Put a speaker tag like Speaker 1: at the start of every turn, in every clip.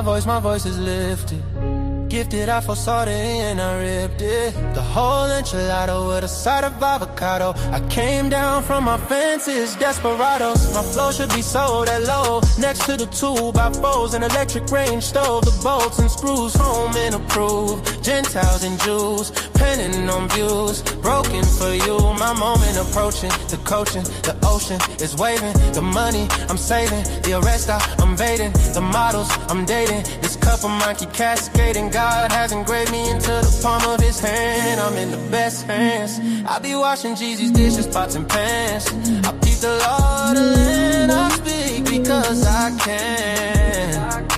Speaker 1: my voice is lifted. Gifted, I foresaw it and I ripped it. The whole enchilada with a side of avocado. I came down from my fences, desperados. My flow should be sold at low. Next to the 2x4s, an electric range stove. The bolts and screws, home and approved. Gentiles and Jews, penning on views. Broken for you, my moment approaching. The coaching, the ocean is waving. The money I'm saving, the arrest I'm evading. The models I'm dating, this cup of mine keep cascading. God has engraved me into the palm of his hand. I'm in the best hands. I be washing Jeezy's dishes, pots and pans. I peep the law, the land. I speak because I can.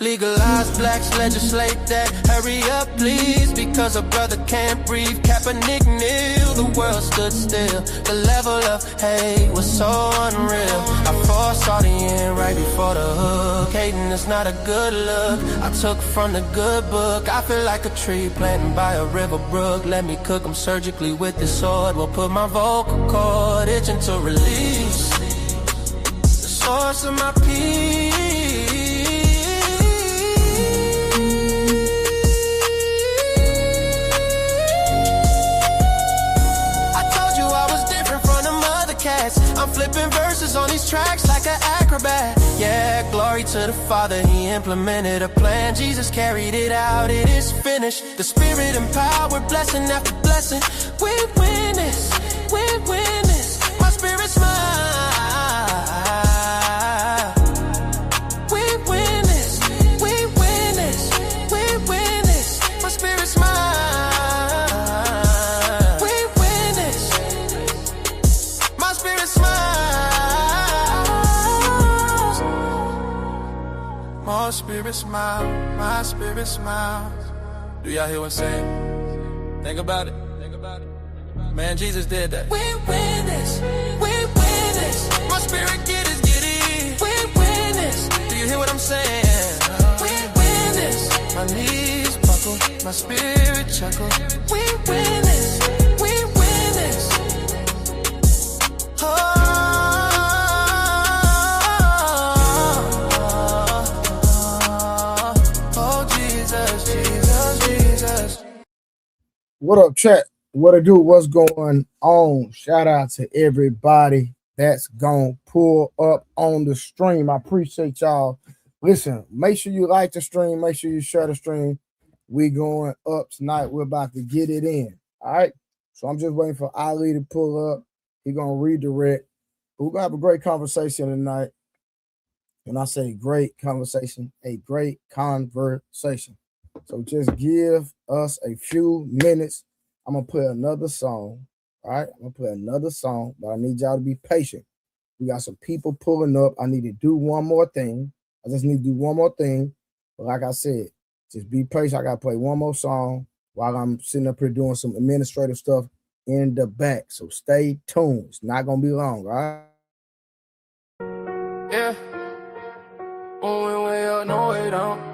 Speaker 1: Legalize blacks, legislate that. Hurry up, please, because a brother can't breathe. Kaepernick kneel, the world stood still. The level of hate was so unreal. I foresaw the end right before the hook. Hating is not a good look. I took from the good book. I feel like a tree planted by a river brook. Let me cook them surgically with this sword. Will put my vocal cord itching to release the source of my peace. I'm flipping verses on these tracks like an acrobat. Yeah, glory to the Father, he implemented a plan. Jesus carried it out, it is finished. The Spirit empowered, blessing after blessing. We win this, we win this. My spirit's mine. We win this, we win this, we win this. My spirit's mine. My spirit smiles, my spirit smiles. Do y'all hear what I'm saying? Think about it. Think about it. Man, Jesus did that. We win this. We win this. My spirit get it. We win this. Do you hear what I'm saying? We win this. My knees buckle, my spirit chuckle. We win this. We win this. Oh.
Speaker 2: What up, chat? What it do? What's going on? Shout out to everybody that's gonna pull up on the stream. I appreciate y'all. Listen, make sure you like the stream. Make sure you share the stream. We going up tonight. We're about to get it in. All right. So I'm just waiting for Ali to pull up. He's gonna redirect. We're gonna have a great conversation tonight. When I say great conversation, a great conversation. So just give us a few minutes. I'm going to play another song. All right. I'm going to play another song, but I need y'all to be patient. We got some people pulling up. I need to do one more thing. I just need to do one more thing. But like I said, just be patient. I got to play one more song while I'm sitting up here doing some administrative stuff in the back. So stay tuned. It's not going to be long. All right.
Speaker 1: Yeah. Going way up, no way down.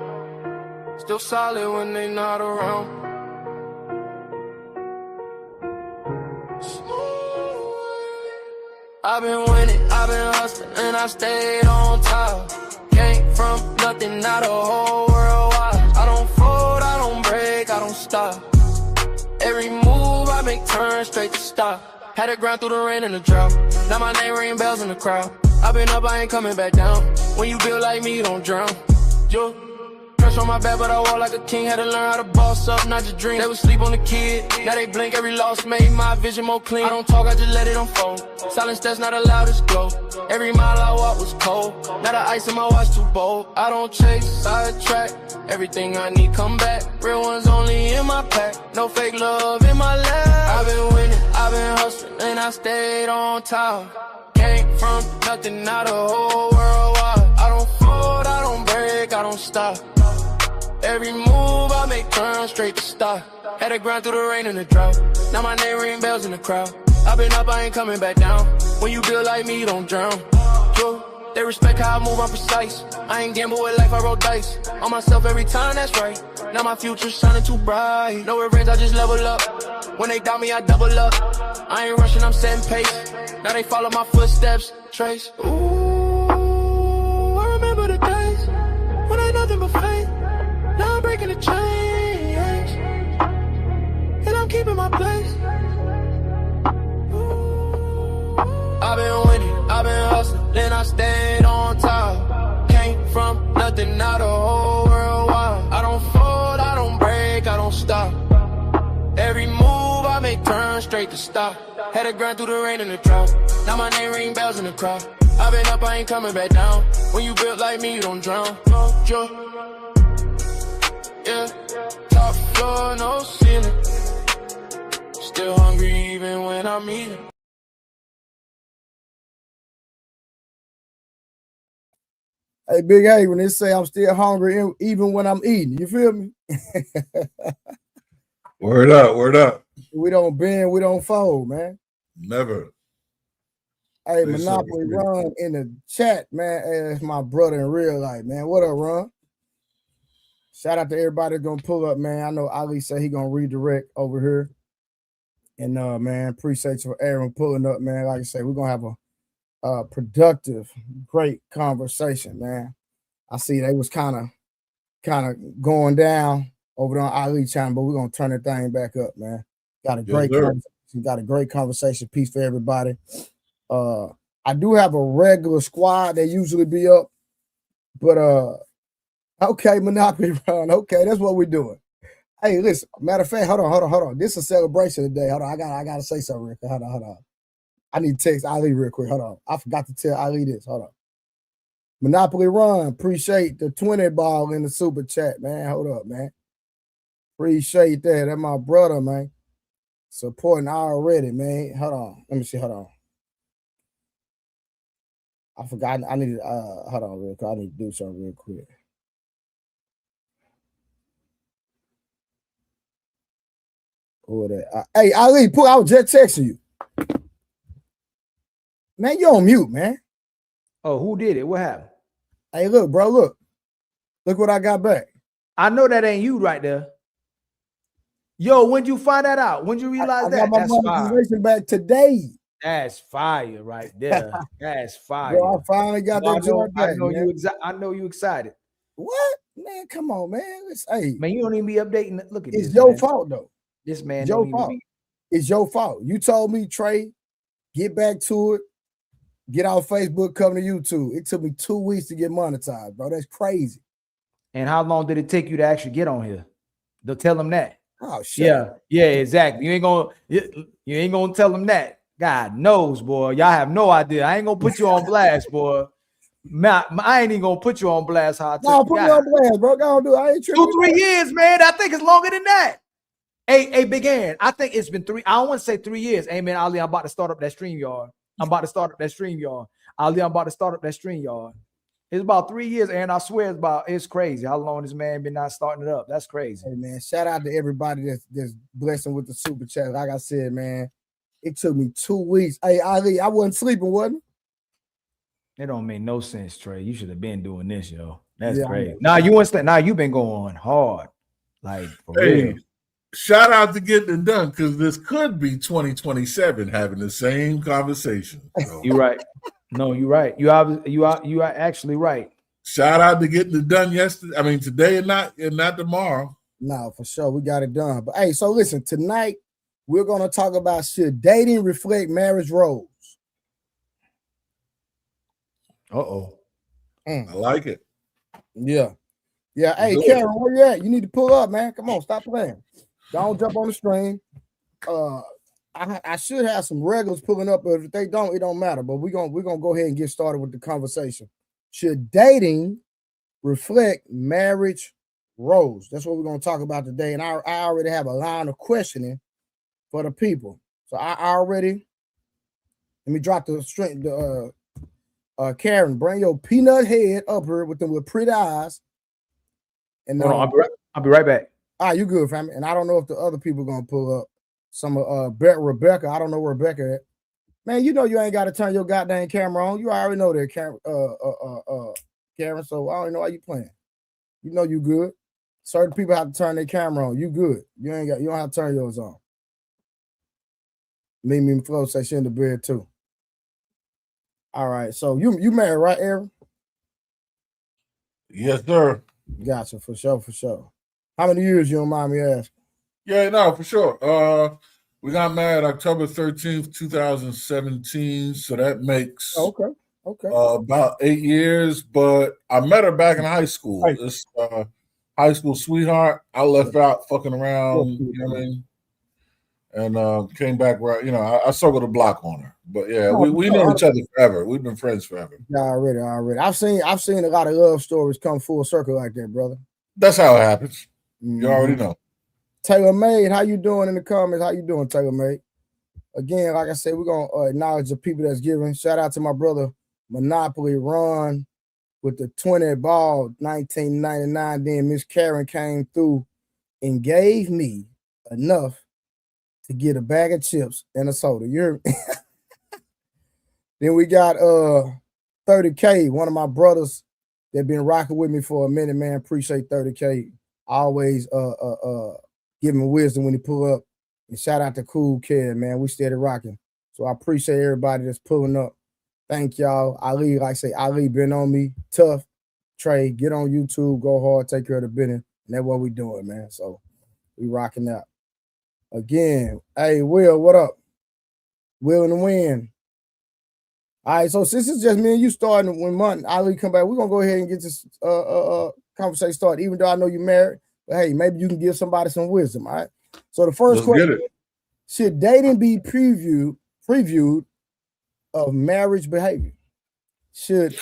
Speaker 1: Still solid when they not around. I've been winning, I've been hustling, and I stayed on top. Came from nothing, now the whole world wide. I don't fold, I don't break, I don't stop. Every move I make turn straight to stop. Had to grind through the rain and the drought. Now my name ring bells in the crowd. I've been up, I ain't coming back down. When you build like me, you don't drown. Yo. On my back, but I walk like a king. Had to learn how to boss up, not just dream. They would sleep on the kid. Now they blink, every loss made my vision more clean. I don't talk, I just let it unfold. Silence that's not allowed to glow. Every mile I walk was cold. Now the ice in my watch too bold. I don't chase, sidetrack. Everything I need come back. Real ones only in my pack. No fake love in my lap. I've been winning, I've been hustling, and I stayed on top. Came from nothing, now the whole world wide. I don't fold, I don't break, I don't stop. Every move I make turn straight to stop. Had to grind through the rain and the drought. Now my name ring bells in the crowd. I've been up, I ain't coming back down. When you build like me, you don't drown. Yo, they respect how I move, I'm precise. I ain't gamble with life, I roll dice. On myself every time, that's right. Now my future's shining too bright. No revenge, I just level up. When they doubt me, I double up. I ain't rushing, I'm setting pace. Now they follow my footsteps, trace. Ooh, I remember the days. nothing, now the whole world wild. I don't fold, I don't break, I don't stop. Every move I make turn straight to stop. Had to grind through the rain and the drought. Now my name ring bells in the crowd. I've been up, I ain't coming back down. When you built like me, you don't drown. No joke. Yeah, top floor, no ceiling. Still hungry even when I'm eating.
Speaker 2: Hey, Big A, when they say I'm still hungry even when I'm eating, you feel me?
Speaker 3: Word up, word up.
Speaker 2: We don't bend, we don't fold, man.
Speaker 3: Never.
Speaker 2: Hey, Monopoly Ron in the chat, man. Hey, that's my brother in real life, man. What up, Ron? Shout out to everybody that's gonna pull up, man. I know Ali said he gonna redirect over here. And man, appreciate you for Aaron pulling up, man. Like I say, we're gonna have a productive, great conversation, man. I see they was kind of going down over there on Ali channel, but we're gonna turn that thing back up, man. Got a great conversation. Got a great conversation piece for everybody. I do have a regular squad that usually be up, but okay, Monopoly Run. Okay, that's what we're doing. Hey, listen, matter of fact, hold on. This is a celebration today. Hold on, I gotta say something real quick. Hold on. I need to text Ali real quick. Hold on. I forgot to tell Ali this. Hold on. Monopoly Run, appreciate the 20 ball in the super chat, man. Hold up, man. Appreciate that. That's my brother, man. Supporting already, man. Hold on. Let me see. Hold on. I forgot. I need to hold on real quick. I need to do something real quick. Who that? Hey, Ali, I was just texting you. Man, you on mute, man.
Speaker 4: Oh, who did it? What happened?
Speaker 2: Hey, look, bro, look. Look what I got back.
Speaker 4: I know that ain't you right there. Yo, when'd you find that out? When'd you realize
Speaker 2: I
Speaker 4: that?
Speaker 2: got my monetization back today.
Speaker 4: That's fire right there. That's fire.
Speaker 2: Bro, I finally got that joint back.
Speaker 4: I know you excited.
Speaker 2: What? Man, come on, man. Hey.
Speaker 4: Man, you don't even be updating. Look at this.
Speaker 2: It's your fault, though.
Speaker 4: This man,
Speaker 2: it's your fault. It's your fault. You told me, Trey, get back to it. Get off Facebook, come to YouTube. It took me 2 weeks to get monetized, bro. That's crazy.
Speaker 4: And how long did it take you to actually get on here? They'll tell them that.
Speaker 2: Oh, shit.
Speaker 4: Yeah, exactly. You ain't gonna tell them that. God knows, boy. Y'all have no idea. I ain't gonna put you on blast, boy. I ain't even gonna put you on blast. How I
Speaker 2: no, put me on blast, bro. Go do. I ain't tripping.
Speaker 4: 2-3 years, man. I think it's longer than that. Hey, Big Aaron. I think it's been 3. I don't want to say 3 years. Hey, man, Ali, I'm about to start up that StreamYard. Ali, I'm about to start up that StreamYard. It's about 3 years, and I swear it's crazy how long this man been not starting it up. That's crazy.
Speaker 2: Hey, man, shout out to everybody that's blessing with the super chat. Like I said, man, it took me 2 weeks. Hey, Ali, I wasn't sleeping, wasn't
Speaker 4: it? It don't make no sense, Trey. You should have been doing this, yo. That's crazy. Now you've been going hard, like for real.
Speaker 3: Shout out to getting it done, because this could be 2027 having the same conversation. So.
Speaker 4: You're right. No, you're right. You are actually right.
Speaker 3: Shout out to getting it done yesterday. I mean, today and not tomorrow.
Speaker 2: No, for sure. We got it done. But hey, so listen, tonight we're gonna talk about, should dating reflect marriage roles?
Speaker 3: I like it.
Speaker 2: Yeah. Hey, good. Karen, where you at? You need to pull up, man. Come on, stop playing. Don't jump on the stream. I should have some regulars pulling up, but if they don't, it don't matter. But we're gonna go ahead and get started with the conversation. Should dating reflect marriage roles? That's what we're gonna talk about today. And I already have a line of questioning for the people. So let me drop the string. Karen, bring your peanut head up here with them with pretty eyes. And
Speaker 4: Hold on, I'll be right back.
Speaker 2: You good, family? And I don't know if the other people gonna pull up. Some Rebecca. I don't know where Rebecca at. Man, you know you ain't got to turn your goddamn camera on. You already know that, Karen. So I don't know why you playing. You know you good. Certain people have to turn their camera on. You good. You don't have to turn yours on. Me, Flo say she in the bed too. All right. So you married, right, Aaron?
Speaker 3: Yes, sir.
Speaker 2: Gotcha, for sure. How many years, you don't mind me asking?
Speaker 3: Yeah, no, for sure. We got married October 13th, 2017. So that makes
Speaker 2: Okay.
Speaker 3: About 8 years, but I met her back in high school.
Speaker 2: Right.
Speaker 3: This high school sweetheart. I left out fucking around,
Speaker 2: Yeah.
Speaker 3: you know what I mean? And came back right, you know, I circled the block on her. But yeah,
Speaker 2: No,
Speaker 3: we
Speaker 2: for
Speaker 3: know
Speaker 2: sure.
Speaker 3: each other forever. We've been friends forever.
Speaker 2: Yeah, already. I've seen a lot of love stories come full circle like that, brother.
Speaker 3: That's how it happens.
Speaker 2: Mhm.
Speaker 3: You already know.
Speaker 2: Taylor Made, how you doing in the comments? How you doing, Taylor Made? Again, like I said, we're gonna acknowledge the people that's giving. Shout out to my brother Monopoly Ron with the 20 ball 1999. Then Miss Karen came through and gave me enough to get a bag of chips and a soda. You hear me? Then we got 30K, one of my brothers that been rocking with me for a minute, man. Appreciate 30K. Always give him wisdom when he pull up. And shout out to Cool Kid, man. We steady rocking. So I appreciate everybody that's pulling up. Thank y'all. Ali, like I say, Ali been on me. Tough. Trey, get on YouTube, go hard, take care of the business. And that's what we doing, man. So we rocking out. Again, hey, Will, what up? Will in the win. All right, so since it's just me and you starting when Month Ali come back, we're gonna go ahead and get this conversation started, even though I know you're married. But hey, maybe you can give somebody some wisdom. All right. So the first question: should dating be previewed of marriage behavior? Should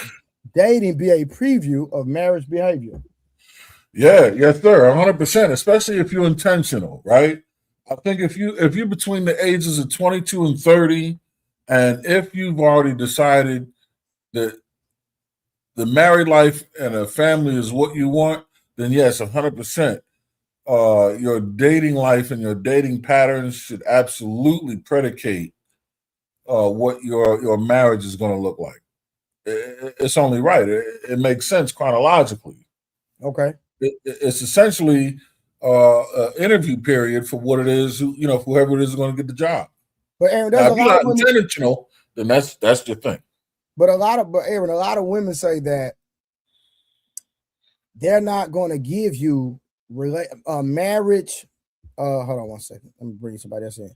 Speaker 2: dating be a preview of marriage behavior?
Speaker 3: Yeah, yes, sir, 100%. Especially if you're intentional, right? I think if you're between the ages of 22 and 30, and if you've already decided that the married life and a family is what you want, then yes, 100%. Your dating life and your dating patterns should absolutely predicate what your marriage is going to look like. It's only right. It makes sense chronologically.
Speaker 2: Okay.
Speaker 3: It's essentially an interview period for what it is, for whoever it is going to get the job.
Speaker 2: But Aaron,
Speaker 3: now, if you're not intentional, then that's your thing.
Speaker 2: But Aaron, a lot of women say that they're not going to give you marriage. Hold on one second. Let me bring somebody else in.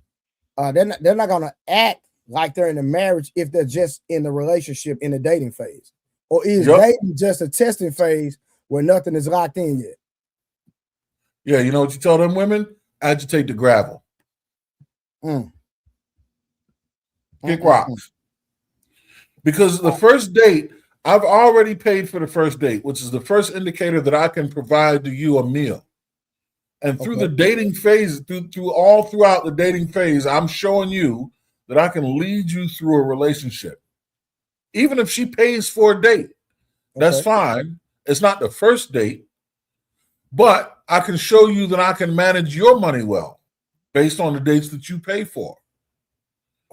Speaker 2: They're not going to act like they're in a marriage if they're just in the relationship in the dating phase, or is dating just a testing phase where nothing is locked in yet?
Speaker 3: Yeah, you know what you tell them women? Agitate the gravel. Kick rocks. Because the first date, I've already paid for the first date, which is the first indicator that I can provide to you a meal. And through the dating phase, throughout the dating phase, I'm showing you that I can lead you through a relationship. Even if she pays for a date, that's fine. It's not the first date, but I can show you that I can manage your money well based on the dates that you pay for.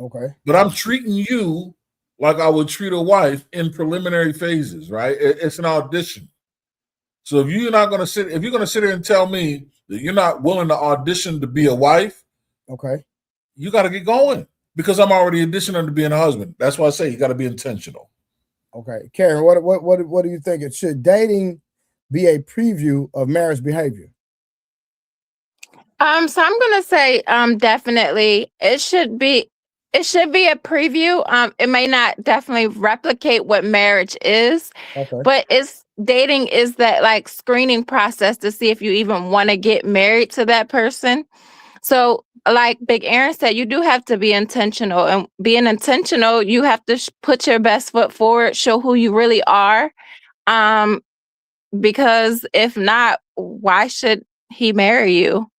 Speaker 2: Okay.
Speaker 3: But I'm treating you like I would treat a wife in preliminary phases, right? It's an audition. So if you're going to sit here and tell me that you're not willing to audition to be a wife, you got to get going, because I'm already auditioning to being a husband. That's why I say you got to be intentional.
Speaker 2: Okay, Karen, what do you think? Should dating be a preview of marriage behavior?
Speaker 5: So I'm gonna say definitely it should be a preview. It may not definitely replicate what marriage is, but dating is that like screening process to see if you even want to get married to that person. So like Big Aaron said, you do have to be intentional, and being intentional, you have to put your best foot forward, show who you really are. Because if not, why should he marry you?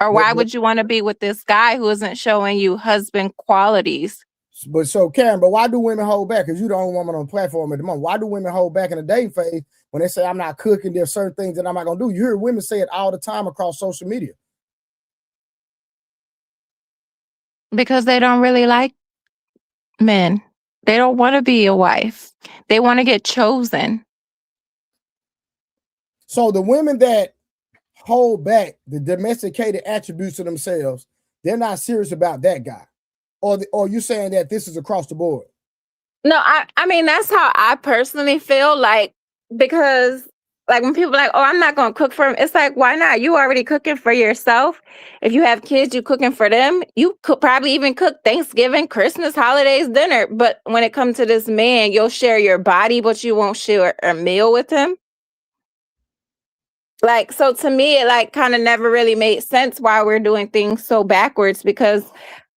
Speaker 5: Or why would you want to be with this guy who isn't showing you husband qualities?
Speaker 2: But so Karen, why do women hold back? Because you're the only woman on the platform at the moment. Why do women hold back in the dating phase when they say I'm not cooking? There's certain things that I'm not gonna do. You hear women say it all the time across social media.
Speaker 5: Because they don't really like men. They don't want to be a wife. They want to get chosen.
Speaker 2: So the women that hold back the domesticated attributes of themselves, they're not serious about that guy. Or you saying that this is across the board?
Speaker 5: No, I mean, that's how I personally feel, like, because like when people are like, oh, I'm not going to cook for him. It's like, why not? You already cooking for yourself. If you have kids, you cooking for them. You could probably even cook Thanksgiving, Christmas, holidays, dinner. But when it comes to this man, you'll share your body, but you won't share a meal with him. Like, so to me, it like kind of never really made sense why we're doing things so backwards, because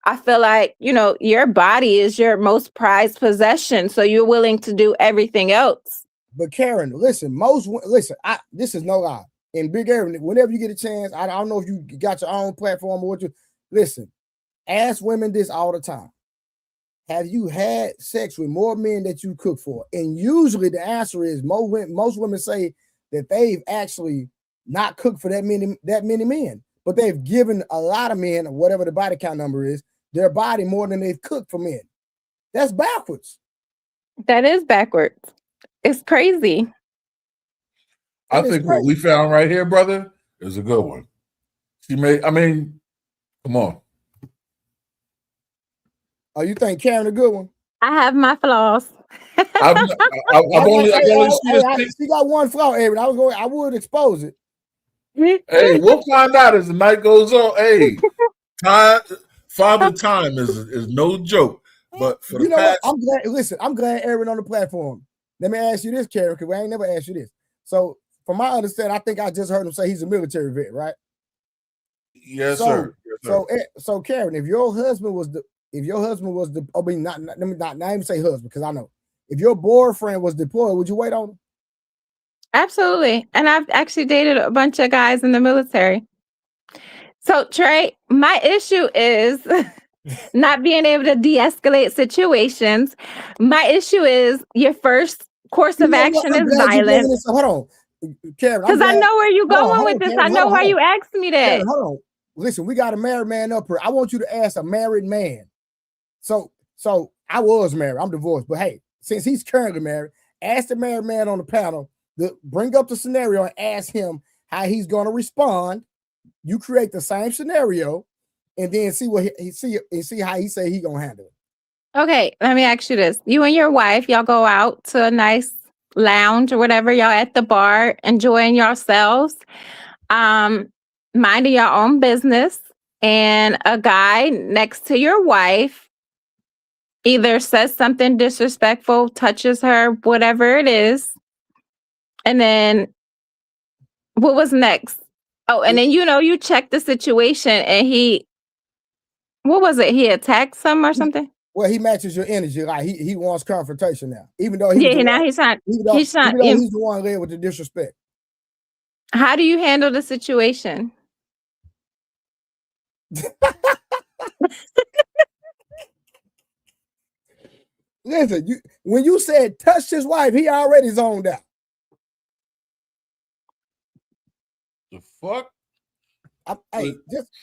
Speaker 5: I feel like, you know, your body is your most prized possession. So you're willing to do everything else.
Speaker 2: But Karen, listen, this is no lie. In Big Aaron, whenever you get a chance, I don't know if you got your own platform or what you listen, ask women this all the time. Have you had sex with more men that you cook for? And usually the answer is most women say that they've actually not cooked for that many men, but they've given a lot of men, or whatever the body count number is, their body more than they've cooked for men. That's backwards.
Speaker 5: That is backwards. It's crazy.
Speaker 3: I think what we found right here, brother, is a good one. Come on.
Speaker 2: Oh, you think Karen a good one?
Speaker 5: I have my flaws.
Speaker 3: I've only seen
Speaker 2: she got one flaw, Aaron. I would expose it.
Speaker 3: Hey, we'll find out as the night goes on. Hey, Father Time is no joke. But for
Speaker 2: you know what? I'm glad. Listen, I'm glad Aaron on the platform. Let me ask you this, Karen, because I ain't never asked you this. So, from my understanding, I think I just heard him say he's a military vet, right?
Speaker 3: Yes, sir.
Speaker 2: So Karen, if your husband was let me not even say husband, because I know if your boyfriend was deployed, would you wait on him?
Speaker 5: Absolutely. And I've actually dated a bunch of guys in the military. So Trey, my issue is not being able to de-escalate situations. My issue is your first course of action is violence.
Speaker 2: Hold on, Karen.
Speaker 5: Because I know where you're going with this. I know why you asked me that.
Speaker 2: Karen, hold on. Listen, we got a married man up here. I want you to ask a married man. So I was married. I'm divorced. But hey, since he's currently married, ask the married man on the panel to bring up the scenario and ask him how he's going to respond. You create the same scenario and then see what he see how he say he going to handle it.
Speaker 5: Okay, let me ask you this. You and your wife, y'all go out to a nice lounge or whatever, y'all at the bar, enjoying yourselves, minding your own business, and a guy next to your wife either says something disrespectful, touches her, whatever it is. And then what was next? Oh, and then, you check the situation and what was it? He attacked some or something?
Speaker 2: Well, he matches your energy. Like he wants confrontation now, even though
Speaker 5: he's the
Speaker 2: one led with the disrespect.
Speaker 5: How do you handle the situation?
Speaker 2: Listen, when you said touch his wife, he already zoned out.
Speaker 3: The fuck?
Speaker 2: Hey,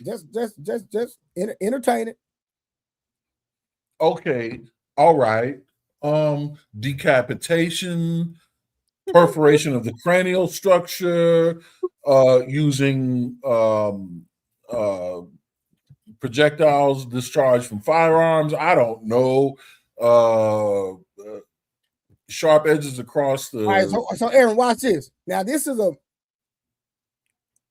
Speaker 2: just entertain it.
Speaker 3: Okay, all right. Decapitation, perforation of the cranial structure, using projectiles discharged from firearms. I don't know. Sharp edges across the.
Speaker 2: All right, so Aaron, watch this. Now, this is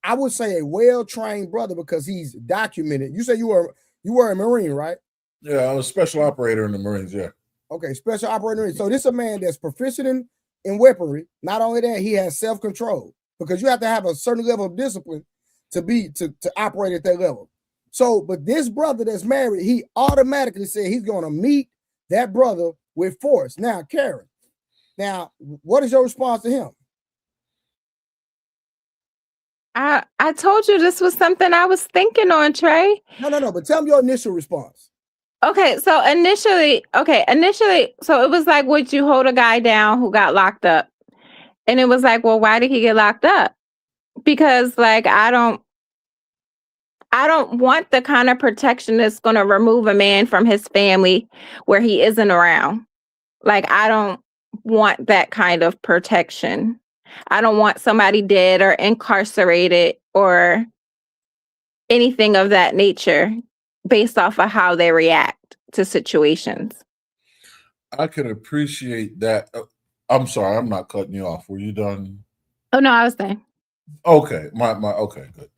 Speaker 2: I would say a well-trained brother because he's documented. You say you were a Marine, right?
Speaker 3: Yeah, I was a special operator in the Marines. Yeah.
Speaker 2: Okay, special operator. So this is a man that's proficient in weaponry. Not only that, he has self-control because you have to have a certain level of discipline to operate at that level. So, but this brother that's married, he automatically said he's going to meet that brother with force. Now, Karen, what is your response to him?
Speaker 5: I told you this was something I was thinking on, Trey.
Speaker 2: No, but tell me your initial response.
Speaker 5: Okay, so initially, so it was like, would you hold a guy down who got locked up? And it was like, well, why did he get locked up? Because like, I don't want the kind of protection that's going to remove a man from his family where he isn't around. Like, I don't want that kind of protection. I don't want somebody dead or incarcerated or anything of that nature based off of how they react to situations.
Speaker 3: I can appreciate that. I'm sorry, I'm not cutting you off. Were you done?
Speaker 5: Oh no, I was saying.
Speaker 3: Okay, okay, good.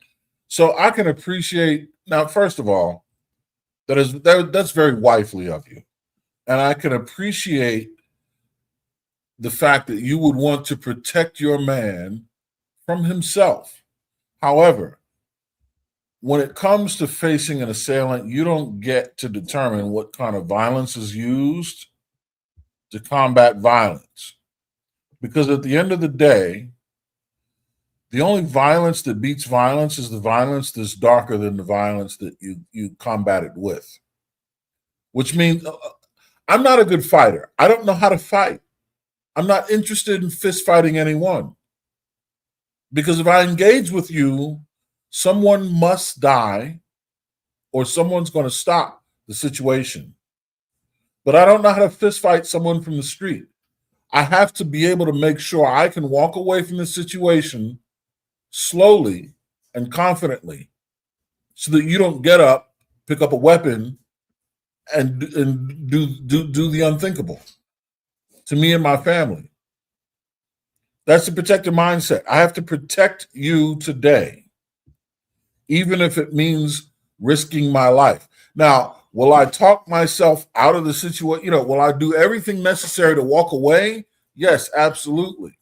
Speaker 3: So I can appreciate now. First of all, that's very wifely of you, and I can appreciate the fact that you would want to protect your man from himself. However, when it comes to facing an assailant, you don't get to determine what kind of violence is used to combat violence. Because at the end of the day, the only violence that beats violence is the violence that's darker than the violence that you combat it with. Which means I'm not a good fighter. I don't know how to fight. I'm not interested in fist fighting anyone. Because if I engage with you, someone must die or someone's going to stop the situation. But I don't know how to fist fight someone from the street. I have to be able to make sure I can walk away from the situation slowly and confidently so that you don't get up, pick up a weapon, and do the unthinkable to me and my family. That's the protective mindset. I have to protect you today, even if it means risking my life. Now, will I talk myself out of the situation? Will I do everything necessary to walk away? Yes, absolutely.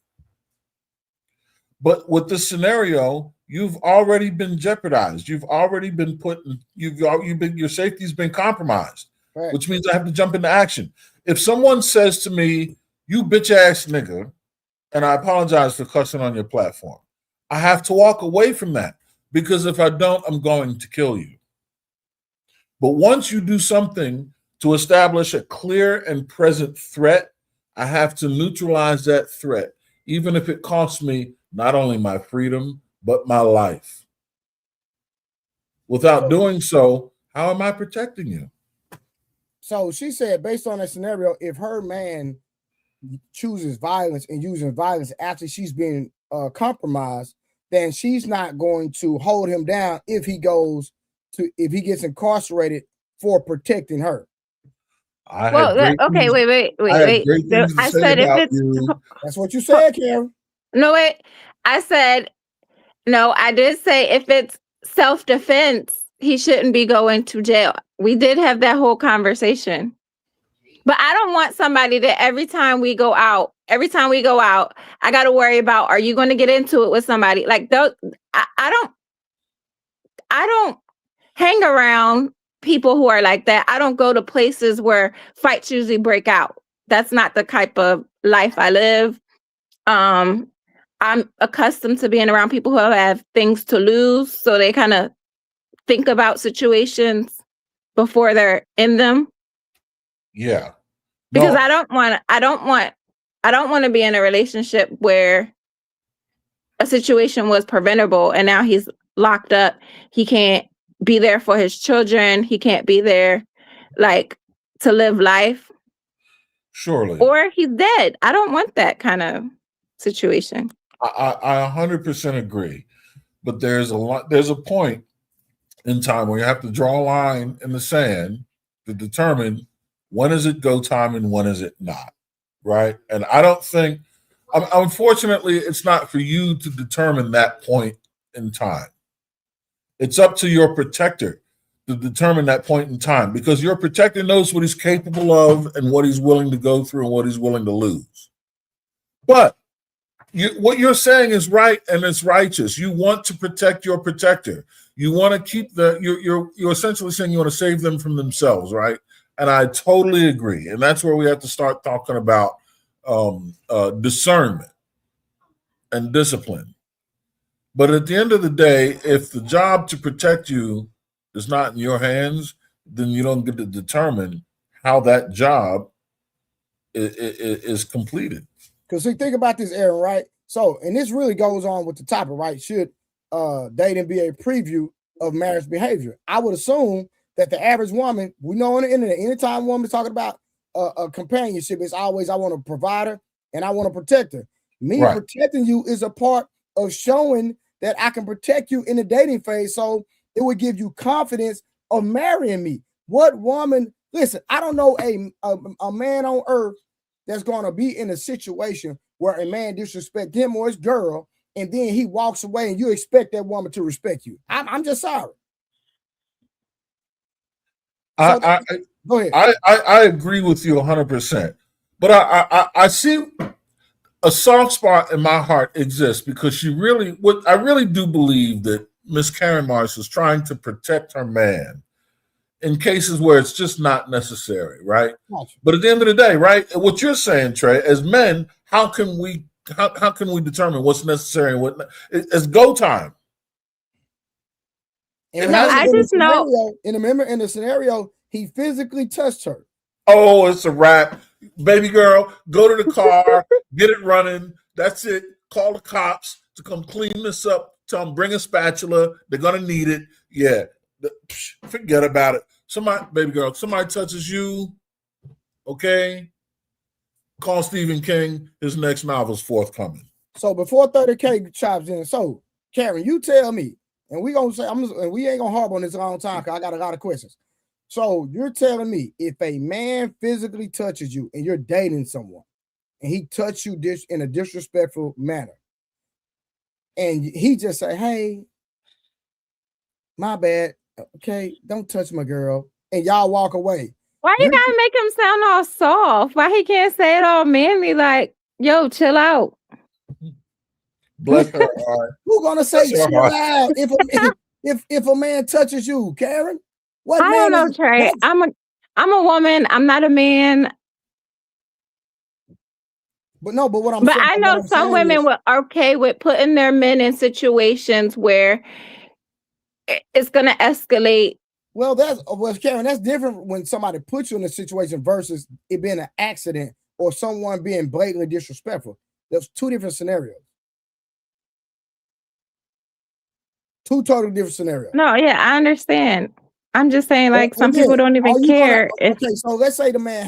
Speaker 3: But with this scenario, you've already been jeopardized. You've already been your safety's been compromised, right. Which means I have to jump into action. If someone says to me, "You bitch ass nigga," and I apologize for cussing on your platform, I have to walk away from that because if I don't, I'm going to kill you. But once you do something to establish a clear and present threat, I have to neutralize that threat, even if it costs me not only my freedom, but my life. Without doing so, how am I protecting you?
Speaker 2: So she said, based on that scenario, if her man chooses violence and using violence after she's been compromised, then she's not going to hold him down if he gets incarcerated for protecting her.
Speaker 5: Okay, wait. I said if it's
Speaker 2: that's what you said, Karen.
Speaker 5: No, wait. I said no. I did say if it's self-defense, he shouldn't be going to jail. We did have that whole conversation. But I don't want somebody that every time we go out, I got to worry about, are you going to get into it with somebody? Like, I don't hang around people who are like that. I don't go to places where fights usually break out. That's not the type of life I live. I'm accustomed to being around people who have things to lose. So they kind of think about situations before they're in them.
Speaker 3: Yeah.
Speaker 5: Because I don't want to be in a relationship where a situation was preventable and now he's locked up. He can't be there for his children. He can't be there to live life.
Speaker 3: Surely.
Speaker 5: Or he's dead. I don't want that kind of situation.
Speaker 3: I 100% agree. But there's a point in time where you have to draw a line in the sand to determine when is it go time and when is it not, right? And I don't think, unfortunately, it's not for you to determine that point in time. It's up to your protector to determine that point in time because your protector knows what he's capable of and what he's willing to go through and what he's willing to lose. But what you're saying is right and it's righteous. You want to protect your protector. You want to keep you're essentially saying you want to save them from themselves, right? And I totally agree. And that's where we have to start talking about discernment and discipline. But at the end of the day, if the job to protect you is not in your hands, then you don't get to determine how that job is completed.
Speaker 2: Because think about this, Aaron, right? So, and this really goes on with the topic, right? Should dating be a preview of marriage behavior? I would assume that the average woman, we know on the internet, anytime a woman is talking about a companionship, it's always, I want a provider and I want to protect her. Me right. Protecting you is a part of showing that I can protect you in the dating phase. So it would give you confidence of marrying me. What woman, listen, I don't know a man on earth that's going to be in a situation where a man disrespect him or his girl and then he walks away and you expect that woman to respect you. I'm just sorry. So go ahead.
Speaker 3: I agree with you 100%. But I see a soft spot in my heart exists because I really do believe that Miss Karen Marsh is trying to protect her man in cases where it's just not necessary, right?
Speaker 2: Gotcha.
Speaker 3: But at the end of the day, right, what you're saying, Trey, as men, how can we determine what's necessary and what it's go time?
Speaker 2: And
Speaker 5: No, I just know.
Speaker 2: In the scenario, he physically touched her.
Speaker 3: Oh, it's a wrap. Baby girl, go to the car, get it running. That's it. Call the cops to come clean this up. Tell them bring a spatula. They're gonna need it. Yeah, forget about it. Baby girl, somebody touches you. Okay, call Stephen King. His next novel's forthcoming.
Speaker 2: So before 30K chimes in, so Karen, you tell me, and we gonna say and we ain't gonna harp on this a long time because I got a lot of questions. So you're telling me if a man physically touches you and you're dating someone and he touched you in a disrespectful manner and he just say, hey, my bad, okay, don't touch my girl, and y'all walk away.
Speaker 5: Why you gotta make him sound all soft? Why he can't say it all manly like, yo, chill out?
Speaker 3: Bless her heart.
Speaker 2: Who gonna say chill out if a man touches you, Karen?
Speaker 5: I don't know, Trey. I'm a woman. I'm not a man.
Speaker 2: But what
Speaker 5: But I know some women were okay with putting their men in situations where it's gonna escalate.
Speaker 2: Well, Karen, that's different when somebody puts you in a situation versus it being an accident or someone being blatantly disrespectful. There's two different scenarios. Two totally different scenarios.
Speaker 5: No, yeah, I understand. I'm just saying, like, some people don't even care.
Speaker 2: Okay, so let's say the man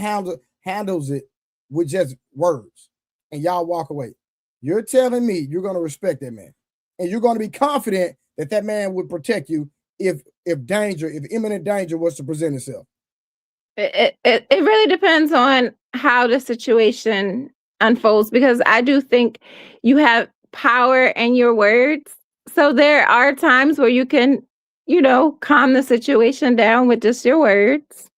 Speaker 2: handles it with just words and y'all walk away. You're telling me you're going to respect that man and you're going to be confident that that man would protect you if imminent danger was to present itself.
Speaker 5: It really depends on how the situation unfolds, because I do think you have power in your words. So there are times where you can, calm the situation down with just your words.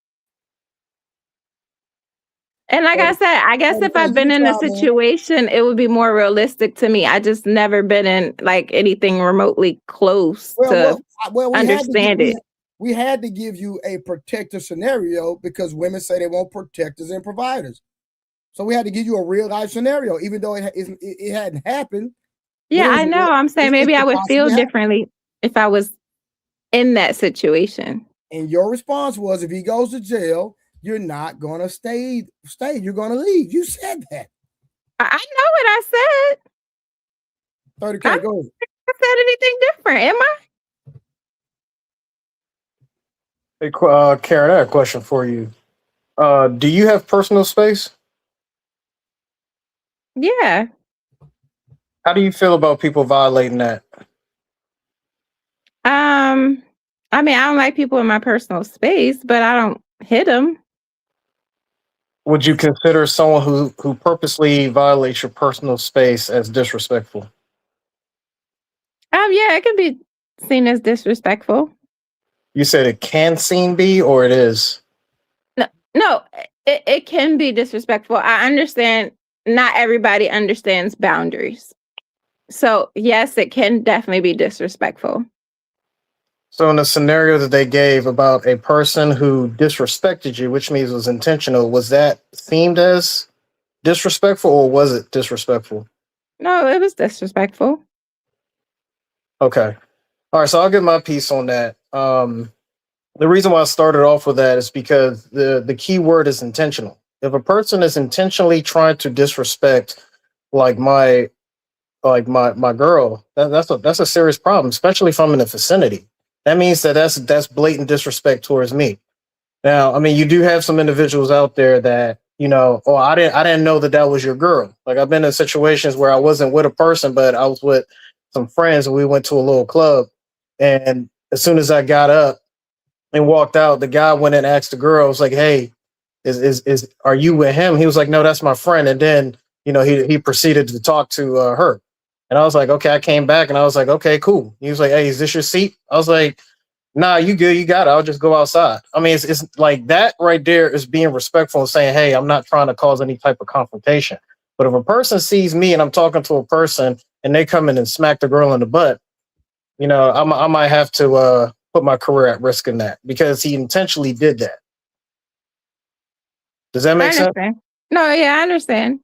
Speaker 5: And like I said, I guess if I've been in a situation, it would be more realistic to me. I just never been in like anything remotely close to understand it.
Speaker 2: We had to give you a protective scenario because women say they want protectors and providers. So we had to give you a real life scenario, even though it hadn't happened.
Speaker 5: Yeah, I know. I'm saying maybe I would feel differently if I was in that situation.
Speaker 2: And your response was, if he goes to jail, you're not going to stay. You're going to leave. You said that.
Speaker 5: I know what I said.
Speaker 2: 30K, go ahead.
Speaker 5: I said anything different, am I?
Speaker 6: Hey, Karen, I have a question for you. Do you have personal space?
Speaker 5: Yeah.
Speaker 6: How do you feel about people violating that?
Speaker 5: I mean, I don't like people in my personal space, but I don't hit them.
Speaker 6: Would you consider someone who purposely violates your personal space as disrespectful?
Speaker 5: Yeah, it can be seen as disrespectful.
Speaker 6: You said it can be, or it is?
Speaker 5: No, it can be disrespectful. I understand not everybody understands boundaries. So yes, it can definitely be disrespectful.
Speaker 6: So in the scenario that they gave about a person who disrespected you, which means it was intentional, was that themed as disrespectful or was it disrespectful?
Speaker 5: No, it was disrespectful.
Speaker 6: Okay. All right, so I'll get my piece on that. The reason why I started off with that is because the key word is intentional. If a person is intentionally trying to disrespect like my girl, that's a serious problem, especially if I'm in the vicinity. That means that's blatant disrespect towards me. Now, I mean, you do have some individuals out there that, I didn't know that was your girl. Like, I've been in situations where I wasn't with a person, but I was with some friends and we went to a little club. And as soon as I got up and walked out, the guy went and asked the girl, I was like, hey, are you with him? He was like, no, that's my friend. And then, he proceeded to talk to her. And I was like, okay, I came back and I was like, okay, cool. He was like, hey, is this your seat? I was like, nah, you good, you got it. I'll just go outside. I mean, it's like that right there is being respectful and saying, hey, I'm not trying to cause any type of confrontation. But if a person sees me and I'm talking to a person and they come in and smack the girl in the butt, you know, I might have to put my career at risk in that because he intentionally did that. Does that make sense?
Speaker 5: No, yeah, I understand.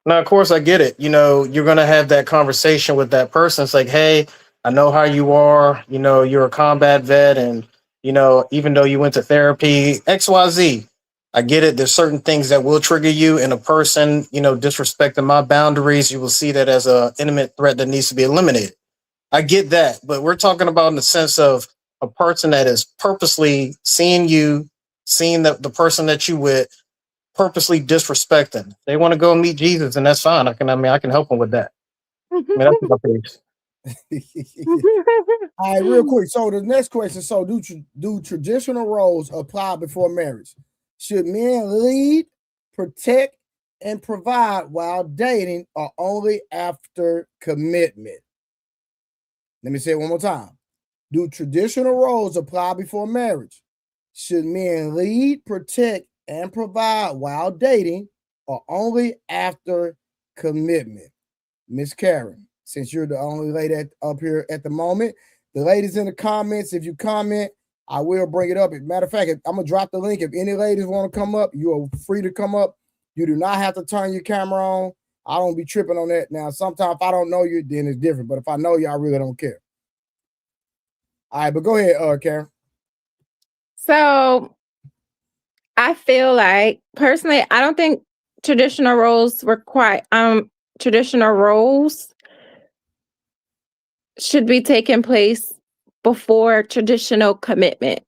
Speaker 6: Now, of course, I get it. You know, you're going to have that conversation with that person. It's like, hey, I know how you are. You know, you're a combat vet. And, you know, even though you went to therapy, XYZ, I get it. There's certain things that will trigger you. And a person, you know, disrespecting my boundaries, you will see that as an intimate threat that needs to be eliminated. I get that. But we're talking about in the sense of a person that is purposely seeing you, seeing the person that you with, purposely disrespecting. They want to go meet Jesus, and that's fine. I can help them with that. I mean, that's my page.
Speaker 2: All right, real quick. So the next question: so do traditional roles apply before marriage? Should men lead, protect, and provide while dating, or only after commitment? Let me say it one more time. Do traditional roles apply before marriage? Should men lead, protect, and provide while dating, or only after commitment? Miss Karen, since you're the only lady up here at the moment, the ladies in the comments, if you comment, I will bring it up. Matter of fact, I'm gonna drop the link. If any ladies want to come up, you are free to come up. You do not have to turn your camera on. I don't be tripping on that. Now, sometimes if I don't know you, then it's different. But if I know you, I really don't care. All right, but go ahead, Karen.
Speaker 5: So I feel like personally, I don't think traditional roles should be taking place before traditional commitment.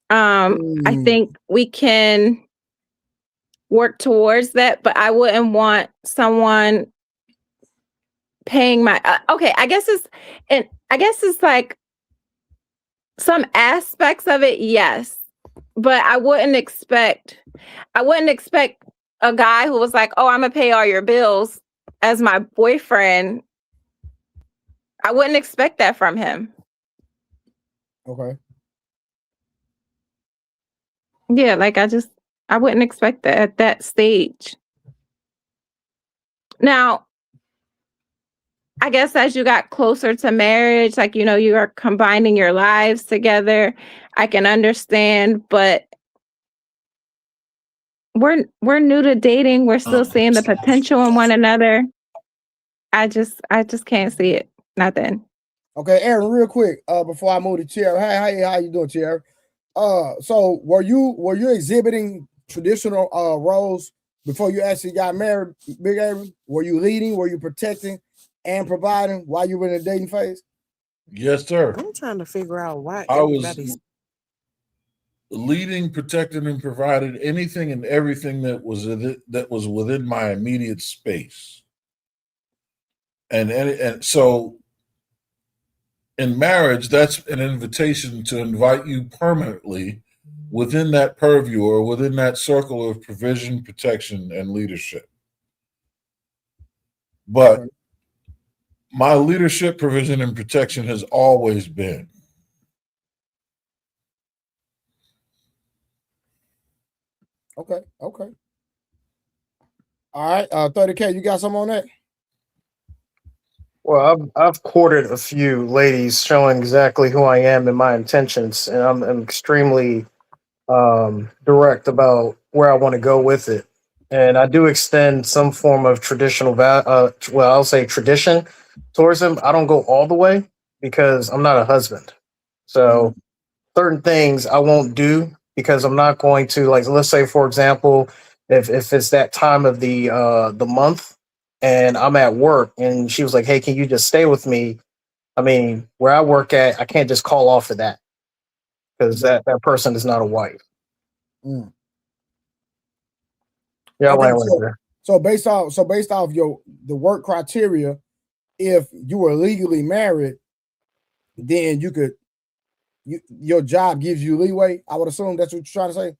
Speaker 5: I think we can work towards that, but I wouldn't want someone paying my okay, I guess it's like some aspects of it, yes. But I wouldn't expect a guy who was like, "Oh, I'm gonna pay all your bills" as my boyfriend. I wouldn't expect that from him.
Speaker 2: Okay.
Speaker 5: Yeah, like I wouldn't expect that at that stage. Now, I guess as you got closer to marriage, like, you know, you are combining your lives together, I can understand, but we're new to dating. We're still seeing the potential in one another. I just can't see it. Not then.
Speaker 2: Okay, Aaron, real quick, before I move to Chair. Hey, how you doing, Chair? So were you exhibiting traditional roles before you actually got married, Big Aaron? Were you leading? Were you protecting and providing while you were in the dating phase?
Speaker 3: Yes, sir.
Speaker 7: I'm trying to figure out why
Speaker 3: I was
Speaker 7: everybody's
Speaker 3: leading, protected, and provided anything and everything that was within my immediate space. And so in marriage, that's an invitation to invite you permanently within that purview or within that circle of provision, protection, and leadership. But my leadership, provision, and protection has always been.
Speaker 2: Okay. All right, 30K, you got something on that?
Speaker 6: Well, I've courted a few ladies showing exactly who I am and my intentions, and I'm extremely direct about where I want to go with it. And I do extend some form of traditional, I'll say tradition towards them. I don't go all the way because I'm not a husband. So certain things I won't do because I'm not going to, like, let's say, for example, if it's that time of the month and I'm at work and she was like, hey, can you just stay with me? I mean, where I work at, I can't just call off for that because that person is not a wife. Yeah,
Speaker 2: okay, so based off the work criteria, if you were legally married, then your job gives you leeway. I would assume that's what you're trying to say.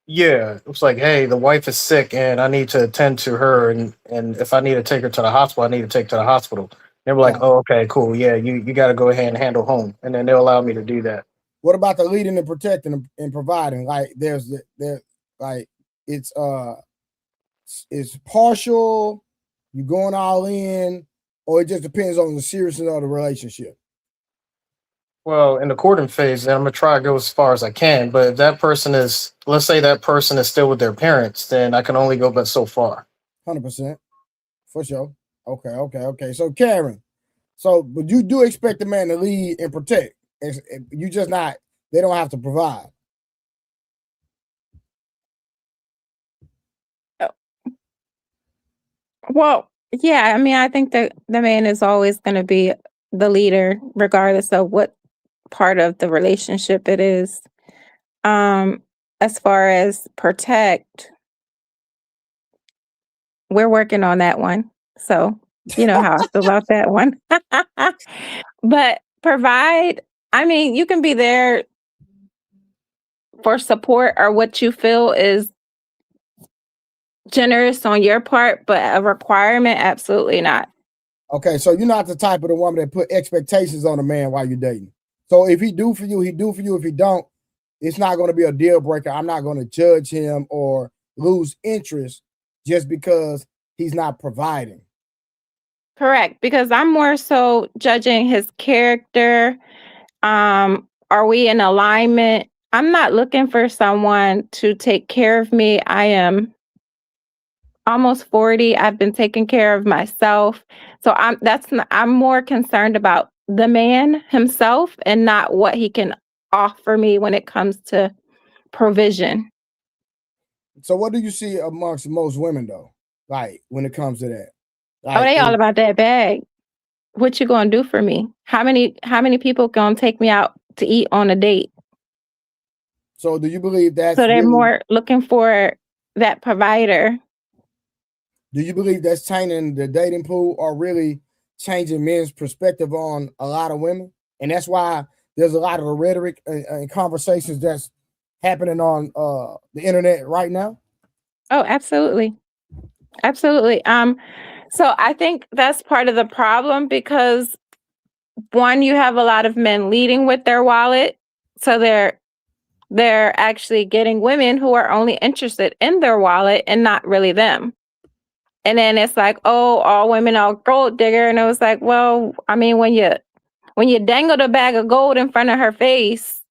Speaker 6: Yeah, it's like, hey, the wife is sick and I need to attend to her, and if I need to take her to the hospital, I need to take her to the hospital. They were like,
Speaker 2: Yeah.
Speaker 6: "Oh, okay, cool. Yeah, you got to go ahead and handle home," and then they'll allow me to do that.
Speaker 2: What about the leading and protecting and providing? Like there like it's partial, you going all in, or it just depends on the seriousness of the relationship.
Speaker 6: Well, in the courting phase, I'm gonna try to go as far as I can. But if that person is, let's say that person is still with their parents, then I can only go but so far.
Speaker 2: 100%. For sure. Okay. So Karen, but you do expect the man to lead and protect. You just not, they don't have to provide.
Speaker 5: Well, yeah, I mean, I think that the man is always going to be the leader, regardless of what part of the relationship it is. As far as protect, we're working on that one. So, you know how I feel about that one. But provide, I mean, you can be there for support or what you feel is generous on your part, but a requirement, absolutely not.
Speaker 2: Okay, so you're not the type of the woman that put expectations on a man while you're dating. So if he do for you, he do for you. If he don't, it's not going to be a deal breaker. I'm not going to judge him or lose interest just because he's not providing.
Speaker 5: Correct, because I'm more so judging his character. Are we in alignment? I'm not looking for someone to take care of me. I am almost 40. I've been taking care of myself. So I'm more concerned about the man himself and not what he can offer me when it comes to provision.
Speaker 2: So what do you see amongst most women though? Like when it comes to that?
Speaker 5: Oh,
Speaker 2: Like,
Speaker 5: they all about that bag. What you gonna do for me? How many people gonna take me out to eat on a date?
Speaker 2: So do you believe that's
Speaker 5: So they're
Speaker 2: really,
Speaker 5: more looking for that provider.
Speaker 2: do you believe that's changing the dating pool or really changing men's perspective on a lot of women? And that's why there's a lot of the rhetoric and conversations that's happening on the internet right now.
Speaker 5: Oh, absolutely. Absolutely. So I think that's part of the problem because one, you have a lot of men leading with their wallet. So they're actually getting women who are only interested in their wallet and not really them. And then it's like, oh, all women are gold digger. And it was like, well, I mean, when you dangle the bag of gold in front of her face,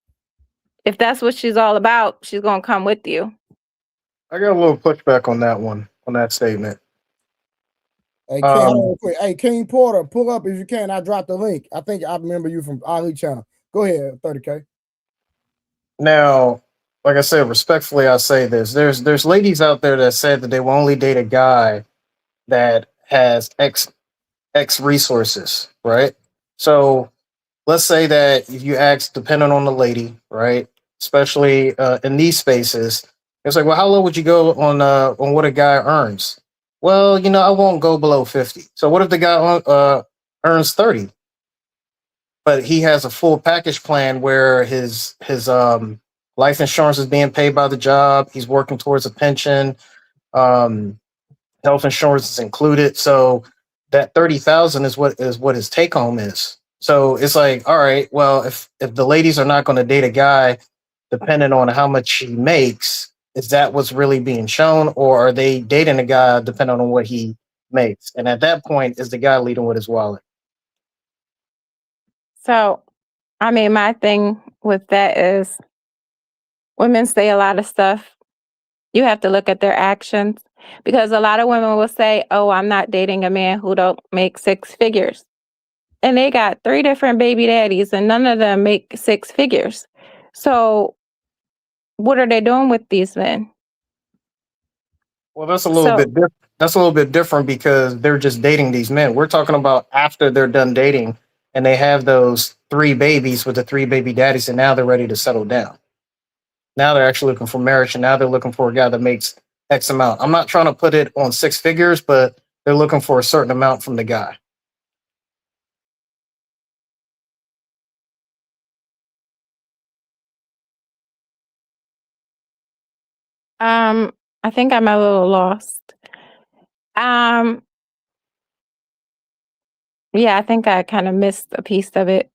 Speaker 5: if that's what she's all about, she's gonna come with you.
Speaker 6: I got a little pushback on that one, on that statement.
Speaker 2: Hey, King, hold on real quick. Hey, King Porter, pull up if you can. I dropped the link. I think I remember you from Ali channel. Go ahead, 30K.
Speaker 6: Now, like I said, respectfully, I say this: there's ladies out there that said that they will only date a guy that has X resources, right? So let's say that if you ask, depending on the lady, right, especially in these spaces, it's like, well, how low would you go on what a guy earns? Well, I won't go below 50. So what if the guy earns 30, but he has a full package plan where his life insurance is being paid by the job, he's working towards a pension, um, health insurance is included. So that 30,000 is what his take home is. So it's like, all right, well, if the ladies are not going to date a guy depending on how much he makes, is that what's really being shown, or are they dating a guy depending on what he makes? And at that point, is the guy leading with his wallet?
Speaker 5: So, I mean, my thing with that is women say a lot of stuff. You have to look at their actions because a lot of women will say, "Oh, I'm not dating a man who don't make six figures." And they got 3 different baby daddies and none of them make six figures. So, what are they doing with these men?
Speaker 6: Well, that's a little
Speaker 5: So,
Speaker 6: bit that's a little bit different because they're just dating these men. We're talking about after they're done dating and they have those 3 babies with the 3 baby daddies, and now they're ready to settle down. Now they're actually looking for marriage, and now they're looking for a guy that makes X amount. I'm not trying to put it on 6 figures, but they're looking for a certain amount from the guy.
Speaker 5: I think I'm a little lost. Um, Yeah, I think I kind of missed a piece of it.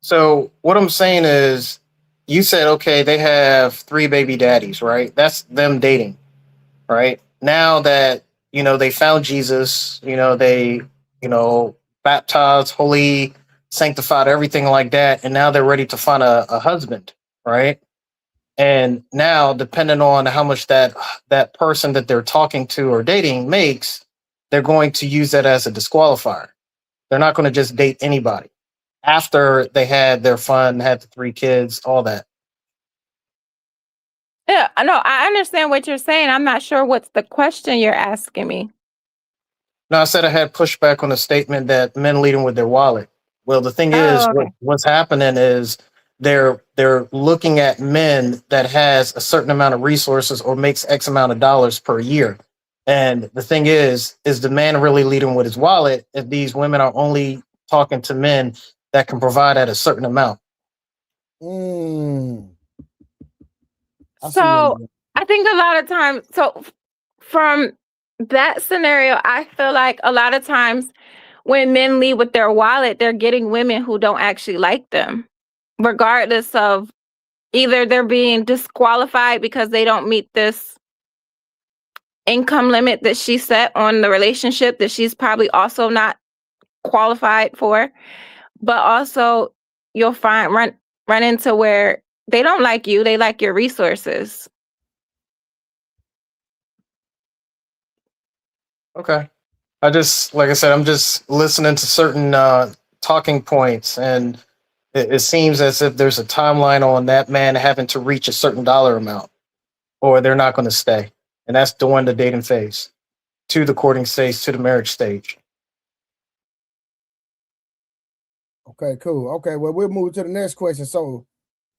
Speaker 6: So what I'm saying is, you said, okay, they have 3 baby daddies, right? That's them dating, right? Now that, they found Jesus, they, baptized, holy, sanctified, everything like that, and now they're ready to find a husband, right? And now, depending on how much that person that they're talking to or dating makes, they're going to use that as a disqualifier. They're not going to just date anybody after they had their fun, had the 3 kids, all that.
Speaker 5: Yeah, no, I understand what you're saying. I'm not sure what's the question you're asking me.
Speaker 6: No, I said I had pushback on the statement that men leading with their wallet. Well, the thing is,
Speaker 5: Oh, okay.
Speaker 6: what's happening is they're looking at men that has a certain amount of resources or makes X amount of dollars per year. And the thing is the man really leading with his wallet if these women are only talking to men that can provide at a certain amount?
Speaker 5: So I think a lot of times, so from that scenario, I feel like a lot of times when men lead with their wallet, they're getting women who don't actually like them, regardless of either they're being disqualified because they don't meet this income limit that she set on the relationship that she's probably also not qualified for, but also you'll run into where they don't like you, they like your resources.
Speaker 6: Okay. Like I said, I'm just listening to certain talking points, and it seems as if there's a timeline on that man having to reach a certain dollar amount, or they're not going to stay. And that's during the dating phase, to the courting stage, to the marriage stage.
Speaker 2: Okay, cool. Okay, well, we'll move to the next question. So,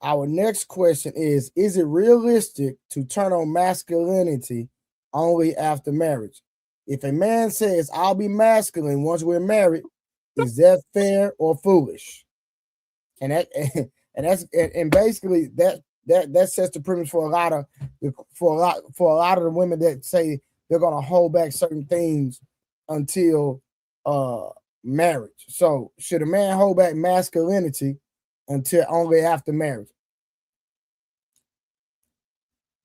Speaker 2: our next question is it realistic to turn on masculinity only after marriage? If a man says, I'll be masculine once we're married, is that fair or foolish? And basically that sets the premise for a lot of the women that say they're gonna hold back certain things until marriage. So should a man hold back masculinity until only after marriage?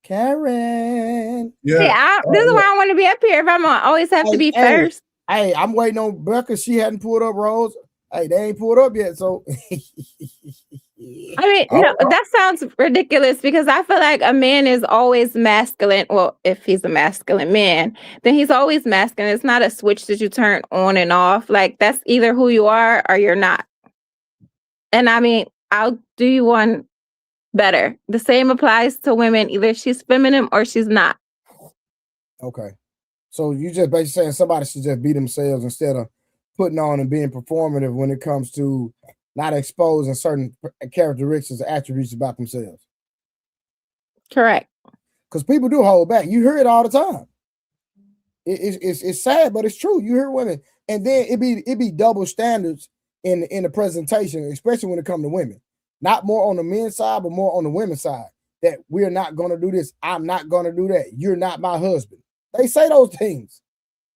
Speaker 2: Karen.
Speaker 5: Yeah, this is why I want to be up here. If I'm gonna always have to be first.
Speaker 2: Hey, I'm waiting on Becca. She hadn't pulled up Rose. Hey, they ain't pulled up yet. So
Speaker 5: I mean, no, that sounds ridiculous because I feel like a man is always masculine. Well, if he's a masculine man, then he's always masculine. It's not a switch that you turn on and off. Like that's either who you are or you're not. And I mean, I'll do you one better. The same applies to women. Either she's feminine or she's not.
Speaker 2: Okay. So you just basically saying somebody should just be themselves instead of putting on and being performative when it comes to not exposing certain characteristics or attributes about themselves.
Speaker 5: Correct.
Speaker 2: Because people do hold back. You hear it all the time. It's sad, but it's true. You hear women, and then it be double standards in the presentation, especially when it comes to women. Not more on the men's side, but more on the women's side. That we're not going to do this. I'm not going to do that. You're not my husband. They say those things.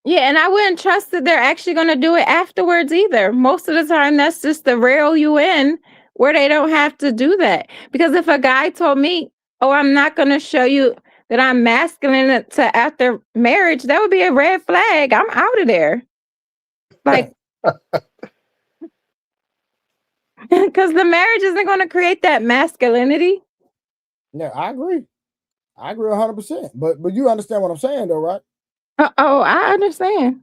Speaker 5: Yeah, and I wouldn't trust that they're actually going to do it afterwards either. Most of the time, that's just the rail you in where they don't have to do that. Because if a guy told me, oh, I'm not going to show you that I'm masculine to after marriage, that would be a red flag. I'm out of there. Like, because the marriage isn't going to create that masculinity.
Speaker 2: Yeah, I agree. I agree 100%. But you understand what I'm saying, though, right?
Speaker 5: Oh, I understand.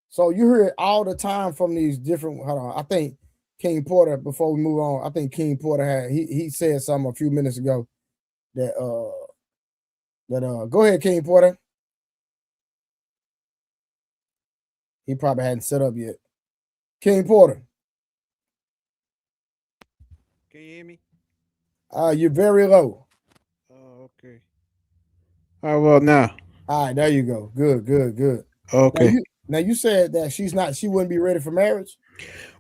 Speaker 2: So you hear it all the time from these different. Hold on, I think King Porter. Before we move on, I think King Porter had he said something a few minutes ago that go ahead, King Porter. He probably hadn't set up yet. King Porter.
Speaker 7: Can you hear me?
Speaker 2: You're very low.
Speaker 7: Oh, okay. All right, well now.
Speaker 2: All right, there you go. Good.
Speaker 7: Okay.
Speaker 2: Now you said that she wouldn't be ready for marriage.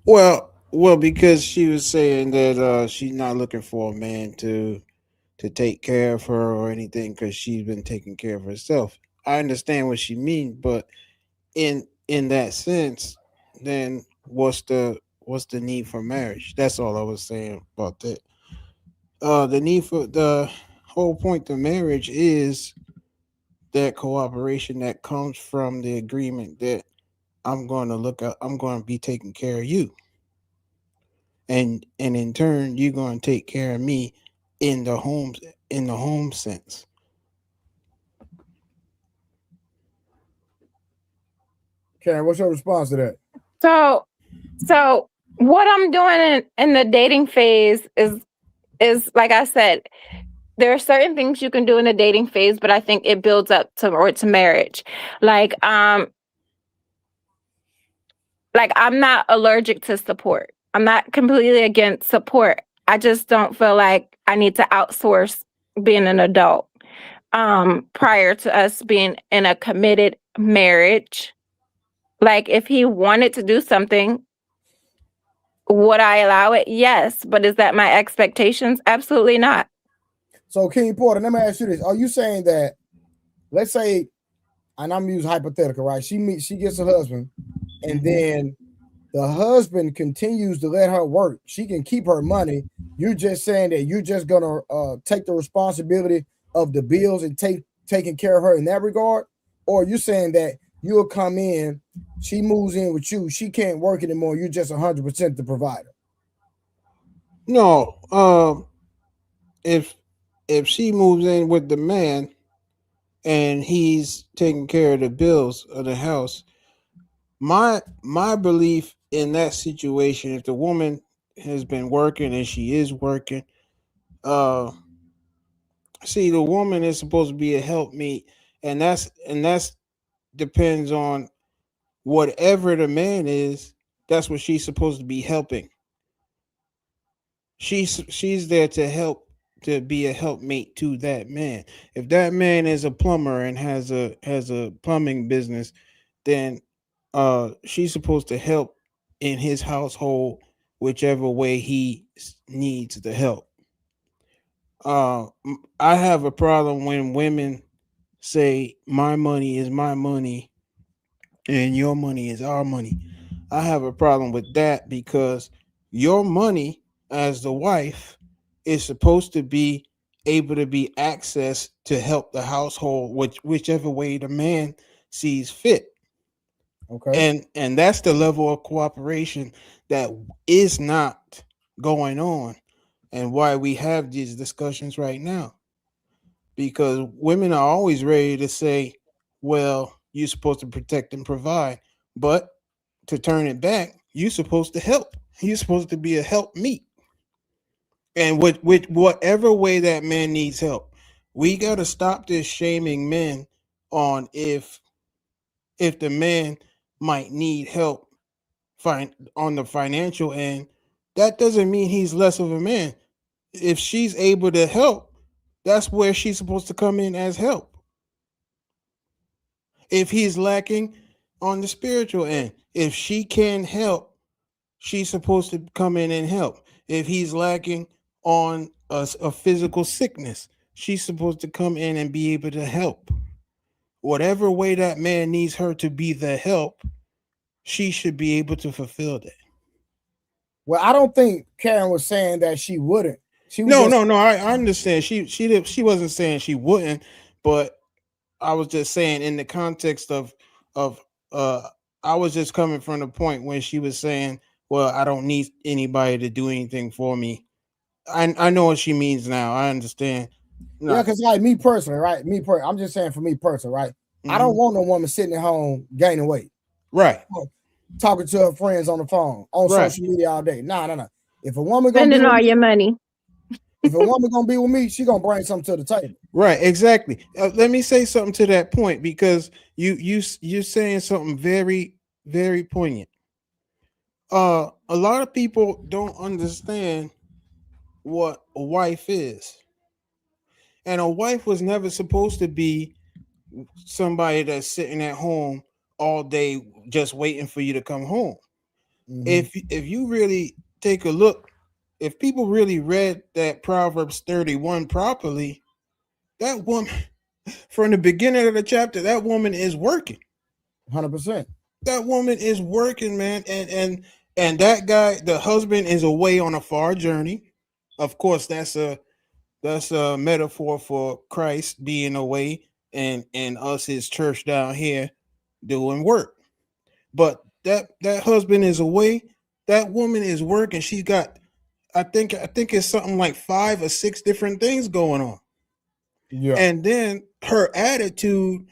Speaker 7: Well, because she was saying that she's not looking for a man to take care of her or anything because she's been taking care of herself. I understand what she means, but in that sense, then what's the need for marriage? That's all I was saying about that. The need for the whole point of marriage is that cooperation that comes from the agreement that I'm going to be taking care of you. And in turn, you're going to take care of me in the home sense.
Speaker 2: Karen, what's your response to that?
Speaker 5: So what I'm doing in the dating phase is like I said, there are certain things you can do in the dating phase, but I think it builds up to marriage. Like I'm not allergic to support. I'm not completely against support. I just don't feel like I need to outsource being an adult. Prior to us being in a committed marriage, like if he wanted to do something, would I allow it? Yes. But is that my expectations? Absolutely not.
Speaker 2: So King Porter, let me ask you this. Are you saying that, let's say, and I'm using hypothetical, right? She gets a husband, and then the husband continues to let her work. She can keep her money. You're just saying that you're just gonna take the responsibility of the bills and taking care of her in that regard? Or you saying that you'll come in, she moves in with you, she can't work anymore, you're just 100% the provider?
Speaker 7: No, if she moves in with the man and he's taking care of the bills of the house, my belief in that situation, if the woman has been working and she is working, see, the woman is supposed to be a helpmeet, and that's depends on whatever the man is. That's what she's supposed to be helping. She's there to help, to be a helpmate to that man. If that man is a plumber and has a plumbing business, then she's supposed to help in his household whichever way he needs the help. I have a problem when women say my money is my money and your money is our money. I have a problem with that because your money as the wife is supposed to be able to be accessed to help the household whichever way the man sees fit.
Speaker 2: Okay.
Speaker 7: And that's the level of cooperation that is not going on, and why we have these discussions right now. Because women are always ready to say, well, you're supposed to protect and provide, but to turn it back, you're supposed to help. You're supposed to be a help meet. And with whatever way that man needs help, we got to stop this shaming men on if the man might need help on the financial end. That doesn't mean he's less of a man. If she's able to help, that's where she's supposed to come in as help. If he's lacking on the spiritual end, if she can help, she's supposed to come in and help. If he's lacking on a physical sickness, she's supposed to come in and be able to help. Whatever way that man needs her to be the help, she should be able to fulfill that.
Speaker 2: Well, I don't think Karen was saying that she wouldn't.
Speaker 7: No. I understand. She wasn't saying she wouldn't, but I was just saying in the context of I was just coming from the point when she was saying, well, I don't need anybody to do anything for me. I know what she means now. I understand.
Speaker 2: No. Yeah, because like me personally, right? I'm just saying for me personally, right? Mm-hmm. I don't want no woman sitting at home gaining weight.
Speaker 7: Right.
Speaker 2: Talking to her friends on the phone, on social media all day. No. If a woman
Speaker 5: spending all your money.
Speaker 2: If a woman gonna be with me, she gonna bring something to the table.
Speaker 7: Right, exactly. Let me say something to that point, because you're saying something very, very poignant. A lot of people don't understand what a wife is. And a wife was never supposed to be somebody that's sitting at home all day just waiting for you to come home. Mm-hmm. If you really take a look, if people really read that Proverbs 31 properly, that woman, from the beginning of the chapter, that woman is working.
Speaker 2: 100%.
Speaker 7: That woman is working, man, and that guy, the husband, is away on a far journey. Of course, that's a metaphor for Christ being away and us, his church down here, doing work. But that husband is away. That woman is working. She got, I think it's something like 5 or 6 different things going on.
Speaker 2: Yeah.
Speaker 7: And then her attitude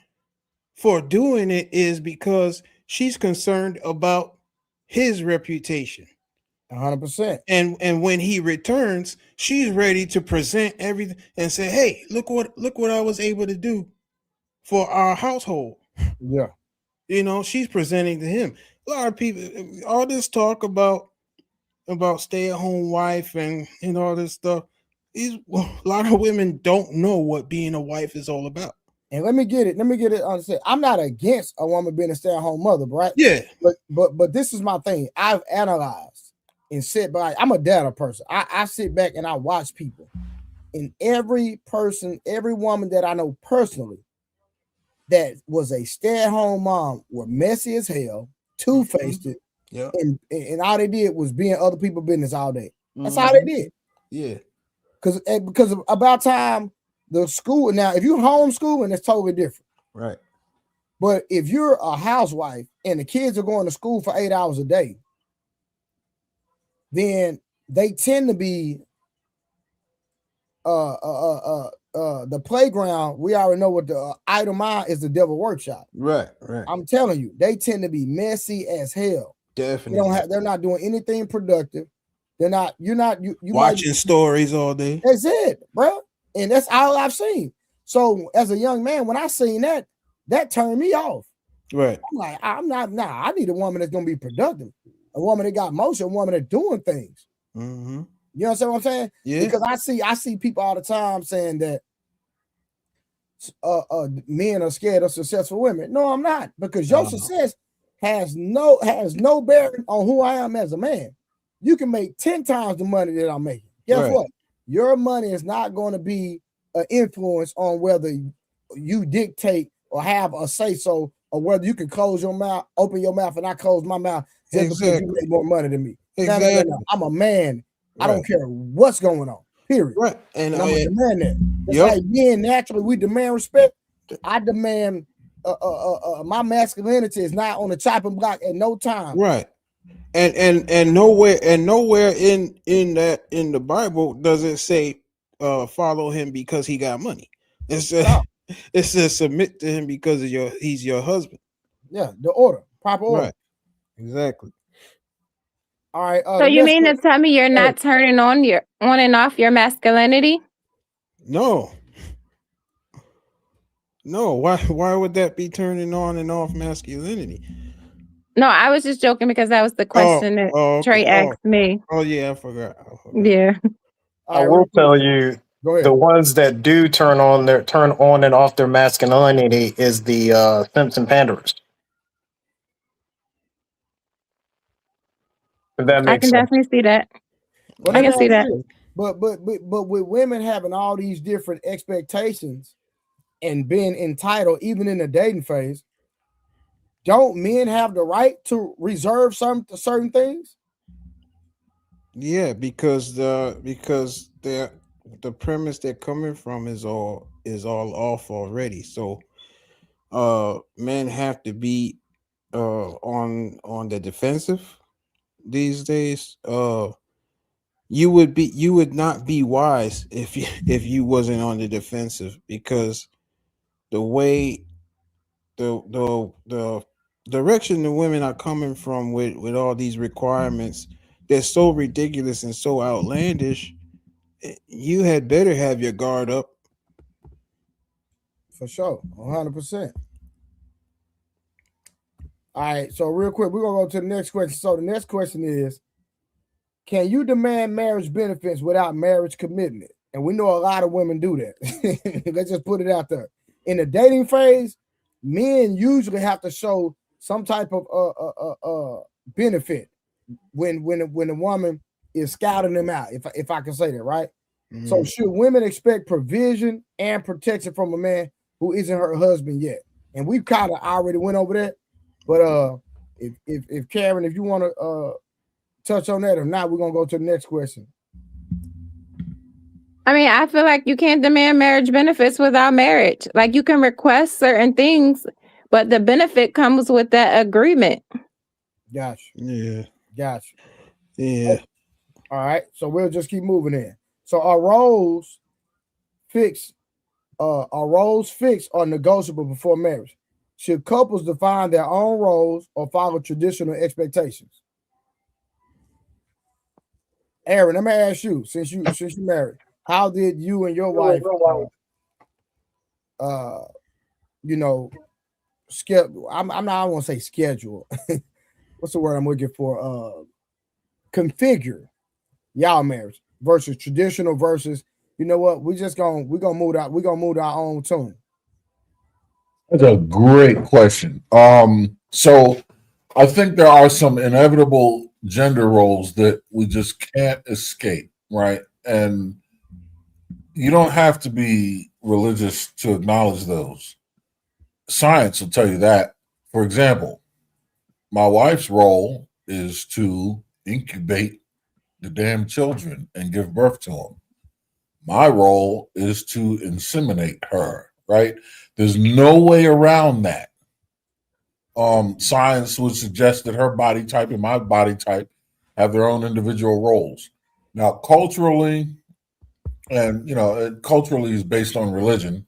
Speaker 7: for doing it is because she's concerned about his reputation.
Speaker 2: 100%.
Speaker 7: And when he returns, she's ready to present everything and say, "Hey, look what I was able to do for our household."
Speaker 2: Yeah.
Speaker 7: You know, she's presenting to him. A lot of people, all this talk about stay-at-home wife and all this stuff, a lot of women don't know what being a wife is all about.
Speaker 2: And let me get it understand. I'm not against a woman being a stay-at-home mother, right?
Speaker 7: Yeah.
Speaker 2: But this is my thing. I've analyzed and sit back. I'm a data person. I sit back and I watch people. And every woman that I know personally that was a stay-at-home mom were messy as hell, two-faced it,
Speaker 7: Yeah.
Speaker 2: and all they did was be in other people's business all day. That's all they did.
Speaker 7: Yeah.
Speaker 2: Because about time the school, now if you homeschooling, it's totally different.
Speaker 7: Right.
Speaker 2: But if you're a housewife and the kids are going to school for 8 hours a day, then they tend to be the playground. We already know what the item is, the devil workshop.
Speaker 7: Right.
Speaker 2: I'm telling you, they tend to be messy as hell.
Speaker 7: Definitely.
Speaker 2: They're not doing anything productive. You're
Speaker 7: watching stories all day.
Speaker 2: That's it, bro. And that's all I've seen. So as a young man, when I seen that turned me off.
Speaker 7: Right.
Speaker 2: I'm like, I need a woman that's gonna be productive, a woman that got motion, a woman that's doing things.
Speaker 7: Mm-hmm.
Speaker 2: You understand what I'm saying?
Speaker 7: Yeah.
Speaker 2: Because I see people all the time saying that men are scared of successful women. No, I'm not, because your success has no bearing on who I am as a man. You can make 10 times the money that I'm making. Guess what? Your money is not going to be an influence on whether you dictate or have a say so, or whether you can close your mouth, open your mouth, and I close my mouth just because you make more money than me.
Speaker 7: Exactly.
Speaker 2: No. I'm a man. I don't care what's going on. Period.
Speaker 7: Right. And
Speaker 2: I'm gonna demand that. It's like men naturally, we demand respect. I demand my masculinity is not on the chopping block at no time.
Speaker 7: Right. And nowhere in the Bible does it say follow him because he got money. It says submit to him because he's your husband.
Speaker 2: Yeah, the order, proper order.
Speaker 7: Right. Exactly.
Speaker 2: All right.
Speaker 5: So you mean to tell me you're not turning on and off your masculinity?
Speaker 7: No. Why would that be turning on and off masculinity?
Speaker 5: No, I was just joking because that was the question that Trey asked me.
Speaker 7: Oh yeah, I forgot.
Speaker 5: Yeah.
Speaker 6: I will tell you, the ones that do turn on and off their masculinity is the Simpson Panderers. If that makes
Speaker 5: sense. Definitely see that. I can see that.
Speaker 2: But with women having all these different expectations and being entitled, even in the dating phase, don't men have the right to reserve certain things?
Speaker 7: Yeah, because the premise they're coming from is all off already. So men have to be on the defensive these days. You would not be wise if you wasn't on the defensive, because the way the direction the women are coming from with all these requirements, they're so ridiculous and so outlandish. You had better have your guard up.
Speaker 2: For sure, 100%. All right, so real quick, we're gonna go to the next question. So the next question is, can you demand marriage benefits without marriage commitment? And we know a lot of women do that. Let's just put it out there. In the dating phase, men usually have to show some type of benefit when a woman is scouting them out, if I can say that, right? Mm-hmm. So should women expect provision and protection from a man who isn't her husband yet? And we kind of already went over that. But if Karen, if you want to touch on that, or not, we're gonna go to the next question.
Speaker 5: I mean, I feel like you can't demand marriage benefits without marriage. Like you can request certain things, but the benefit comes with that agreement.
Speaker 2: Gotcha.
Speaker 7: Yeah.
Speaker 2: Gotcha.
Speaker 7: Yeah.
Speaker 2: All right. So we'll just keep moving in. So our roles fixed or negotiable before marriage? Should couples define their own roles or follow traditional expectations? Aaron, let me ask you, since you married, how did you and your wife schedule? I want to say schedule. What's the word I'm looking for? Configure y'all marriage versus traditional versus, you know what? We're gonna move out. We're gonna move our own tune.
Speaker 3: That's a great question. So I think there are some inevitable gender roles that we just can't escape, right? And you don't have to be religious to acknowledge those. Science will tell you that. For example, my wife's role is to incubate the damn children and give birth to them. My role is to inseminate her, right? There's no way around that. Science would suggest that her body type and my body type have their own individual roles. Now, culturally, and culturally is based on religion,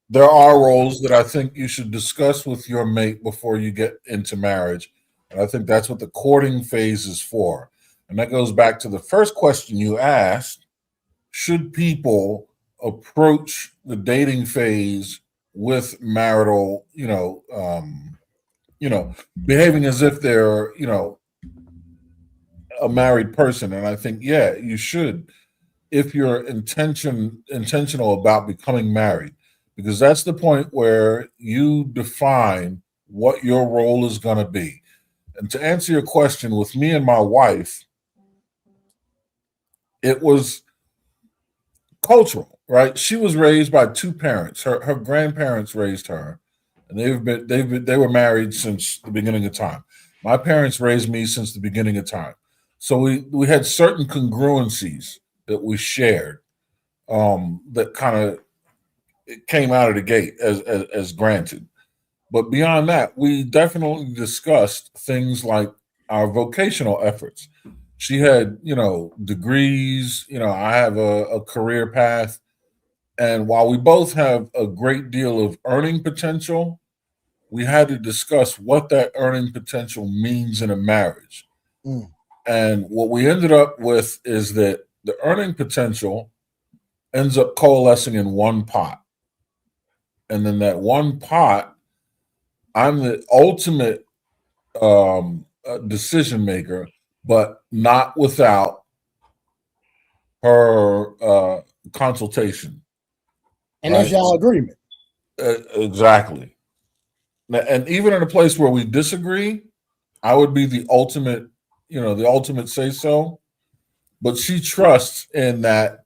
Speaker 3: there are roles that I think you should discuss with your mate before you get into marriage. And I think that's what the courting phase is for. And that goes back to the first question you asked. Should people approach the dating phase with marital, behaving as if they're, a married person? And I think, yeah, you should, if you're intentional about becoming married, because that's the point where you define what your role is going to be. And to answer your question, with me and my wife, it was cultural, right? She was raised by two parents. Her grandparents raised her, and they were married since the beginning of time. My parents raised me since the beginning of time. So we had certain congruencies that we shared, that kind of came out of the gate as granted. But beyond that, we definitely discussed things like our vocational efforts. She had, degrees, I have a career path. And while we both have a great deal of earning potential, we had to discuss what that earning potential means in a marriage. And what we ended up with is that the earning potential ends up coalescing in one pot. And then that one pot, I'm the ultimate decision maker, but not without her consultation.
Speaker 2: And that's y'all agreement.
Speaker 3: Exactly. And even in a place where we disagree, I would be the ultimate, the ultimate say so. But she trusts in that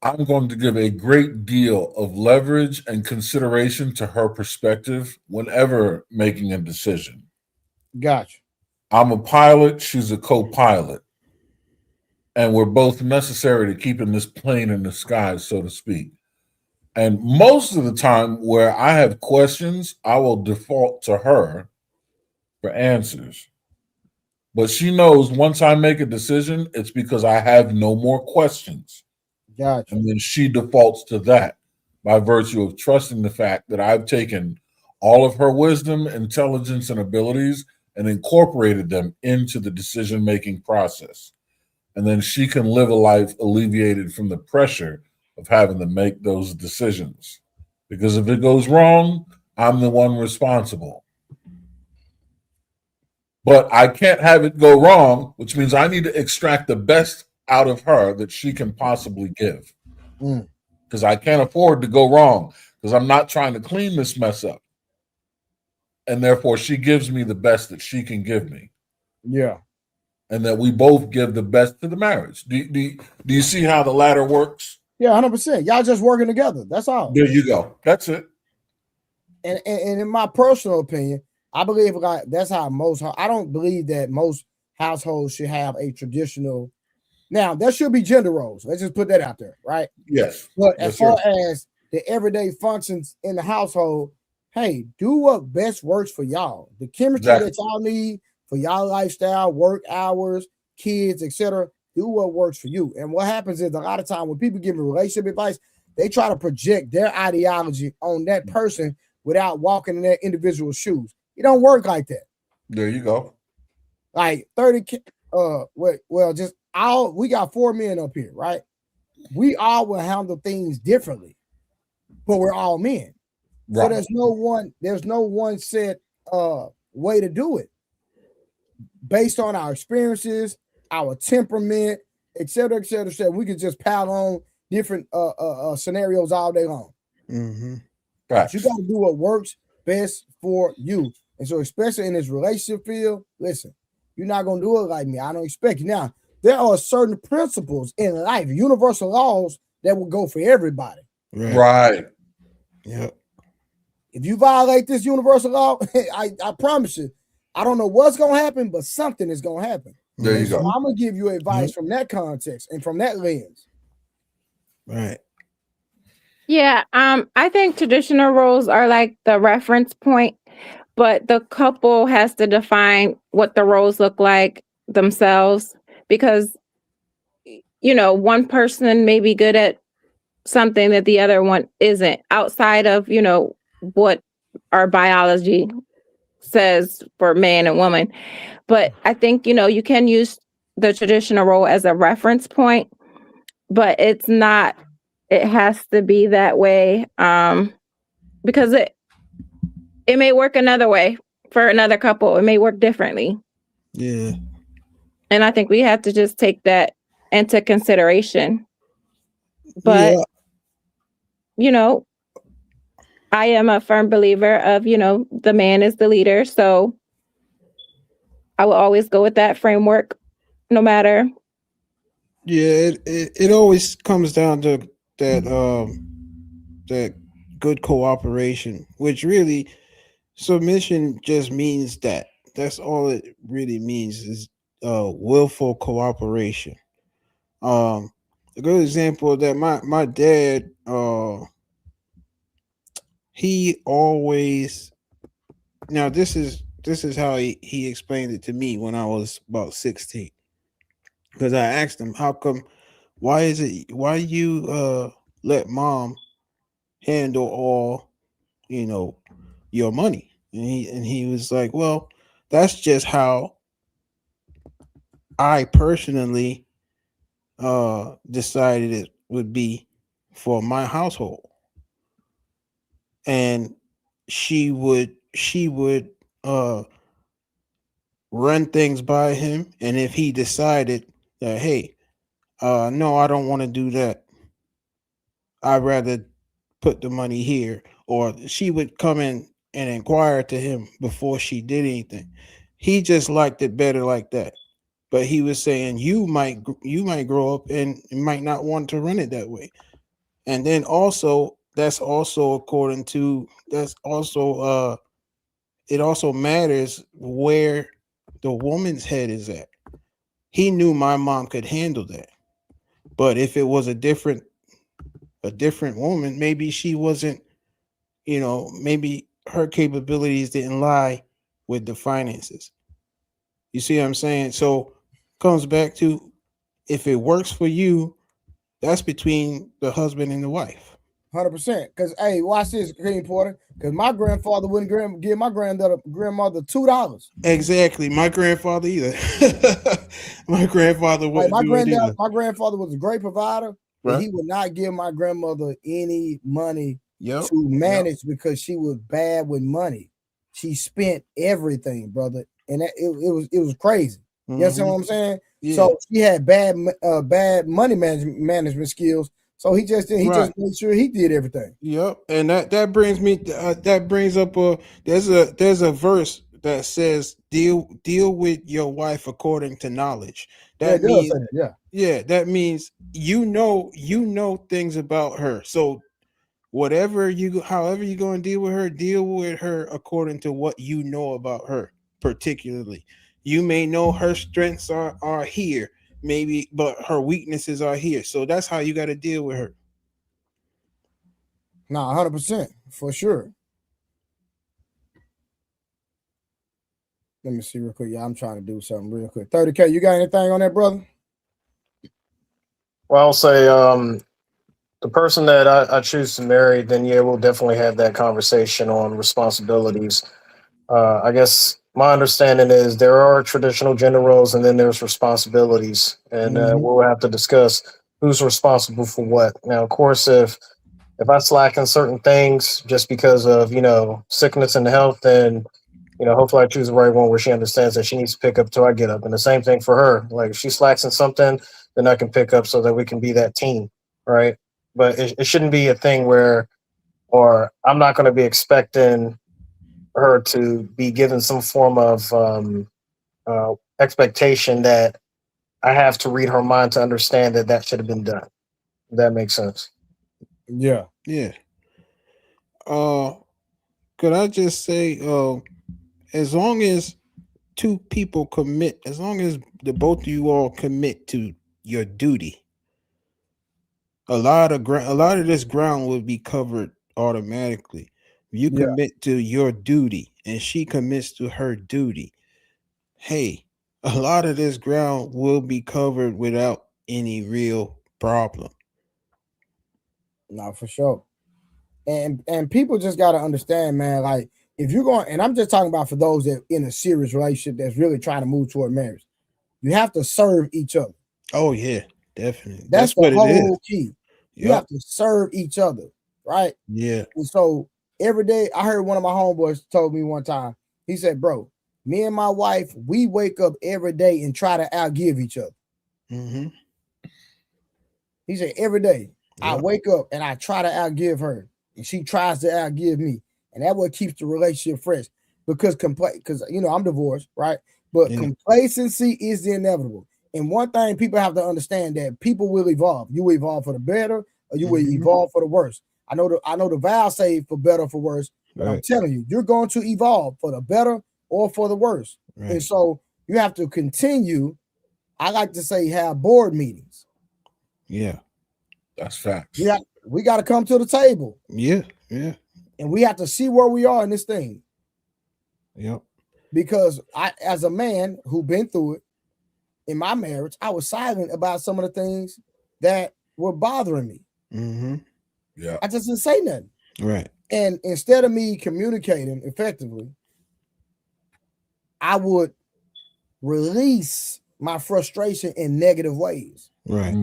Speaker 3: I'm going to give a great deal of leverage and consideration to her perspective whenever making a decision.
Speaker 2: Gotcha.
Speaker 3: I'm a pilot, she's a co-pilot. And we're both necessary to keeping this plane in the sky, so to speak. And most of the time where I have questions, I will default to her for answers. But she knows once I make a decision, it's because I have no more questions.
Speaker 2: Gotcha.
Speaker 3: And then she defaults to that by virtue of trusting the fact that I've taken all of her wisdom, intelligence, and abilities and incorporated them into the decision-making process. And then she can live a life alleviated from the pressure of having to make those decisions. Because if it goes wrong, I'm the one responsible. But I can't have it go wrong, which means I need to extract the best out of her that she can possibly give. Because I can't afford to go wrong, because I'm not trying to clean this mess up. And therefore, she gives me the best that she can give me.
Speaker 2: Yeah.
Speaker 3: And that we both give the best to the marriage. Do you see how the ladder works?
Speaker 2: Yeah, 100%. Y'all just working together. That's all.
Speaker 3: There you go. That's it.
Speaker 2: And in my personal opinion, I believe like that's how most. I don't believe that most households should have a traditional. Now there should be gender roles. Let's just put that out there, right?
Speaker 3: Yes.
Speaker 2: But
Speaker 3: Yes,
Speaker 2: as far
Speaker 3: sir.
Speaker 2: as the everyday functions in the household, hey, do what best works for y'all. The chemistry
Speaker 3: Exactly.
Speaker 2: that y'all need for y'all lifestyle, work hours, kids, etc. Do what works for you. And what happens is a lot of time when people give me relationship advice, they try to project their ideology on that person without walking in their individual shoes. It don't work like that.
Speaker 3: There you go.
Speaker 2: Like 30 well, just all we got 4 men up here, right? We all will handle things differently, but we're all men. So
Speaker 3: Right.
Speaker 2: there's no one set way to do it based on our experiences, our temperament, et cetera, et cetera, et cetera. We could just pile on different scenarios all day long.
Speaker 7: Mm-hmm.
Speaker 2: But you got to do what works best for you. And so, especially in this relationship field, listen, you're not gonna do it like me. I don't expect you. Now, there are certain principles in life, universal laws that will go for everybody.
Speaker 3: Right.
Speaker 7: Yep.
Speaker 2: If you violate this universal law, I promise you, I don't know what's gonna happen, but something is gonna happen.
Speaker 3: There you
Speaker 2: So
Speaker 3: go.
Speaker 2: I'm gonna give you advice from that context and from that lens.
Speaker 7: Right.
Speaker 5: Yeah, I think traditional roles are like the reference point, but the couple has to define what the roles look like themselves because one person may be good at something that the other one isn't outside of, what our biology says for man and woman. But I think, you can use the traditional role as a reference point, but it has to be that way because it may work another way for another couple. It may work differently.
Speaker 7: Yeah.
Speaker 5: And I think we have to just take that into consideration. But, I am a firm believer of, the man is the leader. So I will always go with that framework no matter.
Speaker 7: Yeah, it always comes down to that good cooperation, which really submission just means that. That's all it really means is willful cooperation. A good example of that, my dad, he always now this is how he explained it to me when I was about 16. Because I asked him, why you let mom handle all your money? And he was like, well, that's just how I personally decided it would be for my household. And she would run things by him, and if he decided that, hey, no, I don't want to do that, I'd rather put the money here, or she would come in and inquire to him before she did anything. He just liked it better like that. But he was saying you might grow up and might not want to run it that way. And then also it also matters where the woman's head is at. He knew my mom could handle that. But if it was a different woman, maybe she wasn't, maybe her capabilities didn't lie with the finances. You see what I'm saying? So comes back to, if it works for you, that's between the husband and the wife.
Speaker 2: 100%. Because hey, watch this, Green Porter. Because my grandfather wouldn't give my grandmother $2.
Speaker 7: Exactly. My grandfather either. My grandfather wouldn't do it either.
Speaker 2: My grandfather was a great provider, but he would not give my grandmother any money to manage because she was bad with money. She spent everything, brother, and it was crazy. You understand what I'm saying? Yeah. So she had bad money management skills. So he just made sure he did everything.
Speaker 7: Yep, and that brings up there's a verse that says deal with your wife according to knowledge. That means that means you know things about her. So However you're going to deal with her according to what you know about her. Particularly, you may know her strengths are here, maybe, but her weaknesses are here. So that's how you got to deal with her.
Speaker 2: No, 100% for sure. Let me see real quick. Yeah, I'm trying to do something real quick. 30K, you got anything on that, brother?
Speaker 6: Well, I'll say the person that I choose to marry, then yeah, we'll definitely have that conversation on responsibilities. I guess my understanding is there are traditional gender roles and then there's responsibilities, and we'll have to discuss who's responsible for what. Now, of course, if I slack in certain things just because of sickness and health, then hopefully I choose the right one where she understands that she needs to pick up till I get up. And the same thing for her. Like if she slacks in something, then I can pick up so that we can be that team, right? But it shouldn't be a thing or I'm not going to be expecting her to be given some form of expectation that I have to read her mind to understand that should have been done. If that makes sense.
Speaker 2: Yeah.
Speaker 7: Yeah. Could I just say, as long as two people commit, as long as the both of you all commit to your duty, a lot of this ground will be covered automatically. You commit to your duty and she commits to her duty. Hey, a lot of this ground will be covered without any real problem.
Speaker 2: No, for sure. And people just got to understand, man, like if you're going, and I'm just talking about for those that in a serious relationship that's really trying to move toward marriage, you have to serve each other.
Speaker 7: Oh yeah, definitely.
Speaker 2: That's the whole key. You have to serve each other, right?
Speaker 7: Yeah.
Speaker 2: And so every day, I heard one of my homeboys told me one time, he said, bro, me and my wife, we wake up every day and try to outgive each other.
Speaker 7: Mm-hmm.
Speaker 2: He said, every day I wake up and I try to outgive her and she tries to outgive me. And that's what keeps the relationship fresh because I'm divorced, right? But complacency is the inevitable. And one thing people have to understand that people will evolve. You will evolve for the better or you will evolve for the worse. I know the vows say for better or for worse, but I'm telling you, you're going to evolve for the better or for the worse. Right. And so you have to continue. I like to say have board meetings.
Speaker 7: Yeah.
Speaker 3: That's facts.
Speaker 2: We got to come to the table.
Speaker 7: Yeah. Yeah.
Speaker 2: And we have to see where we are in this thing.
Speaker 7: Yep.
Speaker 2: Because I, as a man who been through it in my marriage, I was silent about some of the things that were bothering me.
Speaker 7: Mm-hmm.
Speaker 3: Yeah.
Speaker 2: I just didn't say nothing.
Speaker 7: Right.
Speaker 2: And instead of me communicating effectively, I would release my frustration in negative ways.
Speaker 7: Right.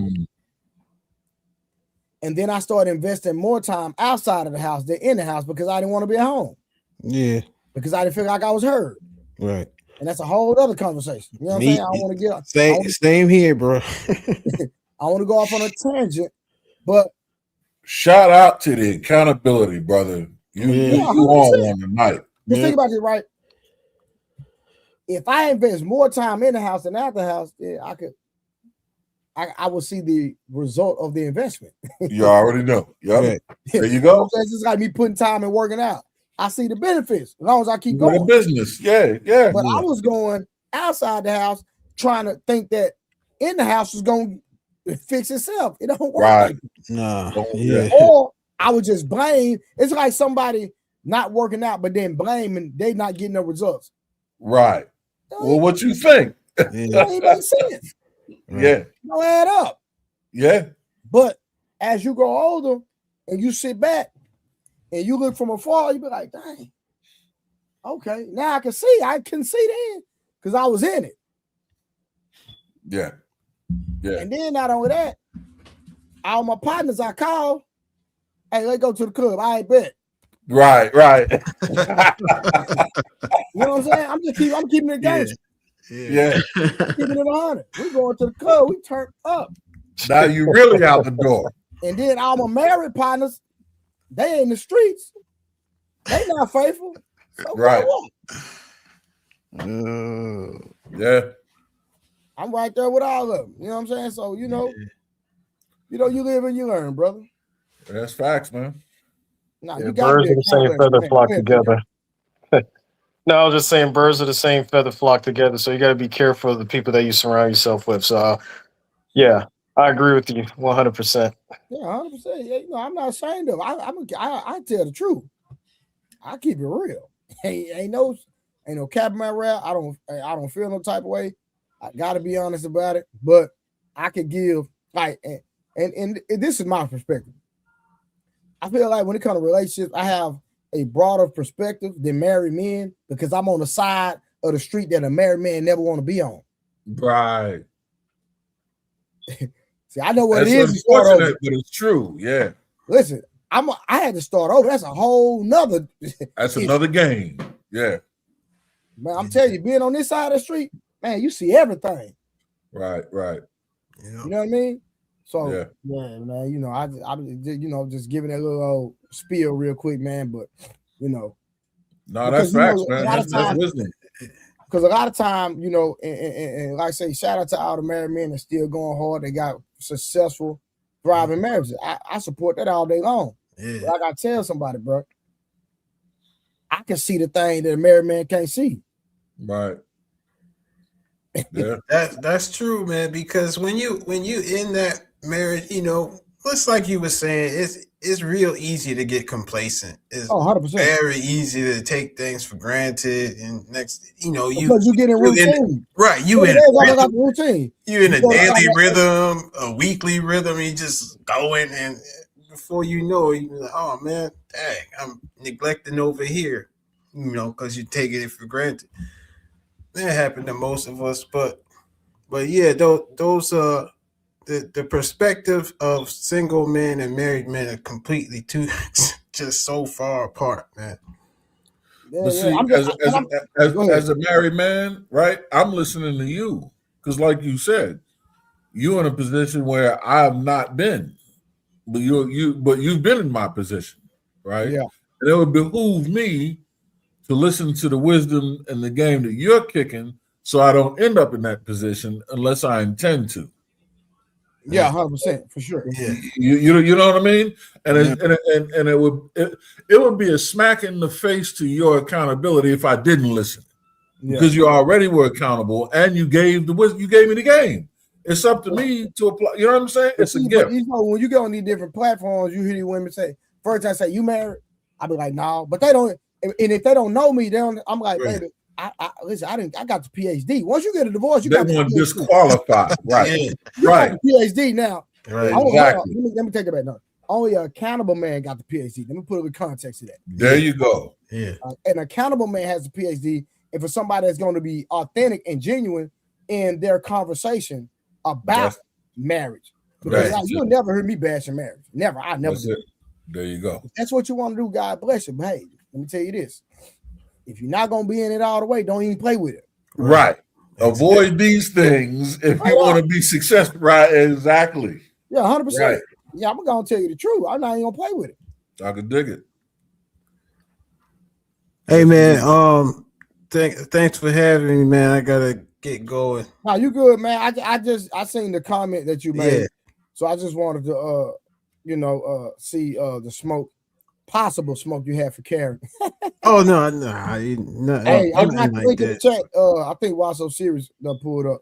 Speaker 2: And then I started investing more time outside of the house than in the house because I didn't want to be at home.
Speaker 7: Yeah.
Speaker 2: Because I didn't feel like I was heard.
Speaker 7: Right.
Speaker 2: And that's a whole other conversation. You know what I'm saying? I don't want to get
Speaker 7: same here, bro.
Speaker 2: I want to go off on a tangent, but
Speaker 3: shout out to the accountability, brother. You on one tonight.
Speaker 2: Just think about it, right? If I invest more time in the house than out the house, I will see the result of the investment.
Speaker 3: You already know. Yep.
Speaker 2: Right.
Speaker 3: There you go.
Speaker 2: It's just like me putting time and working out. I see the benefits as long as I keep going.
Speaker 3: Business. Yeah.
Speaker 2: But I was going outside the house trying to think that in the house was going to fix itself. It don't work.
Speaker 3: Right.
Speaker 7: No.
Speaker 2: Yeah. Or I would just blame. It's like somebody not working out, but then blaming they not getting the results.
Speaker 3: Right. Well, what you think?
Speaker 2: That ain't make sense.
Speaker 3: Yeah.
Speaker 2: No add up.
Speaker 3: Yeah.
Speaker 2: But as you grow older and you sit back and you look from afar, you be like, dang. Okay. Now I can see. I can see then because I was in it.
Speaker 3: Yeah. Yeah.
Speaker 2: And then not only that, all my partners I call, hey, let's go to the club. I ain't bet.
Speaker 3: Right.
Speaker 2: You know what I'm saying? I'm keeping it gangster.
Speaker 3: Yeah.
Speaker 2: Keeping it 100. We going to the club. We turned up.
Speaker 3: Now you really out the door.
Speaker 2: And then all my married partners, they in the streets. They not faithful. So
Speaker 3: right. Yeah.
Speaker 2: I'm right there with all of them. You know what I'm saying? So you live and you learn, brother.
Speaker 3: That's facts, man.
Speaker 2: No,
Speaker 6: Yeah,
Speaker 2: you got to
Speaker 6: birds
Speaker 2: be
Speaker 6: of the same
Speaker 2: accountable.
Speaker 6: feather flock
Speaker 2: Man,
Speaker 6: together. No, I was just saying birds of the same feather flock together. So you got to be careful of the people that you surround yourself with. So yeah, I agree with you 100%.
Speaker 2: Yeah, 100%. Yeah, you know, I'm not ashamed of it. I tell the truth. I keep it real. Ain't no cap in my rap. I don't feel no type of way. I gotta be honest about it. But I could give like and this is my perspective. I feel like when it comes to relationships, I have a broader perspective than married men because I'm on the side of the street that a married man never want to be on.
Speaker 3: Right.
Speaker 2: See, I know what
Speaker 3: That's
Speaker 2: it is to start over.
Speaker 3: unfortunate, but it's true. Yeah.
Speaker 2: Listen, I had to start over. That's a whole nother.
Speaker 3: That's another game. Yeah.
Speaker 2: Man, I'm telling you, being on this side of the street, man, you see everything.
Speaker 3: Right.
Speaker 2: You know what I mean? So
Speaker 3: Yeah.
Speaker 2: man, you know, I just giving that little old spiel real quick, man. But you know,
Speaker 3: no, that's facts, man. That's wisdom.
Speaker 2: Because a lot of time, you know, and like I say, shout out to all the married men that's still going hard. They got successful, thriving marriages. I support that all day long.
Speaker 7: Yeah.
Speaker 2: But I gotta tell somebody, bro, I can see the thing that a married man can't see.
Speaker 3: Right. Yeah.
Speaker 7: That's true, man. Because when you in that marriage, you know, just like you were saying, it's real easy to get complacent. It's
Speaker 2: 100%.
Speaker 7: very easy to take things for granted, and next, you know, you
Speaker 2: get in routine,
Speaker 7: right? You in
Speaker 2: routine.
Speaker 7: You in a daily rhythm, a weekly rhythm. You just going, and before you know it, you're like, oh man, dang, I'm neglecting over here, you know, because you're taking it for granted. That happened to most of us, but yeah, those the perspective of single men and married men are completely just so far apart, man.
Speaker 3: But see, as a married man, right? I'm listening to you because, like you said, you're in a position where I have not been, but you've been in my position, right?
Speaker 2: Yeah,
Speaker 3: and it would behoove me to listen to the wisdom and the game that you're kicking, so I don't end up in that position unless I intend to.
Speaker 2: Yeah, 100% for sure.
Speaker 7: Yeah,
Speaker 3: you know what I mean? And it would be a smack in the face to your accountability if I didn't listen, because you already were accountable and you gave me the game. It's up to me to apply. You know what I'm saying? It's a gift.
Speaker 2: You know, when you go on these different platforms, you hear these women say, first I say, you married? I'll be like, no, but they don't. And if they don't know me, I'm like, baby, listen, I got the PhD. Once you get a divorce, you got the PhD.
Speaker 3: Disqualified. Right.
Speaker 2: Right. The PhD now.
Speaker 3: Right. Exactly.
Speaker 2: Let me take it back now. Only an accountable man got the PhD. Let me put it in context to that.
Speaker 3: There you go.
Speaker 7: Yeah.
Speaker 2: An accountable man has a PhD. And for somebody that's going to be authentic and genuine in their conversation about marriage. Because you'll never hear me bashing marriage. Never. I never do.
Speaker 3: There you go.
Speaker 2: If that's what you want to do, God bless you. But hey, let me tell you this. If you're not going to be in it all the way, don't even play with it.
Speaker 3: Right. Avoid these things if you want to be successful. Right. Exactly.
Speaker 2: Yeah, 100%.
Speaker 3: Right.
Speaker 2: Yeah, I'm going to tell you the truth. I'm not even going to play with it.
Speaker 3: I can dig it.
Speaker 7: Hey, man. Thanks for having me, man. I got to get going.
Speaker 2: No, you good, man. I seen the comment that you made. Yeah. So I just wanted to, see the possible smoke you had for Karen.
Speaker 7: Oh no.
Speaker 2: Hey, I'm not link in the chat. I think Why So Serious pulled up.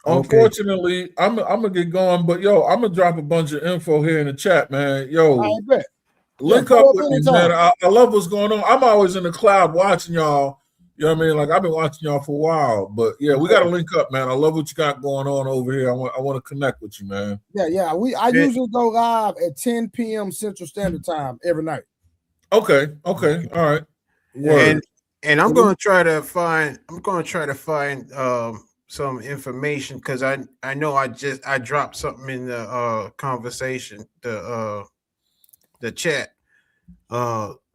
Speaker 3: Unfortunately, I'm gonna get going, but I'm gonna drop a bunch of info here in the chat, man. Link up with me, man. I love what's going on. I'm always in the cloud watching y'all. You know what I mean? Like I've been watching y'all for a while, but yeah, we got to link up, man. I love what you got going on over here. I want to connect with you, man.
Speaker 2: Yeah. I usually go live at 10 p.m. Central Standard Time every night.
Speaker 3: Okay. All right.
Speaker 7: And I'm going to try to find. Some information because I know I dropped something in the conversation, the chat,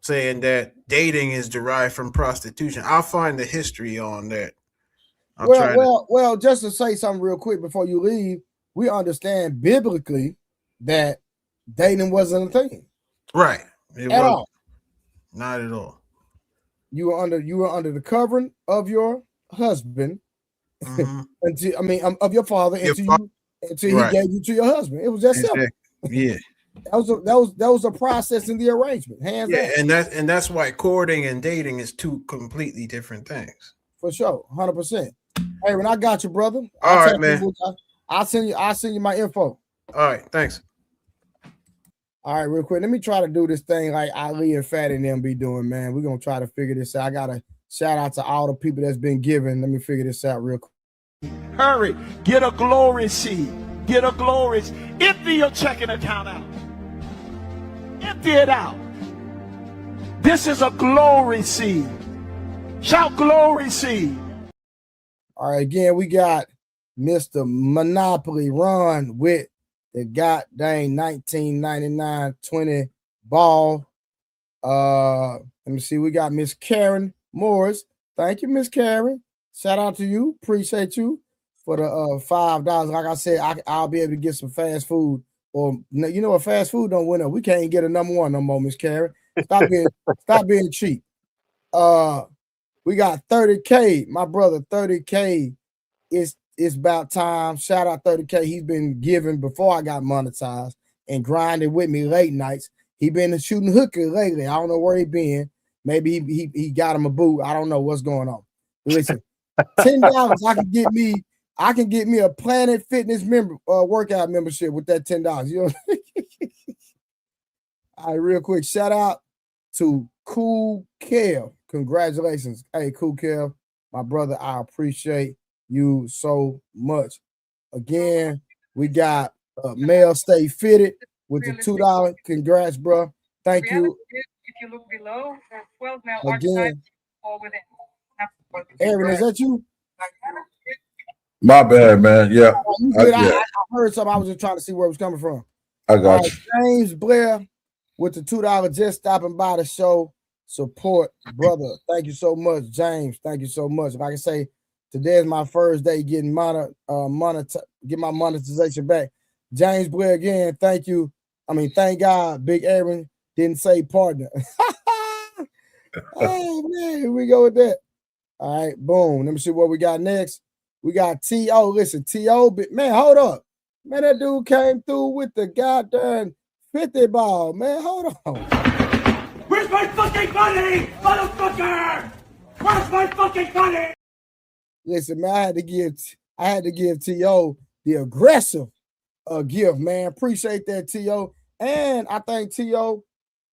Speaker 7: saying that dating is derived from prostitution. I'll find the history on that.
Speaker 2: Well, just to say something real quick before you leave, we understand biblically that dating wasn't a thing.
Speaker 7: Right.
Speaker 2: All.
Speaker 7: Not at all.
Speaker 2: You were under the covering of your husband.
Speaker 7: Mm-hmm.
Speaker 2: of your father until he gave you to your husband. It was that simple.
Speaker 7: Yeah.
Speaker 2: That was a process in the arrangement. Hands
Speaker 7: Yeah,
Speaker 2: down.
Speaker 7: and that's why courting and dating is two completely different things.
Speaker 2: For sure, 100%. Hey, when I got you, brother.
Speaker 7: All right, man.
Speaker 2: I'll send you my info.
Speaker 7: All right, thanks.
Speaker 2: All right, real quick. Let me try to do this thing like Ali and Fat and them be doing, man. We're gonna try to figure this out. I gotta shout out to all the people that's been giving. Let me figure this out real quick.
Speaker 8: Hurry, get a glory seed. Get a glory. Empty your checking account out. Empty it out. This is a glory seed. Shout glory seed.
Speaker 2: All right, again, we got Mr. Monopoly Run with the goddamn 1999 20 ball. Let me see. We got Miss Karen Morris. Thank you, Miss Karen. Shout out to you. Appreciate you for the $5. Like I said, I'll be able to get some fast food. Or you know what, fast food don't win up. We can't get a number one no more, Miss Karen. Stop being cheap. We got 30K, my brother. 30K is about time. Shout out 30K. He's been giving before I got monetized and grinding with me late nights. He been shooting hooker lately. I don't know where he been. Maybe he got him a boot. I don't know what's going on. Listen, $10 I can get me a Planet Fitness workout membership with that $10. You know. All right, real quick, shout out to Cool Kev. Congratulations. Hey, Cool Kev, my brother, I appreciate you so much. Again, we got Male Stay Fitted with the $2. Congrats, bro. Thank you.
Speaker 9: If you look below, there's 12 male
Speaker 2: archetypes
Speaker 9: all within.
Speaker 2: Aaron, is that you?
Speaker 3: My bad, man. Yeah.
Speaker 2: I heard something. I was just trying to see where it was coming from.
Speaker 3: I got you.
Speaker 2: James Blair with the $2, just stopping by the show. Support, brother. Thank you so much, James. Thank you so much. Like I say, today is my first day getting get my monetization back. James Blair again. Thank you. I mean, thank God, Big Aaron didn't say partner. Oh man, here we go with that. All right, boom. Let me see what we got next. We got T.O. Listen, T.O. Man, hold up. Man, that dude came through with the goddamn 50 ball. Man, hold on.
Speaker 8: Where's my fucking money, motherfucker? Where's my fucking money?
Speaker 2: Listen, man, I had to give T.O. the aggressive gift, man. Appreciate that, T.O. And I think T.O.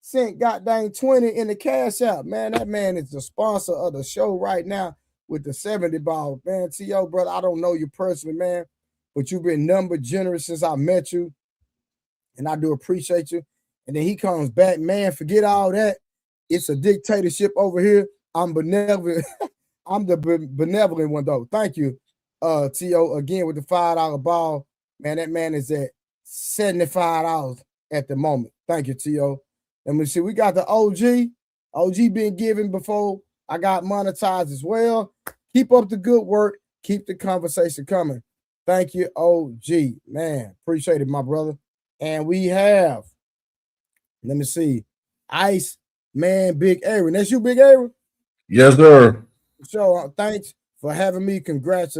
Speaker 2: sent goddamn 20 in the cash out. Man, that man is the sponsor of the show right now with the 70 ball. Man, T.O., brother, I don't know you personally, man, but you've been number generous since I met you, and I do appreciate you. And then he comes back, man, forget all that. It's a dictatorship over here. I'm benevolent. I'm the benevolent one, though. Thank you, T.O., again, with the $5 ball. Man, that man is at $75 at the moment. Thank you, T.O. Let me see. We got the OG. OG been given before I got monetized as well. Keep up the good work. Keep the conversation coming. Thank you, OG. Man, appreciate it, my brother. And we have, let me see, Ice Man Big Aaron. That's you, Big Aaron?
Speaker 3: Yes, sir.
Speaker 2: So thanks for having me. Congrats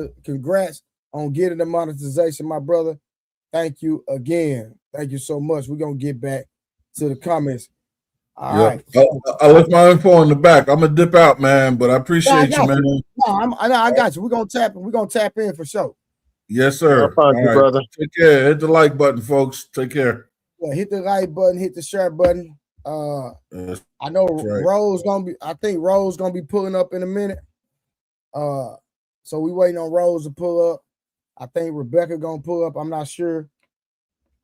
Speaker 2: on getting the monetization, my brother. Thank you again. Thank you so much. We're going to get back to the comments. All right.
Speaker 3: I left my info in the back. I'm gonna dip out, man, but I appreciate you, man.
Speaker 2: No, I got you. We're gonna tap in for sure.
Speaker 3: Yes, sir.
Speaker 6: All right, brother.
Speaker 3: Take care. Hit the like button, folks. Take care.
Speaker 2: Yeah, hit the like button, hit the share button. I know right. Rose gonna be pulling up in a minute. So we waiting on Rose to pull up. I think Rebecca gonna pull up. I'm not sure.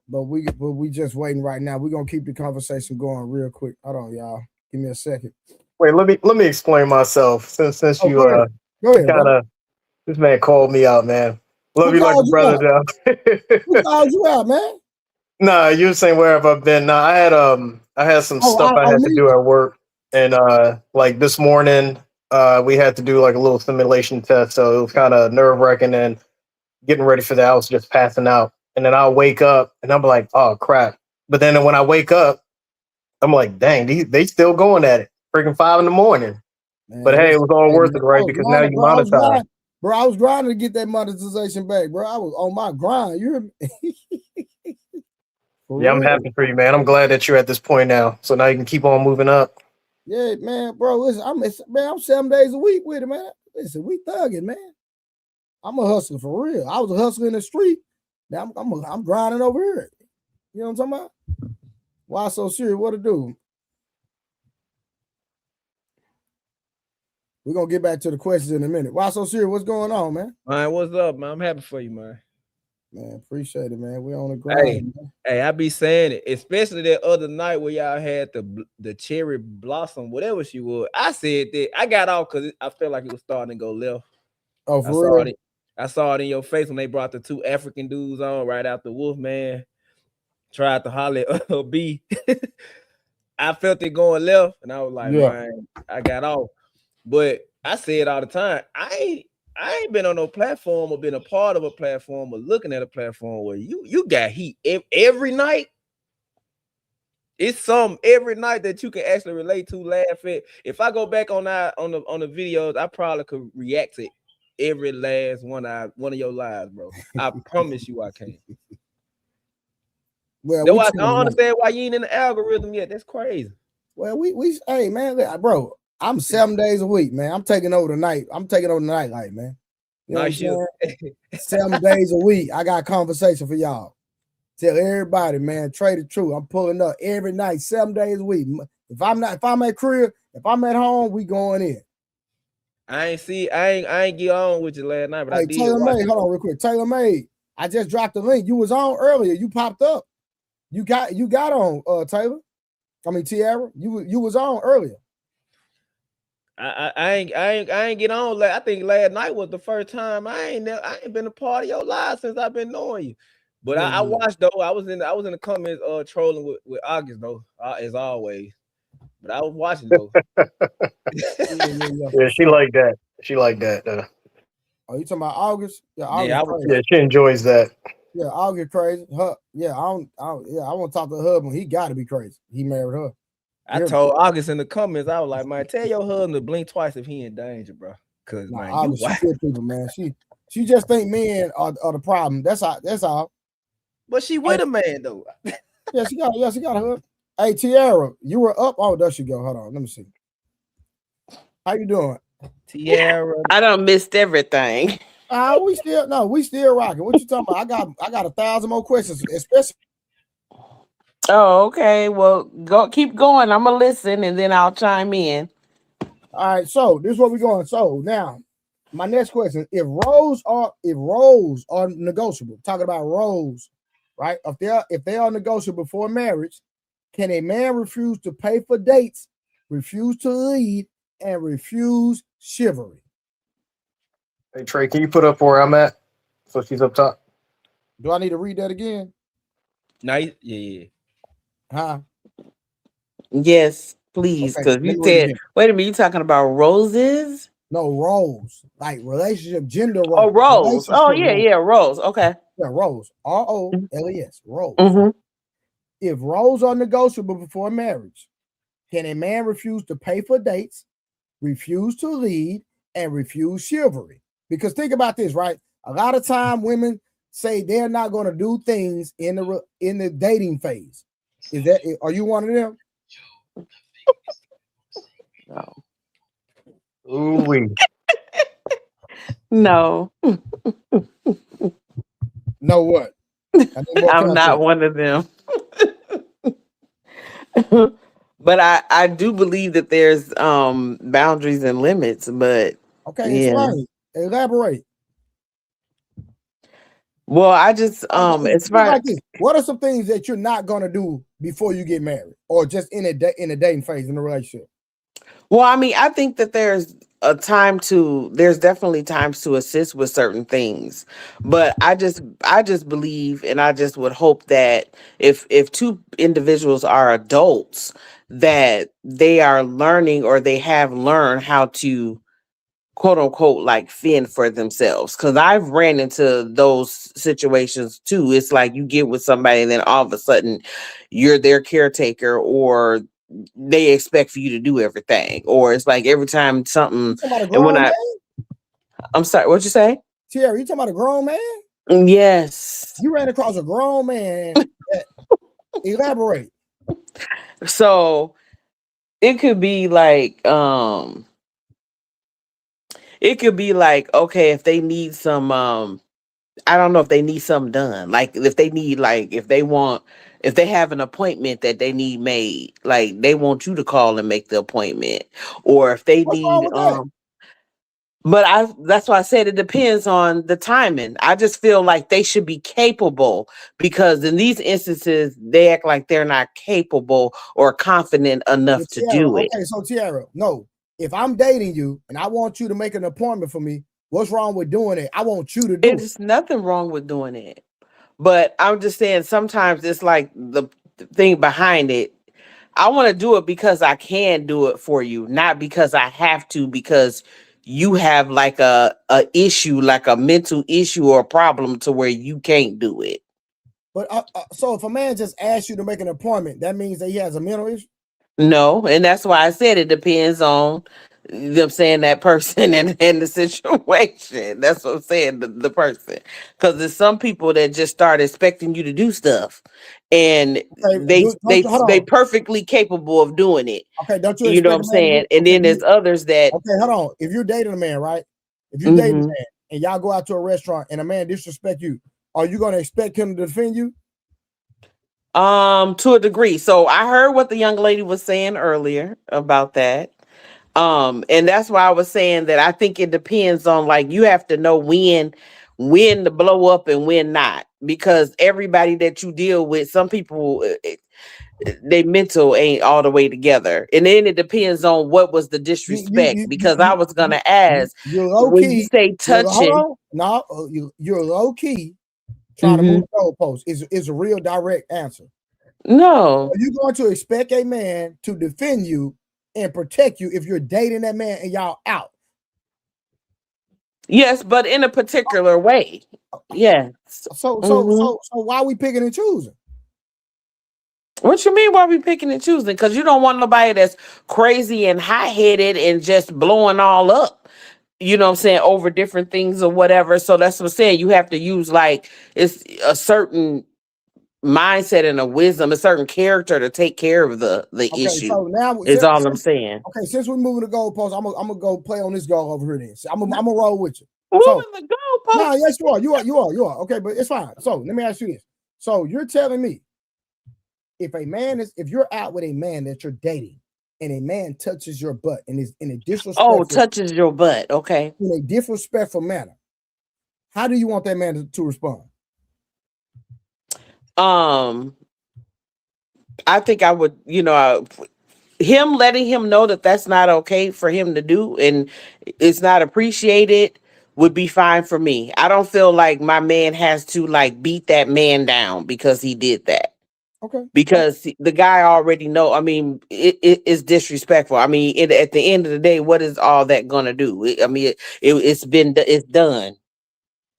Speaker 2: But we just waiting right now. We're gonna keep the conversation going real quick. Hold on, y'all. Give me a second.
Speaker 6: Wait, let me explain myself. Since you
Speaker 2: go ahead,
Speaker 6: kind of this man called me out, man. Love you like a brother, Joe.
Speaker 2: Who called you out, man?
Speaker 6: Nah, you were saying where have I been? Nah, I had some stuff I had to do at work, and like this morning, we had to do like a little simulation test, so it was kind of nerve-wracking and getting ready for that. I was just passing out. And then I'll wake up and I'm like, oh crap. But then when I wake up, I'm like, dang, they still going at it. Freaking 5 a.m. Man, but hey, it was all worth it, right? Because now you monetize.
Speaker 2: Bro, I was grinding to get that monetization back, bro. I was on my grind. You hear me?
Speaker 6: Yeah, I'm happy for you, man. I'm glad that you're at this point now. So now you can keep on moving up.
Speaker 2: Yeah, man, bro. Listen, I'm 7 days a week with it, man. Listen, we thugging, man. I'm a hustler for real. I was a hustler in the street. Now I'm grinding over here. You know what I'm talking about? Why so serious? What to do? We're gonna get back to the questions in a minute. Why so serious? What's going on, man?
Speaker 10: Man, what's up, man? I'm happy for you, man.
Speaker 2: Man, appreciate it, man. We on the grind.
Speaker 10: Hey, I be saying it, especially that other night where y'all had the cherry blossom, whatever she was. I said that I got off because I felt like it was starting to go left.
Speaker 2: Oh, for real?
Speaker 10: I saw it in your face when they brought the two African dudes on right after Wolfman tried to holler at B. I felt it going left, and I was like, man, I got off. But I say it all the time. I ain't been on no platform or been a part of a platform or looking at a platform where you got heat every night. It's some every night that you can actually relate to, laugh at. If I go back on the videos, I probably could react to every last one of your lives, bro. I promise you I can.
Speaker 2: Well,
Speaker 10: I don't understand why you ain't in the algorithm yet. That's crazy.
Speaker 2: Well, we hey man, bro. I'm 7 days a week, man. I'm taking over the night. I'm taking over the nightlife, man. You know what I'm saying? 7 days a week. I got conversation for y'all. Tell everybody, man, trade the truth. I'm pulling up every night, 7 days a week. If I'm at crib, if I'm at home, we going in.
Speaker 10: I ain't get on with you last night, but I did.
Speaker 2: Taylor Made, hold on real quick. Taylor Made, I just dropped the link. You was on earlier. You popped up. You got on Taylor. I mean Tiara. You was on earlier.
Speaker 10: I ain't get on. I think last night was the first time. I ain't been a part of your life since I've been knowing you. But I watched though. I was in the comments trolling with August though, as always. But I was watching though.
Speaker 6: Yeah, she like that. She like that.
Speaker 2: Oh, you talking about August? Yeah, August
Speaker 6: yeah, she enjoys that.
Speaker 2: Yeah, August crazy. I want to talk to her husband. He got to be crazy. He married her.
Speaker 10: I told August in the comments, I was like, man, tell your husband to blink twice if he in danger, bro. Cause man,
Speaker 2: August, she good people, man. She just think men are the problem. That's all.
Speaker 10: But she with a man though.
Speaker 2: Yeah, she got her. Hey, Tiara, you were up. Oh, there she go. Hold on, let me see. How you doing,
Speaker 10: Tiara?
Speaker 11: I done missed everything.
Speaker 2: We still rocking. What you talking about? I got 1,000 more questions, especially.
Speaker 11: Oh, okay. Well, keep going. I'm gonna listen and then I'll chime in.
Speaker 2: All right, so this is where we're going. So now, my next question: if roles are negotiable, talking about roles, right? If they are negotiable before marriage, can a man refuse to pay for dates, refuse to lead, and refuse chivalry?
Speaker 6: Hey Trey, can you put up where I'm at? So she's up top.
Speaker 2: Do I need to read that again?
Speaker 10: No, yeah.
Speaker 2: Huh?
Speaker 11: Yes, please. Because you said, wait a minute, you talking about roses?
Speaker 2: No, roles, like relationship, gender roles.
Speaker 11: Oh, roles. Oh, yeah, roles. Okay.
Speaker 2: Yeah, roles. ROLES, roles. Mm-hmm. If roles are negotiable before marriage, can a man refuse to pay for dates, refuse to lead, and refuse chivalry? Because think about this, right? A lot of time women say they're not going to do things in the dating phase. Are you one of them?
Speaker 11: No.
Speaker 6: Ooh-wee.
Speaker 11: No.
Speaker 2: No what?
Speaker 11: I'm not one of them. But I do believe that there's boundaries and limits, but
Speaker 2: okay, explain. Elaborate.
Speaker 11: Well, I just it's
Speaker 2: like this. What are some things that you're not gonna do before you get married, or just in a dating phase in a relationship?
Speaker 11: Well, I mean, I think that there's definitely times to assist with certain things, but I just believe, and I just would hope that if two individuals are adults, that they are learning or they have learned how to quote unquote like fend for themselves, because I've ran into those situations too. It's like you get with somebody and then all of a sudden you're their caretaker, or they expect for you to do everything, or it's like every time something. And when I'm sorry, what'd you say?
Speaker 2: Tiara, you talking about a grown man?
Speaker 11: Yes.
Speaker 2: You ran across a grown man Elaborate.
Speaker 11: So it could be like, okay, if they need some, I don't know if they need something done. Like if they need, like if they have an appointment that they need made, like they want you to call and make the appointment, or if they
Speaker 2: What's wrong
Speaker 11: need,
Speaker 2: with that?
Speaker 11: but that's why I said it depends on the timing. I just feel like they should be capable, because in these instances they act like they're not capable or confident enough to do it.
Speaker 2: Okay, so Tiara, no, if I'm dating you and I want you to make an appointment for me, what's wrong with doing it? I want you to do it.
Speaker 11: There's nothing wrong with doing it. But I'm just saying sometimes it's like the thing behind it. I want to do it because I can do it for you, not because I have to, because you have like a issue, like a mental issue or a problem to where you can't do it.
Speaker 2: But so if a man just asks you to make an appointment, that means that he has a mental issue?
Speaker 11: No, and that's why I said it depends on them saying that person and the situation. That's what I'm saying, the person. Because there's some people that just start expecting you to do stuff, and they perfectly capable of doing it.
Speaker 2: Okay, don't you?
Speaker 11: You know what I'm saying? And then there's others that.
Speaker 2: Okay, hold on. If you're dating a man, right? If you're dating a man and y'all go out to a restaurant and a man disrespect you, are you going to expect him to defend you?
Speaker 11: To a degree. So I heard what the young lady was saying earlier about that. And that's why I was saying that I think it depends on, like, you have to know when to blow up and when not, because everybody that you deal with, some people, they mental ain't all the way together. And then it depends on what was the disrespect, because I was going to ask, when you say touching.
Speaker 2: You're low key trying to move the goalposts. Is a real direct answer.
Speaker 11: No.
Speaker 2: Are you going to expect a man to defend you and protect you if you're dating that man and y'all out?
Speaker 11: Yes, but in a particular way. Yeah.
Speaker 2: So why are we picking and choosing?
Speaker 11: What you mean why we picking and choosing? Because you don't want nobody that's crazy and hot-headed and just blowing all up. You know what I'm saying, over different things or whatever. So that's what I'm saying. You have to use, like, it's a certain mindset and a wisdom, a certain character to take care of the issue. So now is all I'm saying.
Speaker 2: Okay, since we're moving the goalposts, I'm gonna go play on this goal over here. Then I'm gonna roll with you.
Speaker 11: Moving the goalposts?
Speaker 2: No, yes, you are. Okay, but it's fine. So let me ask you this. So you're telling me if you're out with a man that you're dating, and a man touches your butt and is in a disrespectful,
Speaker 11: touches your butt, okay,
Speaker 2: in a disrespectful manner, how do you want that man to respond?
Speaker 11: I think I would, him letting him know that that's not okay for him to do and it's not appreciated would be fine for me. I don't feel like my man has to, like, beat that man down because he did that.
Speaker 2: Okay.
Speaker 11: Because the guy already know. I mean, it's disrespectful. I mean, at the end of the day, what is all that gonna do? It's done.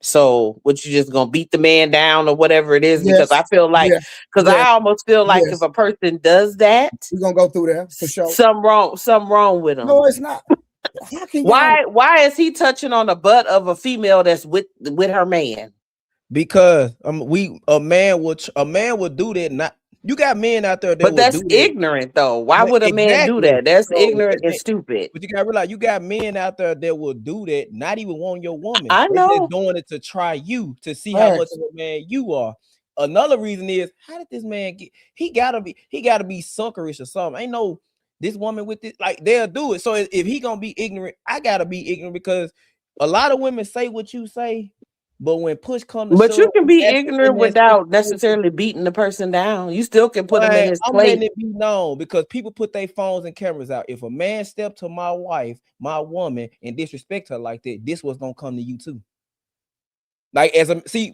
Speaker 11: So, what, you just gonna beat the man down or whatever it is? Because I feel like, I almost feel like if a person does that,
Speaker 2: we're gonna go through that for sure.
Speaker 11: Something wrong with him.
Speaker 2: No, it's not.
Speaker 11: Why is he touching on the butt of a female that's with her man?
Speaker 10: Because a man would do that. Not, you got men out there that,
Speaker 11: but that's ignorant though. Why would a man do that? That's ignorant and stupid.
Speaker 10: But you gotta realize you got men out there that will do that, not even want your woman.
Speaker 11: I know.
Speaker 10: They're doing it to try you, to see how much of a man you are. Another reason is, how did this man get? He gotta be suckerish or something. Ain't no this woman with this, like, they'll do it. So if he gonna be ignorant, I gotta be ignorant, because a lot of women say what you say. But when push comes to
Speaker 11: shove, you can be ignorant without necessarily beating the person down. You still can put him in his place.
Speaker 10: I'm letting it be known, because people put their phones and cameras out. If a man step to my wife, my woman, and disrespect her like that, this was gonna come to you too. Like,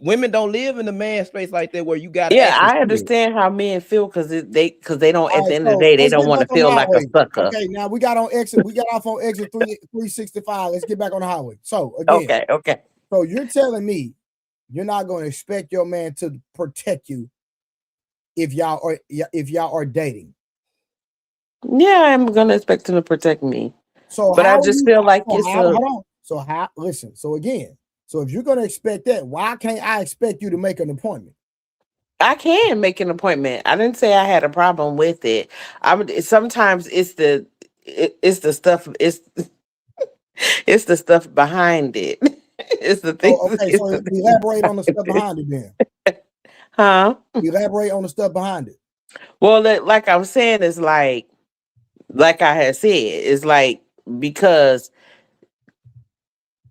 Speaker 10: women don't live in the man space like that where you got.
Speaker 11: Yeah, I understand how men feel because they don't. At the end of the day, they don't want to feel like a sucker.
Speaker 2: Okay, now we got off on exit 365. Let's get back on the highway. So again,
Speaker 11: okay.
Speaker 2: So you're telling me you're not going to expect your man to protect you if y'all are dating?
Speaker 11: Yeah, I'm going to expect him to protect me. But I just feel like
Speaker 2: So again, so if you're going to expect that, why can't I expect you to make an appointment?
Speaker 11: I can make an appointment. I didn't say I had a problem with it. I would sometimes it's the stuff it's the stuff behind it. It's the things.
Speaker 2: Okay,
Speaker 11: It's
Speaker 2: so
Speaker 11: the
Speaker 2: elaborate on the stuff behind it then.
Speaker 11: huh?
Speaker 2: Elaborate on the stuff behind it.
Speaker 11: Well, like I was saying, is like I had said, it's like because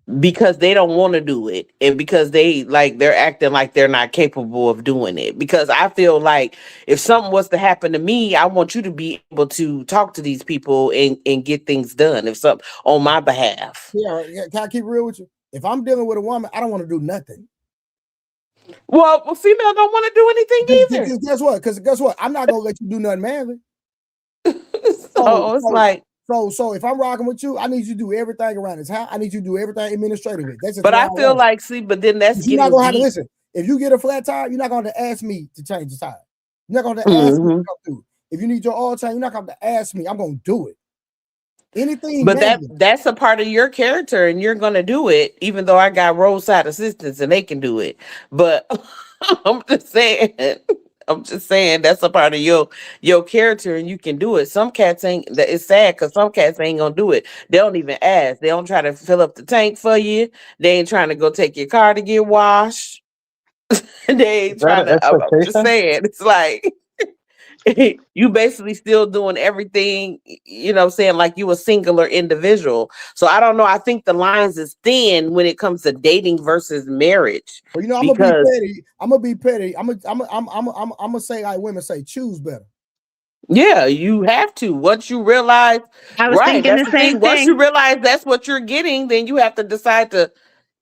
Speaker 11: they don't want to do it, and because they're acting like they're not capable of doing it. Because I feel like if something was to happen to me, I want you to be able to talk to these people and get things done. If something on my behalf.
Speaker 2: Yeah, can I keep real with you? If I'm dealing with a woman, I don't want to do nothing.
Speaker 11: Well, female don't want to do anything either.
Speaker 2: Guess what? Because guess what? I'm not gonna let you do nothing manly.
Speaker 11: So it's like.
Speaker 2: So if I'm rocking with you, I need you to do everything around this house. I need you to do everything administratively. That's just
Speaker 11: but I feel like, but then that's
Speaker 2: you're not gonna have to listen. If you get a flat tire, you're not gonna ask me to change the tire. You're not gonna ask me to come through. If you need your oil change, you're not gonna ask me. I'm gonna do it. Anything,
Speaker 11: but that's a part of your character, and you're gonna do it, even though I got roadside assistants and they can do it. But I'm just saying that's a part of your character, and you can do it. Some cats ain't. It's sad because some cats ain't gonna do it. They don't even ask. They don't try to fill up the tank for you. They ain't trying to go take your car to get washed. They ain't trying to. I'm just saying, it's like. You basically still doing everything, saying like you a singular individual. So I don't know. I think the lines is thin when it comes to dating versus marriage.
Speaker 2: Well, I'm gonna be petty. I'm gonna say like women say, choose better.
Speaker 11: Yeah, you have to. Once you realize,
Speaker 5: I was thinking the same thing.
Speaker 11: Once you realize that's what you're getting, then you have to decide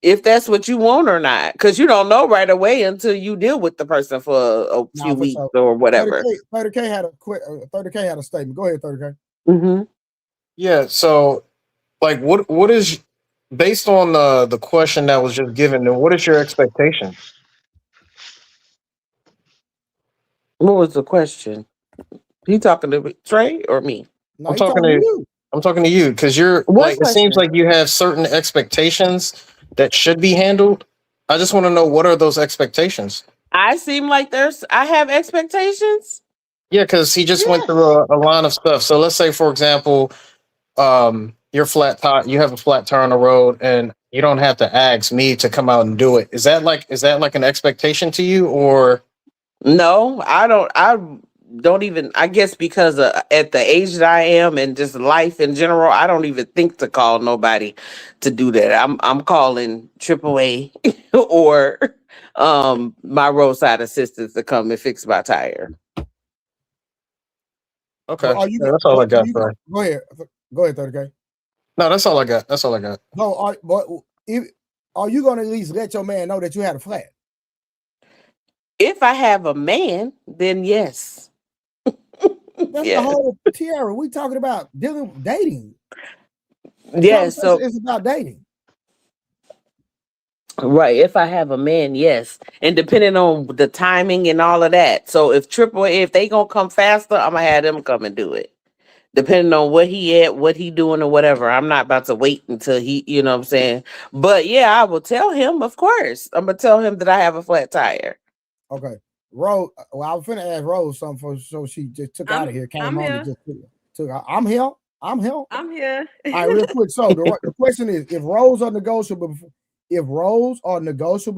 Speaker 11: if that's what you want or not, because you don't know right away until you deal with the person for a few weeks or whatever.
Speaker 2: 30K had a statement. Go ahead, 30K.
Speaker 11: Mm-hmm.
Speaker 6: Yeah. So, like, what is based on the question that was just given? Then what is your expectation?
Speaker 11: What was the question? You talking to Trey or me?
Speaker 2: No, I'm talking to you.
Speaker 6: I'm talking to you because you're like it seems like you have certain expectations that should be handled. I just want to know, what are those expectations?
Speaker 11: I seem like I have expectations.
Speaker 6: Yeah, because he just went through a line of stuff. So let's say, for example, you're flat tire, you have a flat tire on the road, and you don't have to ask me to come out and do it. Is that like an expectation to you, or
Speaker 11: no? I don't even, I guess because at the age that I am and just life in general, I don't even think to call nobody to do that. I'm calling AAA or my roadside assistants to come and fix my tire.
Speaker 6: Okay, that's all I got.
Speaker 2: Go ahead, 30K.
Speaker 6: No, that's all I got.
Speaker 2: No, are you gonna at least let your man know that you had a flat?
Speaker 11: If I have a man, then yes.
Speaker 2: That's the whole Tiara. We talking about dating.
Speaker 11: Yeah, so
Speaker 2: it's about dating.
Speaker 11: Right. If I have a man, yes. And depending on the timing and all of that. So if if they gonna come faster, I'm gonna have them come and do it. Depending on what he at, what he doing or whatever. I'm not about to wait until he, you know what I'm saying? But yeah, I will tell him, of course. I'm gonna tell him that I have a flat tire.
Speaker 2: Okay. Rose, well, I was finna ask Rose something so she just took out of here. Came on and just took out. I'm here.
Speaker 12: All
Speaker 2: right, real quick. So the question is, if roles are negotiable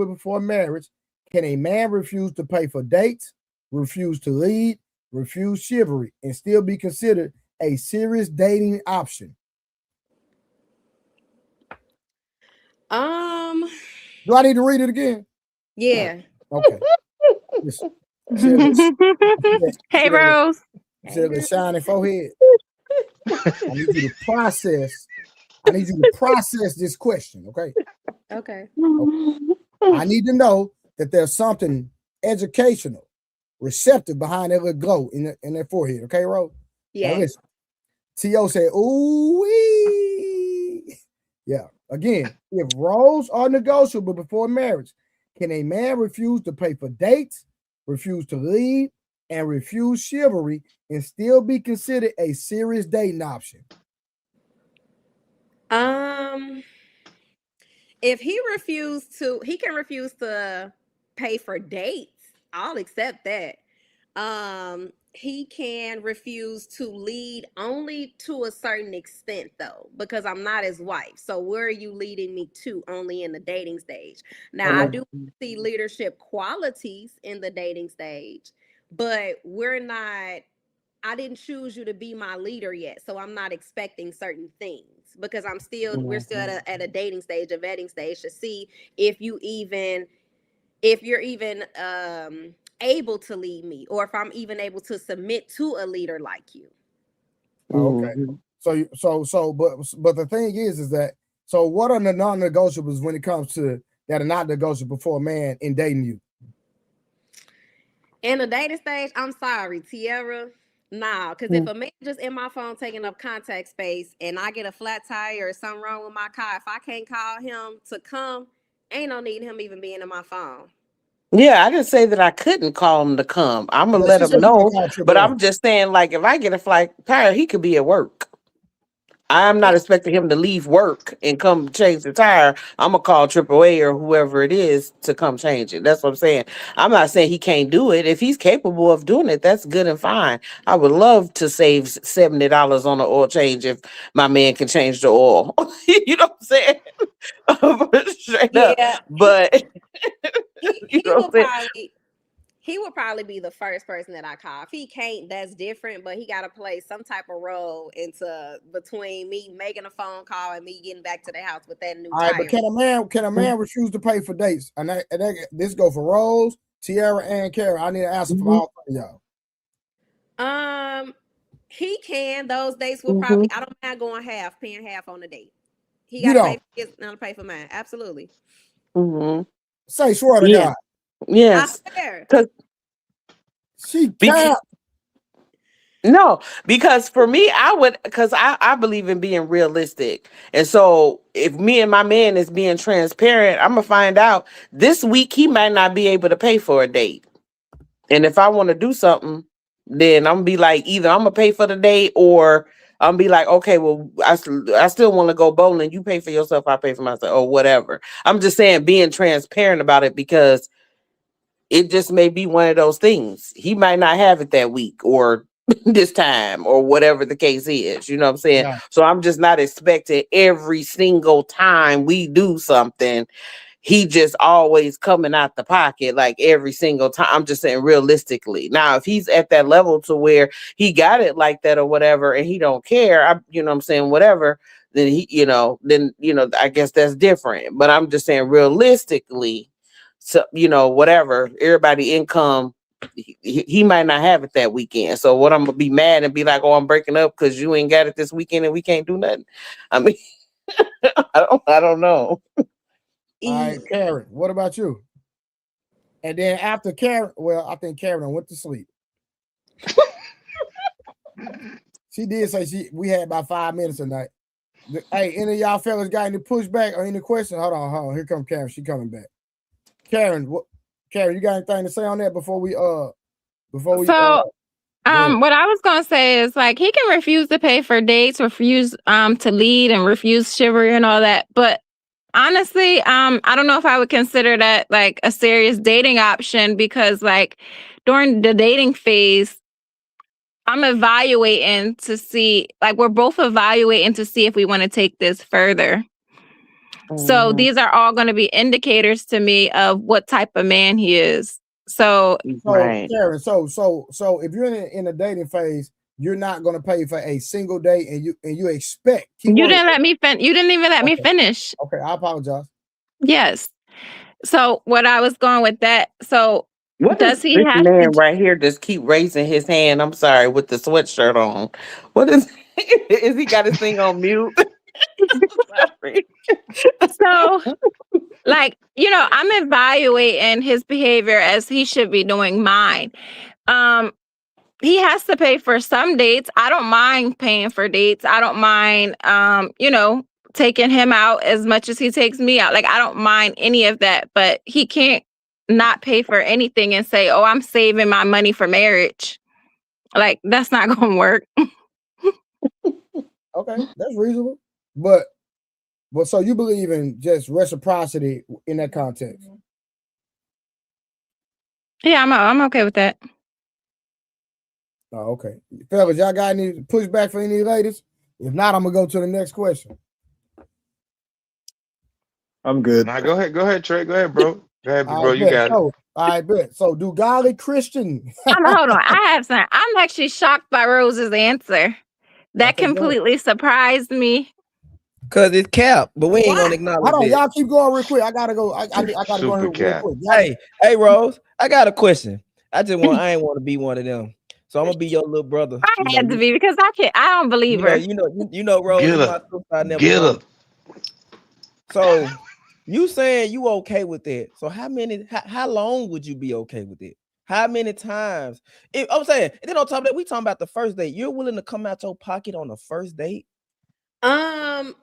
Speaker 2: before marriage, can a man refuse to pay for dates, refuse to lead, refuse chivalry, and still be considered a serious dating option?
Speaker 12: Do
Speaker 2: I need to read it again?
Speaker 12: Yeah.
Speaker 2: Okay.
Speaker 5: Hey, Rose.
Speaker 2: Said the shiny forehead. I need you to process this question, okay?
Speaker 12: Okay.
Speaker 2: I need to know that there's something educational, receptive behind that little glow in their forehead, okay, Rose?
Speaker 12: Yeah.
Speaker 2: Now listen. T.O. said, ooh-wee. Yeah. Again, if roles are negotiable before marriage, can a man refuse to pay for dates, refuse to lead, and refuse chivalry and still be considered a serious dating option?
Speaker 12: If he can refuse to pay for dates I'll accept that. He can refuse to lead only to a certain extent, though, because I'm not his wife. So where are you leading me to? Only in the dating stage. Now, I do see leadership qualities in the dating stage, but we're not. I didn't choose you to be my leader yet, so I'm not expecting certain things because we're still at a dating stage, a vetting stage to see if you're even able to lead me, or if I'm even able to submit to a leader like you.
Speaker 2: Okay. But the thing is that, so what are the non-negotiables when it comes to that are not negotiable for a man in dating you?
Speaker 12: In the dating stage, I'm sorry, Tierra. Nah, because if a man just in my phone taking up contact space and I get a flat tire or something wrong with my car, if I can't call him to come, ain't no need him even being in my phone.
Speaker 11: Yeah, I didn't say that I couldn't call him to come. I'm gonna let him know, but I'm just saying, like, if I get a flat tire, he could be at work. I'm not expecting him to leave work and come change the tire. I'm gonna call AAA or whoever it is to come change it. That's what I'm saying. I'm not saying he can't do it. If he's capable of doing it, that's good and fine. I would love to save $70 on the oil change if my man can change the oil. You know what I'm saying? Straight up. But
Speaker 12: he would probably be the first person that I call. If he can't, that's different, but he got to play some type of role into between me making a phone call and me getting back to the house with that new tire.
Speaker 2: All right, but can a man refuse to pay for dates? And this go for Rose, Tierra, and Karen. I need an answer from all three of
Speaker 12: y'all. He can. Those dates will probably. I don't mind going paying half on the date. He got to pay for mine. Absolutely.
Speaker 2: Say, swear to God.
Speaker 11: Yes.
Speaker 2: She can't.
Speaker 11: No, because for me, I believe in being realistic. And so if me and my man is being transparent, I'm going to find out this week he might not be able to pay for a date. And if I want to do something, then I'm going to be like, either I'm going to pay for the date or I'm going to be like, okay, well, I still want to go bowling. You pay for yourself, I pay for myself or whatever. I'm just saying being transparent about it because it just may be one of those things. He might not have it that week or this time or whatever the case is. You know what I'm saying? Yeah. So I'm just not expecting every single time we do something, he just always coming out the pocket like every single time. I'm just saying realistically. Now, if he's at that level to where he got it like that or whatever, and he don't care, you know what I'm saying, whatever, then I guess that's different. But I'm just saying realistically, so, whatever, everybody income, he might not have it that weekend. So what, I'm gonna be mad and be like, oh, I'm breaking up because you ain't got it this weekend and we can't do nothing. I mean, I don't know.
Speaker 2: All right, Karen, what about you? And then after Karen, well, I think Karen went to sleep. She did say we had about 5 minutes tonight. Hey, any of y'all fellas got any pushback or any questions? Hold on. Here comes Karen. She coming back. Karen, you got anything to say on that before we what
Speaker 5: I was gonna say is like he can refuse to pay for dates, refuse to lead and refuse chivalry and all that. But honestly, I don't know if I would consider that like a serious dating option because like during the dating phase, I'm evaluating to see, like we're both evaluating to see if we want to take this further. So these are all going to be indicators to me of what type of man he is. So
Speaker 2: Karen, so if you're in a dating phase, you're not going to pay for a single date, and you expect.
Speaker 5: You didn't let me you didn't even let me finish.
Speaker 2: Okay, I apologize.
Speaker 5: Yes. So what I was going with that. So
Speaker 11: what does he have man right here just keep raising his hand? I'm sorry, with the sweatshirt on. What is he got his thing on mute?
Speaker 5: So like, I'm evaluating his behavior as he should be doing mine. He has to pay for some dates. I don't mind paying for dates. I don't mind, taking him out as much as he takes me out. Like, I don't mind any of that, but he can't not pay for anything and say, oh, I'm saving my money for marriage. Like, that's not going to work.
Speaker 2: Okay, that's reasonable. But so you believe in just reciprocity in that context?
Speaker 5: Yeah, I'm okay with that.
Speaker 2: Oh, okay. Fellas, y'all got any pushback for any ladies? If not, I'm gonna go to the next question.
Speaker 6: I'm good.
Speaker 13: Nah, go ahead, Trey. Go ahead, bro. Go ahead, bro. You got it.
Speaker 2: I bet. So, do godly Christian?
Speaker 5: Hold on. I have some. I'm actually shocked by Rose's answer. That completely surprised me.
Speaker 10: Cause it's cap, but we ain't gonna acknowledge
Speaker 2: Hold on,
Speaker 10: it.
Speaker 2: y'all keep going real quick. I gotta go. I gotta go real quick.
Speaker 10: Hey, Rose, I got a question. I ain't want to be one of them. So I'm gonna be your little brother.
Speaker 5: I had to be because I don't believe her.
Speaker 10: You know, Rose.
Speaker 13: Get her. Get her.
Speaker 10: So you saying you okay with that? So how long would you be okay with it? How many times? I'm saying, and then on top of that, we talking about the first date. You're willing to come out your pocket on the first date?
Speaker 12: I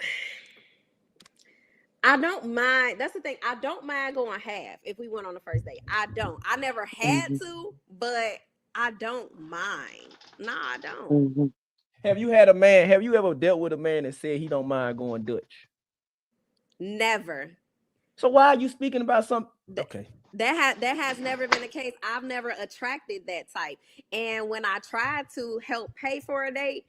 Speaker 12: don't mind. That's the thing. I don't mind going half if we went on the first date. I don't. I never had to, but I don't mind. No, I don't.
Speaker 10: Have you ever dealt with a man that said he don't mind going Dutch?
Speaker 12: Never.
Speaker 10: So why are you speaking about something? Okay.
Speaker 12: That has never been the case. I've never attracted that type. And when I tried to help pay for a date,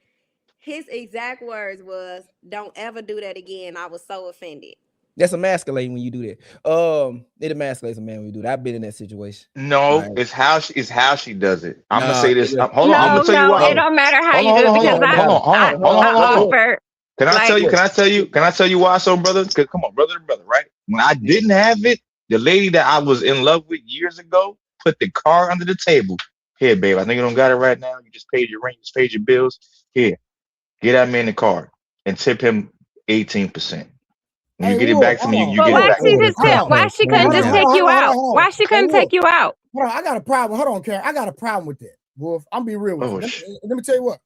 Speaker 12: his exact words was, "Don't ever do that again." I was so offended.
Speaker 10: That's emasculating when you do that. It emasculates a man when you do that. I've been in that situation.
Speaker 13: No,
Speaker 10: Right.
Speaker 13: it's how she does it. I'm gonna say this.
Speaker 10: No,
Speaker 13: Hold on, I'm gonna tell you why.
Speaker 5: It don't matter how you do it because I offer.
Speaker 13: Can I tell you why, so brother? Because come on, brother to brother, right? When I didn't have it, the lady that I was in love with years ago put the car under the table. Here, babe, I think you don't got it right now. You just paid your rent, you just paid your bills. Here, get that man the car and tip him 18%. When you get it back to me, you get it back.
Speaker 5: Why she couldn't just take you out? Why she couldn't take you out?
Speaker 2: Hold on, I got a problem. Hold on, Karen. I got a problem with that, Wolf. I'm be real with you. Let me tell you what.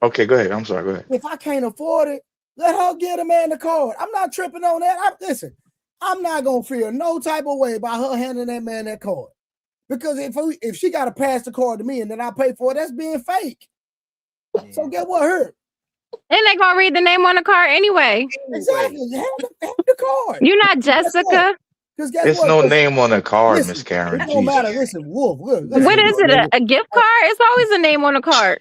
Speaker 13: Okay, go ahead. I'm sorry. Go ahead.
Speaker 2: If I can't afford it, let her get a man the card. I'm not tripping on that. Listen, I'm not gonna feel no type of way about her handing that man that card. Because if she gotta pass the card to me and then I pay for it, that's being fake. So get what hurt.
Speaker 5: And they gonna read the name on the card anyway.
Speaker 2: Exactly. Hand the card.
Speaker 5: You're not Jessica.
Speaker 13: There's no name on the card, Miss Karen.
Speaker 2: It don't matter. Listen, Wolf. Look,
Speaker 5: What is it? A gift card? It's always a name on the card.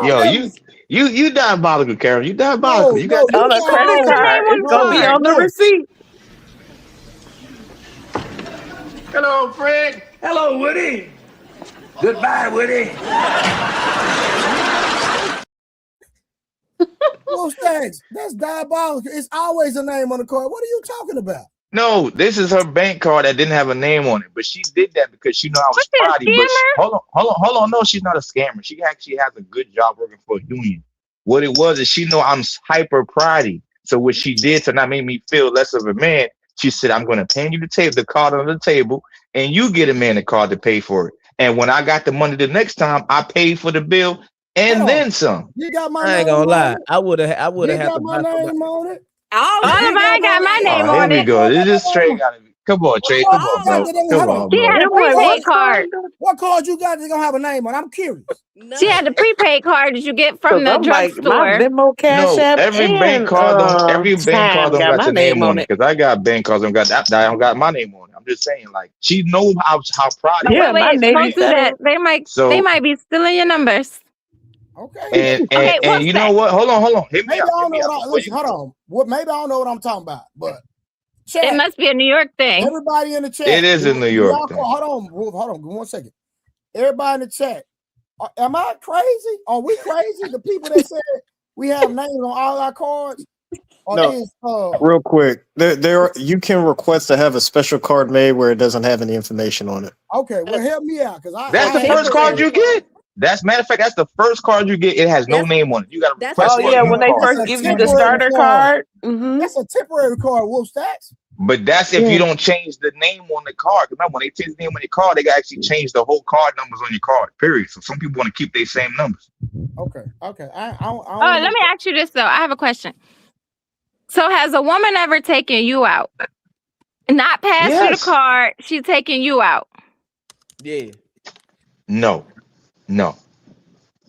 Speaker 13: Yo, you diabolical, Karen. You diabolical. You got
Speaker 14: on a credit card. It's gonna be on the receipt.
Speaker 8: Hello, Fred. Hello, Woody. Goodbye, Woody.
Speaker 2: Wolf Stacks, that's diabolical. It's always a name on the card. What are you talking about?
Speaker 13: No, this is her bank card that didn't have a name on it, but she did that because she knew I was pridey. But hold on. No, she's not a scammer. She actually has a good job working for a union. What it was is she know I'm hyper pridey. So what she did to not make me feel less of a man, she said, "I'm going to pay you the card on the table, and you get a man the card to pay for it. And when I got the money the next time, I paid for the bill and then some."
Speaker 2: You got my
Speaker 10: I ain't gonna lie. I would have had to
Speaker 2: my name on it.
Speaker 5: Oh, I got my name on
Speaker 13: Here
Speaker 5: it.
Speaker 13: we go. This is Trey. Come on, Trey. Come on, bro. Come on,
Speaker 5: She had a
Speaker 13: bro.
Speaker 5: prepaid card.
Speaker 2: What card you got that's gonna have a name on it? I'm curious.
Speaker 5: She had the prepaid card that you get from the drugstore.
Speaker 13: No, every bank card don't got your name on it. Because I got bank cards that don't got my name on it. I'm just saying, like, she knows how proud.
Speaker 5: Yeah, wait, don't do that. They might be stealing your numbers.
Speaker 2: Okay.
Speaker 13: And you know what? Hold on.
Speaker 2: Maybe I don't know what listen, hold on. Maybe I don't know what I'm talking about, but
Speaker 5: it must be a New York thing.
Speaker 2: Everybody in the chat.
Speaker 13: It is a New York thing.
Speaker 2: Hold on, 1 second. Everybody in the chat. Am I crazy? Are we crazy? The people that said we have names on all our cards.
Speaker 6: Real quick, there you can request to have a special card made where it doesn't have any information on it.
Speaker 2: Okay, well help me out because
Speaker 13: that's the first card you get. Matter of fact, that's the first card you get. It has no name on it. You got to request.
Speaker 14: When they first give you the starter card.
Speaker 2: That's a temporary card, Wolf Stacks.
Speaker 13: But that's if you don't change the name on the card. Remember, when they change the name on the card, they got actually change the whole card numbers on your card. Period. So some people want to keep their same numbers.
Speaker 2: Okay.
Speaker 5: Let me ask you this though. I have a question. So has a woman ever taken you out? Not passed you the card, she's taking you out.
Speaker 10: Yeah.
Speaker 13: No.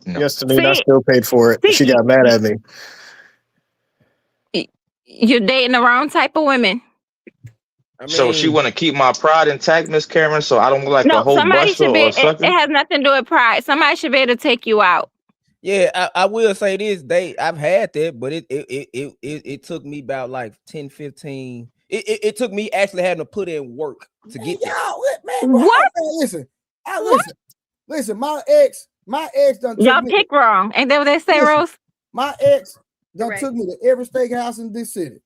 Speaker 6: Yes, to me, I still paid for it. She got mad at me.
Speaker 5: You're dating the wrong type of women.
Speaker 13: So she want to keep my pride intact, Miss Cameron. So I don't look like a
Speaker 5: No,
Speaker 13: whole
Speaker 5: somebody
Speaker 13: buster
Speaker 5: should be.
Speaker 13: or
Speaker 5: It
Speaker 13: sucker.
Speaker 5: has nothing to do with pride. Somebody should be able to take you out.
Speaker 10: Yeah, I will say this. I've had that, but it took me about like 10, 15. It took me actually having to put in work to get there.
Speaker 2: Man, what? Listen. My ex done took
Speaker 5: Y'all
Speaker 2: me.
Speaker 5: pick wrong. Ain't that what they say, Rose?
Speaker 2: My ex done took me to every steakhouse in this city.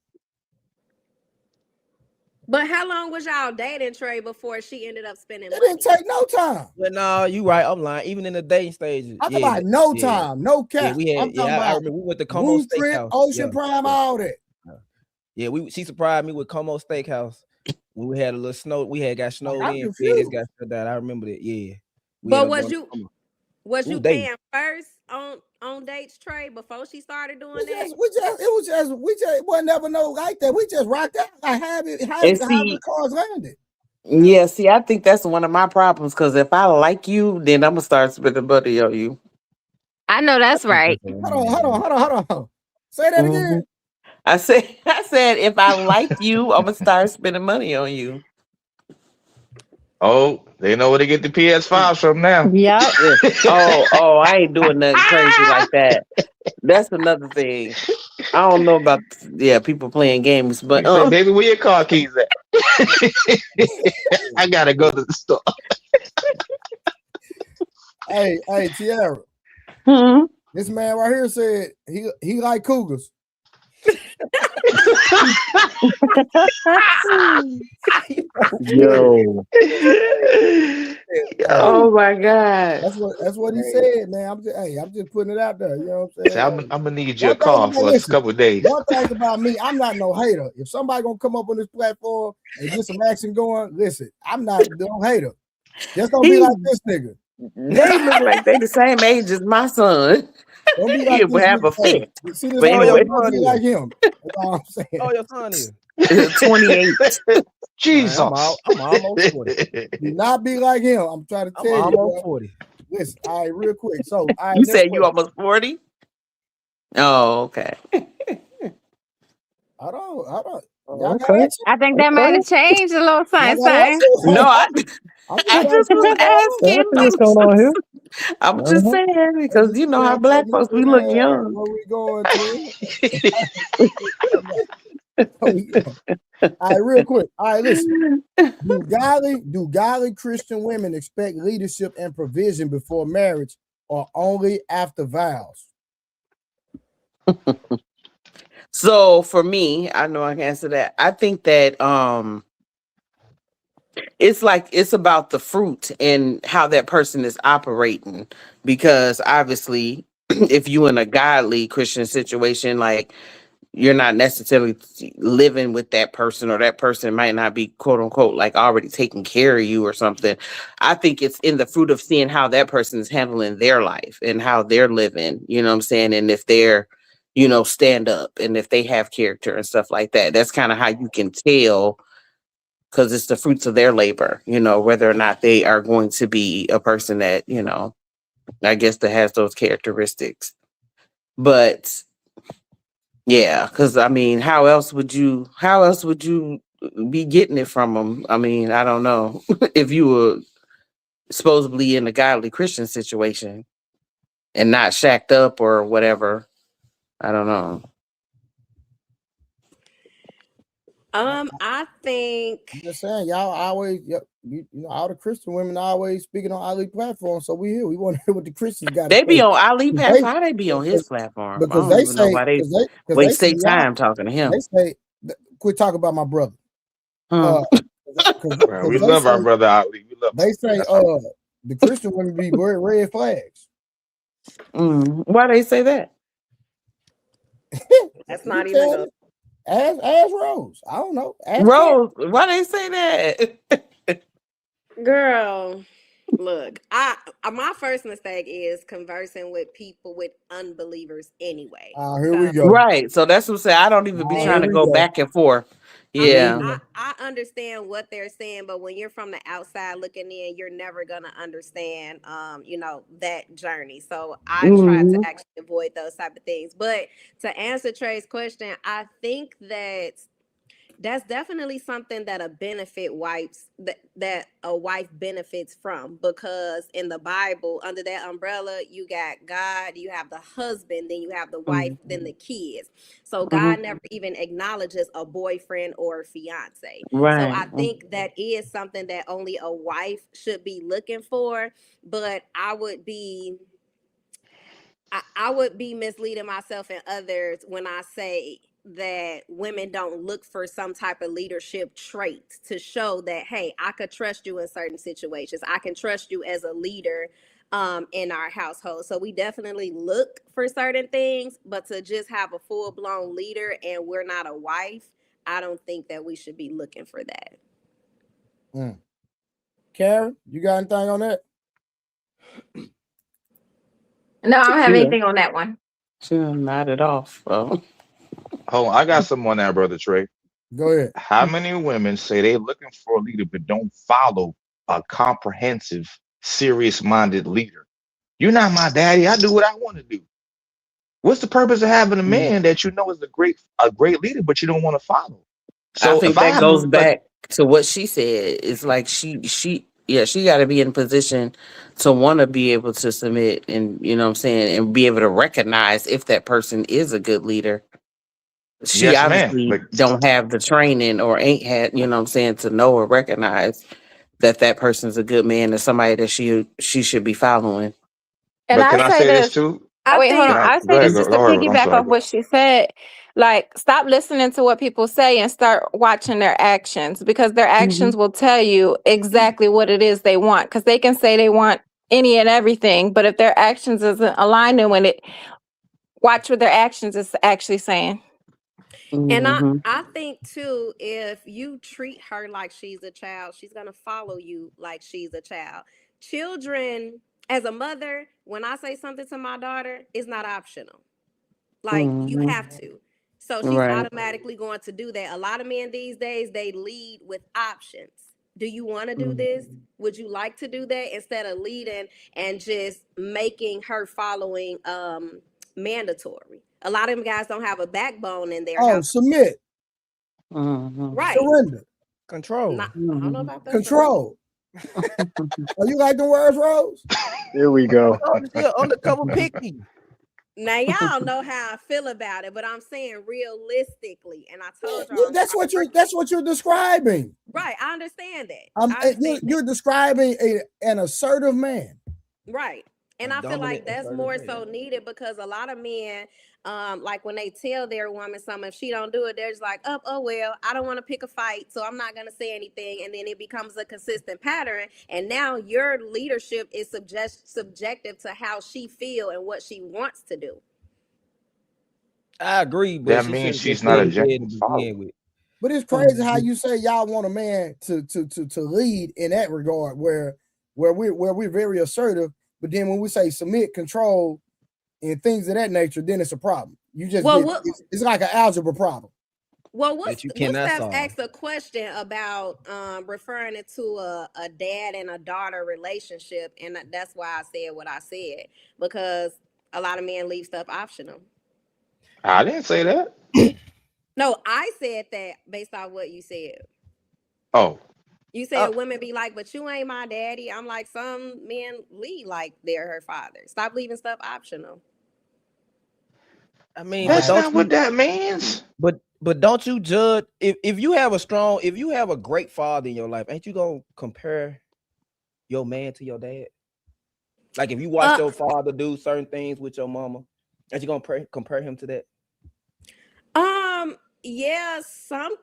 Speaker 12: But how long was y'all dating, Trey, before she ended up spending money?
Speaker 2: It didn't take no time.
Speaker 10: But no, you right. I'm lying. Even in the dating stages.
Speaker 2: I'm talking about no time, no cap.
Speaker 10: Yeah, we had.
Speaker 2: I'm talking
Speaker 10: I
Speaker 2: about
Speaker 10: remember we went to Como
Speaker 2: Blue Print,
Speaker 10: Steakhouse.
Speaker 2: Ocean Prime, all that.
Speaker 10: Yeah, she surprised me with Como Steakhouse when we had a little snow. We had got snowed
Speaker 2: I'm
Speaker 10: in.
Speaker 2: confused.
Speaker 10: Feds got shut down. I remember that. Yeah.
Speaker 12: But was you
Speaker 10: dating.
Speaker 12: paying first on dates, Trey, before she started doing that?
Speaker 2: We just wasn't never no like that. We just rocked out. I have it. How
Speaker 11: And
Speaker 2: the
Speaker 11: see,
Speaker 2: cars landed.
Speaker 11: yeah, see, I think that's one of my problems because if I like you, then I'm gonna start spending money on you.
Speaker 5: I know that's right.
Speaker 2: Hold on. Say that again.
Speaker 11: I said if I like you, I'm gonna start spending money on you.
Speaker 13: Oh, they know where to get the PS5 from now.
Speaker 11: Yep. oh, I ain't doing nothing crazy like that. That's another thing. I don't know about people playing games, but
Speaker 13: baby, where your car keys at? I gotta go to the store.
Speaker 2: Hey, Tiara. This man right here said he like cougars.
Speaker 11: Yo. Oh my God.
Speaker 2: That's what he said, man. I'm just putting it out there. You know what I'm saying?
Speaker 13: I'm gonna need your car for a couple of days.
Speaker 2: One thing about me, I'm not no hater. If somebody gonna come up on this platform and get some action going, listen, I'm not no hater. Just don't be like this nigga.
Speaker 11: They look like they the same age as my son.
Speaker 2: Don't be
Speaker 11: He
Speaker 2: like
Speaker 11: would
Speaker 2: this
Speaker 11: have a
Speaker 2: nigga.
Speaker 11: fit.
Speaker 2: See this
Speaker 11: But anyway,
Speaker 2: don't be like him. That's all I'm saying.
Speaker 10: Oh, your son is
Speaker 11: 28.
Speaker 13: Jesus.
Speaker 10: I'm almost 40.
Speaker 2: Do not be like him. I'm trying to tell you.
Speaker 10: I'm almost 40.
Speaker 2: Listen, all right, real quick. So
Speaker 11: You said you almost 40? Oh, okay.
Speaker 2: I don't.
Speaker 11: Okay.
Speaker 5: I think that might have changed a little something.
Speaker 11: No, I just was asking.
Speaker 6: What's going on here?
Speaker 11: I'm just saying because you know how black folks we look young.
Speaker 2: Where we going to? All right, real quick. All right, listen. Do godly Christian women expect leadership and provision before marriage or only after vows?
Speaker 11: So for me, I know I can answer that. I think that it's about the fruit and how that person is operating, because obviously if you in a godly Christian situation, like you're not necessarily living with that person, or that person might not be quote unquote like already taking care of you or something. I think it's in the fruit of seeing how that person is handling their life and how they're living, you know what I'm saying? And if they're, stand up and if they have character and stuff like that, that's kind of how you can tell, because it's the fruits of their labor, whether or not they are going to be a person that, I guess that has those characteristics. But yeah, because I mean, how else would you be getting it from them? I mean, I don't know. If you were supposedly in a godly Christian situation and not shacked up or whatever, I don't know.
Speaker 12: I think
Speaker 2: I'm just saying, y'all always, all the Christian women always speaking on Ali platform. So we here. We want to hear what the Christians got.
Speaker 11: They be on Ali platform. How they be on his platform?
Speaker 2: Because
Speaker 11: I don't
Speaker 2: they
Speaker 11: even know
Speaker 2: say
Speaker 11: why they
Speaker 2: waste
Speaker 11: their time talking to him.
Speaker 2: They say, quit talking about my brother.
Speaker 13: We love our brother Ali. We love.
Speaker 2: They say the Christian women be wearing red flags.
Speaker 11: Why they say that?
Speaker 12: That's not even good.
Speaker 2: Ask Rose. I don't know. Ask
Speaker 11: Rose, why they say that?
Speaker 12: Girl, look, my first mistake is conversing with people with unbelievers anyway.
Speaker 2: Here we go.
Speaker 11: Right. So that's what I'm saying. I don't even be trying to go back and forth. Yeah.
Speaker 12: I understand what they're saying, but when you're from the outside looking in, you're never gonna understand that journey. So I try to actually avoid those type of things. But to answer Trey's question, I think that that's definitely something that that a wife benefits from, because in the Bible, under that umbrella, you got God, you have the husband, then you have the wife, then the kids. So God never even acknowledges a boyfriend or a fiance. So I think that is something that only a wife should be looking for. But I would be misleading myself and others when I say that women don't look for some type of leadership traits to show that, hey, I could trust you in certain situations. I can trust you as a leader in our household. So we definitely look for certain things, but to just have a full-blown leader and we're not a wife, I don't think that we should be looking for that.
Speaker 2: Karen, you got anything on that?
Speaker 5: No, I don't have anything on that one.
Speaker 11: She done nodded off. Bro.
Speaker 13: Hold on, I got some on that, brother Trey.
Speaker 2: Go ahead.
Speaker 13: How many women say they're looking for a leader but don't follow a comprehensive, serious-minded leader? You're not my daddy. I do what I want to do. What's the purpose of having a man that you know is a great leader, but you don't want to follow? So
Speaker 11: I think
Speaker 13: if I
Speaker 11: that
Speaker 13: have
Speaker 11: goes
Speaker 13: like,
Speaker 11: back to what she said. It's like she got to be in a position to want to be able to submit, and you know what I'm saying, and be able to recognize if that person is a good leader. She
Speaker 13: yes,
Speaker 11: obviously
Speaker 13: ma'am.
Speaker 11: don't have the training or ain't had, you know what I'm saying, to know or recognize that person's a good man and somebody that she should be following.
Speaker 5: And
Speaker 13: But can
Speaker 5: I
Speaker 13: I
Speaker 5: say
Speaker 13: say this
Speaker 5: this.
Speaker 13: too?
Speaker 5: Oh, wait, hold on. I
Speaker 13: Go
Speaker 5: say
Speaker 13: ahead,
Speaker 5: this just to
Speaker 13: go ahead. I'm
Speaker 5: piggyback
Speaker 13: sorry.
Speaker 5: off what she said. Like, stop listening to what people say and start watching their actions, because their actions will tell you exactly what it is they want. Because they can say they want any and everything, but if their actions isn't aligning with it, watch what their actions is actually saying.
Speaker 12: And I think too, if you treat her like she's a child, she's gonna follow you like she's a child. Children, as a mother, when I say something to my daughter, it's not optional. Like, you have to. So she's automatically going to do that. A lot of men these days, they lead with options. Do you want to do this? Would you like to do that? Instead of leading and just making her following mandatory. A lot of them guys don't have a backbone in their house.
Speaker 2: Submit.
Speaker 12: Right.
Speaker 2: Surrender.
Speaker 4: Control.
Speaker 12: I don't know about that.
Speaker 2: Control. Oh, you like the words, Rose?
Speaker 6: Here we go.
Speaker 4: Undercover picky.
Speaker 12: Now y'all know how I feel about it, but I'm saying realistically, and I told y'all
Speaker 2: That's what you're describing.
Speaker 12: Right, I understand that.
Speaker 2: You're describing an assertive man.
Speaker 12: Right. And I feel like that's more so needed, because a lot of men, like when they tell their woman something, if she don't do it, they're just like, oh well, I don't want to pick a fight, so I'm not gonna say anything, and then it becomes a consistent pattern, and now your leadership is subjective to how she feel and what she wants to do.
Speaker 10: I agree, but
Speaker 13: that means she's not a gentle follower.
Speaker 2: But it's crazy how you say y'all want a man to lead in that regard, where we're very assertive, but then when we say submit, control, and things of that nature, then it's a problem. You just it's like an algebra problem.
Speaker 12: Well, what's asked a question about referring it to a dad and a daughter relationship, and that's why I said what I said, because a lot of men leave stuff optional.
Speaker 13: I didn't say that.
Speaker 12: No, I said that based on what you said.
Speaker 13: Oh.
Speaker 12: You said women be like, but you ain't my daddy. I'm like, some men lead like they're her father. Stop leaving stuff optional.
Speaker 10: I mean,
Speaker 13: that's not what that means.
Speaker 10: But don't you judge if you have a great father in your life, ain't you gonna compare your man to your dad? Like if you watch your father do certain things with your mama, ain't you gonna compare him to that?
Speaker 12: Yeah, some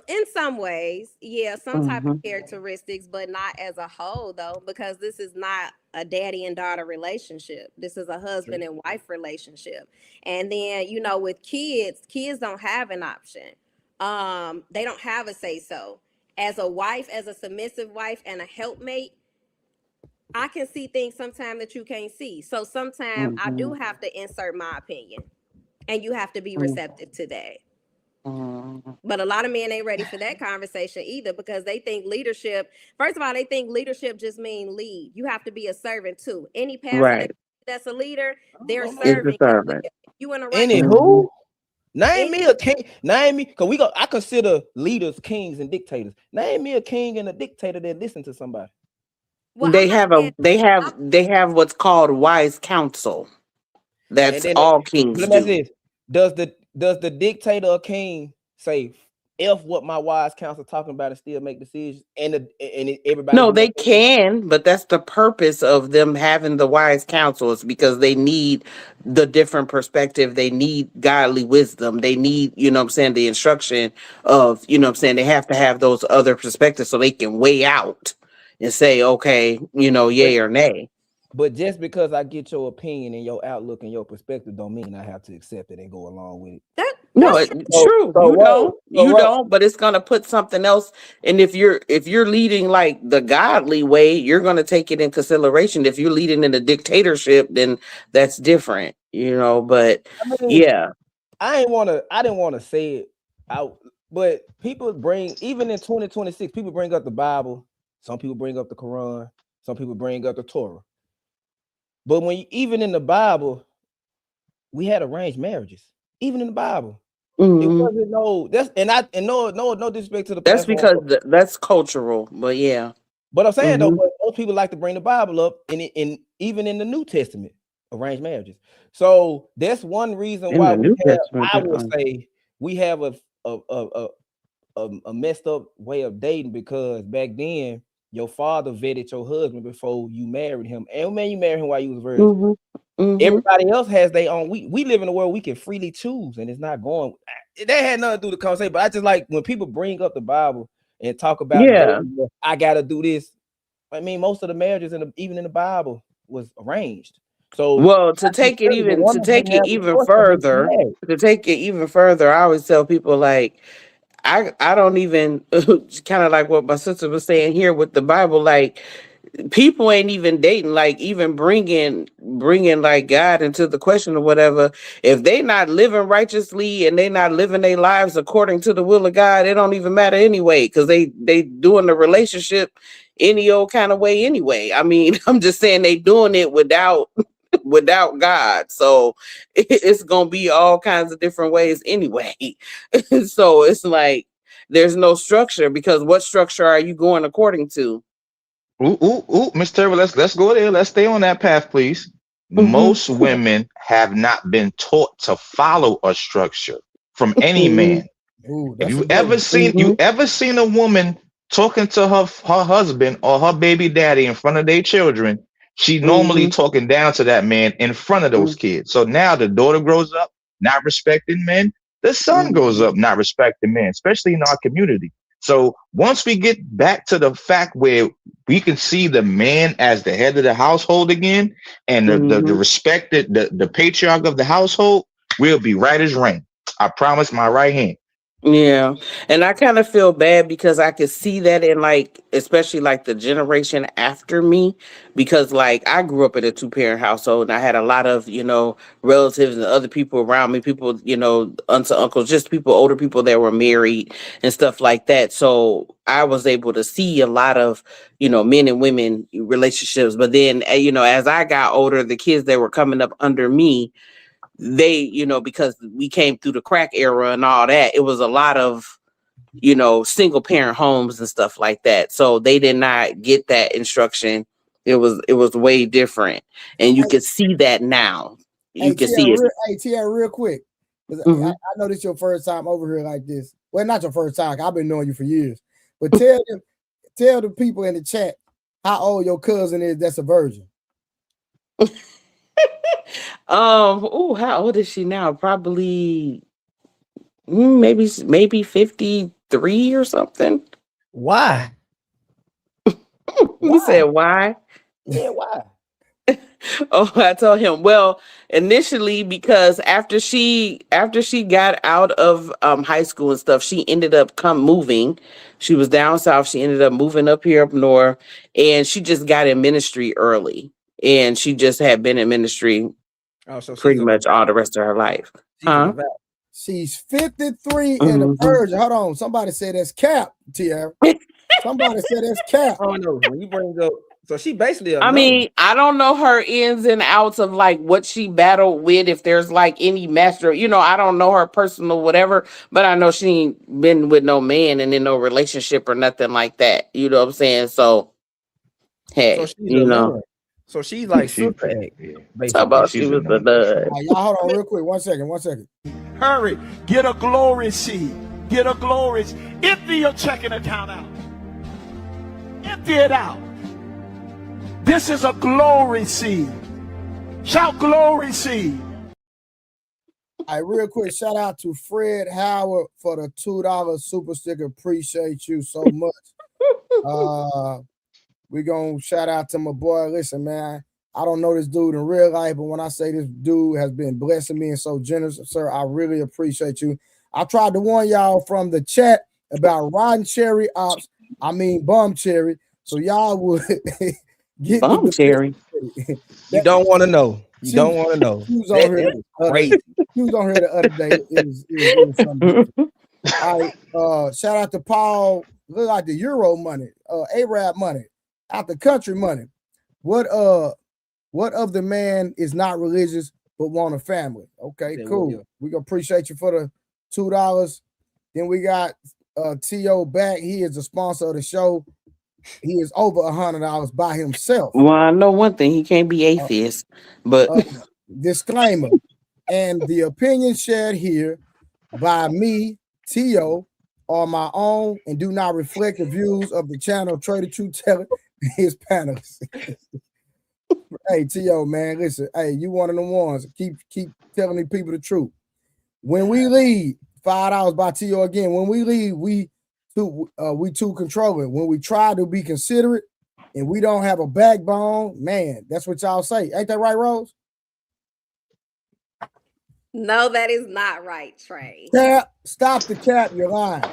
Speaker 12: in some ways, yeah, some type of characteristics, but not as a whole though, because this is not a daddy and daughter relationship. This is a husband and wife relationship. And then, with kids don't have an option. They don't have a say so. As a wife, as a submissive wife and a helpmate, I can see things sometimes that you can't see. So sometimes I do have to insert my opinion, and you have to be receptive to that. But a lot of men ain't ready for that conversation either, because they think leadership, first of all, they think leadership just means lead. You have to be a servant too. Any pastor that's a leader, they're serving.
Speaker 11: Servant.
Speaker 12: You in the right
Speaker 10: Any who? Name me a king. Name me, because I consider leaders kings and dictators. Name me a king and a dictator that listen to somebody.
Speaker 12: Well,
Speaker 11: They have what's called wise counsel. That's all kings
Speaker 10: let me ask
Speaker 11: do.
Speaker 10: this. Does the dictator or king say F what my wise counsel talking about and still make decisions? And everybody.
Speaker 11: No, they can, but that's the purpose of them having the wise counsels, because they need the different perspective. They need godly wisdom. They need, you know what I'm saying, the instruction of, you know what I'm saying, they have to have those other perspectives so they can weigh out and say, okay, you know, yay or nay.
Speaker 10: But just because I get your opinion and your outlook and your perspective don't mean I have to accept it and go along with it.
Speaker 11: No, it's true. You don't, but it's gonna put something else. And if you're leading like the godly way, you're gonna take it in consideration. If you're leading in a dictatorship, then that's different, you know. But yeah.
Speaker 10: I didn't want to say it out, but people even in 2026, people bring up the Bible, some people bring up the Quran, some people bring up the Torah. But even in the Bible, we had arranged marriages. Even in the Bible, it wasn't no disrespect to the.
Speaker 11: That's because that's cultural, but yeah.
Speaker 10: But I'm saying though, most people like to bring the Bible up, and even in the New Testament, arranged marriages. So that's one reason why I would say we have a messed up way of dating, because back then your father vetted your husband before you married him, and when you married him while you was virgin. Everybody else has their own. We live in a world we can freely choose, and it's not going. That had nothing to do with the conversation, but I just like when people bring up the Bible and talk about, I gotta do this. I mean, most of the marriages even in the Bible was arranged. So,
Speaker 11: well, to take it even further, I always tell people, like, I don't even kind of like what my sister was saying here with the Bible, like, people ain't even dating, like even bringing like God into the question or whatever. If they not living righteously and they not living their lives according to the will of God, it don't even matter anyway, because they doing the relationship any old kind of way anyway. I mean, I'm just saying they doing it without God, so it's gonna be all kinds of different ways anyway. So it's like there's no structure, because what structure are you going according to?
Speaker 13: Miss Terry, let's go there. Let's stay on that path, please. Most women have not been taught to follow a structure from any man. Have you ever seen a woman talking to her husband or her baby daddy in front of their children? She normally talking down to that man in front of those kids. So now the daughter grows up not respecting men. The son grows up not respecting men, especially in our community. So once we get back to the fact where we can see the man as the head of the household again, and the respected, the patriarch of the household, we'll be right as rain. I promise my right hand.
Speaker 11: Yeah. And I kind of feel bad because I could see that in, like, especially like the generation after me, because like I grew up in a 2-parent household and I had a lot of, you know, relatives and other people around me, people, you know, aunts and uncles, just people, older people that were married and stuff like that. So I was able to see a lot of, you know, men and women relationships. But then, you know, as I got older, the kids that were coming up under me, they, you know, because we came through the crack era and all that, it was a lot of, you know, single parent homes and stuff like that. So they did not get that instruction. It was way different. And you can see that now. You can see it.
Speaker 2: Hey, Tia, real quick. I know this is your first time over here like this. Well, not your first time. I've been knowing you for years. But tell the people in the chat how old your cousin is that's a virgin.
Speaker 11: How old is she now? Probably maybe 53 or something.
Speaker 4: Why?
Speaker 11: You said why?
Speaker 10: Yeah, why?
Speaker 11: Oh, I told him, well, initially because after she got out of high school and stuff, she ended up moving. She was down south. She ended up moving up here up north, and she just got in ministry early. And she just had been in ministry pretty much all the rest of her life.
Speaker 2: She's 53 and a virgin. Hold on. Somebody said that's cap, Tiara. Somebody said that's cap.
Speaker 10: Oh no, when you bring up So she basically a
Speaker 11: I
Speaker 10: nun.
Speaker 11: mean, I don't know her ins and outs of like what she battled with, if there's like any master, I don't know her personal whatever, but I know she ain't been with no man and in no relationship or nothing like that. You know what I'm saying? So, hey,
Speaker 10: So she's a nun. So she's like super egg,
Speaker 11: How
Speaker 10: basically.
Speaker 11: about she was a nun?
Speaker 2: Y'all hold on real quick. 1 second.
Speaker 8: Hurry, get a glory seed. Get a glory. Empty your checking account out. Empty it out. This is a glory seed. Shout glory seed.
Speaker 2: All right, real quick, shout out to Fred Howard for the $2 super sticker. Appreciate you so much. We're going to shout out to my boy. Listen, man, I don't know this dude in real life, but when I say this dude has been blessing me and so generous, sir, I really appreciate you. I tried to warn y'all from the chat about rotten cherry ops. I mean, bum cherry. So y'all would get
Speaker 11: Bum cherry.
Speaker 10: You don't want to know. You don't want to know.
Speaker 2: She was on here the other day. It was something different. All right, shout out to Paul. Look like the Euro money, Arab money, out the country money. What of the man is not religious but want a family? Okay, cool. We gonna appreciate you for the $2. Then we got T.O. back. He is the sponsor of the show. He is over $100 by himself.
Speaker 11: Well, I know one thing, he can't be atheist, but
Speaker 2: disclaimer. And the opinions shared here by me, T.O., are my own and do not reflect the views of the channel Trader Truth Teller and his panelists. Hey, T.O., man, listen. Hey, you one of them ones. Keep telling the people the truth. When we leave, $5 by T.O. again. When we leave, we too controlling. When we try to be considerate and we don't have a backbone, man, that's what y'all say. Ain't that right, Rose?
Speaker 12: No, that is not right, Trey.
Speaker 2: Cap, stop the cap, you're lying.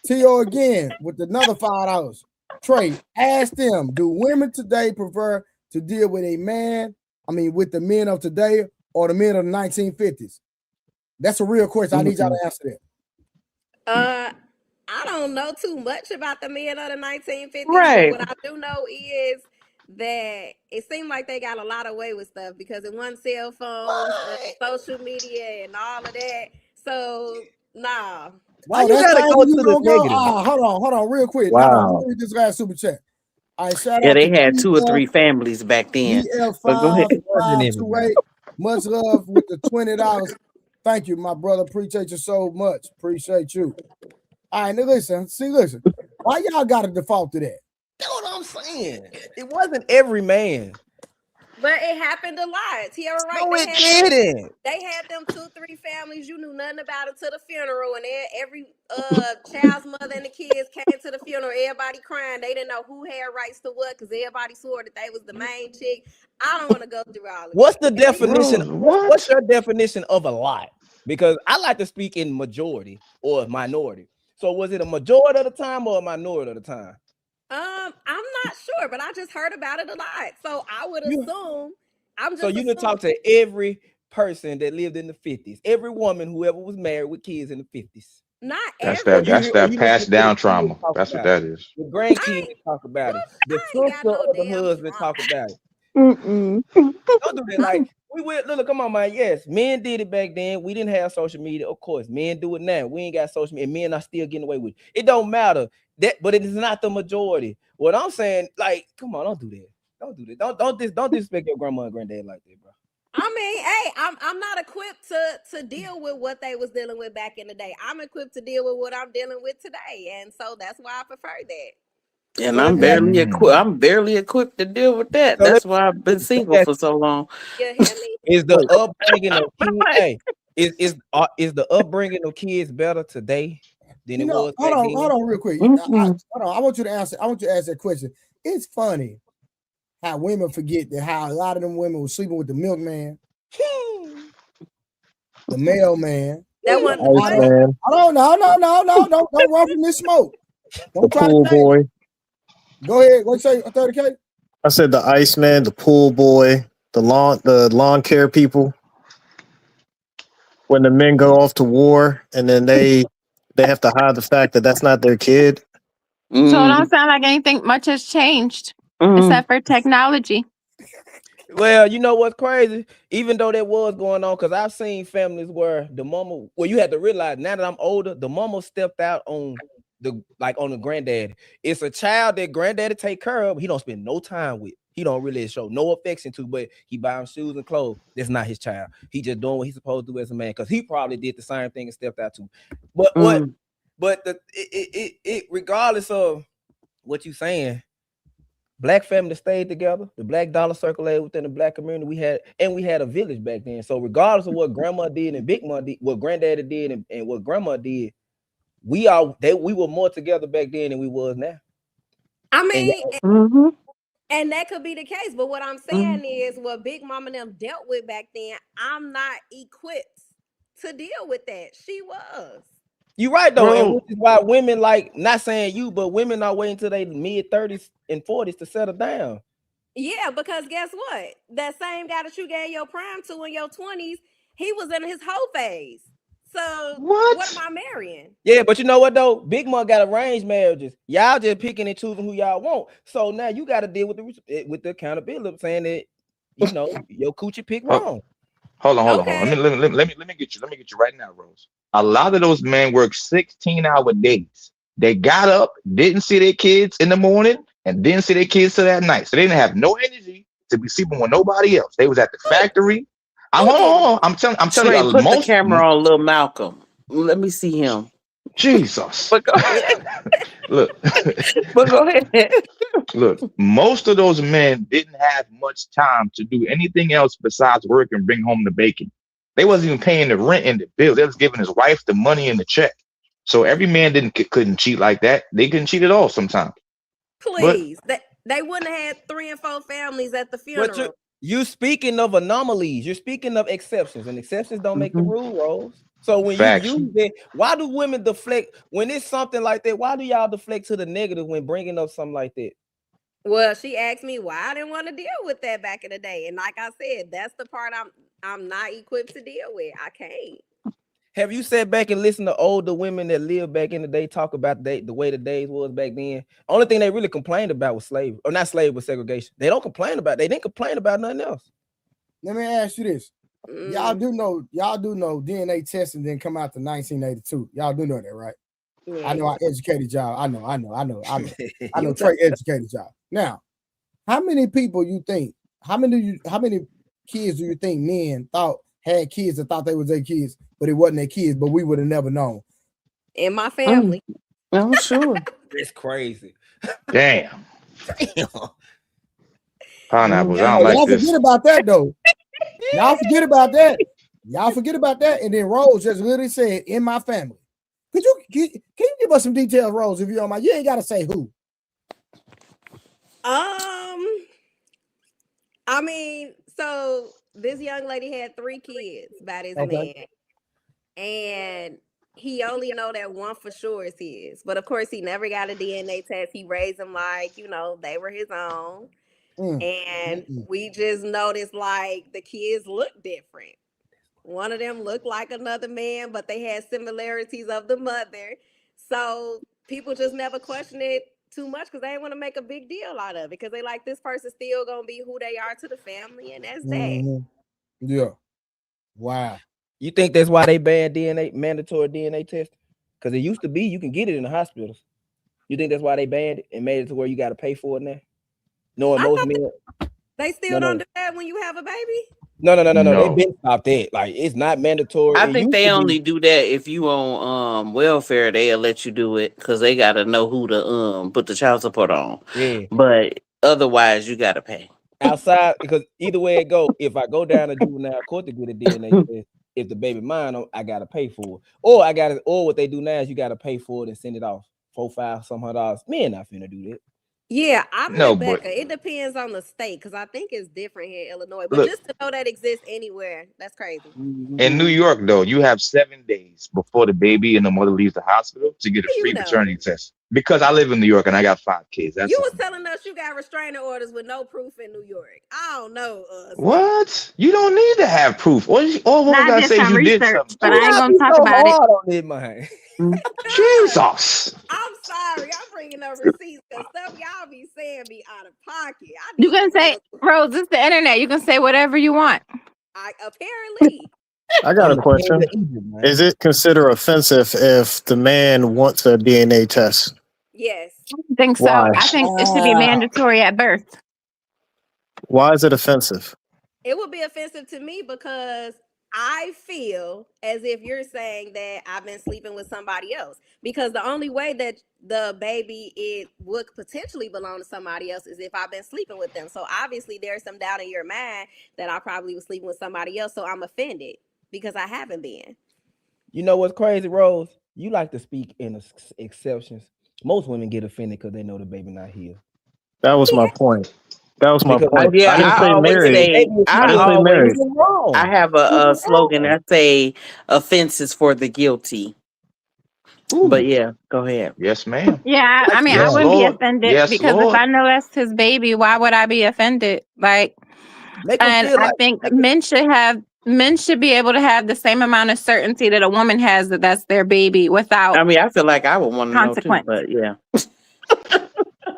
Speaker 2: T.O. again with another $5. Trey, ask them, do women today prefer to deal with with the men of today or the men of the 1950s? That's a real question. I need y'all to answer that.
Speaker 12: I don't know too much about the men of the 1950s.
Speaker 11: Right.
Speaker 12: What I do know is that it seemed like they got a lot away with stuff because it wasn't cell phones, social media, and all of that. So, nah.
Speaker 10: Why you gotta go to the negative?
Speaker 2: Hold on, real quick.
Speaker 11: Wow.
Speaker 2: Let me read this last super chat. All right, shout
Speaker 11: yeah,
Speaker 2: out
Speaker 11: they
Speaker 2: to
Speaker 11: had 2 or 3 families back then. But go ahead.
Speaker 2: EL5528. Much love with the $20. Thank you, my brother. Appreciate you so much. Appreciate you. All right, now listen. Why y'all got to default to that?
Speaker 10: That's what I'm saying. It wasn't every man.
Speaker 12: But it happened a lot. Tierra, right?
Speaker 10: No, it didn't.
Speaker 12: They had them 2-3 families. You knew nothing about it to the funeral, and every child's mother and the kids came to the funeral. Everybody crying. They didn't know who had rights to what because everybody swore that they was the main chick. I don't want to go through all of it.
Speaker 10: What's the definition? What's your definition of a lot? Because I like to speak in majority or minority. So was it a majority of the time or a minority of the time?
Speaker 12: I'm not sure, but I just heard about it a lot. So I would assume
Speaker 10: So you can talk to every person that lived in the 50s, every woman, whoever was married with kids in the 50s.
Speaker 12: Not
Speaker 13: That's that passed down trauma. That's what that is.
Speaker 10: The grandkids talk about it. The sister of the husband talk about it.
Speaker 14: Mm-mm.
Speaker 10: Don't do that. Like we will look, come on, man. Yes, men did it back then. We didn't have social media, of course. Men do it now. We ain't got social media. Men are still getting away with it. It don't matter. But it is not the majority. What I'm saying, like, come on, don't do that. Don't do that. Don't disrespect your grandma and granddad like that, bro.
Speaker 12: I mean, hey, I'm not equipped to deal with what they was dealing with back in the day. I'm equipped to deal with what I'm dealing with today, and so that's why I prefer that.
Speaker 11: And I'm barely equipped. I'm barely equipped to deal with that. That's why I've been single for so long.
Speaker 12: You hear me?
Speaker 10: Is the upbringing of kids? Is the upbringing of kids better today than it was back then?
Speaker 2: Hold on, real quick. Hold on. I want you to answer. I want you to ask that question. It's funny how women forget that how a lot of them women were sleeping with the milkman, the mailman.
Speaker 12: That one.
Speaker 2: No. Don't run from this smoke. Don't
Speaker 6: The pool boy.
Speaker 2: Go ahead. What you say? 30K?
Speaker 6: I said the Iceman, the pool boy, the lawn care people. When the men go off to war and then they have to hide the fact that that's not their kid.
Speaker 5: So it don't sound like anything much has changed. Except for technology.
Speaker 10: Well, you know what's crazy? Even though that was going on, because I've seen families where the mama, well, you have to realize now that I'm older, the mama stepped out on the granddaddy. It's a child that granddaddy take care of. He don't spend no time with. He don't really show no affection to, but he buy him shoes and clothes. That's not his child. He just doing what he's supposed to do as a man, because he probably did the same thing and stepped out too. But regardless of what you saying, Black families stayed together. The Black dollar circulated within the Black community. We had a village back then. So regardless of what grandma did and Big Mom did, what granddaddy did and what grandma did, we were more together back then than we was now.
Speaker 12: I mean, and that could be the case. But what I'm saying is what Big Mama and them dealt with back then, I'm not equipped to deal with that. She was.
Speaker 10: You're right though, and which is why women, like, not saying you, but women are waiting until they mid 30s and 40s to settle down.
Speaker 12: Yeah, because guess what? That same guy that you gave your prime to in your 20s, he was in his whole phase. So what am I marrying?
Speaker 10: Yeah, but you know what though? Big Mom got arranged marriages. Y'all just picking and choosing who y'all want. So now you got to deal with the accountability, saying that your coochie pick wrong.
Speaker 13: Hold on. Let me get you right now, Rose. A lot of those men work 16-hour days. They got up, didn't see their kids in the morning, and didn't see their kids till that night. So they didn't have no energy to be sleeping with nobody else. They was at the factory. I'm telling you,
Speaker 11: put the camera on little Malcolm. Let me see him.
Speaker 13: Jesus.
Speaker 11: But go ahead.
Speaker 13: Look.
Speaker 11: But go ahead.
Speaker 13: Look, most of those men didn't have much time to do anything else besides work and bring home the bacon. They wasn't even paying the rent and the bills. They was giving his wife the money and the check. So every man couldn't cheat like that. They couldn't cheat at all sometimes.
Speaker 12: Please. They wouldn't have had 3 and 4 families at the funeral.
Speaker 10: But you speaking of anomalies, you're speaking of exceptions, and exceptions don't make the rule, Rose. So when
Speaker 13: Facts.
Speaker 10: you use it, why do women deflect when it's something like that? Why do y'all deflect to the negative when bringing up something like that?
Speaker 12: Well, she asked me why I didn't want to deal with that back in the day, and like I said, that's the part I'm not equipped to deal with. I can't.
Speaker 10: Have you sat back and listened to older women that lived back in the day talk about the way the days was back then? Only thing they really complained about was slavery, or not slavery, but segregation. They didn't complain about nothing else.
Speaker 2: Let me ask you this. Y'all do know DNA testing didn't come out to 1982. Y'all do know that, right? Yeah. I know I educated y'all. I know Trey educated y'all. Now, how many people you think, how many kids do you think men had kids that thought they was their kids, but it wasn't their kids, but we would have never known?
Speaker 12: In my family.
Speaker 11: I'm sure.
Speaker 10: It's crazy.
Speaker 13: Damn. Pineapples. I don't like
Speaker 2: y'all
Speaker 13: this.
Speaker 2: Forget about that though. Y'all forget about that. Y'all forget about that. And then Rose just literally said, in my family. Can you give us some details, Rose, if you don't mind? You ain't got to say who.
Speaker 12: I mean, so this young lady had 3 kids by this man. And he only know that one for sure is his. But of course, he never got a DNA test. He raised them like, they were his own. And we just noticed like the kids look different. One of them looked like another man, but they had similarities of the mother. So people just never questioned it too much because they didn't want to make a big deal out of it because they like this person still gonna be who they are to the family, and that's that.
Speaker 2: Yeah. Wow.
Speaker 10: You think that's why they banned mandatory DNA testing? Because it used to be you can get it in the hospitals. You think that's why they banned it and made it to where you got to pay for it now? Knowing most men,
Speaker 12: they still don't do that when you have a baby.
Speaker 10: No. They've been stopped that. Like it's not mandatory.
Speaker 11: I think they only do that if you on welfare. They'll let you do it because they gotta know who to put the child support on.
Speaker 10: Yeah.
Speaker 11: But otherwise, you gotta pay
Speaker 10: outside because either way it go. If I go down to juvenile court to get a DNA test, if the baby mine, I gotta pay for it. Or what they do now is you gotta pay for it and send it off $400, some $100. Men not finna do that.
Speaker 12: Yeah, I'm with Becca. It depends on the state because I think it's different here in Illinois. But just to know that exists anywhere, that's crazy.
Speaker 13: In New York, though, you have 7 days before the baby and the mother leaves the hospital to get a free paternity test. Because I live in New York and I got 5 kids. That's
Speaker 12: You was telling us you got restraining orders with no proof in New York. I don't know.
Speaker 13: What? You don't need to have proof. All what
Speaker 5: I
Speaker 13: gotta
Speaker 5: did
Speaker 13: say is
Speaker 5: some
Speaker 13: you did
Speaker 5: research,
Speaker 13: something.
Speaker 5: but I ain't gonna talk about it.
Speaker 10: On it, man.
Speaker 13: Jesus.
Speaker 12: I'm sorry. I'm bringing up receipts because stuff y'all be saying be out of pocket.
Speaker 5: You can say, Rose, it's the internet. You can say whatever you want.
Speaker 12: Apparently.
Speaker 6: I got a question. Is it considered offensive if the man wants a DNA test?
Speaker 12: Yes.
Speaker 5: I think so.
Speaker 6: Why?
Speaker 5: I think it should be mandatory at birth.
Speaker 6: Why is it offensive?
Speaker 12: It would be offensive to me because I feel as if you're saying that I've been sleeping with somebody else. Because the only way that the baby would potentially belong to somebody else is if I've been sleeping with them. So obviously there's some doubt in your mind that I probably was sleeping with somebody else. So I'm offended because I haven't been.
Speaker 10: You know what's crazy, Rose? You like to speak in exceptions. Most women get offended because they know the baby not here.
Speaker 6: That was my point. That was my point.
Speaker 11: Yeah,
Speaker 6: I didn't
Speaker 11: I
Speaker 6: say
Speaker 11: always
Speaker 6: married.
Speaker 11: say,
Speaker 6: I didn't say married.
Speaker 11: I have a slogan that say offenses for the guilty. But yeah, go ahead.
Speaker 13: Yes, ma'am.
Speaker 5: Yeah, I mean, I
Speaker 13: Yes,
Speaker 5: wouldn't be
Speaker 13: Lord.
Speaker 5: offended
Speaker 13: Yes,
Speaker 5: because
Speaker 13: Lord.
Speaker 5: if I know that's his baby, why would I be offended? Like,
Speaker 10: Make 'em
Speaker 5: and
Speaker 10: feel
Speaker 5: I
Speaker 10: like-
Speaker 5: think men should be able to have the same amount of certainty that a woman has that that's their baby without.
Speaker 11: I mean, I feel like I would want to know too,
Speaker 5: consequence.
Speaker 11: but yeah.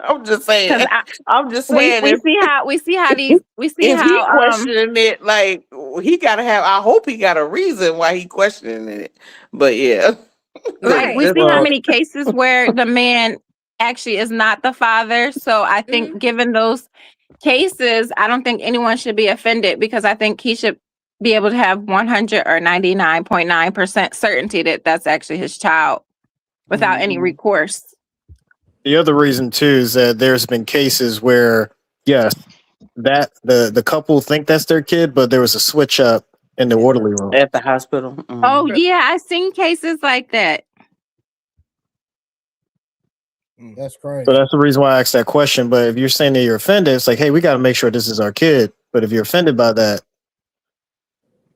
Speaker 11: I'm just saying.
Speaker 5: 'Cause
Speaker 11: I'm just saying.
Speaker 5: we see how these we see
Speaker 11: if
Speaker 5: how
Speaker 11: he questioning it, like he gotta have. I hope he got a reason why he questioning it. But yeah,
Speaker 5: like we see how many cases where the man actually is not the father. So I think given those cases, I don't think anyone should be offended because I think he should be able to have 100 or 99.9% certainty that that's actually his child without any recourse.
Speaker 6: The other reason too is that there's been cases where, yes, that the couple think that's their kid, but there was a switch up in the orderly room
Speaker 11: at the hospital.
Speaker 5: Oh yeah, I've seen cases like that.
Speaker 2: That's crazy.
Speaker 6: So that's the reason why I asked that question. But if you're saying that you're offended, it's like, hey, we got to make sure this is our kid. But if you're offended by that,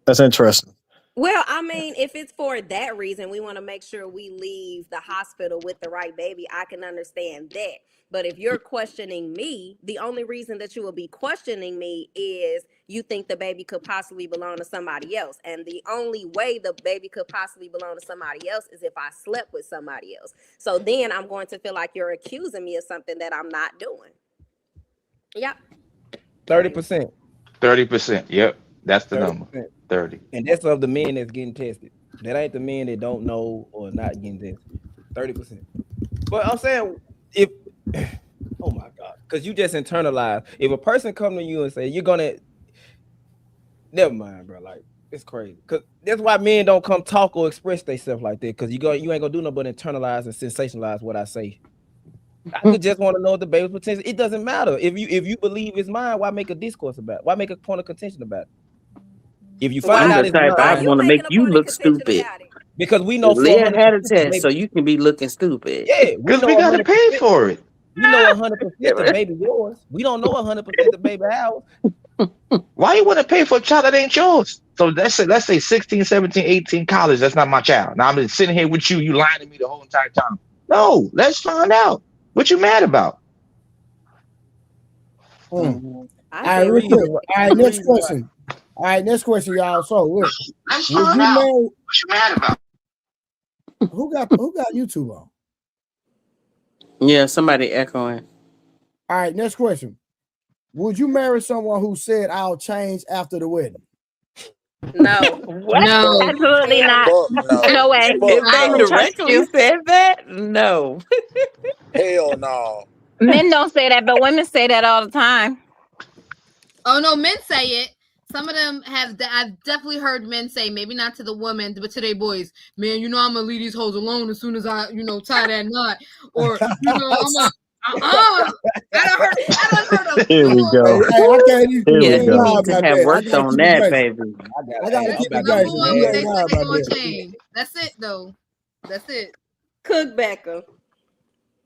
Speaker 6: that's interesting.
Speaker 12: Well, I mean, if it's for that reason, we want to make sure we leave the hospital with the right baby. I can understand that. But if you're questioning me, the only reason that you will be questioning me is you think the baby could possibly belong to somebody else. And the only way the baby could possibly belong to somebody else is if I slept with somebody else. So then I'm going to feel like you're accusing me of something that I'm not doing. Yep.
Speaker 10: 30%.
Speaker 13: 30%. Yep. That's the number. 30.
Speaker 10: And that's of the men that's getting tested. That ain't the men that don't know or not getting tested. 30%. But I'm saying if oh my God, because you just internalize. If a person come to you and say you're gonna, never mind, bro. Like it's crazy. Cause that's why men don't come talk or express themselves like that. Cause you ain't gonna do nothing but internalize and sensationalize what I say. I could just want to know the baby's potential. It doesn't matter if you believe it's mine. Why make a discourse about it? Why make a point of contention about it? If you find out, it's mine,
Speaker 11: I want to make you look stupid.
Speaker 10: Because we know
Speaker 11: Leah had a test, so you can be looking stupid.
Speaker 10: Yeah,
Speaker 13: because we gotta pay for it.
Speaker 10: We know 100% the baby yours. We don't know 100% the baby ours.
Speaker 13: Why you want to pay for a child that ain't yours? So let's say 16, 17, 18, college. That's not my child. Now I'm just sitting here with you. You lying to me the whole entire time. No, let's find out. What you mad about?
Speaker 2: All right, real quick. All right, next question. All right, next question, y'all. So look,
Speaker 13: let's find out. What you mad about?
Speaker 2: Who got YouTube on?
Speaker 11: Yeah, somebody echoing.
Speaker 2: All right, next question. Would you marry someone who said I'll change after the wedding?
Speaker 12: No.
Speaker 5: No, absolutely not. No way.
Speaker 11: If they directly said that, no.
Speaker 15: Hell no.
Speaker 5: Men don't say that, but women say that all the time.
Speaker 16: Oh no, men say it. Some of them have. I've definitely heard men say, maybe not to the women, but to their boys. Man, you know I'm gonna leave these hoes alone as soon as I, tie that knot. Or I'm a. I don't heard
Speaker 6: Here we go.
Speaker 2: I can't even
Speaker 11: Yeah, you
Speaker 2: lie
Speaker 11: need to
Speaker 2: about
Speaker 11: have
Speaker 2: that.
Speaker 11: worked on that, baby.
Speaker 2: I gotta keep it guys. You ain't lying about that.
Speaker 16: Change. That's it, though. That's it.
Speaker 12: Cook Becca.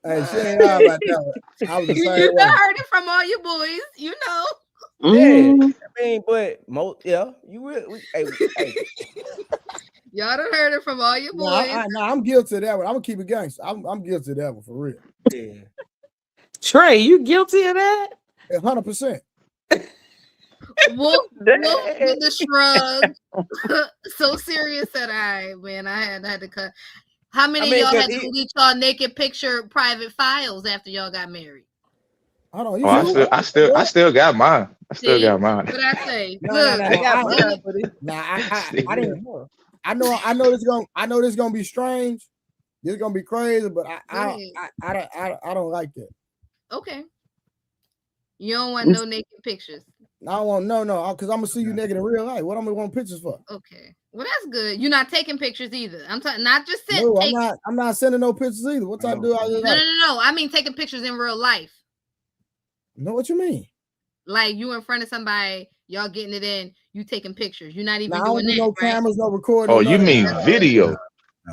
Speaker 2: Hey, she ain't lying about that. I was the same
Speaker 16: You
Speaker 2: way.
Speaker 16: heard it from all your boys, you know.
Speaker 10: Yeah, I mean, but you will. Hey,
Speaker 16: Y'all done heard it from all your boys.
Speaker 2: I'm guilty of that one. I'm gonna keep it gangster. I'm guilty of that one for real.
Speaker 10: Yeah.
Speaker 11: Trey, you guilty of that?
Speaker 2: 100%.
Speaker 16: Wolf with the shrug. So serious that I had to cut. How many of y'all had to delete y'all naked picture private files after y'all got married?
Speaker 2: Hold on,
Speaker 13: I still got mine. I still got mine.
Speaker 16: What I say?
Speaker 2: I didn't. I know this gonna be strange. This is gonna be crazy, but I don't like that.
Speaker 16: Okay. You don't want no naked pictures.
Speaker 2: I don't want no, because I'm gonna see you naked in real life. What am I want pictures for?
Speaker 16: Okay. Well, that's good. You're not taking pictures either. I'm talking not just sitting.
Speaker 2: No, I'm not sending no pictures either. What type do I do?
Speaker 16: No. I mean taking pictures in real life.
Speaker 2: Know what you mean?
Speaker 16: Like you in front of somebody, y'all getting it in, you taking pictures. You're not even
Speaker 2: I
Speaker 16: doing
Speaker 2: don't do
Speaker 16: that,
Speaker 2: no
Speaker 16: right?
Speaker 2: cameras, no recording.
Speaker 13: Oh, you mean video?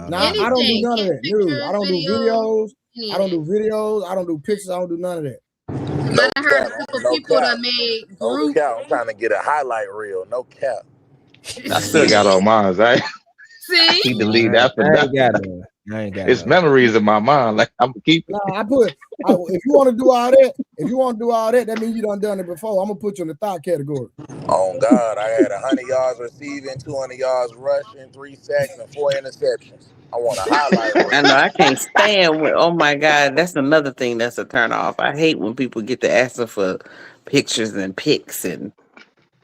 Speaker 2: No, I don't do none of that. No, I don't do videos. I don't do videos. I don't do pictures. I don't do none of that.
Speaker 16: I heard a couple people that made group.
Speaker 15: No cap. I'm trying to get a highlight reel. No cap.
Speaker 13: I still got all mine, right?
Speaker 16: See?
Speaker 13: He deleted that for that. It's memories in my mind. Like I'm keeping.
Speaker 2: No, if you want to do all that, that means you done it before. I'm gonna put you in the thought category.
Speaker 15: Oh God, I had 100 yards receiving, 200 yards rushing, 3 sacks, and 4 interceptions. I want a highlight reel.
Speaker 11: I know I can't stand with. Oh my God, that's another thing that's a turn off. I hate when people get to asking for pictures and pics, and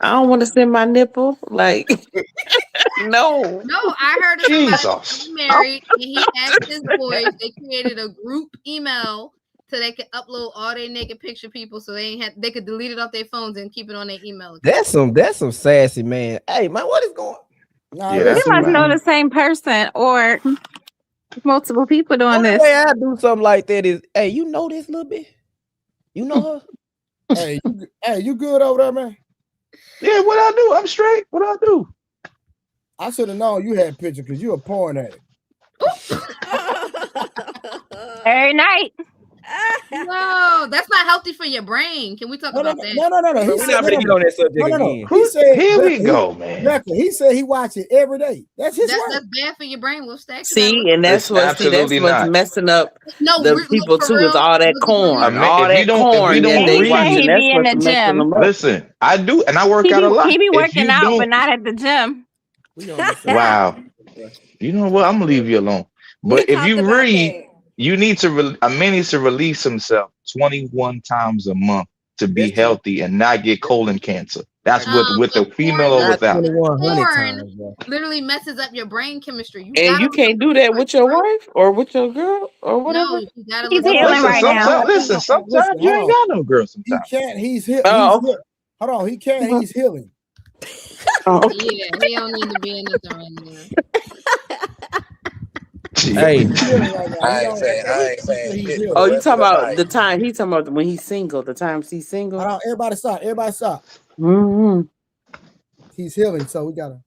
Speaker 11: I don't want to send my nipple. Like, no.
Speaker 16: I heard of somebody married, and he asked his boys. They created a group email so they could upload all their naked picture people, so they could delete it off their phones and keep it on their email account.
Speaker 10: That's some sassy, man. Hey man, what is going?
Speaker 5: You must know the same person or multiple people doing this.
Speaker 10: The way I do something like that is, hey, you know this little bit? You know her?
Speaker 2: Hey, you good over there, man?
Speaker 13: Yeah, what I do? I'm straight. What I do?
Speaker 2: I should have known you had pictures because you a porn addict.
Speaker 5: Every night.
Speaker 16: No, that's not healthy for your brain. Can we talk about that?
Speaker 2: No.
Speaker 13: He said, here we go, man.
Speaker 2: He said he watch it every day. That's his
Speaker 16: That's bad for your brain. We'll stack.
Speaker 11: See, and that's what's messing up the people too. Is all that corn, all that corn that they watching. That's what's messing them up.
Speaker 13: Listen, I do, and I work out a lot.
Speaker 5: He be working out, but not at the gym.
Speaker 13: Wow. You know what? I'm gonna leave you alone. But if you read, you need to. A man needs to release himself 21 times a month to be healthy and not get colon cancer. That's with the female or without.
Speaker 16: Porn literally messes up your brain chemistry.
Speaker 11: You can't do that with your wife or with your girl or whatever.
Speaker 16: No, you gotta
Speaker 5: He's healing right now.
Speaker 13: Listen, sometimes you ain't got no girl. Sometimes
Speaker 2: he can't. He's healing.
Speaker 11: Oh.
Speaker 2: Hold on, he can't. He's healing.
Speaker 11: Oh.
Speaker 16: Yeah, he don't need to be in this right now.
Speaker 10: Hey,
Speaker 15: I ain't saying shit.
Speaker 11: Oh, you talking about the time? He talking about when he's single. The times he's single.
Speaker 2: Hold on, everybody stop.
Speaker 11: Mm-hmm.
Speaker 2: He's healing, so we gotta.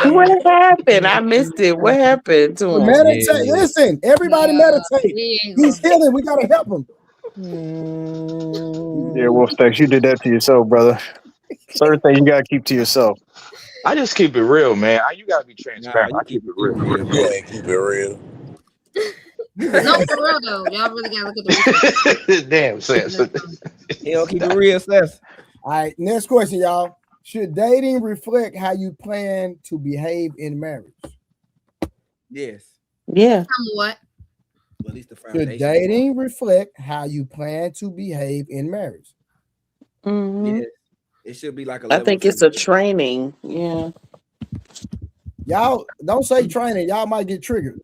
Speaker 11: What happened? I missed it. What happened to him?
Speaker 2: Meditate. Listen, everybody meditate. He's healing. We gotta help him.
Speaker 6: Yeah, Wolf Stacks, you did that to yourself, brother. Certain things you gotta keep to yourself.
Speaker 13: I just keep it real, man. You gotta be transparent. I keep it real.
Speaker 15: Yeah, keep it real.
Speaker 16: No, for real though. Y'all really gotta look at the
Speaker 13: damn sense.
Speaker 10: He don't keep it real, sense.
Speaker 2: All right, next question, y'all. Should dating reflect how you plan to behave in marriage?
Speaker 10: Yes.
Speaker 11: Yeah.
Speaker 16: Somewhat.
Speaker 10: Well, at least the
Speaker 2: Should
Speaker 10: foundation.
Speaker 2: dating reflect how you plan to behave in marriage?
Speaker 11: Mm-hmm.
Speaker 10: Yes. It should be like a
Speaker 11: I
Speaker 10: level
Speaker 11: think
Speaker 10: two.
Speaker 11: it's a training. Yeah.
Speaker 2: Y'all don't say training. Y'all might get triggered.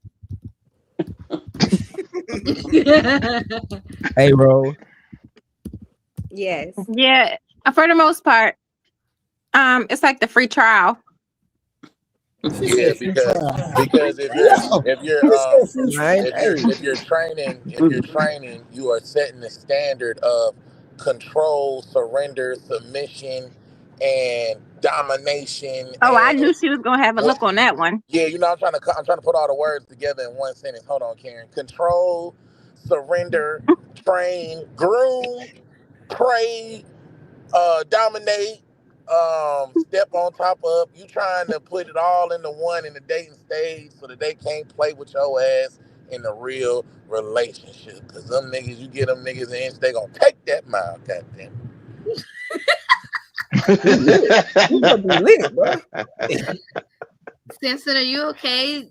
Speaker 10: Hey, bro.
Speaker 12: Yes.
Speaker 5: Yeah, for the most part, it's like the free trial.
Speaker 15: Yeah, because if you're training, you are setting the standard of control, surrender, submission, and domination.
Speaker 5: Oh, I knew she was gonna have a look on that one.
Speaker 15: Yeah, you know, I'm trying to put all the words together in one sentence. Hold on, Karen. Control, surrender, train, groom, pray, dominate, step on top of. You trying to put it all into one in the dating stage so that they can't play with your ass in the real relationship. Cause them niggas, you get them niggas an inch, they gonna take that mile. Goddamn.
Speaker 10: You gonna be lit, bro.
Speaker 16: Stinson, are you okay?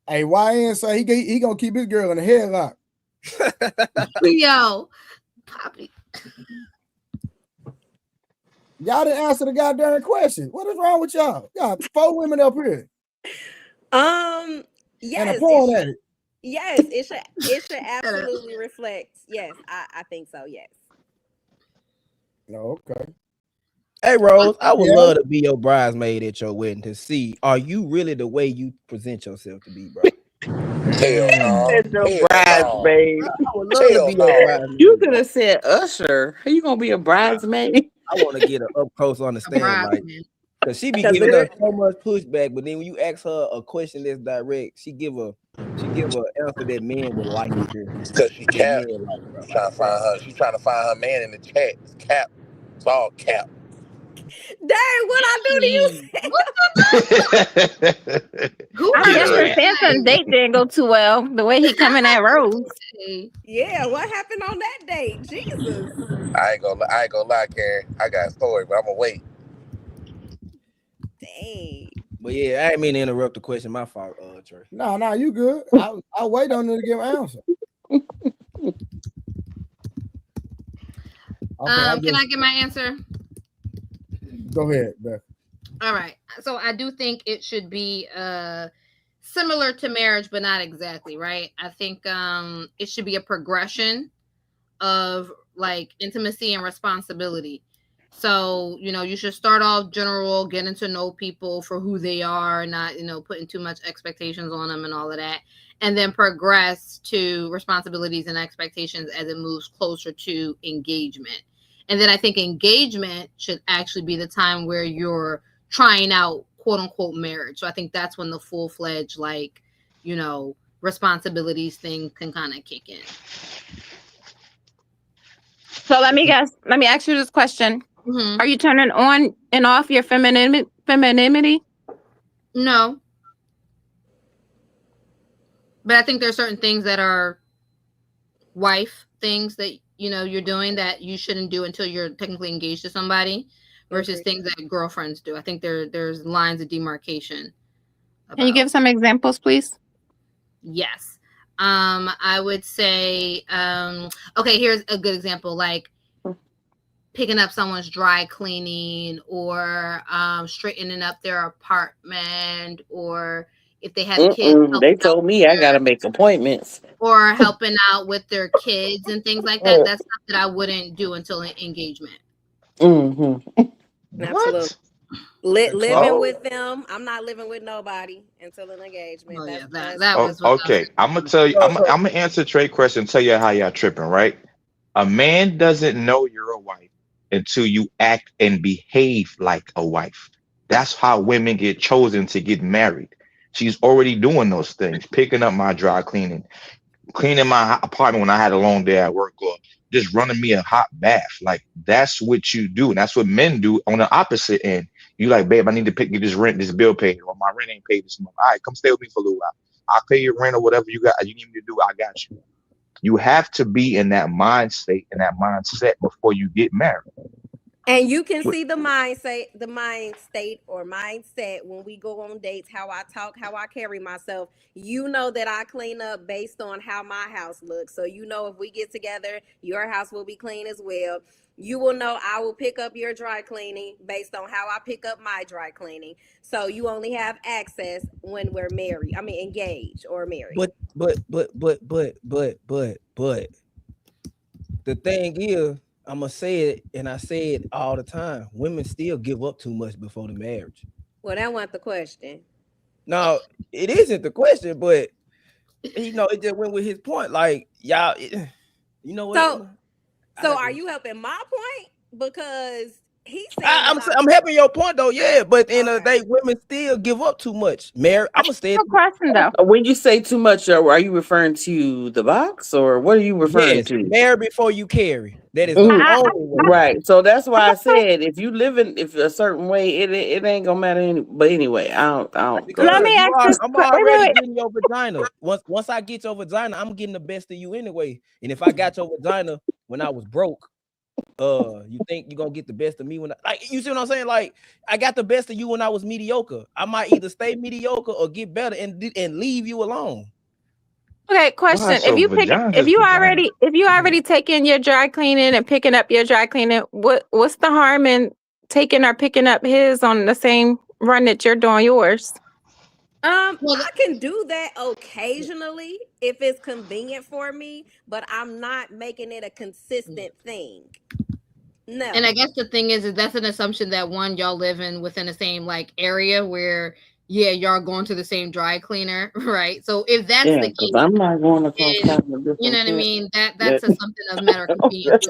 Speaker 2: Hey, YN say he gonna keep his girl in the headlock.
Speaker 16: Yo, Poppy.
Speaker 2: Y'all didn't answer the goddamn question. What is wrong with y'all? Y'all 4 women up here.
Speaker 12: Yes,
Speaker 2: And a porn at it.
Speaker 12: Yes, it should absolutely reflect. Yes, I think so. Yes.
Speaker 2: No, okay.
Speaker 10: Hey Rose, I would love to be your bridesmaid at your wedding to see, are you really the way you present yourself to be, bro?
Speaker 15: Hell no.
Speaker 11: That's your bridesmaid.
Speaker 10: I would love to be your bridesmaid.
Speaker 11: You could have said usher. How you gonna be a bridesmaid?
Speaker 10: I want to get an up close understanding, like, because she be giving us so much pushback, but then when you ask her a question that's direct, she give a answer that men would like to hear.
Speaker 15: Cause she cap. She's trying to find her man in the chat. It's cap. It's all cap.
Speaker 12: Dang, what I do to you?
Speaker 5: I guess the Samson date didn't go too well. The way he coming at Rose.
Speaker 12: Yeah, what happened on that date? Jesus.
Speaker 15: I ain't gonna lie, Karen. I got a story, but I'm gonna wait.
Speaker 12: Dang.
Speaker 10: But yeah, I didn't mean to interrupt the question. My fault, Trey.
Speaker 2: No, you good. I'll wait on her to give an answer.
Speaker 16: Can I get my answer?
Speaker 2: Go ahead, Beth.
Speaker 16: All right. So I do think it should be similar to marriage, but not exactly, right? I think it should be a progression of like intimacy and responsibility. So, you should start off general, getting to know people for who they are, not, putting too much expectations on them and all of that. And then progress to responsibilities and expectations as it moves closer to engagement. And then I think engagement should actually be the time where you're trying out quote unquote marriage. So I think that's when the full-fledged, responsibilities thing can kind of kick in.
Speaker 5: So let me ask you this question.
Speaker 16: Mm-hmm.
Speaker 5: Are you turning on and off your femininity?
Speaker 16: No. But I think there's certain things that are wife things that, you're doing that you shouldn't do until you're technically engaged to somebody versus things that girlfriends do. I think there's lines of demarcation.
Speaker 5: Can you give some examples, please?
Speaker 16: Yes. I would say, okay, here's a good example, like picking up someone's dry cleaning or straightening up their apartment, or if they have kids.
Speaker 11: They told me I got to make appointments.
Speaker 16: Or helping out with their kids and things like that. That's stuff that I wouldn't do until an engagement.
Speaker 12: Absolutely. Living with them. I'm not living with nobody until an engagement.
Speaker 13: Okay, I'm gonna tell you. I'm gonna answer Trey's question and tell you how y'all tripping, right? A man doesn't know you're a wife until you act and behave like a wife. That's how women get chosen to get married. She's already doing those things, picking up my dry cleaning, cleaning my apartment when I had a long day at work, or just running me a hot bath. Like, that's what you do. And that's what men do on the opposite end. You like, babe, I need to get this bill paid, or my rent ain't paid this month. All right, come stay with me for a little while. I'll pay your rent or whatever you need me to do. I got you. You have to be in that mind state and that mindset before you get married.
Speaker 12: And you can see the mind state when we go on dates, how I talk, how I carry myself. You know that I clean up based on how my house looks. So if we get together, your house will be clean as well. You will know I will pick up your dry cleaning based on how I pick up my dry cleaning. So you only have access when we're married. I mean, engaged or married.
Speaker 10: But the thing is, I'm gonna say it, and I say it all the time. Women still give up too much before the marriage.
Speaker 12: Well, that wasn't the question.
Speaker 10: No, it isn't the question, but it just went with his point. Like, y'all, you know what?
Speaker 12: So are you helping my point? Because
Speaker 10: I'm helping your point though, yeah. But at the end of the day, women still give up too much. Mary, I'm gonna stay.
Speaker 5: Question though.
Speaker 11: When you say too much, are you referring to the box or what are you referring to?
Speaker 10: Marry before you carry. That is the only way.
Speaker 11: Right. So that's why I said if you live in a certain way, it ain't gonna matter. But anyway, I don't.
Speaker 5: Let me ask this.
Speaker 10: I'm already getting your vagina. Once I get your vagina, I'm getting the best of you anyway. And if I got your vagina when I was broke, you think you're gonna get the best of me when you see what I'm saying? Like I got the best of you when I was mediocre. I might either stay mediocre or get better and leave you alone.
Speaker 5: Okay, question. If you already taking your dry cleaning and picking up your dry cleaning, what's the harm in taking or picking up his on the same run that you're doing yours?
Speaker 12: I can do that occasionally if it's convenient for me, but I'm not making it a consistent thing. No.
Speaker 16: And I guess the thing is that's an assumption that y'all live within the same area where y'all going to the same dry cleaner, right? So if that's the case,
Speaker 11: I'm not going to
Speaker 16: you know what I mean? That's something of matter of convenience.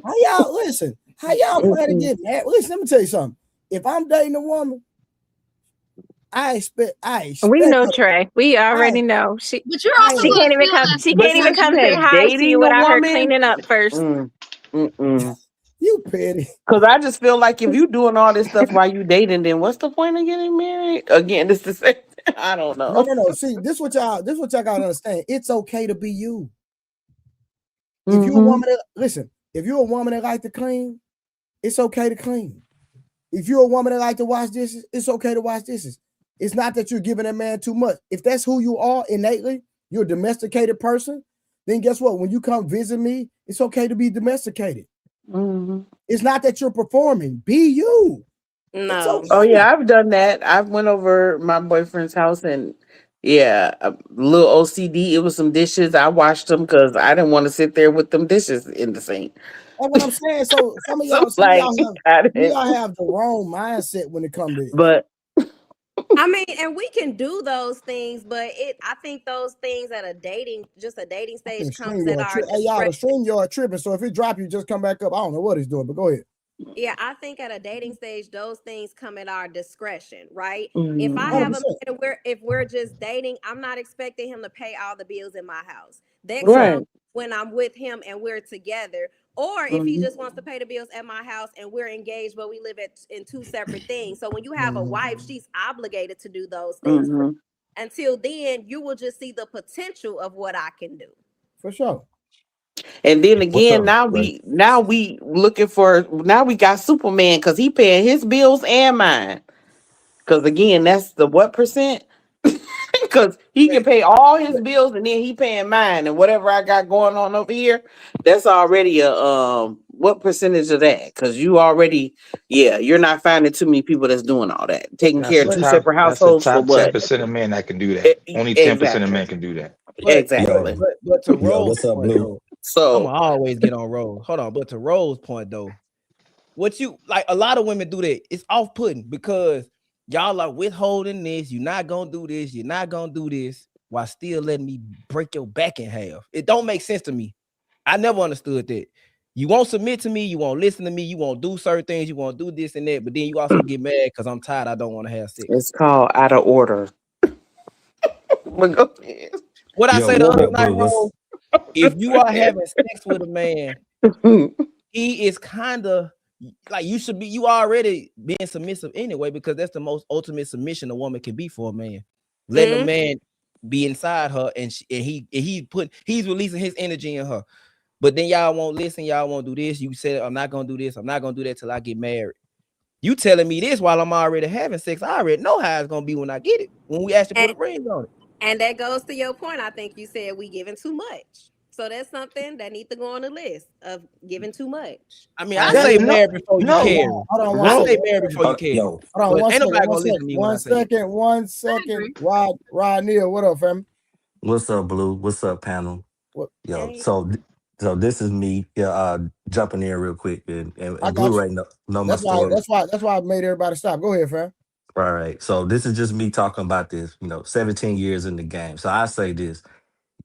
Speaker 2: How y'all listen? How y'all plan to get mad? Listen, let me tell you something. If I'm dating a woman, I expect.
Speaker 5: We know Trey. We already know. She can't even come. She can't even come say hi to you without her cleaning up first.
Speaker 2: You petty.
Speaker 11: Because I just feel like if you doing all this stuff while you dating, then what's the point of getting married? Again, this is I don't know.
Speaker 2: No. See, this is what y'all gotta understand. It's okay to be you. If you're a woman if you're a woman that like to clean, it's okay to clean. If you're a woman that like to wash dishes, it's okay to wash dishes. It's not that you're giving a man too much. If that's who you are innately, you're a domesticated person, then guess what? When you come visit me, it's okay to be domesticated. It's not that you're performing. Be you.
Speaker 12: No.
Speaker 2: Okay.
Speaker 11: Oh yeah, I've done that. I went over my boyfriend's house and a little OCD. It was some dishes. I washed them because I didn't want to sit there with them dishes in the sink.
Speaker 2: That's what I'm saying. So some of y'all have the wrong mindset when it comes to it.
Speaker 11: But
Speaker 12: I mean, and we can do those things, but I think those things at a dating stage comes at our
Speaker 2: y'all the stream yard tripping. So if it drop, you just come back up. I don't know what he's doing, but go ahead.
Speaker 12: Yeah, I think at a dating stage, those things come at our discretion, right? If I have if we're just dating, I'm not expecting him to pay all the bills in my house. That comes when I'm with him and we're together. Or if he just wants to pay the bills at my house and we're engaged, but we live in two separate things. So when you have a wife, she's obligated to do those things. Until then, you will just see the potential of what I can do.
Speaker 2: For sure.
Speaker 11: And then again, now we looking for, now we got Superman because he paying his bills and mine. Because again, that's the what percent? Because he can pay all his bills and then he paying mine, and whatever I got going on over here, that's already a what percentage of that? Because you already, you're not finding too many people that's doing all that, taking care of two separate households.
Speaker 13: That's the top 10% of men that can do that. Only 10% of men can do that.
Speaker 11: Exactly.
Speaker 10: But to Rose,
Speaker 17: what's up, Blue?
Speaker 11: So
Speaker 10: I'm always get on Rose. Hold on, but to Rose point though, what you like? A lot of women do that. It's off-putting because y'all are withholding this. You're not gonna do this. You're not gonna do this while still letting me break your back in half. It don't make sense to me. I never understood that. You won't submit to me. You won't listen to me. You won't do certain things. You won't do this and that. But then you also get mad because I'm tired. I don't want to have sex.
Speaker 11: It's called out of order.
Speaker 10: What I say the other night, bro, if you are having sex with a man, he is kind of like you should be. You already being submissive anyway, because that's the most ultimate submission a woman can be for a man. Letting a man be inside her, and he's releasing his energy in her. But then y'all won't listen. Y'all won't do this. You said I'm not gonna do this. I'm not gonna do that till I get married. You telling me this while I'm already having sex. I already know how it's gonna be when I get it. When we actually put a ring on it.
Speaker 12: And that goes to your point. I think you said we giving too much. So that's something that needs to go on the list of giving too much.
Speaker 10: I mean, I say married before you care. I say married before you care.
Speaker 2: Hold on, one second. Rod Neal, what up, fam?
Speaker 17: What's up, Blue? What's up, panel? So this is me jumping in real quick, and Blue right know my story.
Speaker 2: That's why I made everybody stop. Go ahead, fam.
Speaker 17: All right. So this is just me talking about this, 17 years in the game. So I say this,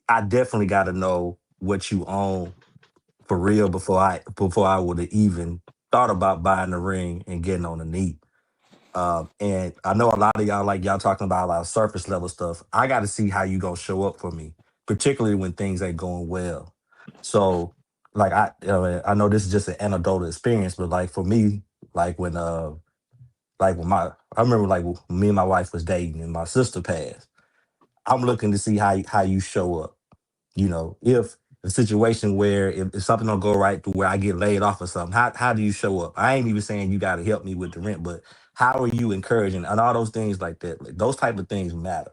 Speaker 17: I definitely got to know what you own for real before I would have even thought about buying the ring and getting on the knee. And I know a lot of y'all like y'all talking about a lot of surface level stuff. I got to see how you gonna show up for me, particularly when things ain't going well. So, like I know this is just an anecdotal experience, but like for me, like when I remember like when me and my wife was dating and my sister passed. I'm looking to see how you show up. You know, if a situation where if something don't go right to where I get laid off or something, how do you show up? I ain't even saying you got to help me with the rent, but how are you encouraging and all those things like that? Like, those type of things matter.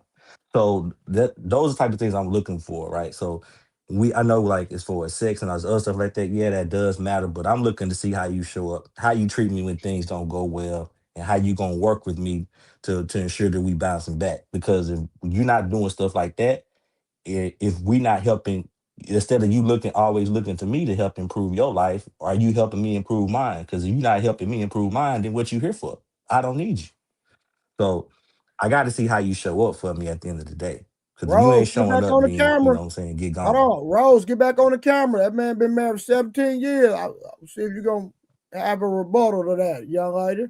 Speaker 17: So those are the type of things I'm looking for, right? So I know like as far as sex and all this other stuff like that, yeah, that does matter. But I'm looking to see how you show up, how you treat me when things don't go well, and how you gonna work with me to ensure that we bouncing back. Because if you're not doing stuff like that, if we not helping, instead of you always looking to me to help improve your life, are you helping me improve mine? Because if you're not helping me improve mine, then what you here for? I don't need you. So I got to see how you show up for me at the end of the day. Because if you ain't
Speaker 2: Rose, get
Speaker 17: showing
Speaker 2: back
Speaker 17: up,
Speaker 2: on the
Speaker 17: then you know
Speaker 2: camera.
Speaker 17: what I'm saying, get
Speaker 2: Hold
Speaker 17: gone.
Speaker 2: on, Rose, get back on the camera. That man been married 17 years. I'll see if you're gonna have a rebuttal to that, young lady.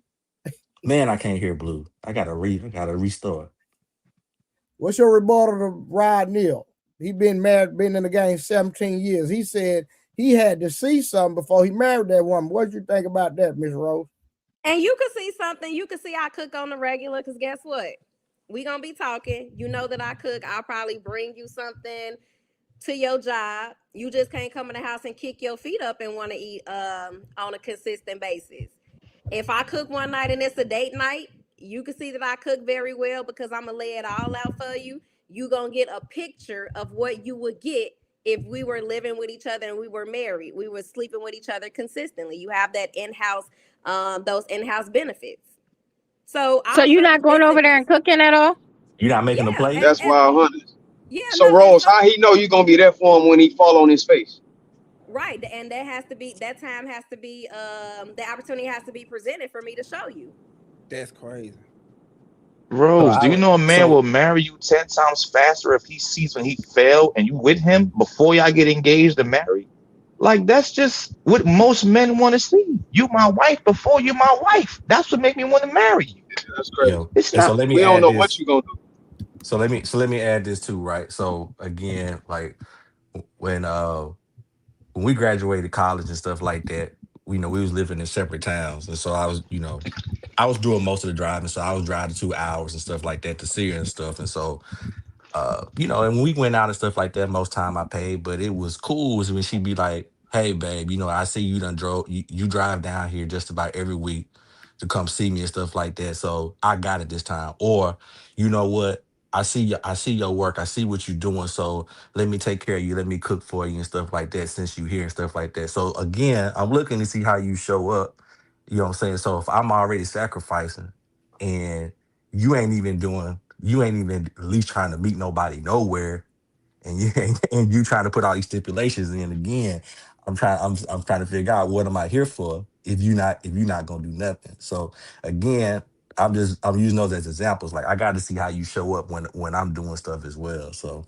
Speaker 17: Man, I can't hear Blue. I gotta restart.
Speaker 2: What's your rebuttal to Rod Neal? He been married, been in the game 17 years. He said he had to see something before he married that woman. What do you think about that, Miss Rose?
Speaker 12: And you can see something. You can see I cook on the regular, because guess what? We gonna be talking. You know that I cook. I'll probably bring you something to your job. You just can't come in the house and kick your feet up and want to eat on a consistent basis. If I cook one night and it's a date night, you can see that I cook very well because I'm gonna lay it all out for you. You gonna get a picture of what you would get if we were living with each other and we were married. We were sleeping with each other consistently. You have that in-house, those in-house benefits. So
Speaker 5: you're not going over there and cooking at all?
Speaker 17: You're not making a plate?
Speaker 18: That's wild, honey.
Speaker 12: Yeah.
Speaker 18: So Rose, how he know you gonna be there for him when he fall on his face?
Speaker 12: Right, and that time has to be the opportunity has to be presented for me to show you.
Speaker 7: That's crazy.
Speaker 13: Rose, do you know a man will marry you 10 times faster if he sees when he failed and you with him before y'all get engaged and married? Like, that's just what most men want to see. You my wife before you my wife. That's what make me want to marry you.
Speaker 18: That's crazy.
Speaker 13: It's
Speaker 17: And
Speaker 13: not.
Speaker 17: so let me
Speaker 18: We don't
Speaker 17: add
Speaker 18: know
Speaker 17: this.
Speaker 18: what you gonna do.
Speaker 17: So let me add this too, right? So again, like when we graduated college and stuff like that, we was living in separate towns, and so I was doing most of the driving. So I was driving 2 hours and stuff like that to see her and stuff, and so. And when we went out and stuff like that, most time I paid, but it was cool was when she'd be like, "Hey, babe, I see you done drove, you drive down here just about every week to come see me and stuff like that. So I got it this time." Or, you know what? I see your work. I see what you're doing. So let me take care of you. Let me cook for you and stuff like that since you here and stuff like that. So again, I'm looking to see how you show up. You know what I'm saying? So if I'm already sacrificing and you ain't even at least trying to meet nobody nowhere, and you trying to put all these stipulations in. Again, I'm trying to figure out what am I here for if you're not gonna do nothing. So again, I'm using those as examples. Like, I got to see how you show up when I'm doing stuff as well. So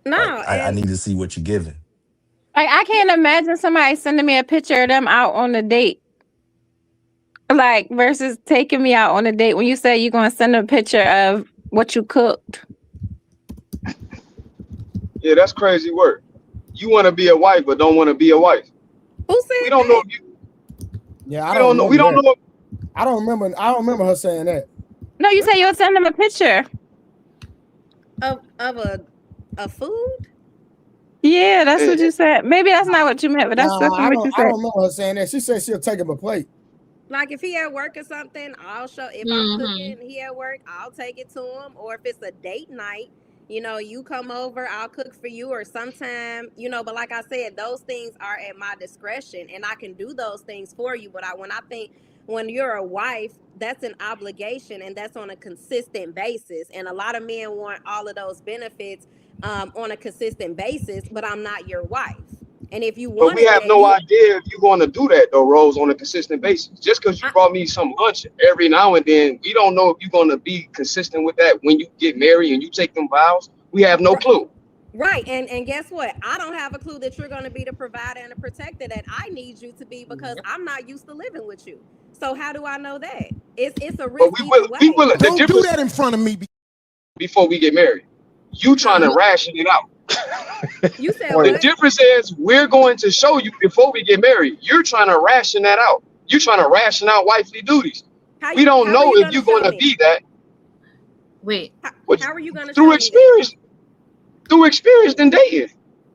Speaker 17: I need to see what you're giving.
Speaker 5: Like, I can't imagine somebody sending me a picture of them out on a date. Like, versus taking me out on a date when you say you're going to send a picture of what you cooked.
Speaker 18: Yeah, that's crazy work. You want to be a wife, but don't want to be a wife.
Speaker 12: Who said
Speaker 18: we don't
Speaker 12: that?
Speaker 18: know if you.
Speaker 2: Yeah,
Speaker 18: We don't know. We don't know.
Speaker 2: I don't remember her saying that.
Speaker 5: No, you say you'll send them a picture
Speaker 12: of a food.
Speaker 5: Yeah, that's what you said. Maybe that's not what you meant, but that's definitely what you
Speaker 2: I
Speaker 5: said.
Speaker 2: don't remember her saying that. She said she'll take him a plate.
Speaker 12: Like, if he at work or something, I'll show. If I'm cooking, he at work, I'll take it to him. Or if it's a date night, you come over, I'll cook for you. Or sometime, but like I said, those things are at my discretion, and I can do those things for you. But when you're a wife, that's an obligation, and that's on a consistent basis. And a lot of men want all of those benefits on a consistent basis, but I'm not your wife. And if you want,
Speaker 18: but we have no idea if you're going to do that though, Rose, on a consistent basis. Just because you brought me some lunch every now and then, we don't know if you're going to be consistent with that when you get married and you take them vows. We have no clue.
Speaker 12: Right, and guess what? I don't have a clue that you're going to be the provider and the protector that I need you to be because I'm not used to living with you. So how do I know that? It's a risk either way.
Speaker 18: We will.
Speaker 7: Don't do that in front of me.
Speaker 18: Before we get married. You trying to ration it out.
Speaker 12: You said
Speaker 18: The
Speaker 12: what?
Speaker 18: difference is we're going to show you before we get married. You're trying to ration that out. You're trying to ration out wifely duties. We don't know if you're going to be that.
Speaker 16: Wait.
Speaker 12: How are you going to
Speaker 18: through experience? Through experience in dating.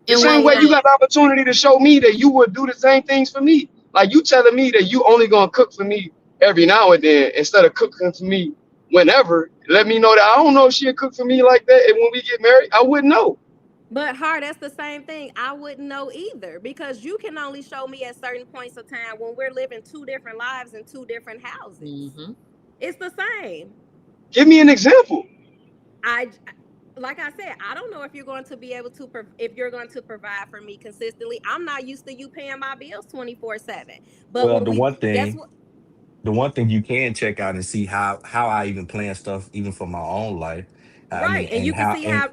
Speaker 18: The
Speaker 16: In
Speaker 18: same
Speaker 16: what
Speaker 18: way you
Speaker 16: way?
Speaker 18: got the opportunity to show me that you would do the same things for me. Like you telling me that you only gonna cook for me every now and then instead of cooking for me whenever. Let me know that I don't know if she'll cook for me like that. And when we get married, I wouldn't know.
Speaker 12: But that's the same thing. I wouldn't know either because you can only show me at certain points of time when we're living two different lives in two different houses. It's the same.
Speaker 18: Give me an example.
Speaker 12: Like I said, I don't know if you're going to be able to if you're going to provide for me consistently. I'm not used to you paying my bills 24/7. But
Speaker 17: Well,
Speaker 12: when
Speaker 17: the one thing you can check out and see how I even plan stuff even for my own life. I mean,
Speaker 12: right, and you
Speaker 17: and
Speaker 12: can
Speaker 17: how
Speaker 12: see how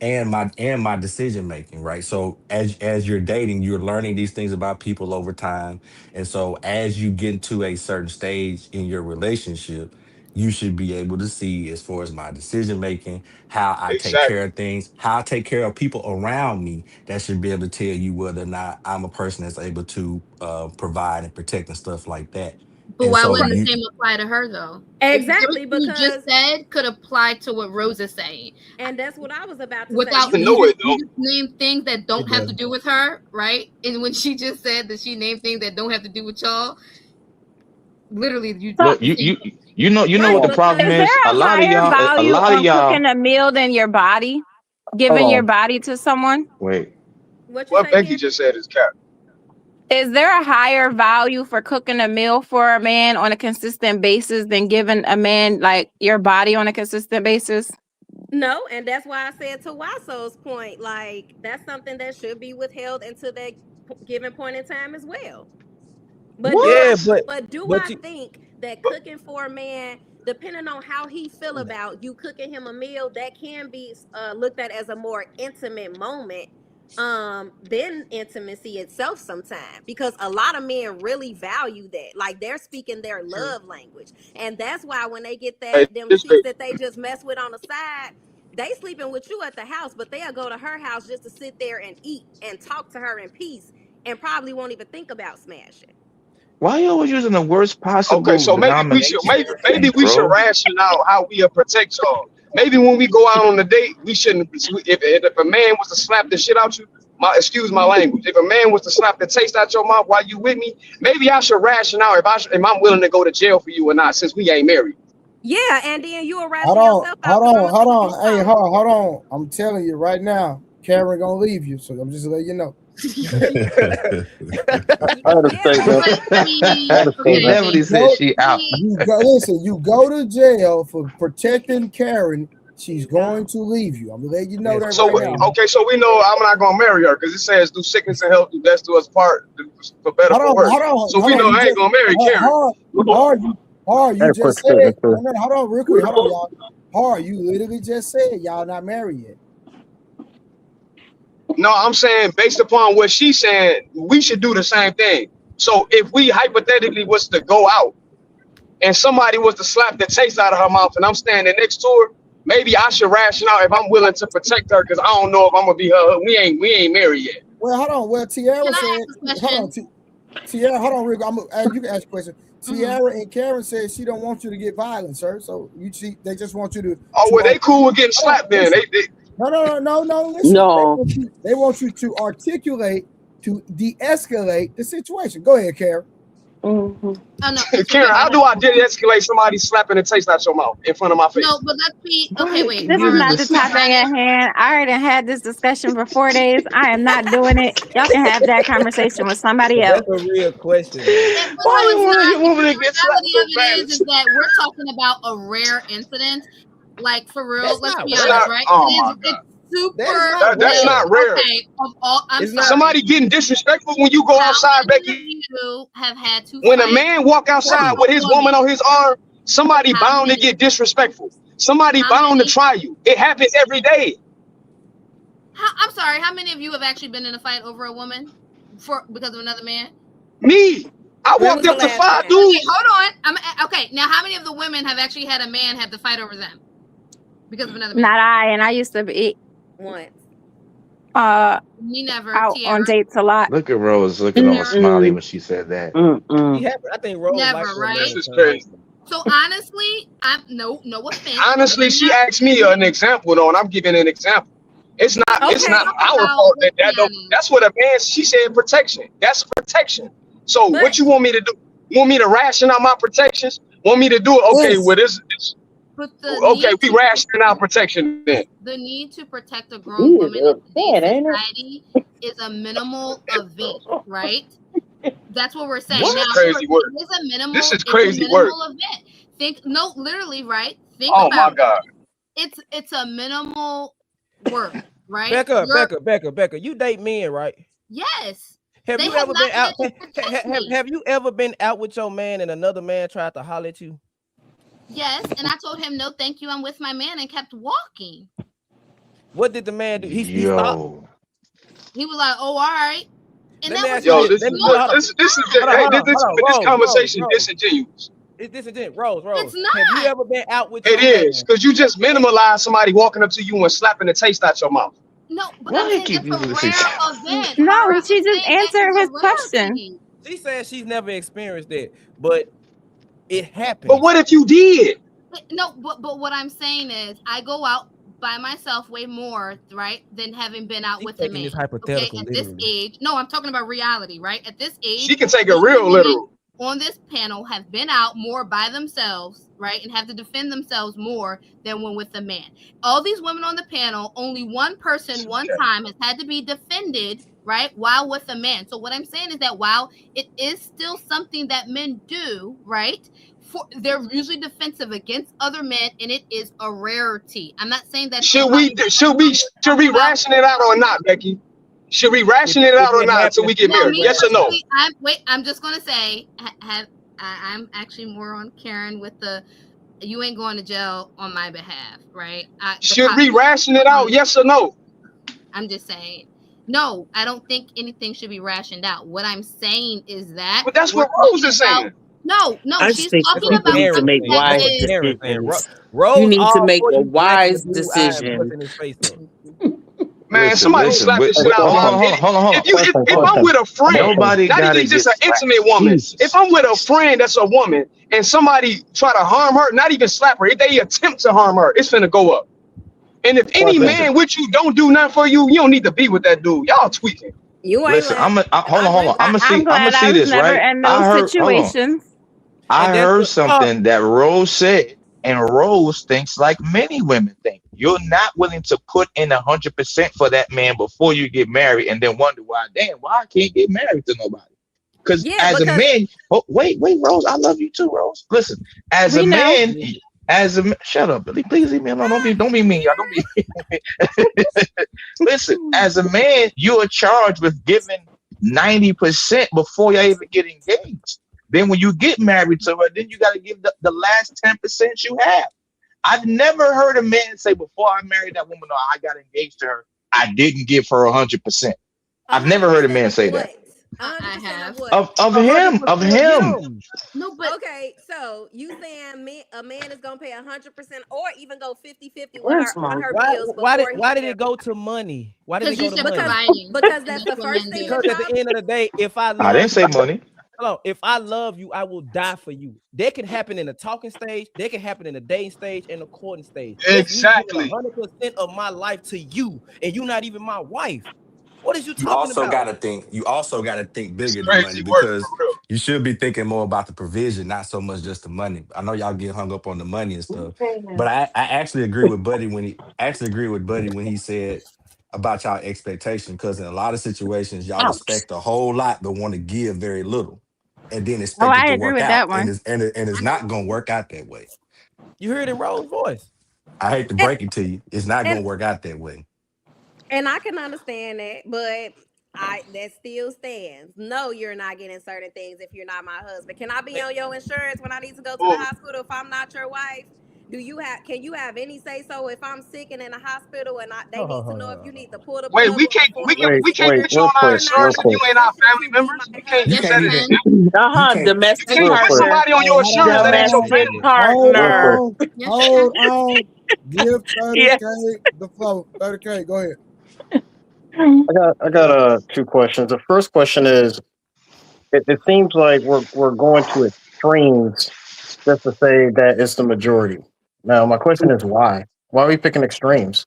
Speaker 17: and my decision making, right? So as you're dating, you're learning these things about people over time. And so as you get to a certain stage in your relationship, you should be able to see as far as my decision making, how I take care
Speaker 18: Exactly.
Speaker 17: of things, how I take care of people around me. That should be able to tell you whether or not I'm a person that's able to provide and protect and stuff like that.
Speaker 16: But
Speaker 17: And
Speaker 16: why
Speaker 17: so
Speaker 16: wouldn't the
Speaker 17: you
Speaker 16: same apply to her though?
Speaker 12: Exactly,
Speaker 16: If everything you just said could apply to what Rose is saying.
Speaker 12: And that's what I was about to
Speaker 16: Without
Speaker 12: say.
Speaker 16: you just name things that don't have to do with her, right? And when she just said that she named things that don't have to do with y'all, literally you
Speaker 13: Look, you know what the problem is?
Speaker 5: there
Speaker 13: A lot of y'all, a
Speaker 5: value
Speaker 13: lot of
Speaker 5: on
Speaker 13: y'all.
Speaker 5: cooking a meal than your body, giving your body to someone?
Speaker 13: Wait.
Speaker 12: What
Speaker 18: Becky just said is cap.
Speaker 5: Is there a higher value for cooking a meal for a man on a consistent basis than giving a man like your body on a consistent basis?
Speaker 12: No, and that's why I said to Waso's point, like that's something that should be withheld until that given point in time as well. But do I think that cooking for a man, depending on how he feel about you cooking him a meal, that can be looked at as a more intimate moment than intimacy itself sometimes, because a lot of men really value that, like they're speaking their love language, and that's why when they get them chicks that they just mess with on the side, they sleeping with you at the house, but they'll go to her house just to sit there and eat and talk to her in peace and probably won't even think about smashing.
Speaker 13: Why you always using the worst possible?
Speaker 18: Okay, so maybe we should ration out how we protect y'all. Maybe when we go out on a date, we shouldn't. If a man was to slap the shit out you, excuse my language. If a man was to slap the taste out your mouth while you with me, maybe I should ration out if I'm willing to go to jail for you or not, since we ain't married.
Speaker 12: Yeah, and then you ration
Speaker 2: Hold
Speaker 12: yourself
Speaker 2: on.
Speaker 12: out.
Speaker 2: Hold on. Hey, hold on. I'm telling you right now, Karen gonna leave you. So I'm just letting you know.
Speaker 13: Definitely said she out.
Speaker 2: You go to jail for protecting Karen. She's going to leave you. I'm gonna let you know that right now.
Speaker 18: Okay, so we know I'm not gonna marry her because it says through sickness and health, do best to us part, for better for worse. So we know I ain't gonna marry Karen.
Speaker 2: You just said. Hold on, real quick. Hold on, y'all. You literally just said y'all not married yet.
Speaker 18: No, I'm saying based upon what she's saying, we should do the same thing. So if we hypothetically was to go out and somebody was to slap the taste out of her mouth and I'm standing next to her, maybe I should ration out if I'm willing to protect her because I don't know if I'm gonna be her. We ain't married yet.
Speaker 2: Well, hold on. Well, Tiara said, hold on. Tiara, hold on, Rick. You can ask a question. Tiara and Karen said she don't want you to get violent, sir. So they just want you to.
Speaker 18: Oh, well, they cool with getting slapped then.
Speaker 2: No. Listen, no. They want you to articulate to de-escalate the situation. Go ahead, Karen.
Speaker 16: Mm-hmm. Oh, no,
Speaker 18: Karen, how do I de-escalate somebody slapping the taste out your mouth in front of my face?
Speaker 16: No, but let's be okay. Wait,
Speaker 5: this is not the topic at hand. I already had this discussion for 4 days. I am not doing it. Y'all can have that conversation with somebody else.
Speaker 10: That's a real question.
Speaker 16: Why you want to woman to get slapped so bad? Is that we're talking about a rare incident, like for real. Let's be honest, right?
Speaker 18: Oh my God. That's not rare.
Speaker 16: Okay, of all,
Speaker 18: somebody getting disrespectful when you go outside, Becky.
Speaker 16: Have had to
Speaker 18: when a man walk outside with his woman on his arm, somebody bound to get disrespectful. Somebody bound to try you. It happens every day.
Speaker 16: I'm sorry. How many of you have actually been in a fight over a woman because of another man?
Speaker 18: Me. I walked up to 5 dudes.
Speaker 16: Okay, hold on. Okay. Now, how many of the women have actually had a man have to fight over them because of another man?
Speaker 5: Not I, and I used to be
Speaker 12: once.
Speaker 16: Me never.
Speaker 5: Out
Speaker 16: Tiara.
Speaker 5: on dates a lot.
Speaker 13: Look at Rose looking all smiley when she said that.
Speaker 10: I think Rose
Speaker 16: Never,
Speaker 10: likes
Speaker 16: right?
Speaker 18: This is crazy.
Speaker 16: So honestly, no offense.
Speaker 18: Honestly, she asked me an example though, and I'm giving an example. It's not our fault that's what a man. She said protection. That's protection. So what you want me to do? Want me to ration out my protections? Want me to do it? Okay, well this we rationing out protection then.
Speaker 16: The need to protect a grown woman in today's society is a minimal event, right? That's what we're saying.
Speaker 18: This
Speaker 16: Now,
Speaker 18: is crazy work.
Speaker 16: It is a minimal.
Speaker 18: This is
Speaker 16: it's
Speaker 18: crazy
Speaker 16: a minimal
Speaker 18: work.
Speaker 16: event. Literally, right? Think
Speaker 18: Oh
Speaker 16: about
Speaker 18: my God.
Speaker 16: It's a minimal work, right?
Speaker 10: Becca, you date men, right?
Speaker 16: Yes.
Speaker 10: Have you ever been out? Have you ever been out with your man and another man tried to holler at you?
Speaker 16: Yes, and I told him no, thank you. I'm with my man, and kept walking.
Speaker 10: What did the man do? He stopped.
Speaker 16: He was like, "Oh, all right." And
Speaker 10: Let
Speaker 16: that
Speaker 10: me
Speaker 16: was
Speaker 10: ask you
Speaker 18: this conversation disingenuous.
Speaker 10: It's disingenuous. Rose.
Speaker 16: It's not.
Speaker 10: Have you ever been out with?
Speaker 18: It is because you just minimalize somebody walking up to you and slapping the taste out your mouth.
Speaker 16: No, but
Speaker 13: Why
Speaker 16: I'm
Speaker 13: they
Speaker 16: saying
Speaker 13: keep
Speaker 16: it's a
Speaker 13: using
Speaker 16: rare
Speaker 13: this?
Speaker 16: event.
Speaker 5: No, she just answered his question.
Speaker 10: She said she's never experienced it, but it happened.
Speaker 18: But what if you did?
Speaker 16: No, but what I'm saying is, I go out by myself way more, right, than having been out with a man.
Speaker 10: This hypothetical,
Speaker 16: At this age, no, I'm talking about reality, right? At this age,
Speaker 18: She can take it real literal.
Speaker 16: On this panel, have been out more by themselves, right, and have to defend themselves more than when with a man. All these women on the panel, only one person, one time, has had to be defended, right, while with a man. So what I'm saying is that while it is still something that men do, right, they're usually defensive against other men, and it is a rarity. I'm not saying that.
Speaker 18: Should we ration it out or not, Becky? Should we ration it out or not until we get married? Yes or no?
Speaker 16: I'm just gonna say, I'm actually more on Karen with the, you ain't going to jail on my behalf, right?
Speaker 18: Should we ration it out? Yes or no?
Speaker 16: I'm just saying. No, I don't think anything should be rationed out. What I'm saying is that.
Speaker 18: But that's what Rose is saying.
Speaker 16: No,
Speaker 11: I
Speaker 16: she's
Speaker 11: think
Speaker 16: talking
Speaker 11: people
Speaker 16: about
Speaker 11: need to
Speaker 16: something
Speaker 11: make
Speaker 16: that
Speaker 11: wise
Speaker 16: is.
Speaker 11: decisions.
Speaker 10: Rose
Speaker 11: You need to
Speaker 10: all
Speaker 11: make
Speaker 10: for
Speaker 11: a
Speaker 10: you
Speaker 11: wise
Speaker 10: blacking blue eyes and
Speaker 11: decision.
Speaker 10: pussing his face up.
Speaker 18: Man, somebody slap this shit out.
Speaker 13: Hold on.
Speaker 18: If I'm with a friend,
Speaker 13: Nobody
Speaker 18: not
Speaker 13: gotta
Speaker 18: even just
Speaker 13: get
Speaker 18: an intimate woman. If I'm with a friend that's a woman and somebody try to harm her, not even slap her, if they attempt to harm her, it's finna go up. And if any man with you don't do nothing for you, you don't need to be with that dude. Y'all tweaking.
Speaker 12: You ain't
Speaker 13: Listen, hold on. I'm gonna
Speaker 5: I'm glad
Speaker 13: see
Speaker 5: I was
Speaker 13: this,
Speaker 5: never
Speaker 13: right?
Speaker 5: in those situations.
Speaker 13: I heard something that Rose said, and Rose thinks like many women think. You're not willing to put in 100% for that man before you get married, and then wonder why I can't get married to nobody. Because a man, wait, Rose, I love you too, Rose. Listen, as a man, shut up, Billy. Please leave me alone. Don't be mean, y'all. Don't be mean. Listen, as a man, you are charged with giving 90% before you even get engaged. Then when you get married to her, then you got to give the last 10% you have. I've never heard a man say before I married that woman or I got engaged to her, I didn't give her 100%. I've never heard a man say that.
Speaker 16: I have.
Speaker 13: Of him.
Speaker 12: No, but okay, so you saying a man is gonna pay 100% or even go 50-50 on her bills?
Speaker 10: Why did it go to money? Why did it go to money?
Speaker 12: Because that's the first thing.
Speaker 10: Because at the end of the day, if I
Speaker 13: didn't say money.
Speaker 10: Hello, if I love you, I will die for you. That can happen in the talking stage. That can happen in the dating stage and the courting stage.
Speaker 18: Exactly.
Speaker 10: 100% of my life to you, and you're not even my wife. What is you talking about?
Speaker 17: You also gotta think bigger than money, because you should be thinking more about the provision, not so much just the money. I know y'all get hung up on the money and stuff, but I actually agree with Buddy when he said about y'all expectation, because in a lot of situations y'all expect a whole lot but want to give very little, and then expect it to work out, and it's not gonna work out that way.
Speaker 10: You heard it in Rose's voice.
Speaker 17: I hate to break it to you, it's not gonna work out that way.
Speaker 12: And I can understand that, but that still stands. No, you're not getting certain things if you're not my husband. Can I be on your insurance when I need to go to the hospital if I'm not your wife? Can you have any say so if I'm sick and in a hospital and they need to know if you need to pull the
Speaker 18: Wait,
Speaker 12: plug
Speaker 18: we
Speaker 12: on
Speaker 18: can't
Speaker 12: before
Speaker 18: we can
Speaker 12: we
Speaker 18: we can't
Speaker 6: Wait,
Speaker 18: put you on our insurance if you ain't our family members. We can't
Speaker 17: You
Speaker 18: do
Speaker 17: can't
Speaker 18: that.
Speaker 17: even.
Speaker 18: You
Speaker 17: You can't.
Speaker 14: Domestic
Speaker 18: can't put
Speaker 14: partner.
Speaker 18: somebody on your insurance that ain't your
Speaker 14: Domestic
Speaker 18: family.
Speaker 2: Hold
Speaker 14: partner.
Speaker 2: on.
Speaker 16: Yes,
Speaker 2: Hold on. Give 30K
Speaker 14: Yes.
Speaker 2: the flow. 30K, go ahead.
Speaker 6: I got two questions. The first question is, it seems like we're going to extremes just to say that it's the majority. Now, my question is why? Why are we picking extremes?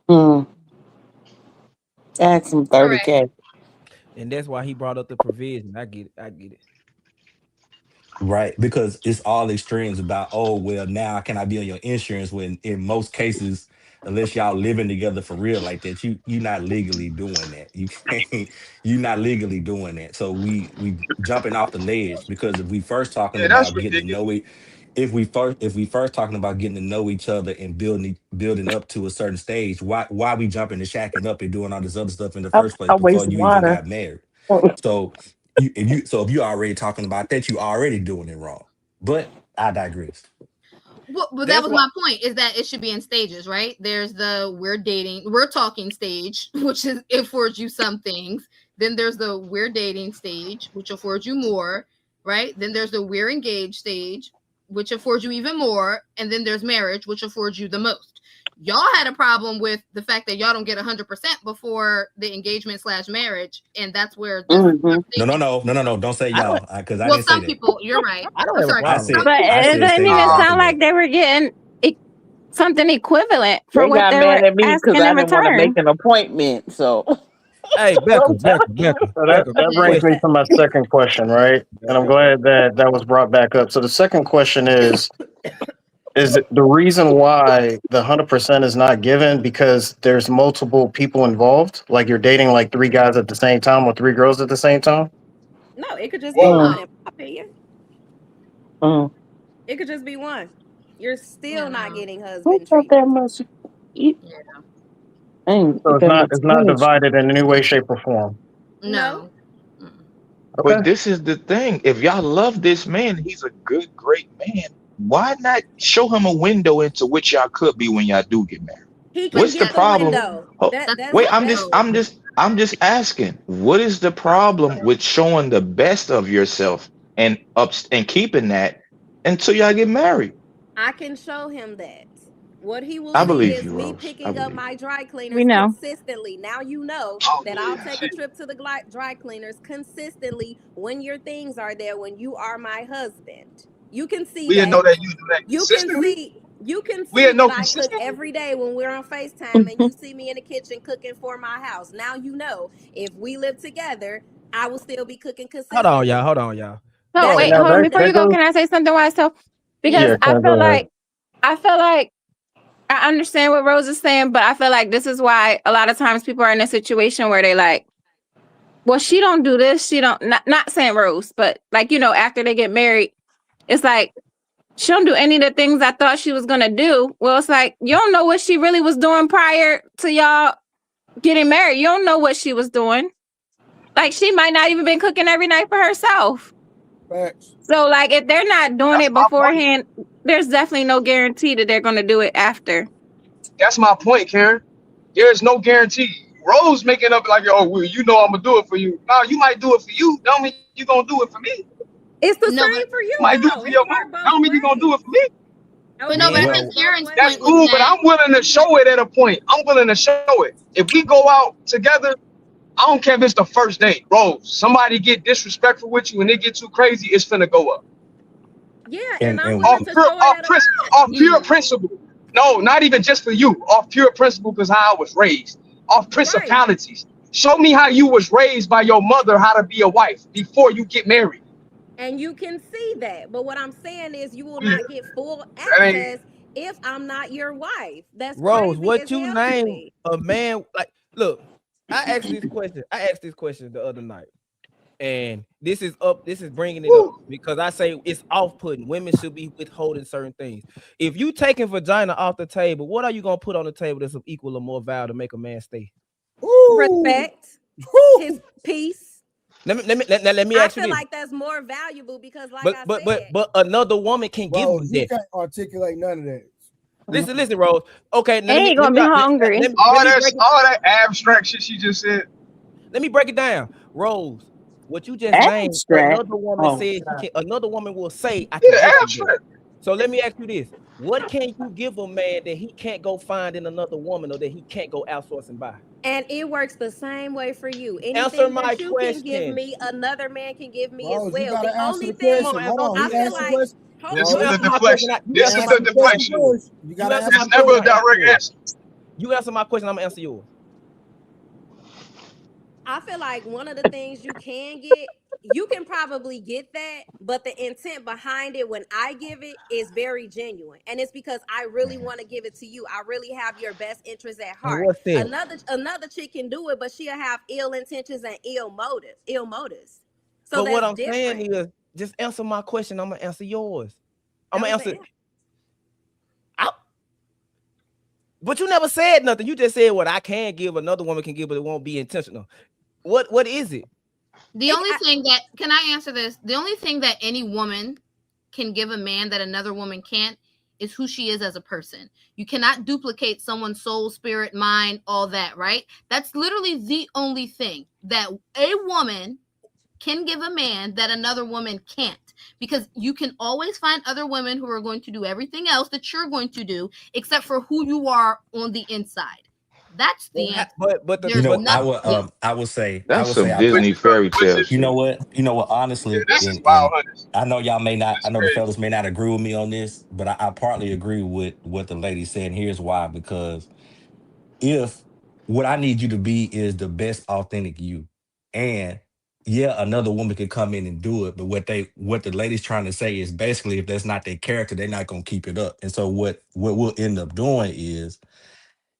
Speaker 14: Ask him
Speaker 16: All right.
Speaker 14: 30K.
Speaker 10: And that's why he brought up the provision. I get it. I get it.
Speaker 17: Right, because it's all extremes about, oh well, now can I be on your insurance, when in most cases, unless y'all living together for real like that, you're not legally doing that. You can't, you're not legally doing that. So we jumping off the ledge, because if we first talking
Speaker 18: Yeah, that's
Speaker 17: about getting to
Speaker 18: ridiculous.
Speaker 17: know it, if we first talking about getting to know each other and building up to a certain stage, why we jumping and shacking up and doing all this other stuff in the first place
Speaker 14: I
Speaker 17: before
Speaker 14: waste
Speaker 17: you even
Speaker 14: water.
Speaker 17: got married? So if you already talking about that, you already doing it wrong. But I digress.
Speaker 16: Well, that
Speaker 10: That's
Speaker 16: was
Speaker 10: why.
Speaker 16: my point, is that it should be in stages, right? There's the we're talking stage, which is it affords you some things. Then there's the we're dating stage, which affords you more, right? Then there's the we're engaged stage, which affords you even more. And then there's marriage, which affords you the most. Y'all had a problem with the fact that y'all don't get 100% before the engagement / marriage. And that's where this
Speaker 17: No. Don't say
Speaker 10: I don't.
Speaker 17: y'all, because I
Speaker 16: well,
Speaker 17: didn't say
Speaker 16: some
Speaker 17: that.
Speaker 16: people, you're right.
Speaker 10: I don't
Speaker 16: I'm
Speaker 10: have a
Speaker 16: sorry.
Speaker 17: I
Speaker 10: problem.
Speaker 17: said
Speaker 5: But
Speaker 17: I
Speaker 5: it
Speaker 17: said
Speaker 5: doesn't
Speaker 17: say
Speaker 5: even
Speaker 17: both
Speaker 5: sound
Speaker 17: of
Speaker 5: like
Speaker 17: them.
Speaker 5: they were getting something equivalent for
Speaker 14: They
Speaker 5: what
Speaker 14: got
Speaker 5: they
Speaker 14: mad
Speaker 5: were
Speaker 14: at me because
Speaker 5: asking
Speaker 14: I
Speaker 5: in
Speaker 14: didn't want to make
Speaker 5: return.
Speaker 14: an appointment. So
Speaker 10: Hey, Becca,
Speaker 6: So that
Speaker 10: quick
Speaker 6: brings me
Speaker 10: question.
Speaker 6: to my second question, right? And I'm glad that was brought back up. So the second question is it the reason why the 100% is not given because there's multiple people involved? Like you're dating like 3 guys at the same time or 3 girls at the same time?
Speaker 12: No, it could just be one, in my opinion. It could just be one. You're still not getting
Speaker 14: who
Speaker 12: husband
Speaker 14: got
Speaker 12: treatment.
Speaker 14: that much? I ain't
Speaker 6: So
Speaker 14: got that much
Speaker 6: it's not
Speaker 14: energy.
Speaker 6: divided in any way, shape, or form.
Speaker 12: No.
Speaker 6: Okay.
Speaker 13: But this is the thing. If y'all love this man, he's a good, great man. Why not show him a window into which y'all could be when y'all do get married?
Speaker 12: He can
Speaker 13: What's the
Speaker 12: get the
Speaker 13: problem?
Speaker 12: window.
Speaker 13: Oh,
Speaker 12: That's
Speaker 13: wait,
Speaker 12: no.
Speaker 13: I'm just asking. What is the problem with showing the best of yourself and keeping that until y'all get married?
Speaker 12: I can show him that. What he will
Speaker 13: I
Speaker 12: see
Speaker 13: believe
Speaker 12: is
Speaker 13: you,
Speaker 12: me
Speaker 13: Rose. I
Speaker 12: picking up
Speaker 13: believe
Speaker 12: my dry
Speaker 5: We
Speaker 12: cleaners
Speaker 5: know.
Speaker 12: consistently. Now you know that I'll take a trip to the dry cleaners consistently when your things are there, when you are my husband. You can see
Speaker 18: We didn't know
Speaker 12: that.
Speaker 18: that you do that
Speaker 12: You can
Speaker 18: consistently. We
Speaker 12: see
Speaker 18: didn't know
Speaker 12: that I cook
Speaker 18: consistently.
Speaker 12: every day when we're on FaceTime and you see me in the kitchen cooking for my house. Now you know if we live together, I will still be cooking
Speaker 10: Hold on,
Speaker 12: consistently.
Speaker 10: y'all. Hold on, y'all.
Speaker 5: So
Speaker 12: That's
Speaker 5: wait,
Speaker 6: Now
Speaker 5: hold on.
Speaker 6: that
Speaker 5: Before you go,
Speaker 6: goes.
Speaker 5: can I say something wise? So because
Speaker 6: Yeah,
Speaker 5: I
Speaker 6: can
Speaker 5: feel
Speaker 6: go ahead.
Speaker 5: like I understand what Rose is saying, but I feel like this is why a lot of times people are in a situation where they like, well, she don't do this. She don't, not saying Rose, but like, after they get married, it's like, she don't do any of the things I thought she was going to do. Well, it's like, you don't know what she really was doing prior to y'all getting married. You don't know what she was doing. Like, she might not even been cooking every night for herself.
Speaker 2: Facts.
Speaker 5: So like, if they're not doing
Speaker 18: That's
Speaker 5: it
Speaker 18: my point.
Speaker 5: beforehand, there's definitely no guarantee that they're going to do it after.
Speaker 18: That's my point, Karen. There's no guarantee. Rose making up like, oh, well, you know I'm gonna do it for you. No, you might do it for you. Don't mean you gonna do it for me.
Speaker 12: It's the
Speaker 16: No,
Speaker 12: same for you.
Speaker 18: You might do it
Speaker 12: though.
Speaker 18: for
Speaker 12: It
Speaker 18: your
Speaker 12: work
Speaker 18: mom.
Speaker 12: both
Speaker 18: Don't mean you gonna do it for me.
Speaker 12: ways.
Speaker 16: But no, but I
Speaker 17: Well,
Speaker 16: think Karen's
Speaker 18: That's
Speaker 16: point was
Speaker 18: cool, but
Speaker 16: that
Speaker 18: I'm willing to show it at a point. I'm willing to show it. If we go out together, I don't care if it's the first date. Rose, somebody get disrespectful with you and they get too crazy, it's finna go up.
Speaker 12: Yeah,
Speaker 17: and
Speaker 12: and I'm
Speaker 17: and
Speaker 12: willing to show it at a
Speaker 18: Off pure principle. No, not even just for you. Off pure principle, because how I was raised. Off principalities. Show me how you was raised by your mother how to be a wife before you get married.
Speaker 12: and you can see that. But what I'm saying is you will not get full
Speaker 18: That ain't
Speaker 12: access if I'm not your wife. That's
Speaker 10: Rose,
Speaker 12: crazy as
Speaker 10: what you
Speaker 12: hell to
Speaker 10: name
Speaker 12: me.
Speaker 10: a man like? Look, I asked this question the other night, and this is bringing it up because I say it's off-putting. Women should be withholding certain things. If you taking vagina off the table, what are you gonna put on the table that's of equal or more value to make a man stay?
Speaker 12: Respect, his peace,
Speaker 10: Let me
Speaker 12: I
Speaker 10: ask you
Speaker 12: feel
Speaker 10: this.
Speaker 12: like that's more valuable because, like I said,
Speaker 10: But another woman can give
Speaker 2: Bro,
Speaker 10: you
Speaker 2: you
Speaker 10: that.
Speaker 2: can't articulate none of that.
Speaker 10: Listen, Rose. Okay, now
Speaker 5: And he gonna be hungry.
Speaker 18: All that abstract shit she just said.
Speaker 10: let me break it down. Rose, what you just named,
Speaker 14: Abstract.
Speaker 10: another woman
Speaker 14: Oh,
Speaker 10: said another woman will say, I can
Speaker 18: Yeah,
Speaker 10: give you that.
Speaker 18: abstract.
Speaker 10: So let me ask you this. What can you give a man that he can't go find in another woman or that he can't go outsource and buy?
Speaker 12: and it works the same way for you.
Speaker 10: Answer
Speaker 12: Anything
Speaker 10: my
Speaker 12: that you can give
Speaker 10: question.
Speaker 12: me, another man can give me
Speaker 2: Bro,
Speaker 12: as
Speaker 2: you
Speaker 12: well.
Speaker 2: gotta
Speaker 12: The
Speaker 2: answer
Speaker 12: only
Speaker 2: the
Speaker 12: thing
Speaker 2: question. Hold on,
Speaker 12: I
Speaker 2: he
Speaker 12: feel
Speaker 2: asked the
Speaker 12: like,
Speaker 2: question.
Speaker 12: hold
Speaker 18: This
Speaker 12: on,
Speaker 18: is
Speaker 10: You
Speaker 18: the
Speaker 10: answer my question.
Speaker 18: deflection.
Speaker 10: You
Speaker 18: This
Speaker 10: answer
Speaker 18: is
Speaker 10: my
Speaker 18: the
Speaker 10: question.
Speaker 18: deflection.
Speaker 2: You gotta answer
Speaker 18: It's
Speaker 2: my
Speaker 18: never a
Speaker 2: question.
Speaker 18: direct answer.
Speaker 10: You answer my question, I'm gonna answer yours.
Speaker 12: I feel like one of the things you can get, you can probably get that, but the intent behind it when I give it is very genuine. And it's because I really want to give it to you. I really have your best interest at
Speaker 10: And
Speaker 12: heart.
Speaker 10: what's that?
Speaker 12: Another chick can do it, but she'll have ill intentions and ill motives. So
Speaker 10: But what
Speaker 12: that's
Speaker 10: I'm
Speaker 12: different.
Speaker 10: saying is, just answer my question. I'm gonna answer yours. I'm
Speaker 12: That
Speaker 10: gonna
Speaker 12: was the
Speaker 10: answer. But you never said nothing. You just said what I can give, another woman can give, but it won't be intentional. What is it?
Speaker 16: The only thing that, can I answer this? The only thing that any woman can give a man that another woman can't is who she is as a person. You cannot duplicate someone's soul, spirit, mind, all that, right? That's literally the only thing that a woman can give a man that another woman can't, because you can always find other women who are going to do everything else that you're going to do except for who you are on the inside. That's the answer.
Speaker 17: You know, I
Speaker 16: nothing.
Speaker 17: would say,
Speaker 13: That's some
Speaker 17: I
Speaker 13: Disney fairy tale
Speaker 17: you know
Speaker 13: shit.
Speaker 17: what, honestly,
Speaker 18: This is
Speaker 17: and
Speaker 18: wild hunters.
Speaker 17: I know y'all may not,
Speaker 18: It's
Speaker 17: I know the
Speaker 18: crazy.
Speaker 17: fellas may not agree with me on this, but I partly agree with what the lady said. And here's why: because if what I need you to be is the best authentic you, and yeah, another woman could come in and do it, but what the lady's trying to say is basically, if that's not their character, they're not gonna keep it up. And so what we'll end up doing is,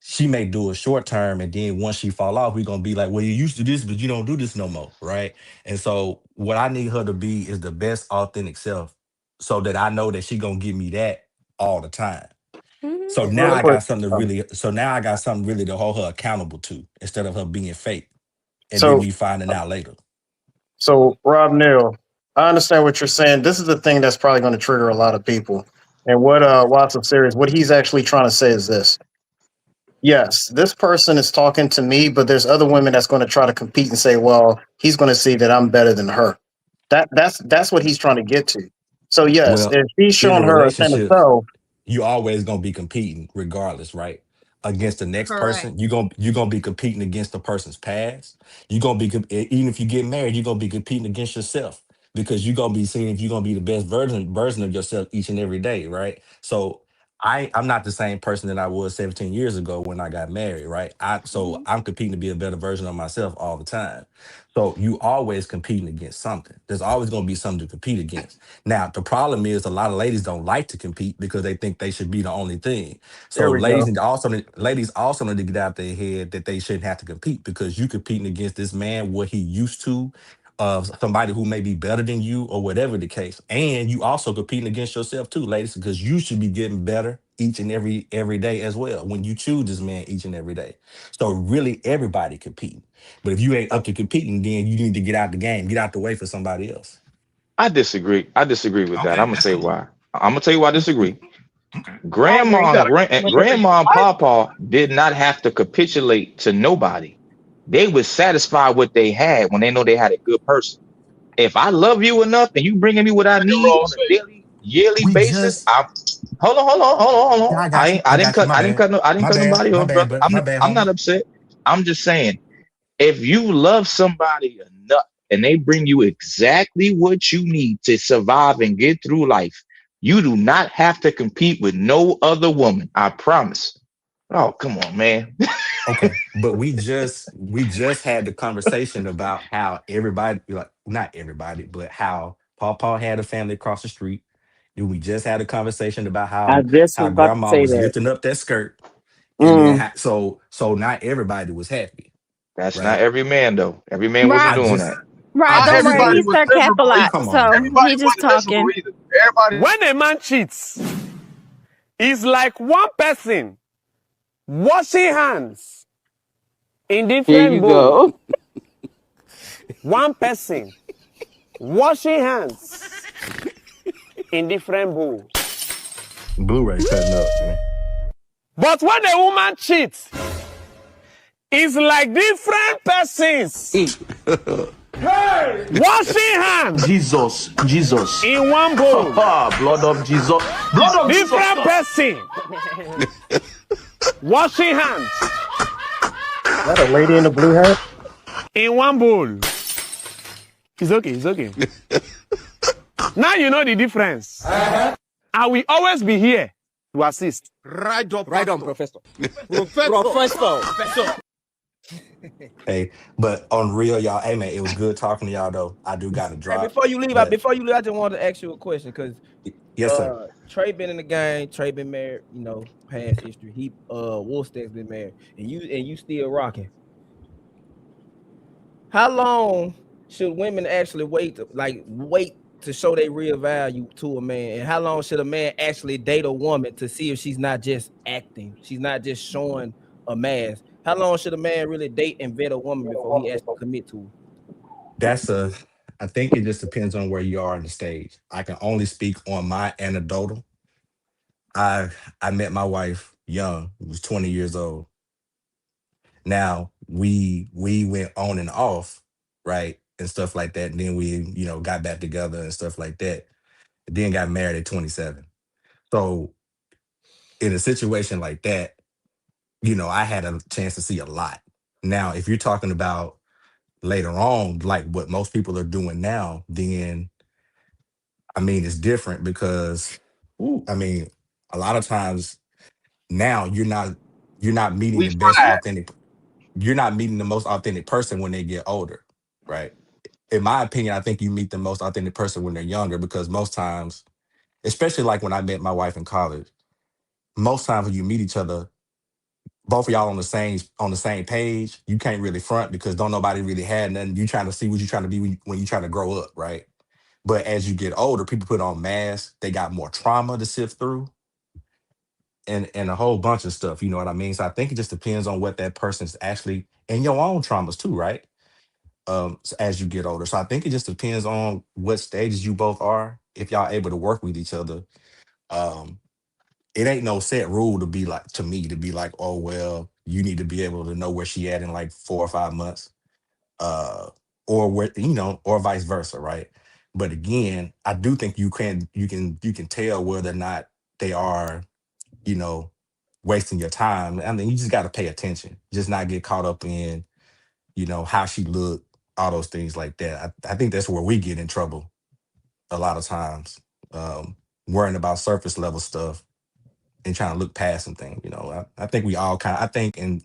Speaker 17: she may do it short term, and then once she fall off, we're gonna be like, well, you used to this, but you don't do this no more, right? And so what I need her to be is the best authentic self, so that I know that she gonna give me that all the time. So now
Speaker 6: Real
Speaker 17: I
Speaker 6: quick.
Speaker 17: got something really to hold her accountable to, instead of her being fake and then
Speaker 6: So
Speaker 17: me finding out later.
Speaker 6: So, Rob Neal, I understand what you're saying. This is the thing that's probably going to trigger a lot of people. And what Watson Series, what he's actually trying to say is this. Yes, this person is talking to me, but there's other women that's going to try to compete and say, well, he's going to see that I'm better than her. That's what he's trying to get to. So yes,
Speaker 17: Well,
Speaker 6: if he's
Speaker 17: in a
Speaker 6: showing her a 10 of
Speaker 17: relationship,
Speaker 6: 12,
Speaker 17: you always gonna be competing regardless, right? Against the next
Speaker 16: Correct.
Speaker 17: person, you're gonna be competing against the person's past. You're gonna be even if you get married, you're gonna be competing against yourself, because you're gonna be seeing if you're gonna be the best version of yourself each and every day, right? So I'm not the same person that I was 17 years ago when I got married, right? I'm competing to be a better version of myself all the time. So you always competing against something. There's always going to be something to compete against. Now, the problem is a lot of ladies don't like to compete because they think they should be the only thing.
Speaker 6: there
Speaker 17: So
Speaker 6: we go.
Speaker 17: ladies also need to get out their head that they shouldn't have to compete, because you competing against this man, what he used to, of somebody who may be better than you or whatever the case. And you also competing against yourself too, ladies, because you should be getting better each and every day as well when you choose this man each and every day. So really everybody competing. But if you ain't up to competing, then you need to get out the game, get out the way for somebody else.
Speaker 13: I disagree. I disagree with that.
Speaker 17: Okay,
Speaker 13: I'm gonna
Speaker 17: that's
Speaker 13: say
Speaker 17: cool.
Speaker 13: why. I'm gonna tell you why I disagree.
Speaker 6: You gotta
Speaker 13: Grandma and Papa did not have to capitulate to nobody. They was satisfied what they had when they know they had a good person. If I love you enough and you bringing me what I need on a daily, yearly
Speaker 17: We
Speaker 13: basis,
Speaker 17: just
Speaker 13: hold on.
Speaker 17: Yeah, I got you. I got you. My bad.
Speaker 13: I didn't
Speaker 17: My
Speaker 13: cut
Speaker 17: bad.
Speaker 13: nobody
Speaker 17: My
Speaker 13: off,
Speaker 17: bad,
Speaker 13: brother.
Speaker 17: but my bad,
Speaker 13: I'm not
Speaker 17: homie.
Speaker 13: upset. I'm just saying, if you love somebody enough and they bring you exactly what you need to survive and get through life, you do not have to compete with no other woman. I promise. Oh, come on, man.
Speaker 17: Okay, but we just had the conversation about how everybody, like not everybody, but how Paul had a family across the street. And we just had a conversation about
Speaker 14: I just
Speaker 17: how
Speaker 14: was about to
Speaker 17: grandma
Speaker 14: say
Speaker 17: was
Speaker 14: that.
Speaker 17: lifting up that skirt, and then
Speaker 14: Mm.
Speaker 17: so not everybody was happy,
Speaker 13: That's not
Speaker 17: right?
Speaker 13: every man, though. Every man wasn't
Speaker 5: Rod,
Speaker 17: I
Speaker 13: doing
Speaker 17: just
Speaker 13: that.
Speaker 5: Rod,
Speaker 17: I
Speaker 5: don't
Speaker 17: just
Speaker 5: worry.
Speaker 18: Everybody
Speaker 5: He
Speaker 17: said,
Speaker 18: was
Speaker 5: stir cap a
Speaker 18: miserable
Speaker 5: lot,
Speaker 18: either.
Speaker 17: come on,
Speaker 5: so
Speaker 17: bro.
Speaker 18: Everybody
Speaker 5: he just
Speaker 18: wasn't miserable
Speaker 5: talking.
Speaker 18: either. Everybody.
Speaker 8: When a man cheats, it's like one person washing hands in
Speaker 14: Here
Speaker 8: different
Speaker 14: you
Speaker 8: bowl.
Speaker 14: go.
Speaker 18: one person washing hands in different bowls.
Speaker 17: Blu-ray cutting up, man.
Speaker 18: But when a woman cheats, it's like different persons washing hands.
Speaker 8: Jesus.
Speaker 18: In one bowl.
Speaker 8: Blood of Jesus. Blood of
Speaker 18: Different person washing hands.
Speaker 6: Is that a lady in the blue hat?
Speaker 18: In one bowl. It's okay. Now you know the difference. I will always be here to assist.
Speaker 8: Right on, Professor.
Speaker 18: Professor.
Speaker 17: Hey, but on real, y'all, hey man, it was good talking to y'all though. I do got to
Speaker 10: Hey,
Speaker 17: drop.
Speaker 10: before you leave,
Speaker 17: but
Speaker 10: I just wanted to ask you a question because
Speaker 17: yes, sir.
Speaker 10: Trey been in the game. Trey been married. Past history. He Wolfstack's been married, and you still rocking. How long should women actually wait to show their real value to a man? And how long should a man actually date a woman to see if she's not just acting? She's not just showing a mask. How long should a man really date and vet a woman before he actually commit to her?
Speaker 17: I think it just depends on where you are in the stage. I can only speak on my anecdotal. I met my wife young, was 20 years old. Now we went on and off, right? And stuff like that. And then we, got back together and stuff like that. Then got married at 27. So in a situation like that, I had a chance to see a lot. Now, if you're talking about later on, like what most people are doing now, then it's different because a lot of times now you're not meeting the best authentic. You're not meeting the most authentic person when they get older, right? In my opinion, I think you meet the most authentic person when they're younger because most times, especially like when I met my wife in college, most times when you meet each other, both of y'all on the same page, you can't really front because don't nobody really had nothing. You trying to see what you're trying to be when you trying to grow up, right? But as you get older, people put on masks. They got more trauma to sift through, and a whole bunch of stuff. You know what I mean? So I think it just depends on what that person's actually, and your own traumas too, right? So as you get older, so I think it just depends on what stages you both are. If y'all able to work with each other, it ain't no set rule to be like, to me, to be like, oh, well, you need to be able to know where she at in like 4 or 5 months, or where, or vice versa. Right. But again, I do think you can tell whether or not they are, wasting your time. I mean, you just got to pay attention, just not get caught up in, how she looked, all those things like that. I think that's where we get in trouble a lot of times, worrying about surface level stuff and trying to look past some things. I think we all and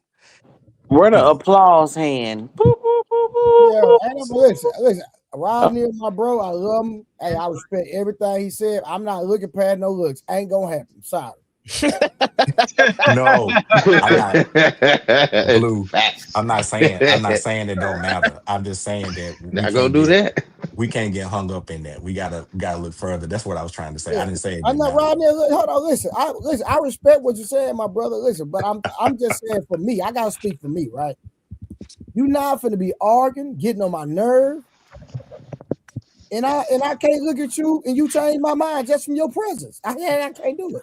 Speaker 11: where the applause hand? Boop, boop, boop, boop,
Speaker 2: Yeah, listen, Rodney is my bro. I love him. Hey, I respect everything he said. I'm not looking past no looks. Ain't gonna happen. Sorry.
Speaker 17: No, Blue. I'm not saying it don't matter. I'm just saying that
Speaker 13: not gonna do that.
Speaker 17: We can't get hung up in that. We gotta look further. That's what I was trying to say. I didn't say it.
Speaker 2: I'm not Rodney. Hold on, listen. I respect what you're saying, my brother. Listen, but I'm just saying for me, I gotta speak for me, right? You not finna be arguing, getting on my nerve, and I can't look at you and you change my mind just from your presence. I can't do it.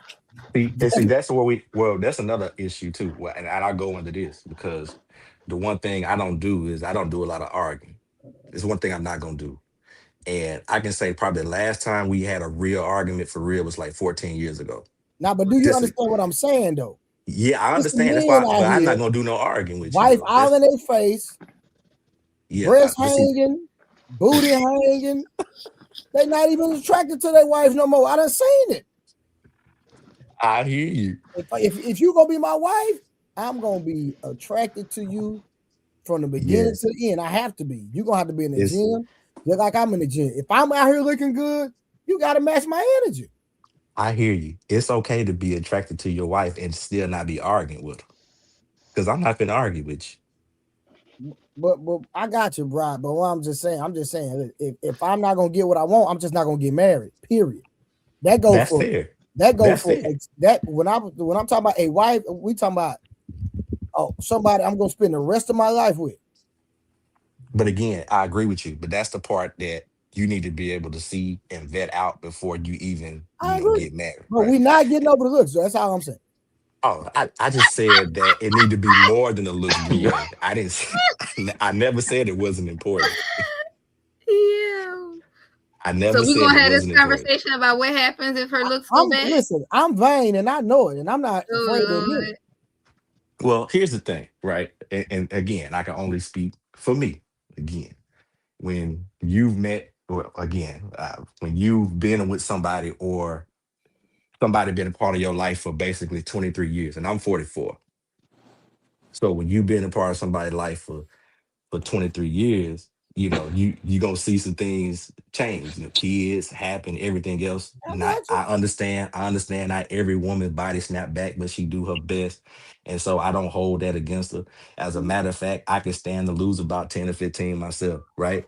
Speaker 17: See, that's where that's another issue too. And I'll go into this because the one thing I don't do is I don't do a lot of arguing. It's one thing I'm not gonna do. And I can say probably the last time we had a real argument for real was like 14 years ago.
Speaker 2: Now, but do you understand what I'm saying though?
Speaker 17: Yeah, I understand. That's why I'm not gonna do no arguing with you.
Speaker 2: Wife all in their face, breast
Speaker 17: but
Speaker 2: hanging, booty hanging. They not even attracted to their wife no more. I done seen it.
Speaker 17: I hear you.
Speaker 2: If you gonna be my wife, I'm gonna be attracted to you from the beginning to the end. I have to be. You're gonna have to be in the gym, just like I'm in the gym. If I'm out here looking good, you gotta match my energy.
Speaker 17: I hear you. It's okay to be attracted to your wife and still not be arguing with her. Because I'm not gonna argue with you.
Speaker 2: But I got you, bro. But what I'm just saying, if I'm not gonna get what I want, I'm just not gonna get married. Period. That goes
Speaker 17: That's
Speaker 2: for
Speaker 17: fair.
Speaker 2: that goes
Speaker 17: That's
Speaker 2: for
Speaker 17: fair.
Speaker 2: that when I'm talking about a wife, we talking about somebody I'm gonna spend the rest of my life with.
Speaker 17: But again, I agree with you. But that's the part that you need to be able to see and vet out before you even,
Speaker 2: I agree.
Speaker 17: get married.
Speaker 2: But
Speaker 17: Right?
Speaker 2: we not getting over the looks. So that's all I'm saying.
Speaker 17: Oh, I just said that it need to be more than a looks Blu-ray. I didn't. I never said it wasn't important.
Speaker 16: Yeah.
Speaker 17: I never
Speaker 16: So we're
Speaker 17: said
Speaker 16: gonna
Speaker 17: it
Speaker 16: have this
Speaker 17: wasn't important.
Speaker 16: conversation about what happens if her looks go bad.
Speaker 2: Listen, I'm vain and I know it, and I'm not afraid to admit it.
Speaker 17: Well, here's the thing, right? And again, I can only speak for me. Again, when you've met, well, again, when you've been with somebody or somebody been a part of your life for basically 23 years, and I'm 44. So when you've been a part of somebody's life for 23 years, you gonna see some things change. Kids happen, everything else. I understand not every woman's body snap back, but she do her best. And so I don't hold that against her. As a matter of fact, I can stand to lose about 10 or 15 myself, right?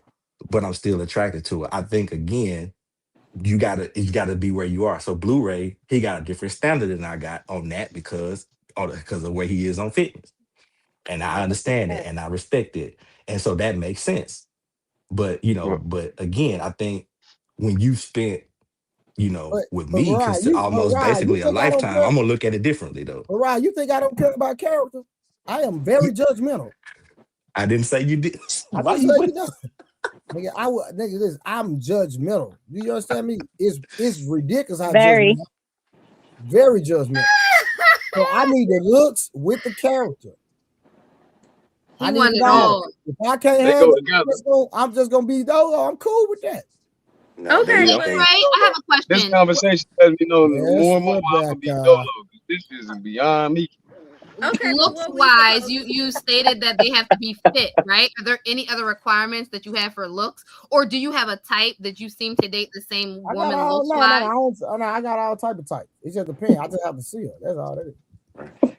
Speaker 17: But I'm still attracted to her. I think again, you gotta be where you are. So Blu-ray, he got a different standard than I got on that because of where he is on fitness. And I understand it and I respect it. And so that makes sense. But but again, I think when you spent, with me
Speaker 2: Ryan,
Speaker 17: almost
Speaker 2: Ryan,
Speaker 17: basically
Speaker 2: you
Speaker 17: a
Speaker 2: think I don't
Speaker 17: lifetime,
Speaker 2: care?
Speaker 17: I'm gonna look at it differently though.
Speaker 2: But Ryan, you think I don't care about character? I am very judgmental.
Speaker 17: I didn't say you did.
Speaker 2: I
Speaker 17: Why
Speaker 2: just
Speaker 17: you
Speaker 2: say
Speaker 17: would-
Speaker 2: you know. Nigga, listen, I'm judgmental. Do you understand me? It's ridiculous how
Speaker 5: Very.
Speaker 2: judgmental. Very judgmental. So I need the looks with the character. I need it all. If I can't
Speaker 18: They
Speaker 2: handle
Speaker 18: go together.
Speaker 2: I'm just gonna be dolo. I'm cool with that.
Speaker 16: Okay, Ray, I have a question.
Speaker 18: This conversation lets me know
Speaker 2: Yes,
Speaker 18: more and more
Speaker 2: we're
Speaker 18: I'm gonna
Speaker 2: back,
Speaker 18: be dolo. This is beyond me.
Speaker 16: Okay, looks wise, you stated that they have to be fit, right? Are there any other requirements that you have for looks, or do you have a type that you seem to date the same woman looks wise?
Speaker 2: I got all type of type. It just depends. I just have to see her. That's all that is.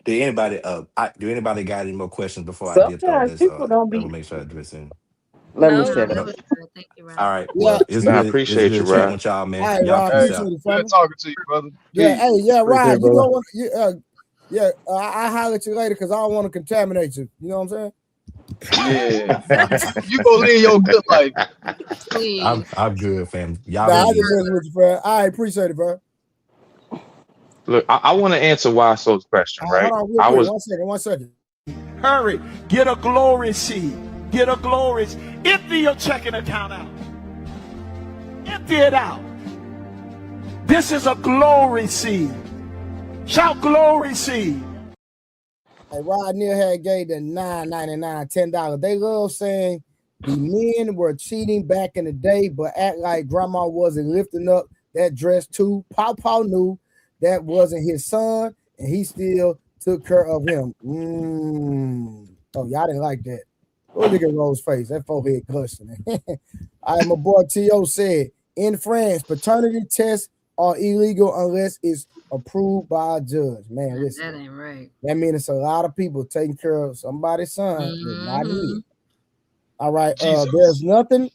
Speaker 17: Do anybody got any more questions before I dip off
Speaker 11: Sometimes
Speaker 17: this?
Speaker 11: people don't
Speaker 17: I
Speaker 11: be.
Speaker 17: will make sure I address in.
Speaker 11: Let me
Speaker 5: No.
Speaker 11: shut
Speaker 17: No.
Speaker 11: up.
Speaker 16: Thank you, Ray.
Speaker 17: All right.
Speaker 2: Yeah.
Speaker 17: Well, it's
Speaker 13: Nah, I
Speaker 17: good.
Speaker 13: appreciate
Speaker 17: It's
Speaker 13: you,
Speaker 17: good chatting
Speaker 13: Ryan.
Speaker 17: with y'all, man.
Speaker 2: All right,
Speaker 17: Y'all
Speaker 2: Ryan,
Speaker 17: peace
Speaker 2: appreciate
Speaker 17: out.
Speaker 2: it, family.
Speaker 18: Good talking to you, brother.
Speaker 2: Yeah,
Speaker 18: Peace.
Speaker 2: hey, yeah,
Speaker 18: Appreciate
Speaker 2: Ryan,
Speaker 18: it,
Speaker 2: you
Speaker 18: brother.
Speaker 2: know what? I holler at you later because I don't want to contaminate you. You know what I'm saying?
Speaker 18: Yeah. You gonna live your good life.
Speaker 16: Please.
Speaker 17: I'm good, fam. Y'all
Speaker 2: Nah, I
Speaker 17: be
Speaker 2: just
Speaker 17: good.
Speaker 2: messing with you, fam. I appreciate it, bro.
Speaker 13: Look, I want to answer Waso's question, right?
Speaker 2: Hold on, real
Speaker 13: I
Speaker 2: quick.
Speaker 13: was
Speaker 2: 1 second.
Speaker 8: Hurry, get a glory seed. Get a glory. Empty your checking account out. Empty it out. This is a glory seed. Shout glory seed.
Speaker 2: Hey, Rod Neal had gave the $9.99, $10. They love saying the men were cheating back in the day, but act like grandma wasn't lifting up that dress too. Pawpaw knew that wasn't his son, and he still took care of him. Oh, y'all didn't like that. Oh, look at Rose's face. That forehead glistening. All right, my boy T.O. said, in France, paternity tests are illegal unless it's approved by a judge. Man, listen.
Speaker 16: That ain't right.
Speaker 2: That means it's a lot of people taking care of somebody's son that's not his. All right. There's nothing.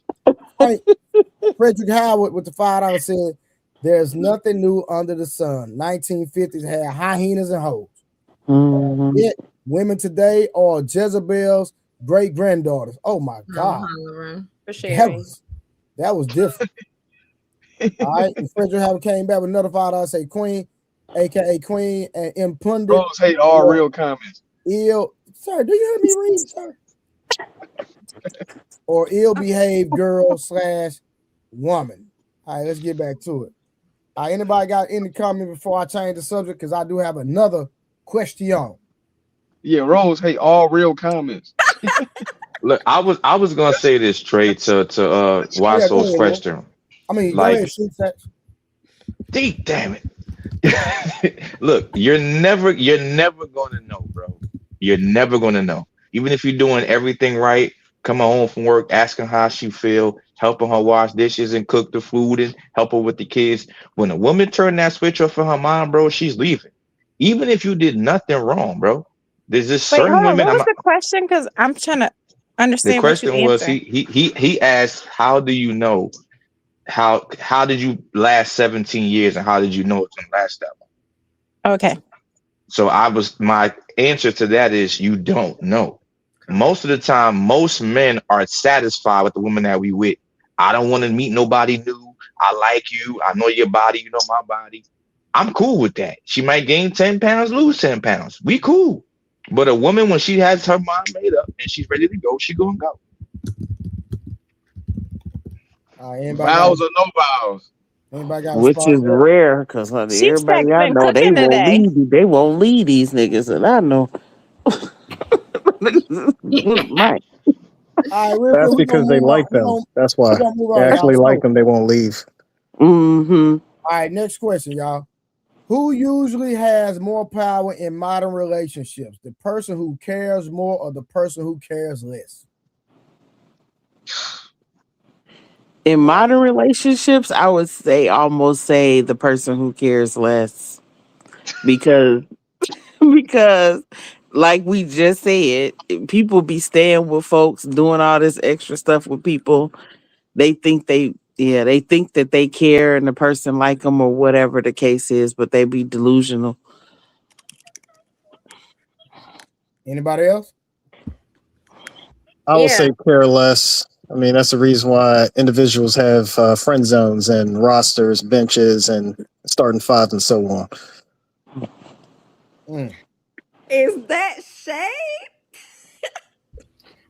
Speaker 2: Frederick Howard with the $5 said, there's nothing new under the sun. 1950s had hyenas and hoes. Yet women today are Jezebel's great granddaughters. Oh my God.
Speaker 5: For sharing.
Speaker 2: That was different. All right. And Frederick Howard came back with another $5 say Queen, aka Queen, and implunded.
Speaker 18: Bros hate all real comments.
Speaker 2: Sir, do you hear me read, sir? Or ill-behaved girl / woman. All right, let's get back to it. Anybody got any comment before I change the subject? Because I do have another question.
Speaker 18: Yeah, Rose hate all real comments.
Speaker 13: Look, I was gonna say this, Trey, to Waso's question.
Speaker 2: I mean,
Speaker 13: Like,
Speaker 2: go ahead, shoot that.
Speaker 13: Damn it. Look, you're never gonna know, bro. You're never gonna know. Even if you're doing everything right, coming home from work, asking how she feel, helping her wash dishes and cook the food and help her with the kids. When a woman turn that switch off in her mind, bro, she's leaving. Even if you did nothing wrong, bro. There's just
Speaker 5: Wait,
Speaker 13: certain
Speaker 5: hold on.
Speaker 13: women.
Speaker 5: What was the question? Because I'm trying to understand
Speaker 13: The
Speaker 5: what you
Speaker 13: question was
Speaker 5: answered.
Speaker 13: he asked, how do you know? How did you last 17 years and how did you know it's gonna last that long?
Speaker 5: Okay.
Speaker 13: So my answer to that is you don't know. Most of the time, most men are satisfied with the woman that we with. I don't want to meet nobody new. I like you. I know your body. You know my body. I'm cool with that. She might gain 10 pounds, lose 10 pounds. We cool. But a woman, when she has her mind made up and she's ready to go, she gonna go.
Speaker 18: Vows or no vows?
Speaker 2: Anybody got
Speaker 14: Which is rare because everybody I know they won't leave these niggas, and I know. Right.
Speaker 6: That's because they like them. That's why they actually like them. They won't leave.
Speaker 14: Mm-hmm.
Speaker 2: All right, next question, y'all. Who usually has more power in modern relationships? The person who cares more or the person who cares less?
Speaker 14: In modern relationships, I would almost say the person who cares less. Because like we just said, people be staying with folks, doing all this extra stuff with people. They think that they care and the person like them or whatever the case is, but they be delusional.
Speaker 2: Anybody else?
Speaker 6: I would say care less. I mean, that's the reason why individuals have friend zones and rosters, benches, and starting five and so on.
Speaker 12: Is that shade?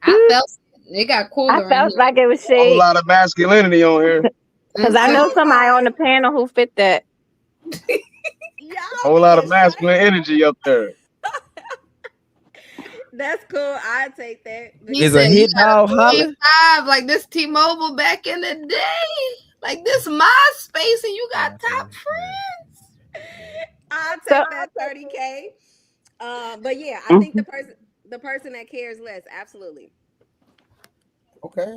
Speaker 16: I felt it got cooler.
Speaker 5: I felt like it was
Speaker 18: A whole
Speaker 5: shade
Speaker 18: lot of masculinity on here.
Speaker 5: because I know somebody on the panel who fit that.
Speaker 18: A whole lot of masculine energy up there.
Speaker 12: That's cool. I take that.
Speaker 10: Is a hit dog holler?
Speaker 16: Like this T-Mobile back in the day, like this MySpace, and you got top friends.
Speaker 12: I'll take that 30K. But yeah, I think the person that cares less, absolutely.
Speaker 2: Okay.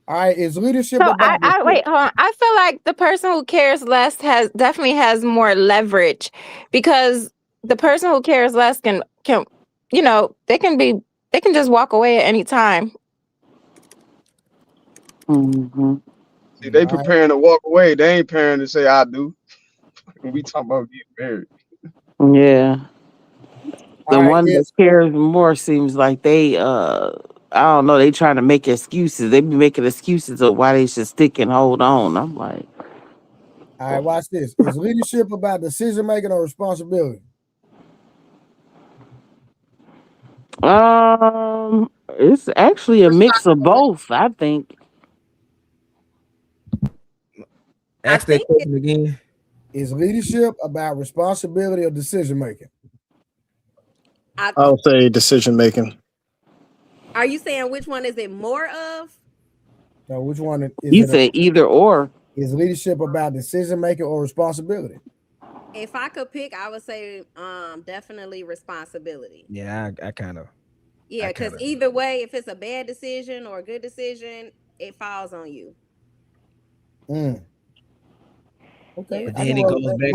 Speaker 2: All right, is leadership
Speaker 5: So
Speaker 2: about
Speaker 5: wait, hold on. I feel like the person who cares less definitely has more leverage because the person who cares less can they can just walk away at any time.
Speaker 14: Mm-hmm.
Speaker 18: See, they preparing to walk away. They ain't preparing to say I do. We talking about getting married.
Speaker 14: Yeah. The one that cares more seems like they I don't know, they trying to make excuses. They be making excuses of why they should stick and hold on. I'm like,
Speaker 2: all right, watch this. Is leadership about decision making or responsibility?
Speaker 14: it's actually a mix of both, I think.
Speaker 10: Ask that question again.
Speaker 2: Is leadership about responsibility or decision making?
Speaker 6: I'll say decision making.
Speaker 12: Are you saying which one is it more of?
Speaker 2: No, which one is
Speaker 14: You say either or.
Speaker 2: Is leadership about decision making or responsibility?
Speaker 12: If I could pick, I would say definitely responsibility.
Speaker 10: Yeah, I kind of.
Speaker 12: Yeah, because either way, if it's a bad decision or a good decision, it falls on you.
Speaker 2: Okay.
Speaker 10: But then it goes back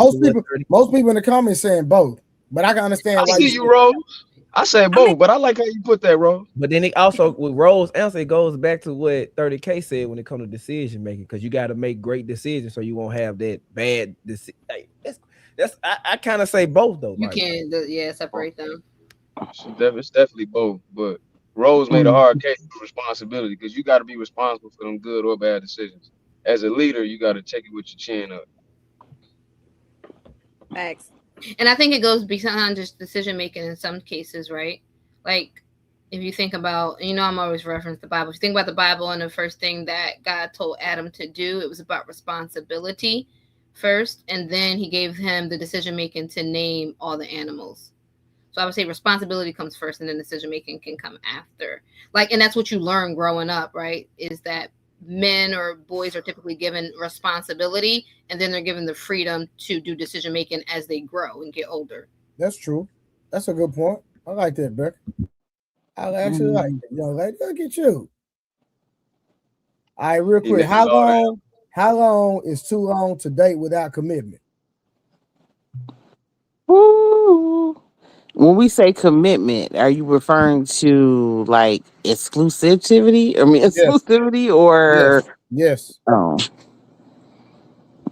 Speaker 2: most people in the comments saying both, but I can understand
Speaker 18: I
Speaker 2: why
Speaker 18: see you, Rose. I said both, but I like how you put that, Rose.
Speaker 10: But then it also with Rose answer, it goes back to what 30K said when it comes to decision making, because you got to make great decisions so you won't have that bad decision. That's I kind of say both though.
Speaker 16: You can't, separate them.
Speaker 18: It's definitely both, but Rose made a hard case for responsibility because you got to be responsible for them good or bad decisions. As a leader, you got to take it with your chin up.
Speaker 12: Thanks.
Speaker 16: And I think it goes beyond just decision making in some cases, right? Like if you think about, I'm always reference the Bible. If you think about the Bible and the first thing that God told Adam to do, it was about responsibility first, and then he gave him the decision making to name all the animals. So I would say responsibility comes first, and then decision making can come after. And that's what you learn growing up, right? Is that men or boys are typically given responsibility, and then they're given the freedom to do decision making as they grow and get older.
Speaker 2: That's true. That's a good point. I like that, Beck. I actually like it. Look at you. All right, real quick. How long is too long to date without commitment?
Speaker 14: Ooh. When we say commitment, are you referring to like exclusivity? Exclusivity or
Speaker 2: yes.
Speaker 14: Oh.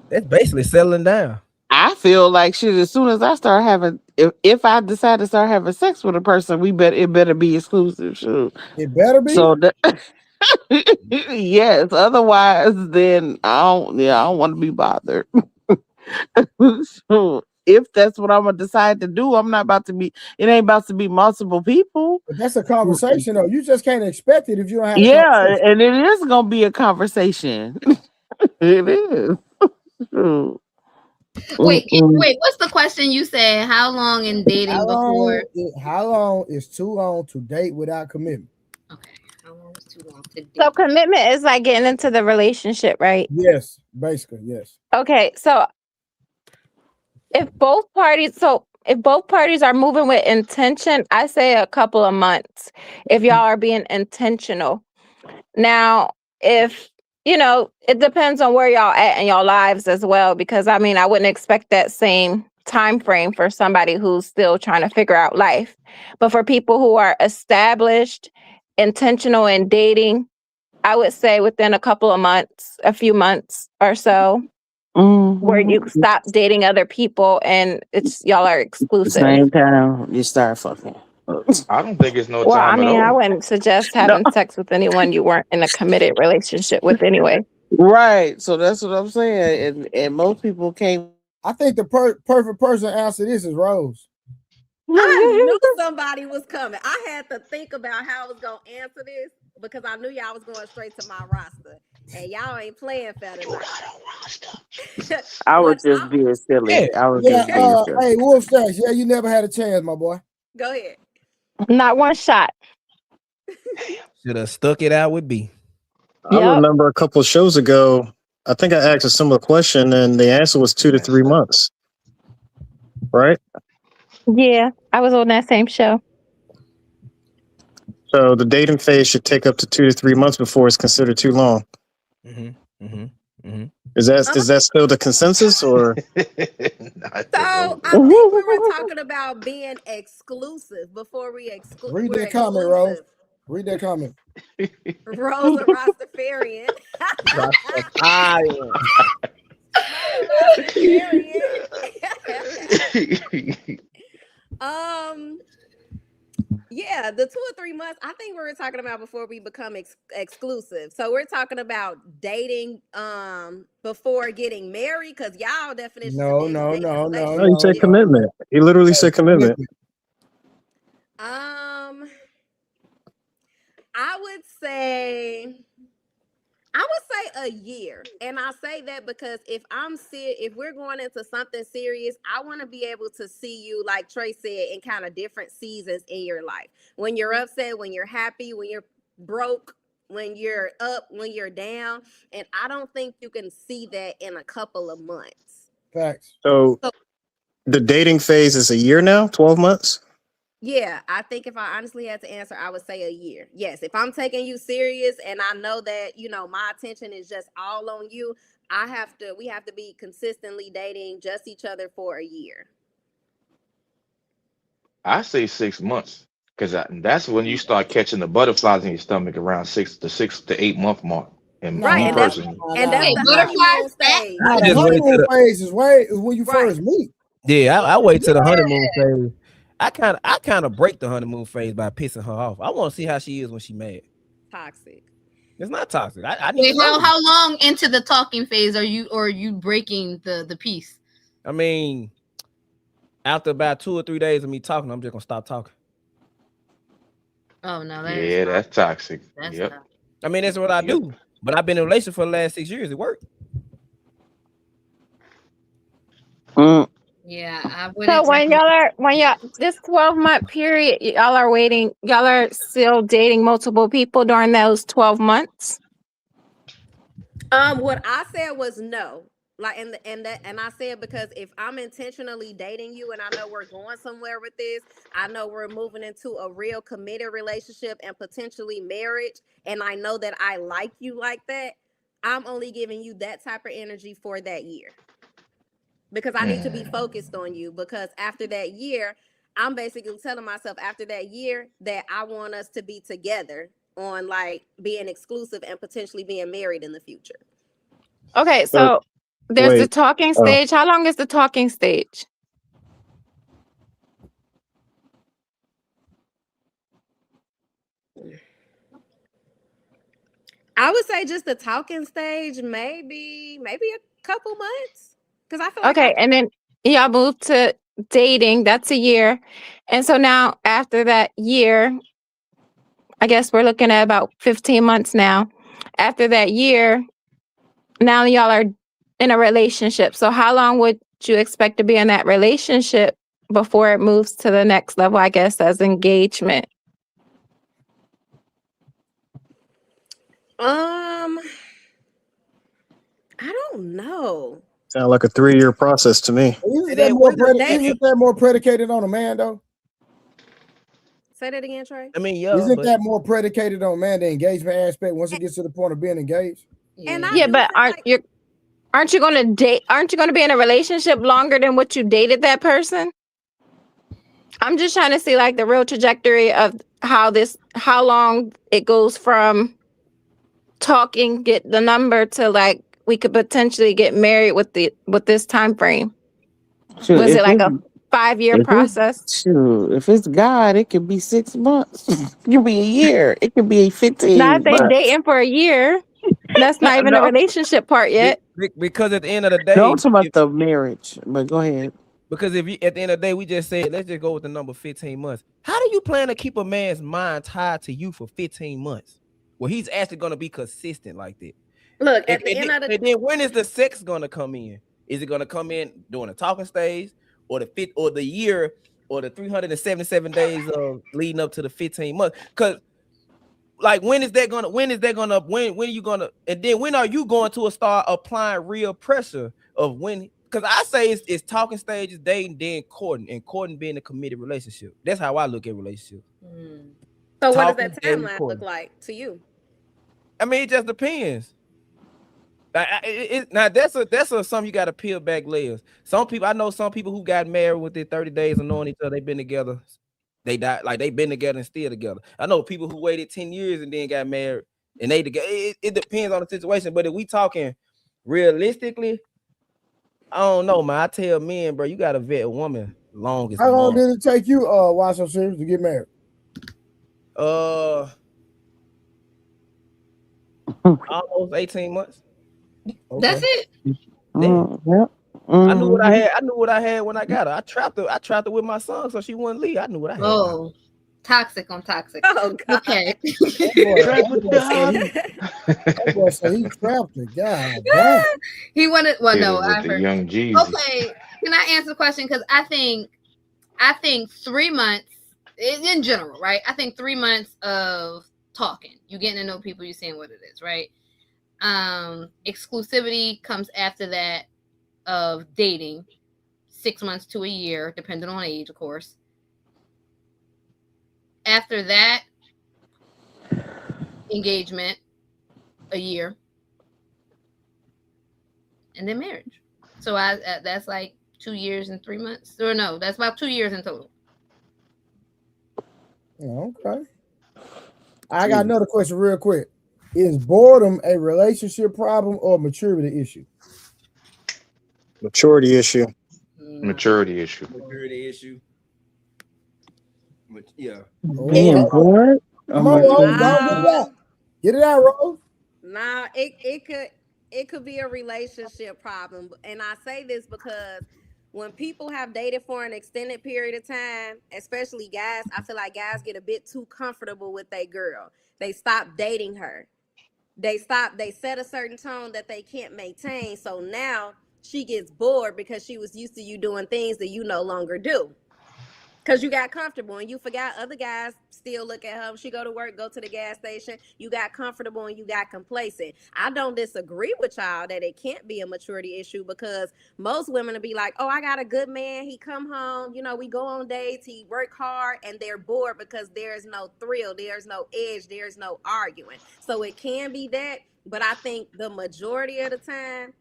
Speaker 10: That's basically settling down.
Speaker 14: I feel like shit. As soon as I start having if I decide to start having sex with a person, it better be exclusive. Sure.
Speaker 2: It better be.
Speaker 14: So yes, otherwise then I don't want to be bothered. So if that's what I'm gonna decide to do, I'm not about to be. It ain't about to be multiple people.
Speaker 2: But that's a conversation, though. You just can't expect it if you don't have.
Speaker 14: Yeah, and it is gonna be a conversation. It is.
Speaker 16: Wait, what's the question you said? How long in dating before?
Speaker 2: How long is too long to date without commitment?
Speaker 16: How long is too long to date?
Speaker 5: So commitment is like getting into the relationship, right?
Speaker 2: Yes, basically, yes.
Speaker 5: Okay, so if both parties are moving with intention, I say a couple of months if y'all are being intentional. Now, if it depends on where y'all at in y'all lives as well, because I mean, I wouldn't expect that same time frame for somebody who's still trying to figure out life. But for people who are established, intentional in dating, I would say within a couple of months, a few months or so, where you stop dating other people and y'all are exclusive.
Speaker 14: Same time you start fucking.
Speaker 13: I don't think it's no
Speaker 5: Well, I
Speaker 13: time
Speaker 5: mean,
Speaker 13: at
Speaker 5: I
Speaker 13: all.
Speaker 5: wouldn't suggest having sex with anyone you weren't in a committed relationship with anyway.
Speaker 14: Right. So that's what I'm saying. And most people can't.
Speaker 2: I think the perfect person to answer this is Rose.
Speaker 12: I knew somebody was coming. I had to think about how I was gonna answer this because I knew y'all was going straight to my roster, and y'all ain't playing fair tonight.
Speaker 14: I was just being silly. I was just being silly.
Speaker 2: Hey, Wolf Stacks, you never had a chance, my boy.
Speaker 12: Go ahead.
Speaker 5: Not one shot.
Speaker 10: Should have stuck it out with B.
Speaker 6: I remember a couple of shows ago, I think I asked a similar question, and the answer was 2 to 3 months. Right?
Speaker 5: Yeah, I was on that same show.
Speaker 6: So the dating phase should take up to 2 to 3 months before it's considered too long. Is that still the consensus, or?
Speaker 12: So I think we were talking about being exclusive before we exclude.
Speaker 2: Read that comment, Rose. Read that comment.
Speaker 12: Rose a Rastafarian. Yeah, the 2 or 3 months. I think we were talking about before we become exclusive. So we're talking about dating before getting married, because y'all definition.
Speaker 2: No.
Speaker 6: You said commitment. He literally said commitment.
Speaker 12: I would say a year, and I say that because if we're going into something serious, I want to be able to see you, like Trey said, in kind of different seasons in your life. When you're upset, when you're happy, when you're broke, when you're up, when you're down, and I don't think you can see that in a couple of months.
Speaker 2: Facts.
Speaker 6: So the dating phase is a year now, 12 months?
Speaker 12: Yeah, I think if I honestly had to answer, I would say a year. Yes, if I'm taking you serious and I know that, my attention is just all on you, we have to be consistently dating just each other for a year.
Speaker 13: I say 6 months, because that's when you start catching the butterflies in your stomach, around 6 to 8 month mark. And
Speaker 12: right,
Speaker 13: that's
Speaker 12: the honeymoon stage.
Speaker 2: The honeymoon phase is when you first meet.
Speaker 10: Yeah, I wait till the honeymoon phase. I kind of break the honeymoon phase by pissing her off. I want to see how she is when she mad.
Speaker 12: Toxic.
Speaker 10: It's not toxic. I need
Speaker 16: Wait, how long into the talking phase are you breaking the piece?
Speaker 10: I mean, after about 2 or 3 days of me talking, I'm just gonna stop talking.
Speaker 16: Oh no,
Speaker 13: that's toxic. Yep.
Speaker 10: I mean, that's what I do. But I've been in a relationship for the last 6 years. It worked.
Speaker 16: Yeah, I would.
Speaker 5: So when y'all this 12-month period, y'all are still dating multiple people during those 12 months?
Speaker 12: What I said was no. Like, and I said, because if I'm intentionally dating you and I know we're going somewhere with this, I know we're moving into a real committed relationship and potentially marriage, and I know that I like you like that, I'm only giving you that type of energy for that year. Because I need to be focused on you, because after that year, I'm basically telling myself after that year that I want us to be together on like being exclusive and potentially being married in the future.
Speaker 5: Okay, so there's the talking stage. How long is the talking stage?
Speaker 12: I would say just the talking stage, maybe a couple months. Because I feel like
Speaker 5: Okay, and then y'all move to dating. That's a year. And so now after that year, I guess we're looking at about 15 months now. After that year, now y'all are in a relationship. So how long would you expect to be in that relationship before it moves to the next level, I guess, as engagement?
Speaker 12: I don't know.
Speaker 6: Sound like a 3-year process to me.
Speaker 2: Isn't that more predicated on a man though?
Speaker 12: Say that again, Trey.
Speaker 10: I mean, yeah.
Speaker 2: Isn't that more predicated on man, the engagement aspect once it gets to the point of being engaged?
Speaker 12: And
Speaker 5: Yeah, but aren't you going to date? Aren't you going to be in a relationship longer than what you dated that person? I'm just trying to see like the real trajectory of how long it goes from talking, get the number to like we could potentially get married with this time frame.
Speaker 14: Shoot,
Speaker 5: Was
Speaker 14: if
Speaker 5: it like
Speaker 14: it's-
Speaker 5: a 5-year
Speaker 14: if it's-
Speaker 5: process?
Speaker 14: Shoot, if it's God, it could be 6 months. It could be a year. It could be 15
Speaker 5: Not if they
Speaker 14: months.
Speaker 5: dating for a year. That's not even
Speaker 10: No.
Speaker 5: a relationship part yet.
Speaker 10: Because at the end of the day,
Speaker 14: No, I'm talking about the marriage. But go ahead.
Speaker 10: because if you at the end of the day, we just said let's just go with the number 15 months. How do you plan to keep a man's mind tied to you for 15 months? Well, he's actually going to be consistent like that.
Speaker 12: Look, at the end of the
Speaker 10: and then when is the sex going to come in? Is it going to come in during the talking stage, or the year, or the 377 days of leading up to the 15 months? Because like when are you gonna, and then when are you going to start applying real pressure of when? Because I say it's talking stages, dating, then courting, and courting being a committed relationship. That's how I look at relationships.
Speaker 12: So what
Speaker 10: Talking,
Speaker 12: does that
Speaker 10: dating,
Speaker 12: timeline
Speaker 10: courting.
Speaker 12: look like to you?
Speaker 10: I mean, it just depends. Now that's something you got to peel back layers. I know some people who got married within 30 days of knowing each other. They've been together. They died, like they've been together and still together. I know people who waited 10 years and then got married and they together. It depends on the situation. But if we talking realistically, I don't know, man. I tell men, bro, you got to vet a woman longest.
Speaker 2: How long did it take you, Why So Serious, to get married?
Speaker 10: Almost 18 months.
Speaker 16: That's it.
Speaker 14: Yep.
Speaker 10: I knew what I had. I knew what I had when I got her. I trapped her with my son so she wouldn't leave. I knew what I had.
Speaker 16: Oh, toxic on toxic.
Speaker 12: Oh, God.
Speaker 16: Okay.
Speaker 2: That boy said he trapped her. God damn.
Speaker 16: He wanted. Well, no,
Speaker 13: With
Speaker 16: I've
Speaker 13: the
Speaker 16: heard.
Speaker 13: young Jeezy.
Speaker 16: Okay, can I answer the question? Because I think 3 months in general, right? I think 3 months of talking, you getting to know people, you seeing what it is, right? Exclusivity comes after that of dating, 6 months to a year, depending on age, of course. After that, engagement, a year, and then marriage. So that's like 2 years and 3 months. Or no, that's about 2 years in total.
Speaker 2: Okay. I got another question real quick. Is boredom a relationship problem or a maturity issue?
Speaker 6: Maturity issue.
Speaker 13: Maturity issue.
Speaker 10: Maturity issue. But yeah.
Speaker 14: Being bored?
Speaker 2: Come on, Rose. Get it out. Get it out, Rose.
Speaker 12: Nah, it could be a relationship problem. And I say this because when people have dated for an extended period of time, especially guys, I feel like guys get a bit too comfortable with their girl. They stop dating her. They set a certain tone that they can't maintain. So now she gets bored because she was used to you doing things that you no longer do. Because you got comfortable and you forgot other guys still look at her. She go to work, go to the gas station. You got comfortable and you got complacent. I don't disagree with y'all that it can't be a maturity issue because most women will be like, oh, I got a good man. He come home. You know, we go on dates. He work hard and they're bored because there's no thrill. There's no edge. There's no arguing. So it can be that. But I think the majority of the time,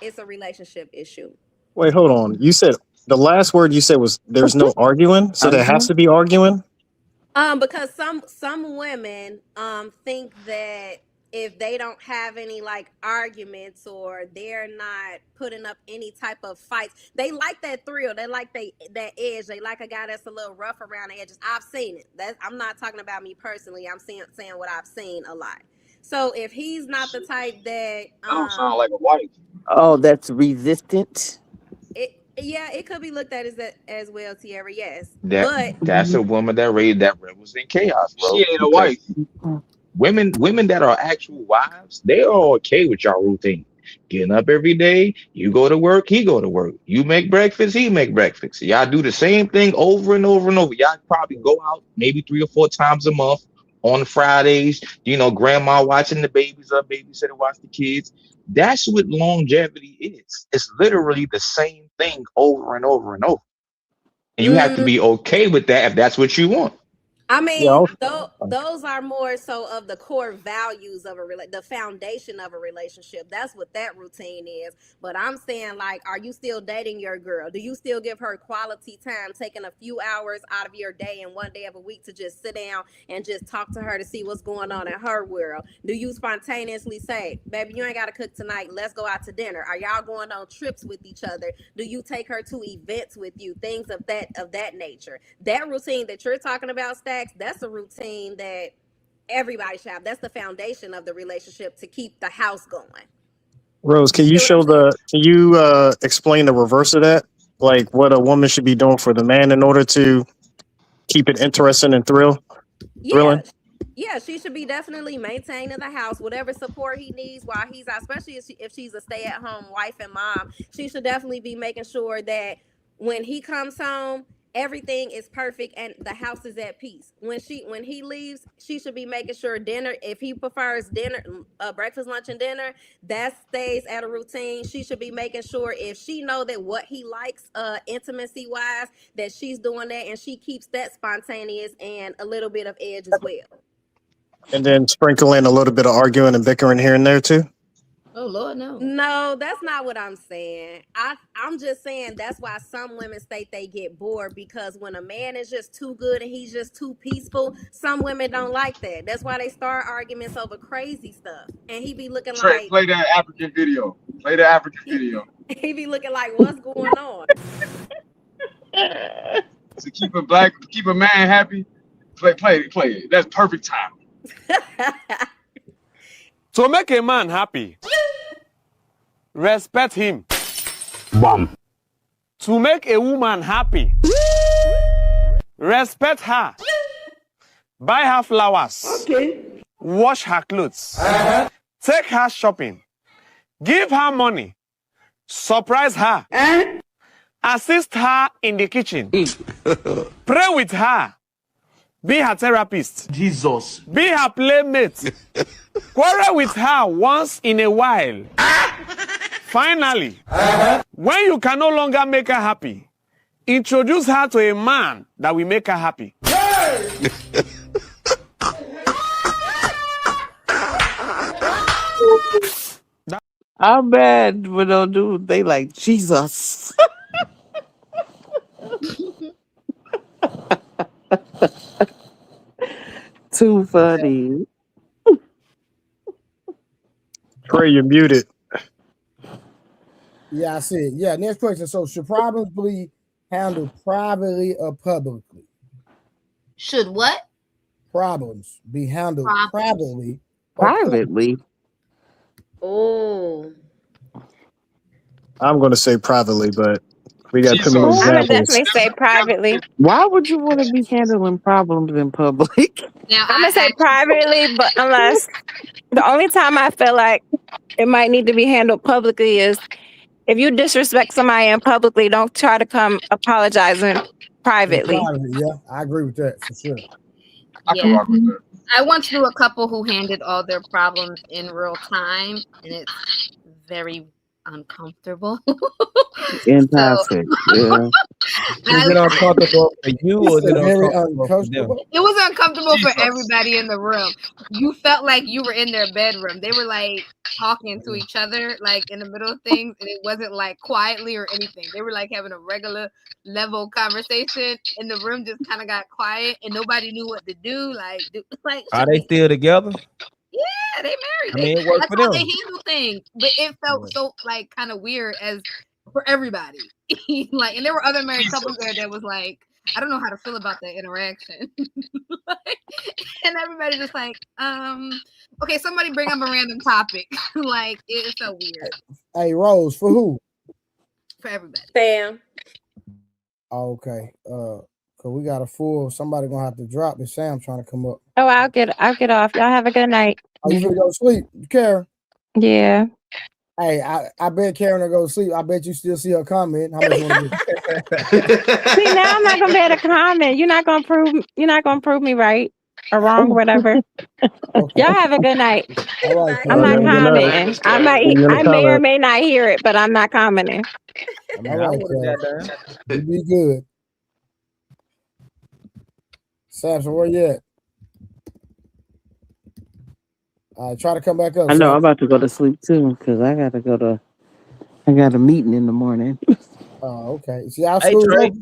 Speaker 12: it's a relationship issue.
Speaker 6: Wait, hold on. You said the last word you said was there's no arguing, so there has to be arguing.
Speaker 12: Because some women think that if they don't have any like arguments or they're not putting up any type of fights, they like that thrill. They like that edge. They like a guy that's a little rough around the edges. I've seen it. I'm not talking about me personally. I'm saying what I've seen a lot. So if he's not the type that
Speaker 18: I don't sound like a wife.
Speaker 14: Oh, that's resistant.
Speaker 12: it could be looked at as well, Tierra. Yes,
Speaker 13: That
Speaker 12: but
Speaker 13: that's a woman that raised that rebels in chaos, bro.
Speaker 18: She ain't a
Speaker 13: Because
Speaker 18: wife.
Speaker 13: women that are actual wives, they are okay with y'all routine. Getting up every day, you go to work, he go to work. You make breakfast, he make breakfast. Y'all do the same thing over and over and over. Y'all probably go out maybe 3 or 4 times a month on Fridays. You know, grandma watching the babies up, babysitter watch the kids. That's what longevity is. It's literally the same thing over and over and over. And you have to be okay with that if that's what you want.
Speaker 12: I mean, those are more so of the core values of the foundation of a relationship. That's what that routine is. But I'm saying, like, are you still dating your girl? Do you still give her quality time, taking a few hours out of your day and one day of a week to just sit down and just talk to her to see what's going on in her world? Do you spontaneously say, baby, you ain't got to cook tonight, let's go out to dinner? Are y'all going on trips with each other? Do you take her to events with you? Things of that nature. That routine that you're talking about, Stacks, that's a routine that everybody should have. That's the foundation of the relationship to keep the house going.
Speaker 6: Rose, can you explain the reverse of that? Like what a woman should be doing for the man in order to keep it interesting and thrilling?
Speaker 12: Yeah, she should be definitely maintaining the house, whatever support he needs while he's out, especially if she's a stay-at-home wife and mom. She should definitely be making sure that when he comes home, everything is perfect and the house is at peace. When he leaves, she should be making sure dinner, if he prefers dinner, breakfast, lunch, and dinner, that stays at a routine. She should be making sure, if she know that what he likes intimacy wise, that she's doing that, and she keeps that spontaneous and a little bit of edge as well.
Speaker 6: And then sprinkle in a little bit of arguing and bickering here and there too.
Speaker 12: Oh Lord, no, that's not what I'm saying. I'm just saying that's why some women state they get bored, because when a man is just too good and he's just too peaceful, some women don't like that. That's why they start arguments over crazy stuff, and he be looking like,
Speaker 18: play that African video. Play the African video.
Speaker 12: He be looking like, what's going on?
Speaker 18: To keep a man happy, play it. That's perfect time.
Speaker 19: To make a man happy, respect him. Bam. To make a woman happy, respect her. Buy her flowers. Okay. Wash her clothes. Take her shopping. Give her money. Surprise her. Assist her in the kitchen. Pray with her. Be her therapist. Jesus. Be her playmate. Quarrel with her once in a while. Finally, when you can no longer make her happy, introduce her to a man that will make her happy.
Speaker 14: I'm mad when they do. They like Jesus. Too funny.
Speaker 6: Trey, you're muted.
Speaker 2: Yeah, I see it. Yeah, next question. So should problems be handled privately or publicly?
Speaker 16: Should what?
Speaker 2: Problems be handled privately.
Speaker 14: Privately.
Speaker 12: Oh.
Speaker 6: I'm going to say privately, but we got too many
Speaker 5: I would
Speaker 6: examples.
Speaker 5: definitely say privately.
Speaker 14: Why would you want to be handling problems in public?
Speaker 5: I'm gonna say privately, but unless the only time I feel like it might need to be handled publicly is if you disrespect somebody in publicly, don't try to come apologizing privately.
Speaker 2: Yeah, I agree with that for sure.
Speaker 16: Yeah. I once knew a couple who handled all their problems in real time, and it's very uncomfortable.
Speaker 14: Fantastic. Yeah.
Speaker 10: Is it uncomfortable for you or is it
Speaker 2: very
Speaker 10: uncomfortable for them?
Speaker 16: It was uncomfortable for everybody in the room. You felt like you were in their bedroom. They were like talking to each other, like in the middle of things, and it wasn't like quietly or anything. They were like having a regular level conversation, and the room just kind of got quiet, and nobody knew what to do. Like,
Speaker 10: Are they still together?
Speaker 16: yeah, they married.
Speaker 10: I mean, it worked
Speaker 16: That's
Speaker 10: for
Speaker 16: how
Speaker 10: them.
Speaker 16: they handle things, but it felt so like kind of weird as for everybody. Like, and there were other married couples there that was like, I don't know how to feel about that interaction. And everybody just like, Okay, somebody bring up a random topic. Like it's so weird.
Speaker 2: Hey, Rose, for who?
Speaker 16: For everybody.
Speaker 12: Fam.
Speaker 2: Okay. Cause we got a full. Somebody gonna have to drop this. Sam trying to come up.
Speaker 5: Oh, I'll get off. Y'all have a good night.
Speaker 2: Are you gonna go to sleep, Karen?
Speaker 5: Yeah.
Speaker 2: Hey, I bet Karen will go to sleep. I bet you still see her comment. How much you want to
Speaker 5: See, now I'm not gonna be able to comment. You're not gonna prove me right or wrong or whatever. Y'all have a good night.
Speaker 2: Right,
Speaker 5: I'm not
Speaker 6: Good night.
Speaker 5: commenting. I may or may not hear it, but I'm not commenting.
Speaker 2: All right, Karen. You be good. Samson, where you at? Try to come back up.
Speaker 14: I know
Speaker 2: Sam.
Speaker 14: I'm about to go to sleep too because I got a meeting in the morning.
Speaker 2: Oh, okay. See, our
Speaker 10: Hey,
Speaker 2: school's
Speaker 10: Trey.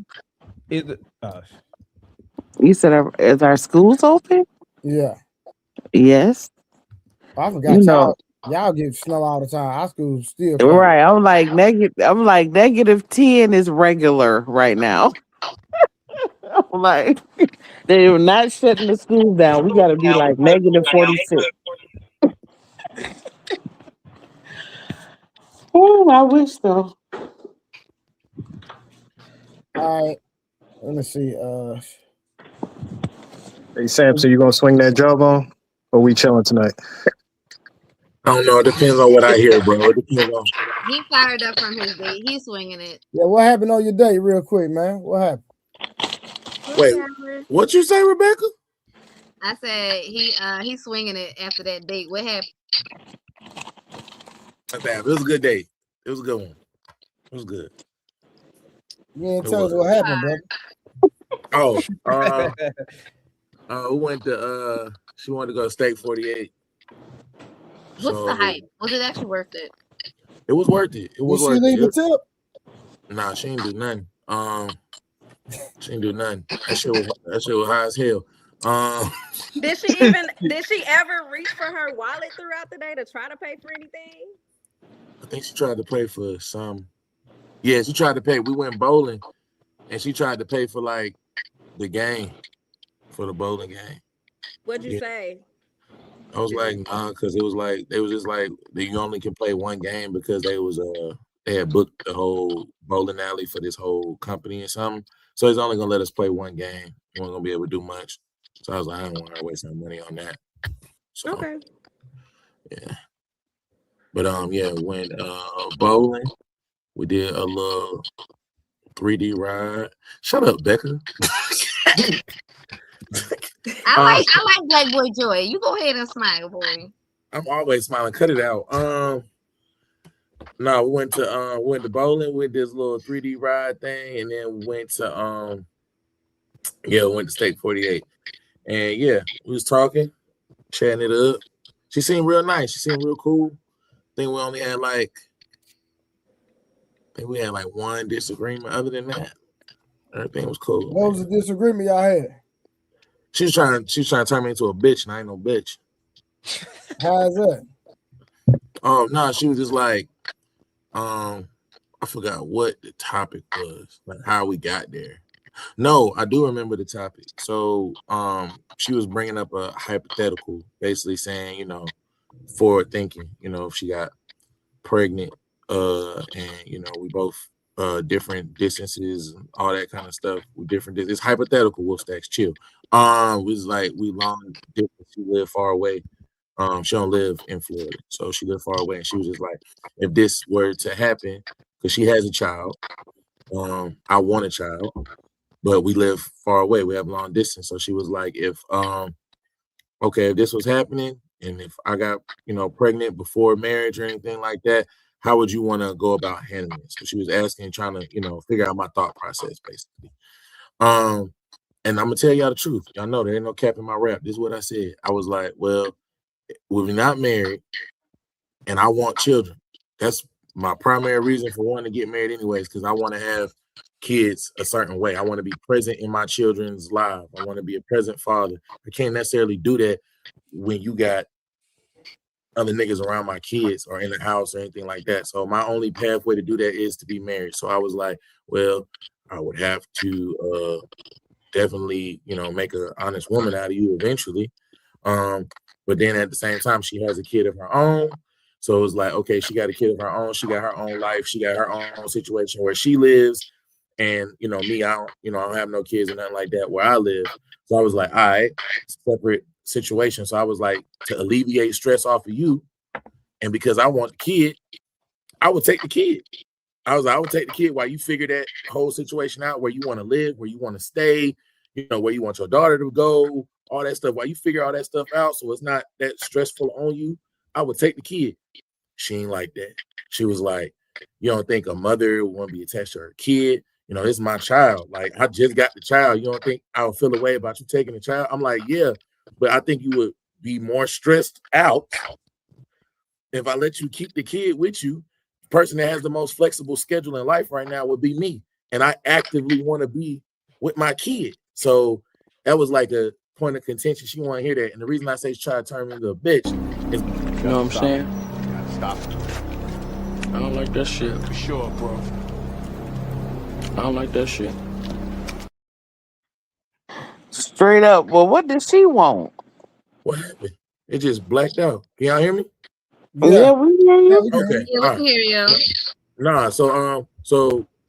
Speaker 2: open?
Speaker 14: You said, is our schools open?
Speaker 2: Yeah.
Speaker 14: Yes.
Speaker 2: I forgot y'all get snow all the time. Our school's still cold.
Speaker 14: Right. I'm like -10 is regular right now. I'm like, they're not shutting the school down. We got to be like -46. Oh, I wish so.
Speaker 2: All right. Let me see.
Speaker 6: Hey, Sam, so you gonna swing that jawbone, or we chilling tonight?
Speaker 15: I don't know. It depends on what I hear, bro. It depends on.
Speaker 16: He fired up from his date. He's swinging it.
Speaker 2: Yeah, what happened on your date, real quick, man? What happened?
Speaker 15: Wait, what you say, Rebecca?
Speaker 16: I said he's swinging it after that date. What happened?
Speaker 15: It was a good date. It was a good one. It was good.
Speaker 2: You didn't tell us what happened, brother.
Speaker 15: We went to she wanted to go to Steak 48.
Speaker 16: What's the hype? Was it actually worth it?
Speaker 15: It was worth it. It was
Speaker 2: Did she
Speaker 15: worth
Speaker 2: leave
Speaker 15: it.
Speaker 2: a tip?
Speaker 15: Nah, she didn't do nothing. She didn't do nothing. That shit was high as hell.
Speaker 12: Did she ever reach for her wallet throughout the day to try to pay for anything?
Speaker 15: I think she tried to pay for some. Yeah, she tried to pay. We went bowling, and she tried to pay for like the game, for the bowling game.
Speaker 12: What'd you say?
Speaker 15: I was like, because it was like they was just like you only can play one game because they had booked the whole bowling alley for this whole company or something. So he's only gonna let us play one game. We weren't gonna be able to do much. So I was like, I don't want to waste my money on that. So,
Speaker 12: okay.
Speaker 15: Yeah. But yeah, went bowling. We did a little 3D ride. Shut up, Becca.
Speaker 16: I like Black Boy Joy. You go ahead and smile, boy.
Speaker 15: I'm always smiling. Cut it out. No, we went to bowling with this little 3D ride thing, and then went to went to Steak 48. And yeah, we was talking, chatting it up. She seemed real nice. She seemed real cool. I think we only had one disagreement. Other than that, everything was cool.
Speaker 2: What was the disagreement y'all had?
Speaker 15: She was trying to turn me into a bitch, and I ain't no bitch.
Speaker 2: How is that?
Speaker 15: No, she was just like, I forgot what the topic was, like how we got there. No, I do remember the topic. So, she was bringing up a hypothetical, basically saying, forward thinking, if she got pregnant, and we both different distances and all that kind of stuff with different it's hypothetical. Wolf Stacks, chill. Was like we long distance. She lived far away. She don't live in Florida, so she lived far away, and she was just like, if this were to happen, because she has a child, I want a child, but we live far away. We have long distance, so she was like, if this was happening, and if I got pregnant before marriage or anything like that, how would you want to go about handling it? So she was asking, trying to figure out my thought process, basically. And I'm gonna tell y'all the truth. Y'all know there ain't no cap in my rap. This is what I said. I was like, well, we're not married, and I want children. That's my primary reason for wanting to get married anyways, because I want to have kids a certain way. I want to be present in my children's lives. I want to be a present father. I can't necessarily do that when you got other niggas around my kids or in the house or anything like that. So my only pathway to do that is to be married. So I was like, well, I would have to definitely, make an honest woman out of you eventually. But then at the same time, she has a kid of her own. So it was like, okay, she got a kid of her own. She got her own life. She got her own situation where she lives. And, you know, me, I don't have no kids or nothing like that where I live. So I was like, all right, separate situation. So I was like, to alleviate stress off of you, and because I want the kid, I would take the kid. I would take the kid while you figure that whole situation out, where you want to live, where you want to stay, you know, where you want your daughter to go, all that stuff. While you figure all that stuff out, so it's not that stressful on you, I would take the kid. She ain't like that. She was like, you don't think a mother would want to be attached to her kid? You know, it's my child. Like, I just got the child. You don't think I would feel a way about you taking the child? I'm like, yeah, but I think you would be more stressed out if I let you keep the kid with you. The person that has the most flexible schedule in life right now would be me. And I actively want to be with my kid. So that was like a point of contention. She want to hear that. And the reason I say she tried to turn me into a bitch is, you know what I'm saying?
Speaker 8: Stop.
Speaker 15: I don't like that shit.
Speaker 8: For sure, bro.
Speaker 15: I don't like that shit.
Speaker 14: Straight up. Well, what does she want?
Speaker 15: What happened? It just blacked out. Can y'all hear me?
Speaker 14: Yeah, we hear you.
Speaker 15: Okay.
Speaker 16: Yeah, we can hear you.
Speaker 15: Nah, so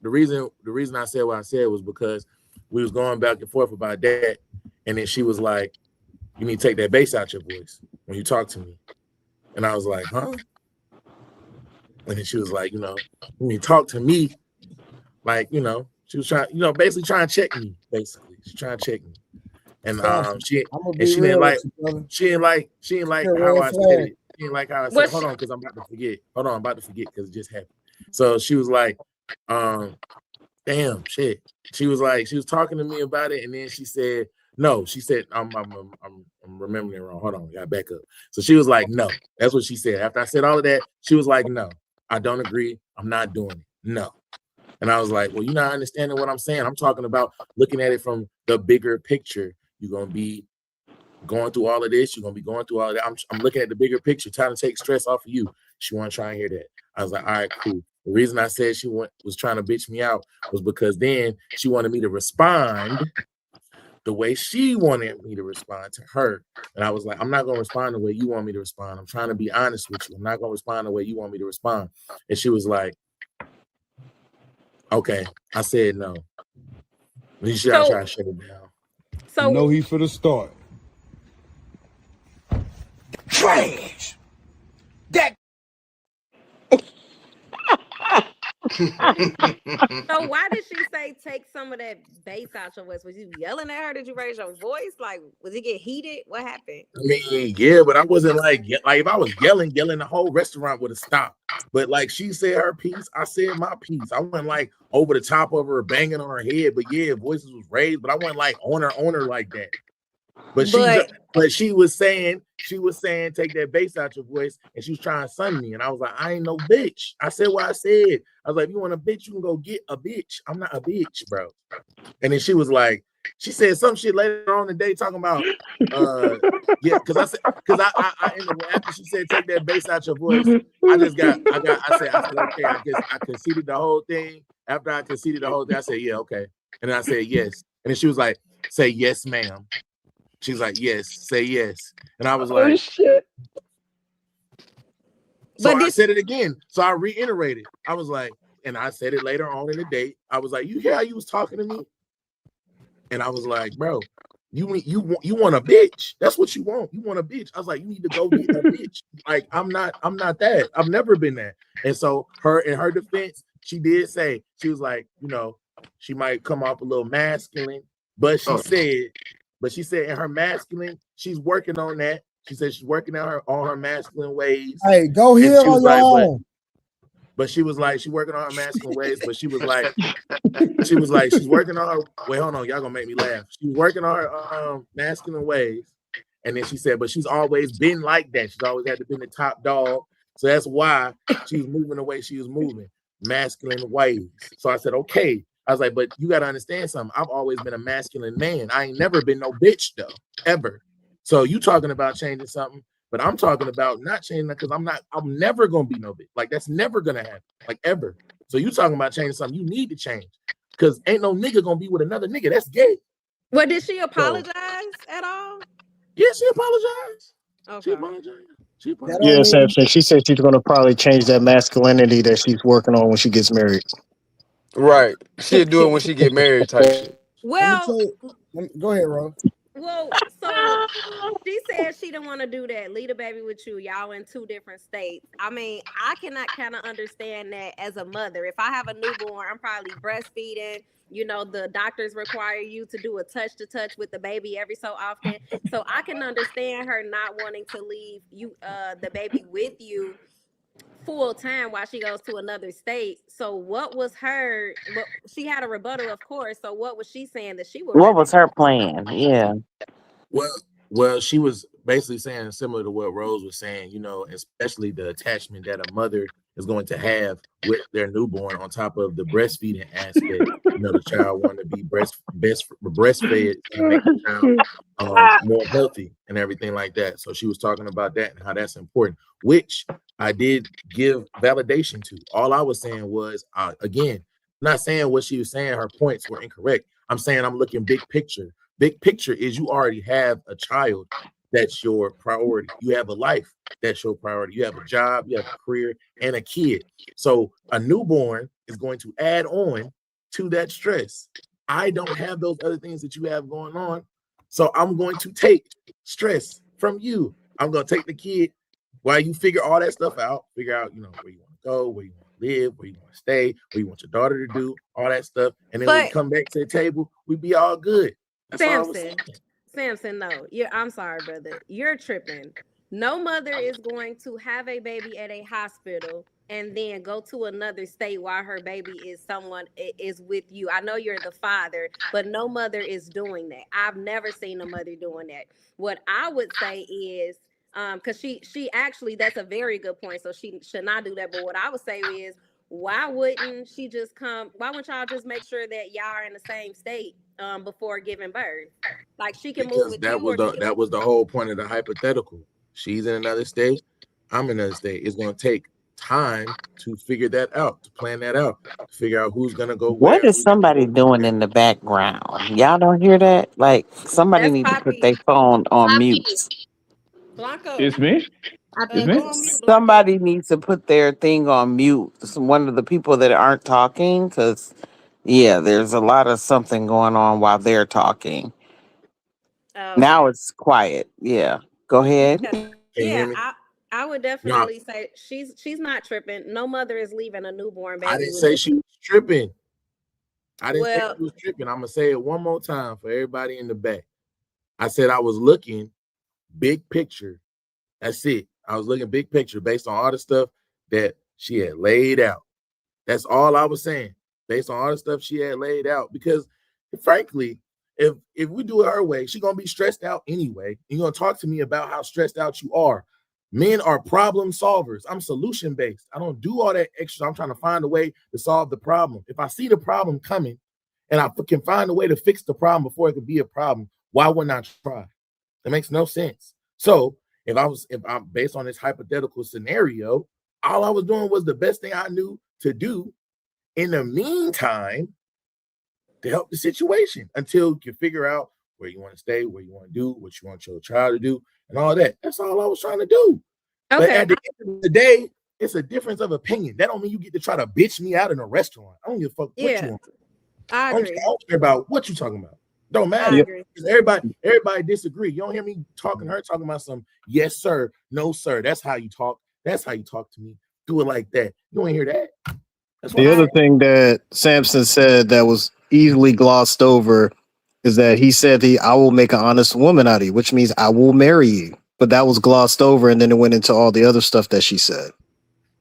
Speaker 15: the reason I said what I said was because we was going back and forth about that, and then she was like, you need to take that bass out your voice when you talk to me. And I was like, huh? And then she was like, you know, when you talk to me, like, you know, she was trying, you know, basically trying to check me, basically. She's trying to check me. And she didn't like how I said it. She didn't like how I said it. Hold on, because I'm about to forget. I'm about to forget because it just happened. So she was like, damn shit. She was talking to me about it, and then she said, no, she said, I'm remembering it wrong. Hold on, I gotta back up. So she was like, no. That's what she said. After I said all of that, she was like, no, I don't agree. I'm not doing it. No. And I was like, well, you're not understanding what I'm saying. I'm talking about looking at it from the bigger picture. You're going to be going through all of this. You're going to be going through all of that. I'm looking at the bigger picture, trying to take stress off of you. She want to try and hear that. I was like, all right, cool. The reason I said she was trying to bitch me out was because then she wanted me to respond the way she wanted me to respond to her. And I was like, I'm not going to respond the way you want me to respond. I'm trying to be honest with you. I'm not going to respond the way you want me to respond. And she was like, okay. I said no. You should try to shut it down.
Speaker 16: So
Speaker 8: know he for the start. Trash. That.
Speaker 12: So why did she say take some of that bass out your voice? Was you yelling at her? Did you raise your voice? Like, was it get heated? What happened?
Speaker 15: I mean, yeah, but I wasn't like if I was yelling, the whole restaurant would have stopped. But like she said her piece, I said my piece. I wasn't like over the top of her, banging on her head. But yeah, voices was raised, but I wasn't like on her like that. But she was saying, take that bass out your voice, and she was trying to sun me. And I was like, I ain't no bitch. I said what I said. I was like, if you want a bitch, you can go get a bitch. I'm not a bitch, bro. And then she was like, she said some shit later on in the day talking about yeah, because I after she said take that bass out your voice, I said okay, I guess I conceded the whole thing. After I conceded the whole thing, I said, yeah, okay. And then I said yes. And then she was like, say yes, ma'am. She's like, yes, say yes. And I was like, oh, shit. So I said it again. So I reiterated. I was like, and I said it later on in the date. I was like, you hear how you was talking to me? And I was like, bro, you want a bitch. That's what you want. You want a bitch. I was like, you need to go get a bitch. Like, I'm not that. I've never been that. And so in her defense, she did say, she was like, you know, she might come off a little masculine, but she said in her masculine, she's working on that. She said she's working on her masculine ways.
Speaker 2: Hey, go here on your own.
Speaker 15: But she was like, she's working on her masculine ways. But she was like, she's working on her. Wait, hold on, y'all gonna make me laugh. She's working on her masculine ways. And then she said, but she's always been like that. She's always had to be the top dog. So that's why she's moving the way she was moving, masculine ways. So I said, okay. I was like, but you got to understand something. I've always been a masculine man. I ain't never been no bitch, though, ever. So you talking about changing something, but I'm talking about not changing that because I'm never going to be no bitch. Like, that's never going to happen, like, ever. So you talking about changing something you need to change because ain't no nigga going to be with another nigga. That's gay.
Speaker 12: Well, did she apologize at all?
Speaker 15: Yeah, she apologized.
Speaker 12: Okay.
Speaker 2: That
Speaker 6: Yeah,
Speaker 2: don't mean
Speaker 6: Samson. She said she's gonna probably change that masculinity that she's working on when she gets married.
Speaker 20: Right. She'll do it when she get married type shit.
Speaker 2: let me
Speaker 12: Well,
Speaker 2: tell you. Go ahead, Rose.
Speaker 12: well, so she said she didn't want to do that. Leave the baby with you. Y'all in two different states. I mean, I cannot kind of understand that as a mother. If I have a newborn, I'm probably breastfeeding. You know, the doctors require you to do a touch to touch with the baby every so often. So I can understand her not wanting to leave you, the baby with you full time while she goes to another state. So what was her? Well, she had a rebuttal, of course. So what was she saying that she would
Speaker 14: What
Speaker 12: rather
Speaker 14: was her plan? Yeah.
Speaker 21: Well, she was basically saying similar to what Rose was saying, you know, especially the attachment that a mother is going to have with their newborn on top of the breastfeeding aspect. You know, the child wanting to be breastfed and make the child more healthy and everything like that. So she was talking about that and how that's important, which I did give validation to. All I was saying was, again, not saying what she was saying, her points were incorrect. I'm saying I'm looking big picture. Big picture is you already have a child that's your priority. You have a life that's your priority. You have a job, you have a career, and a kid. So a newborn is going to add on to that stress. I don't have those other things that you have going on. So I'm going to take stress from you. I'm going to take the kid while you figure all that stuff out, figure out, you know, where you want to go, where you want to live, where you want to stay, where you want your daughter to do, all that stuff. And then when we
Speaker 12: But
Speaker 21: come back to the table, we be all good. That's all I was saying.
Speaker 12: Samson, no. I'm sorry, brother. You're tripping. No mother is going to have a baby at a hospital and then go to another state while her baby is with you. I know you're the father, but no mother is doing that. I've never seen a mother doing that. What I would say is, because she actually, that's a very good point. So she should not do that. But what I would say is, why wouldn't she just come? Why wouldn't y'all just make sure that y'all are in the same state before giving birth? Like she can move
Speaker 21: Because
Speaker 12: with
Speaker 21: that
Speaker 12: you,
Speaker 21: was
Speaker 12: or she can.
Speaker 21: that was the whole point of the hypothetical. She's in another state, I'm in another state. It's going to take time to figure that out, to plan that out, to figure out who's going to go
Speaker 14: What
Speaker 21: where.
Speaker 14: is somebody doing in the background? Y'all don't hear that? Like somebody
Speaker 12: That's
Speaker 14: need to put
Speaker 12: Poppy.
Speaker 14: their phone on
Speaker 16: Poppy.
Speaker 14: mute.
Speaker 12: Blanco.
Speaker 20: It's me. It's me.
Speaker 12: Go on mute, Blanco.
Speaker 14: Somebody needs to put their thing on mute. One of the people that aren't talking, because yeah, there's a lot of something going on while they're talking. Now
Speaker 12: Okay.
Speaker 14: it's quiet. Yeah, go ahead.
Speaker 12: Yeah.
Speaker 21: Can you
Speaker 12: Yeah.
Speaker 21: hear me?
Speaker 12: I would
Speaker 21: No,
Speaker 12: definitely say she's not tripping. No mother is leaving a newborn
Speaker 21: I
Speaker 12: baby
Speaker 21: didn't
Speaker 12: with
Speaker 21: say
Speaker 12: you.
Speaker 21: she was tripping. I didn't say
Speaker 12: Well,
Speaker 21: she was tripping. I'm going to say it one more time for everybody in the back. I said I was looking big picture. That's it. I was looking big picture based on all the stuff that she had laid out. That's all I was saying, based on all the stuff she had laid out. Because frankly, if we do it her way, she's gonna be stressed out anyway. You're gonna talk to me about how stressed out you are. Men are problem solvers. I'm solution based. I don't do all that extra. I'm trying to find a way to solve the problem. If I see the problem coming and I can find a way to fix the problem before it could be a problem, why wouldn't I try? That makes no sense. So if I'm based on this hypothetical scenario, all I was doing was the best thing I knew to do in the meantime to help the situation until you can figure out where you want to stay, what you want to do, what you want your child to do, and all that. That's all I was trying to do. But
Speaker 12: okay.
Speaker 21: at the end of the day, it's a difference of opinion. That don't mean you get to try to bitch me out in a restaurant. I don't give a fuck what you
Speaker 12: Yeah,
Speaker 21: want.
Speaker 12: I
Speaker 21: I don't
Speaker 12: agree.
Speaker 21: care about what you talking about. Don't
Speaker 12: I
Speaker 21: matter.
Speaker 12: agree.
Speaker 21: Because everybody disagree. You don't hear me talking about some yes, sir, no, sir. That's how you talk. That's how you talk to me. Do it like that. You don't hear that. That's what
Speaker 6: The
Speaker 21: I'm
Speaker 6: other
Speaker 21: saying.
Speaker 6: thing that Samson said that was easily glossed over is that he said I will make an honest woman out of you, which means I will marry you. But that was glossed over, and then it went into all the other stuff that she said.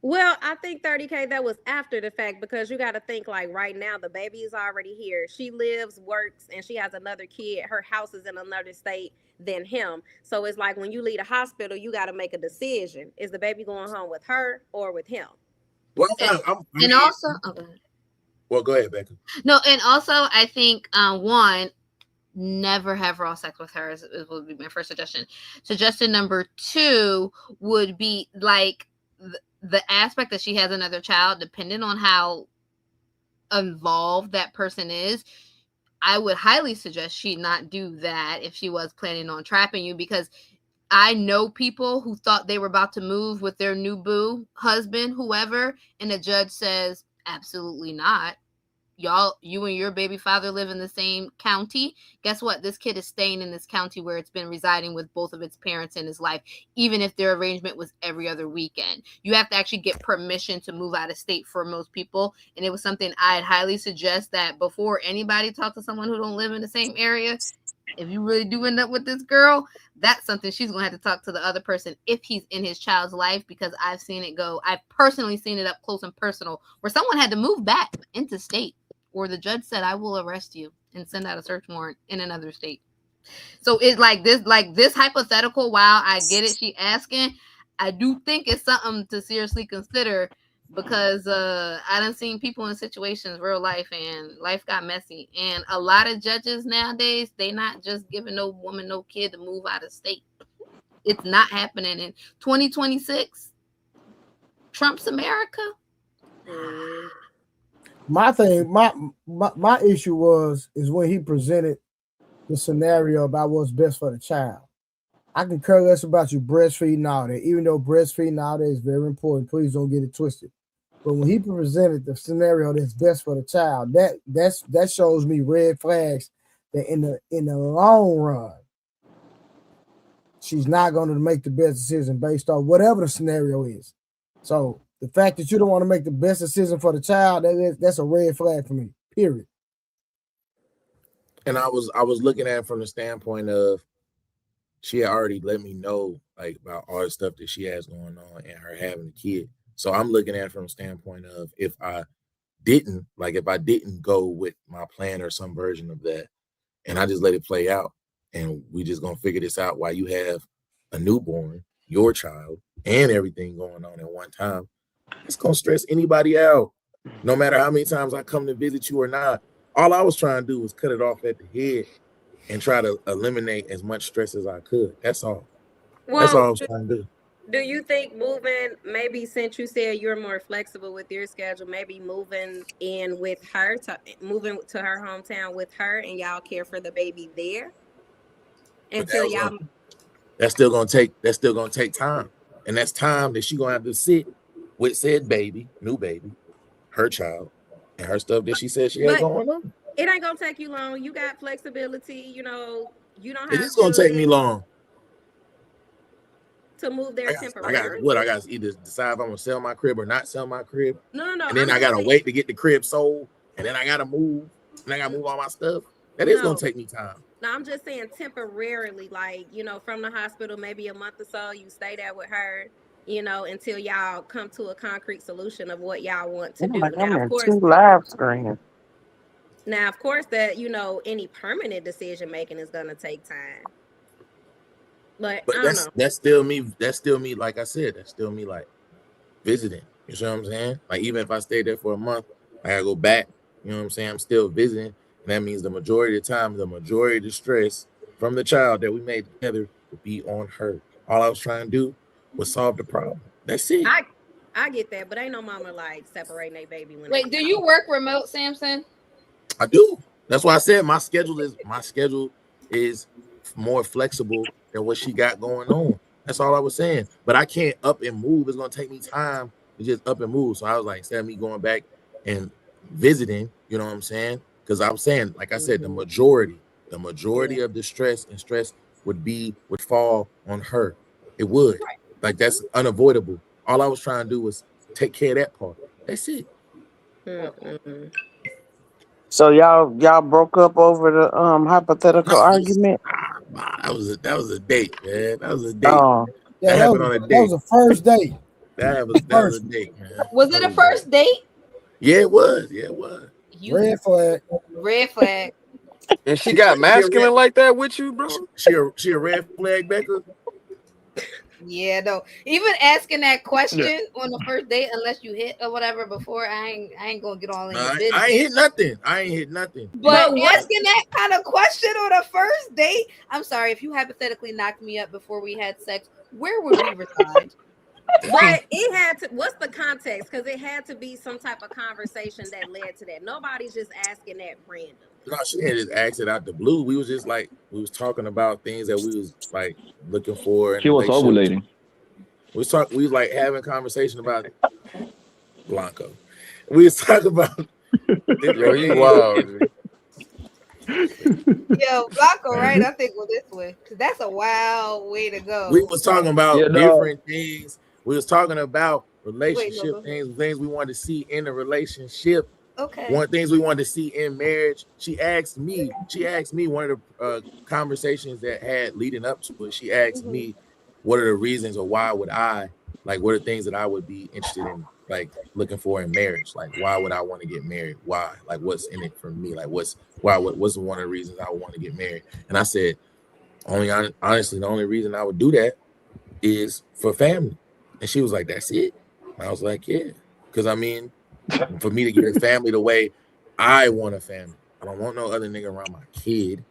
Speaker 12: Well, I think 30K that was after the fact, because you got to think like right now the baby is already here. She lives, works, and she has another kid. Her house is in another state than him. So it's like when you leave a hospital, you got to make a decision. Is the baby going home with her or with him?
Speaker 21: Well,
Speaker 16: And also,
Speaker 21: well, go ahead, Becca.
Speaker 16: no, and also I think one, never have raw sex with her would be my first suggestion. Suggestion number 2 would be like the aspect that she has another child, depending on how involved that person is. I would highly suggest she not do that if she was planning on trapping you, because I know people who thought they were about to move with their new boo, husband, whoever, and the judge says, absolutely not. You and your baby father live in the same county. Guess what? This kid is staying in this county where it's been residing with both of its parents in his life, even if their arrangement was every other weekend. You have to actually get permission to move out of state for most people. And it was something I'd highly suggest that before anybody talk to someone who don't live in the same area, if you really do end up with this girl, that's something she's going to have to talk to the other person if he's in his child's life, because I've seen it go. I've personally seen it up close and personal where someone had to move back into state, or the judge said, I will arrest you and send out a search warrant in another state. So it's like this hypothetical, while I get it, she asking, I do think it's something to seriously consider, because I done seen people in situations, real life, and life got messy. And a lot of judges nowadays, they not just giving no woman, no kid to move out of state. It's not happening in 2026. Trump's America.
Speaker 2: My thing, my issue is when he presented the scenario about what's best for the child. I can care less about you breastfeeding all that, even though breastfeeding all that is very important. Please don't get it twisted. But when he presented the scenario that's best for the child, that shows me red flags that in the long run, she's not going to make the best decision based on whatever the scenario is. So the fact that you don't want to make the best decision for the child, that's a red flag for me, period.
Speaker 21: And I was looking at it from the standpoint of she had already let me know like about all the stuff that she has going on and her having a kid. So I'm looking at it from the standpoint of if I didn't go with my plan or some version of that, and I just let it play out, and we just gonna figure this out while you have a newborn, your child, and everything going on at one time, it's gonna stress anybody out, no matter how many times I come to visit you or not. All I was trying to do was cut it off at the head and try to eliminate as much stress as I could. That's all. That's all I was trying to do.
Speaker 12: Do you think moving, maybe since you said you're more flexible with your schedule, maybe moving in with her, moving to her hometown with her, and y'all care for the baby there until y'all?
Speaker 21: That's still gonna take time, and that's time that she's gonna have to sit with said baby, new baby, her child, and her stuff that she said she had going on.
Speaker 12: It ain't gonna take you long. You got flexibility. You know, you don't have.
Speaker 21: It is gonna take me long
Speaker 12: to move there temporarily.
Speaker 21: I got to either decide if I'm gonna sell my crib or not sell my crib.
Speaker 12: No.
Speaker 21: And then I gotta wait to get the crib sold, and then I gotta move, and I gotta move all my stuff. That is gonna take me time.
Speaker 12: No, I'm just saying temporarily, like, you know, from the hospital, maybe a month or so, you stay there with her, you know, until y'all come to a concrete solution of what y'all want to do.
Speaker 14: Now, of course, 2 live screens.
Speaker 12: Now, of course, that, you know, any permanent decision making is gonna take time. But I don't know.
Speaker 21: That's still me. That's still me. Like I said, that's still me. Like visiting. You know what I'm saying? Like even if I stayed there for a month, I gotta go back. You know what I'm saying? I'm still visiting, and that means the majority of the time, the majority of the stress from the child that we made together would be on her. All I was trying to do was solve the problem. That's it.
Speaker 12: I get that, but ain't no mama like separating their baby when.
Speaker 16: Wait, do you work remote, Samson?
Speaker 21: I do. That's why I said my schedule is more flexible than what she got going on. That's all I was saying. But I can't up and move. It's gonna take me time to just up and move. So I was like, instead of me going back and visiting, you know what I'm saying? Because I'm saying, like I said, the majority of the stress would fall on her. It would. Like that's unavoidable. All I was trying to do was take care of that part. That's it.
Speaker 14: So y'all broke up over the hypothetical argument?
Speaker 21: That was a date, man. That was a date.
Speaker 14: Oh.
Speaker 21: That happened on a date.
Speaker 2: That was a first date.
Speaker 21: That was a date, man.
Speaker 16: Was it a first date?
Speaker 21: Yeah, it was. Yeah, it was.
Speaker 2: Red flag.
Speaker 16: Red flag.
Speaker 20: And she got masculine like that with you, bro?
Speaker 21: She a red flag backer?
Speaker 16: Yeah, no. Even asking that question on the first date, unless you hit or whatever before, I ain't gonna get all in your business.
Speaker 21: I ain't hit nothing.
Speaker 16: But asking that kind of question on a first date, I'm sorry, if you hypothetically knocked me up before we had sex, where would we reside?
Speaker 12: But it had to. What's the context? Because it had to be some type of conversation that led to that. Nobody's just asking that random.
Speaker 21: No, she didn't just ask it out the blue. We was just like we was talking about things that we was like looking for in
Speaker 1: She
Speaker 21: a
Speaker 1: was
Speaker 21: relationship.
Speaker 1: ovulating.
Speaker 21: We was like having conversation about Blanco. We was talking about
Speaker 20: Yo, he wild.
Speaker 16: Yo, Blanco, right? I think well this way, because that's a wild way to go.
Speaker 21: We was talking about
Speaker 1: Yeah, no.
Speaker 21: different things. We was talking about
Speaker 16: Wait,
Speaker 21: relationship
Speaker 16: no, go ahead.
Speaker 21: things we wanted to see in a relationship.
Speaker 16: Okay.
Speaker 21: One things we wanted to see in marriage. She asked me one of the conversations that had leading up to it. She asked me, what are the reasons or why would I like what are things that I would be interested in like looking for in marriage? Like why would I want to get married? Why? Like what's in it for me? Like what's one of the reasons I would want to get married? And I said, honestly, the only reason I would do that is for family. And she was like, that's it. And I was like, yeah. Because I mean, for me to get a family the way I want a family. I don't want no other nigga around my kid.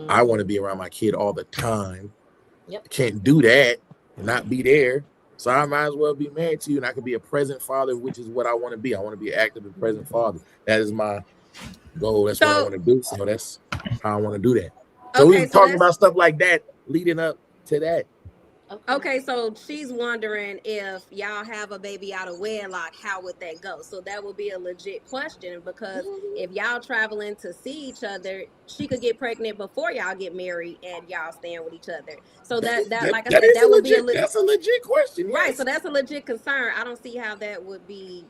Speaker 21: I want to be around my kid all the time.
Speaker 12: Yep.
Speaker 21: I can't do that and not be there. So I might as well be married to you and I could be a present father, which is what I want to be. I want to be an active and present father. That is my goal. That's what I want to do. So that's how I want to do that. So we were talking about stuff like that leading up to that.
Speaker 12: Okay, so she's wondering if y'all have a baby out of wedlock, how would that go? So that would be a legit question because if y'all traveling to see each other, she could get pregnant before y'all get married and y'all staying with each other. So that like I said, that would be
Speaker 21: that's a legit question.
Speaker 12: Right,
Speaker 21: yes.
Speaker 12: so that's a legit concern. I don't see how that would be,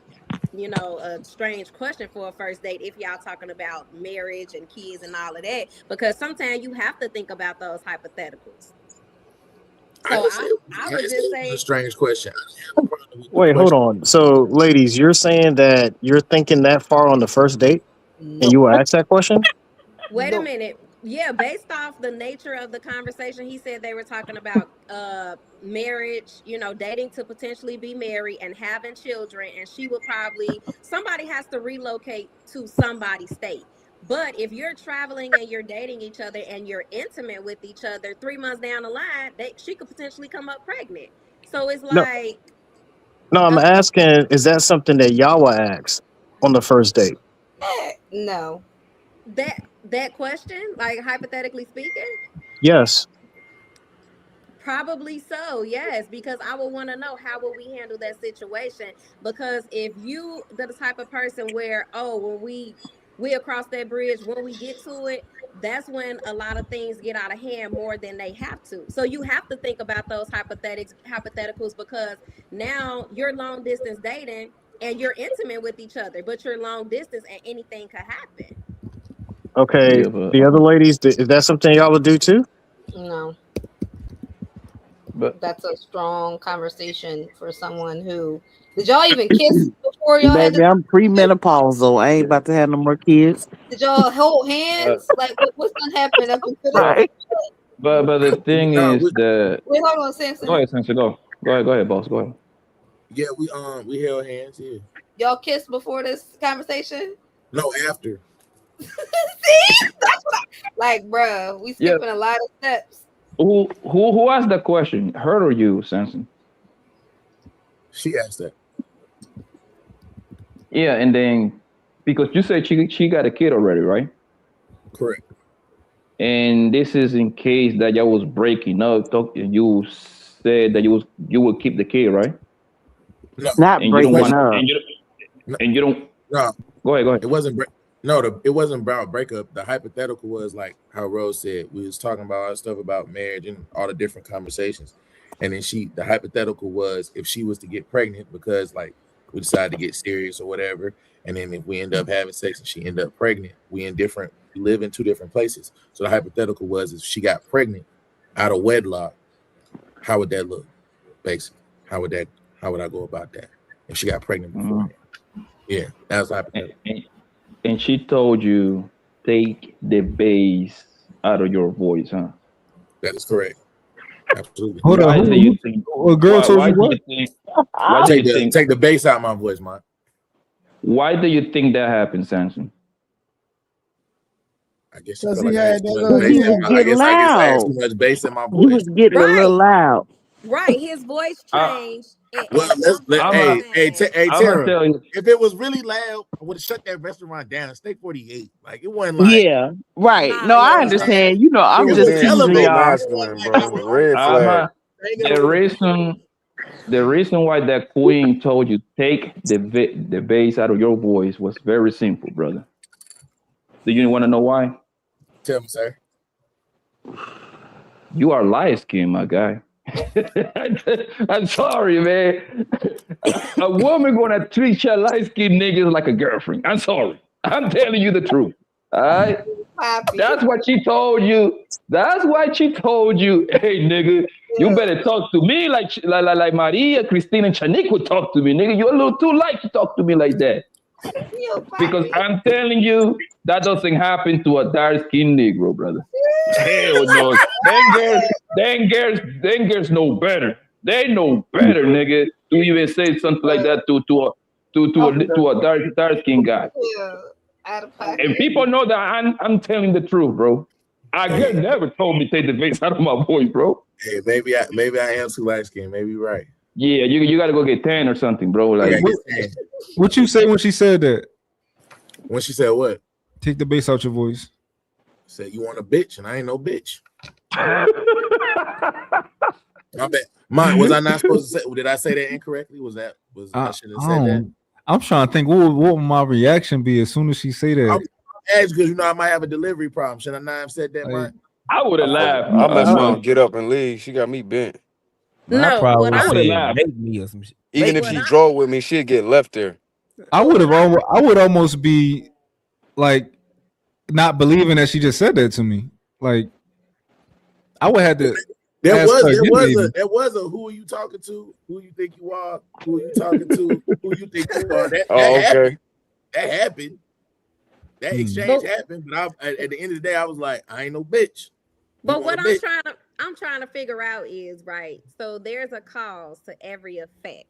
Speaker 12: you know, a strange question for a first date if y'all talking about marriage and kids and all of that, because sometimes you have to think about those hypotheticals. So I would just say
Speaker 21: It's a strange question.
Speaker 6: Wait, hold on. So, ladies, you're saying that you're thinking that far on the first date, and you will ask that question?
Speaker 12: wait a minute. Yeah, based off the nature of the conversation, he said they were talking about marriage, you know, dating to potentially be married and having children, and she would probably somebody has to relocate to somebody's state. But if you're traveling and you're dating each other and you're intimate with each other, 3 months down the line, she could potentially come up pregnant. So it's like,
Speaker 6: No, I'm asking, is that something that y'all will ask on the first date?
Speaker 16: No.
Speaker 12: that question, like hypothetically speaking,
Speaker 6: Yes.
Speaker 12: probably so, yes, because I would want to know how will we handle that situation. Because if you the type of person where, when we across that bridge, when we get to it, that's when a lot of things get out of hand more than they have to. So you have to think about those hypotheticals because now you're long distance dating and you're intimate with each other, but you're long distance and anything could happen.
Speaker 6: Okay.
Speaker 1: Yeah, but-
Speaker 6: The other ladies, is that something y'all would do too?
Speaker 16: No.
Speaker 1: But
Speaker 16: That's a strong conversation for someone who did y'all even kiss before y'all had
Speaker 14: Baby, I'm premenopausal. I ain't about to have no more kids.
Speaker 16: did y'all hold hands? Like what's gonna happen up until
Speaker 14: Right.
Speaker 1: but the thing is that
Speaker 16: Wait, hold on, Samson.
Speaker 1: go ahead, Sensei, go ahead, boss. Go ahead.
Speaker 21: Yeah, we held hands here.
Speaker 16: Y'all kissed before this conversation?
Speaker 21: No, after.
Speaker 16: See? That's what like, bruh, we skipping a lot of steps.
Speaker 1: Who asked that question? Her or you, Samson?
Speaker 21: She asked that.
Speaker 1: Yeah, and then because you said she got a kid already, right?
Speaker 21: Correct.
Speaker 1: And this is in case that y'all was breaking up. You said that you would keep the kid, right?
Speaker 21: No,
Speaker 14: Not
Speaker 1: And
Speaker 14: breaking
Speaker 1: want,
Speaker 14: up.
Speaker 1: and you don't.
Speaker 21: No,
Speaker 1: Go ahead.
Speaker 21: it wasn't. It wasn't about breakup. The hypothetical was like how Rose said. We was talking about all the stuff about marriage and all the different conversations, and then the hypothetical was if she was to get pregnant because like we decided to get serious or whatever, and then if we end up having sex and she end up pregnant, we live in two different places. So the hypothetical was if she got pregnant out of wedlock, how would that look? Basically, how would I go about that if she got pregnant before? Yeah, that was hypothetical.
Speaker 1: And she told you take the bass out of your voice, huh?
Speaker 21: That is correct. Absolutely.
Speaker 2: Hold on.
Speaker 1: Why do you think?
Speaker 2: A girl told
Speaker 1: Why
Speaker 2: you
Speaker 1: do
Speaker 2: what?
Speaker 1: you think? Why do you think?
Speaker 21: Take the bass out of my voice, man.
Speaker 1: Why do you think that happened, Samson?
Speaker 21: I guess
Speaker 2: Because
Speaker 21: you
Speaker 2: he
Speaker 21: feel like I
Speaker 2: had
Speaker 21: had too
Speaker 2: that
Speaker 21: much
Speaker 2: little.
Speaker 21: bass. I guess I had
Speaker 14: loud.
Speaker 21: too much bass in my
Speaker 14: He
Speaker 21: voice.
Speaker 14: was getting a little loud.
Speaker 12: Right, his voice changed
Speaker 21: Well, hey, Tara,
Speaker 1: tell you.
Speaker 21: if it was really loud, I would have shut that restaurant down. Steak 48, like it wasn't like
Speaker 14: Yeah, right. No, I understand. You know, I'm just teasing y'all.
Speaker 20: Red flag.
Speaker 1: The reason why that queen told you take the bass out of your voice was very simple, brother. Do you want to know why?
Speaker 21: Tell me, sir.
Speaker 1: You are light skinned, my guy. I'm sorry, man. A woman gonna treat your light skinned niggas like a girlfriend. I'm sorry. I'm telling you the truth. All right. That's what she told you. That's why she told you, hey, nigga, you better talk to me like Maria, Christina, and Chanik would talk to me, nigga. You're a little too light to talk to me like that. Because I'm telling you, that doesn't happen to a dark-skinned Negro, brother. Hell no. Them girls know better. They know better, nigga, to even say something like that to a dark-skinned guy. And people know that I'm telling the truth, bro. I never told me take the bass out of my voice, bro.
Speaker 21: Hey, maybe I am too light skinned. Maybe you're right.
Speaker 1: Yeah, you gotta go get tan or something, bro. Like
Speaker 9: what you say when she said that?
Speaker 21: When she said what?
Speaker 9: Take the bass out your voice.
Speaker 21: Said you want a bitch, and I ain't no bitch. My bad. Mine, was I not supposed to say? Did I say that incorrectly? I should have said that?
Speaker 9: I'm trying to think what would my reaction be as soon as she say that.
Speaker 21: I'm asking because I might have a delivery problem. Should I not have said that, Mike?
Speaker 1: I would have laughed.
Speaker 20: I must want to get up and leave. She got me bent.
Speaker 16: No,
Speaker 20: I
Speaker 16: what I
Speaker 20: would have laughed. Even if she drove with me, she'd get left there.
Speaker 9: I would almost be like not believing that she just said that to me. Like I would have to.
Speaker 21: There was a who are you talking to? Who you think you are? Who are you talking to? Who you think you are? That happened. That exchange happened. But at the end of the day, I was like, I ain't no bitch.
Speaker 12: But what I'm trying to figure out is, right, so there's a cause to every effect.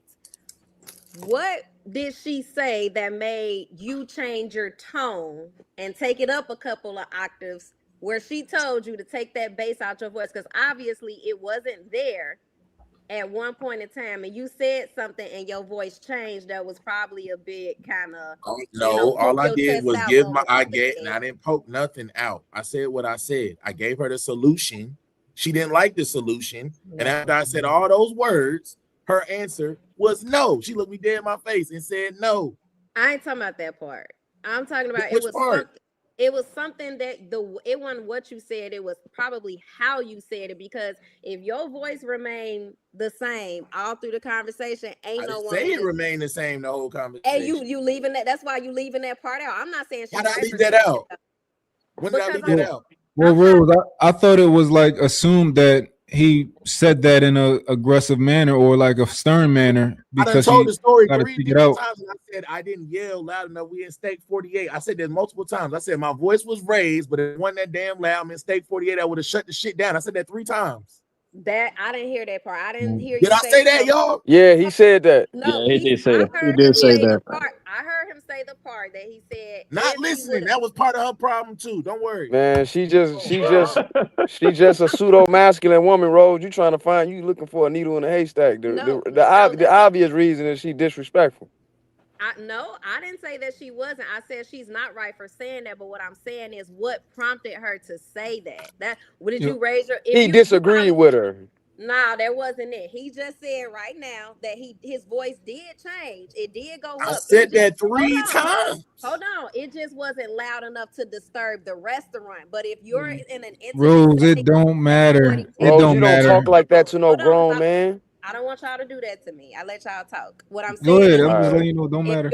Speaker 12: What did she say that made you change your tone and take it up a couple of octaves where she told you to take that bass out your voice? Because obviously it wasn't there at one point in time, and you said something and your voice changed that was probably a bit kind of
Speaker 21: all I did was I didn't poke nothing out. I said what I said. I gave her the solution. She didn't like the solution, and after I said all those words, her answer was no. She looked me dead in my face and said no.
Speaker 12: I ain't talking about that part. I'm talking about
Speaker 21: Which part?
Speaker 12: It was something that it wasn't what you said. It was probably how you said it, because if your voice remained the same all through the conversation, ain't no one
Speaker 21: say it remained the same the whole conversation.
Speaker 12: And you leaving that. That's why you leaving that part out. I'm not saying.
Speaker 21: Why did I leave that out? When did I leave that out?
Speaker 9: Well, Rose, I thought it was like assumed that he said that in a aggressive manner or like a stern manner because
Speaker 21: I told the story
Speaker 9: 3
Speaker 21: different times. And I said I didn't yell loud enough. We in Steak 48. I said that multiple times. I said my voice was raised, but it wasn't that damn loud. I'm in Steak 48. I would have shut the shit down. I said that 3 times.
Speaker 12: That I didn't hear that part. I didn't hear.
Speaker 21: Did I say that, y'all?
Speaker 20: Yeah, he said that.
Speaker 12: No,
Speaker 1: he did say that.
Speaker 21: He did say that.
Speaker 12: I heard him say the part that he said.
Speaker 21: Not listening. That was part of her problem too. Don't worry.
Speaker 20: Man, she just a pseudo masculine woman, Rose. You trying to find you looking for a needle in a haystack. The obvious reason is she disrespectful.
Speaker 12: I didn't say that she wasn't. I said she's not right for saying that. But what I'm saying is, what prompted her to say that? What did you raise her?
Speaker 20: He disagreed with her.
Speaker 12: No, that wasn't it. He just said right now that his voice did change. It did go up.
Speaker 21: I said that 3 times.
Speaker 12: Hold on. It just wasn't loud enough to disturb the restaurant. But if you're in an intimate
Speaker 9: Rose, it don't matter.
Speaker 20: Rose, you don't talk like that to no grown man.
Speaker 12: I don't want y'all to do that to me. I let y'all talk. What I'm saying.
Speaker 9: Go ahead. I'm just letting you know it don't matter.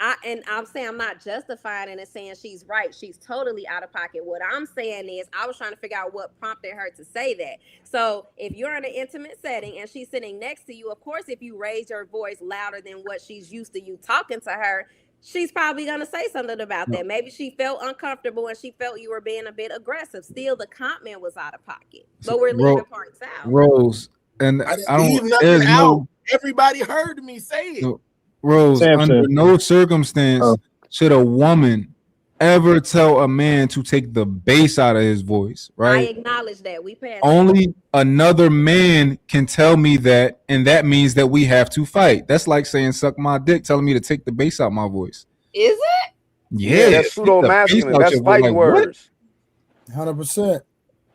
Speaker 12: I'm saying I'm not justifying it and saying she's right. She's totally out of pocket. What I'm saying is I was trying to figure out what prompted her to say that. So if you're in an intimate setting and she's sitting next to you, of course, if you raise your voice louder than what she's used to you talking to her, she's probably going to say something about that. Maybe she felt uncomfortable and she felt you were being a bit aggressive. Still, the comment was out of pocket. But we're leaving parts out.
Speaker 9: Rose, and
Speaker 21: I didn't leave nothing out. Everybody heard me say it.
Speaker 9: Rose, under no circumstance should a woman ever tell a man to take the bass out of his voice,
Speaker 12: I
Speaker 9: right?
Speaker 12: acknowledge that. We passed.
Speaker 9: Only another man can tell me that, and that means that we have to fight. That's like saying suck my dick, telling me to take the bass out my voice.
Speaker 16: Is it?
Speaker 9: Yeah,
Speaker 20: that's pseudo masculine. That's fighting words.
Speaker 2: 100%.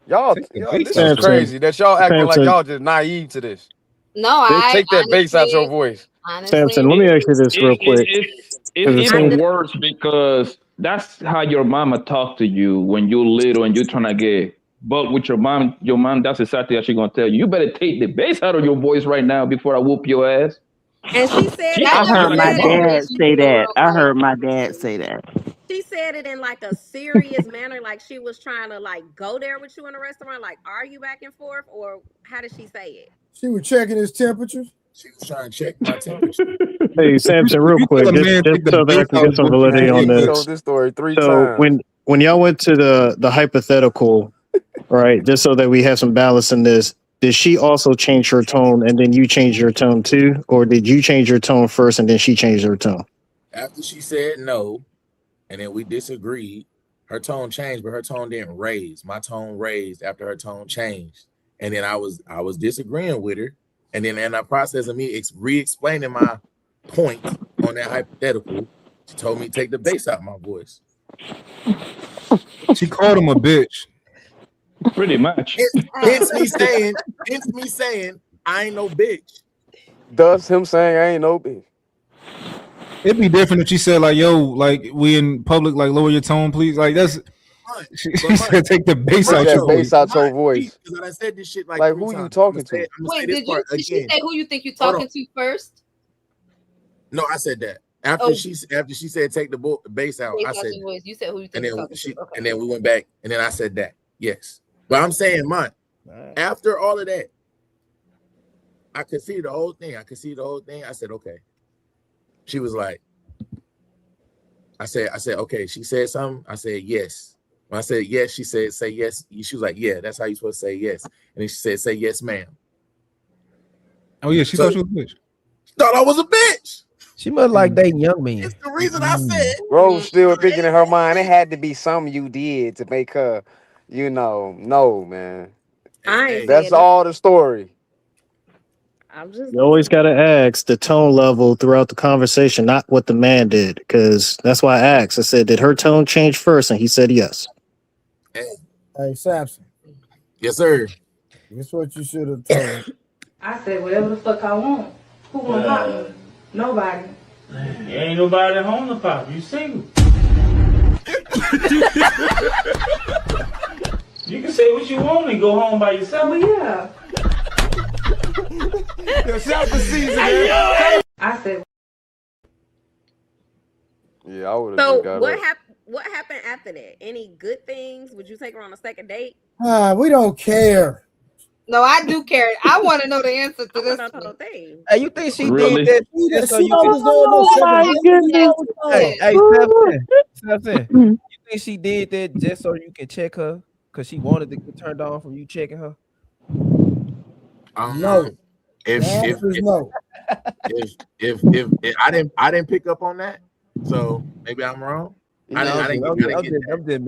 Speaker 20: Y'all, this is crazy that y'all acting like y'all just naive to this.
Speaker 16: No, I
Speaker 20: take that bass out your
Speaker 16: honestly-
Speaker 20: voice.
Speaker 6: Samson, let me ask you this real quick.
Speaker 1: It's
Speaker 6: 'Cause it
Speaker 1: even
Speaker 6: seems-
Speaker 1: worse because that's how your mama talked to you when you're little and you're trying to get. But with your mom, that's exactly how she's gonna tell you. You better take the bass out of your voice right now before I whoop your ass.
Speaker 12: And she said
Speaker 14: I heard my
Speaker 12: that.
Speaker 14: dad say that. I heard my dad say that.
Speaker 12: She said it in like a serious manner, like she was trying to like go there with you in a restaurant, like argue back and forth, or how did she say it?
Speaker 2: She was checking his temperature.
Speaker 21: She was trying to check my temperature.
Speaker 6: Hey, Samson, real quick, just so that I can get some validity on this.
Speaker 20: Told this story 3
Speaker 6: So
Speaker 20: times.
Speaker 6: when y'all went to the hypothetical, right? Just so that we have some balance in this, did she also change her tone and then you changed your tone too, or did you change your tone first and then she changed her tone?
Speaker 21: After she said no, and then we disagreed, her tone changed, but her tone didn't raise. My tone raised after her tone changed, and then I was disagreeing with her, and then in that process of me re-explaining my point on that hypothetical, she told me to take the bass out of my voice.
Speaker 9: She called him a bitch.
Speaker 1: Pretty much.
Speaker 21: Hence me saying, I ain't no bitch.
Speaker 20: Thus him saying I ain't no bitch.
Speaker 9: It'd be different if she said like, "Yo, like we in public, like lower your tone, please." Like that's. She said, "Take the bass out your voice."
Speaker 20: Your voice.
Speaker 21: Because I said this shit like
Speaker 20: who you talking to?
Speaker 16: Wait, did she say who you think you're talking to first?
Speaker 21: No, I said that. After she said take the bass out, I
Speaker 16: Bass out
Speaker 21: said
Speaker 16: your voice. You said who you think
Speaker 21: and
Speaker 16: you're
Speaker 21: then
Speaker 16: talking to. Okay.
Speaker 21: and then we went back, and then I said that. Yes. But I'm saying mine. After all of that, I could see the whole thing. I said, okay. She was like, I said, okay. She said something. I said, yes. When I said yes, she said, say yes. She was like, yeah, that's how you supposed to say yes. And then she said, say yes, ma'am.
Speaker 9: Oh yeah, she thought you was a bitch.
Speaker 21: Thought I was a bitch.
Speaker 10: She must like dating young men.
Speaker 21: It's the reason I said.
Speaker 20: Rose still thinking in her mind it had to be something you did to make her, no, man. That's all the story.
Speaker 12: I'm just.
Speaker 6: You always got to ask the tone level throughout the conversation, not what the man did, because that's why I asked. I said, did her tone change first? And he said yes.
Speaker 2: Hey, Samson.
Speaker 21: Yes, sir.
Speaker 2: Guess what you should have told her?
Speaker 3: I said whatever the fuck I want. Who gonna pop me? Nobody.
Speaker 22: Ain't nobody at home to pop. You single. You can say what you want and go home by yourself.
Speaker 3: Well, yeah.
Speaker 22: Yourself a season.
Speaker 3: I said.
Speaker 20: Yeah, I would have.
Speaker 12: So what happened? What happened after that? Any good things? Would you take her on a second date?
Speaker 2: We don't care.
Speaker 16: No, I do care. I want to know the answer to this.
Speaker 10: Hey, you think she
Speaker 1: Really?
Speaker 10: did that just so you can?
Speaker 16: Oh my goodness.
Speaker 10: Hey, Samson, you think she did that just so you can check her because she wanted to get turned on from you checking her?
Speaker 2: No.
Speaker 21: If
Speaker 2: no.
Speaker 21: I didn't pick up on that, so maybe I'm wrong. I didn't get that.
Speaker 10: I'm just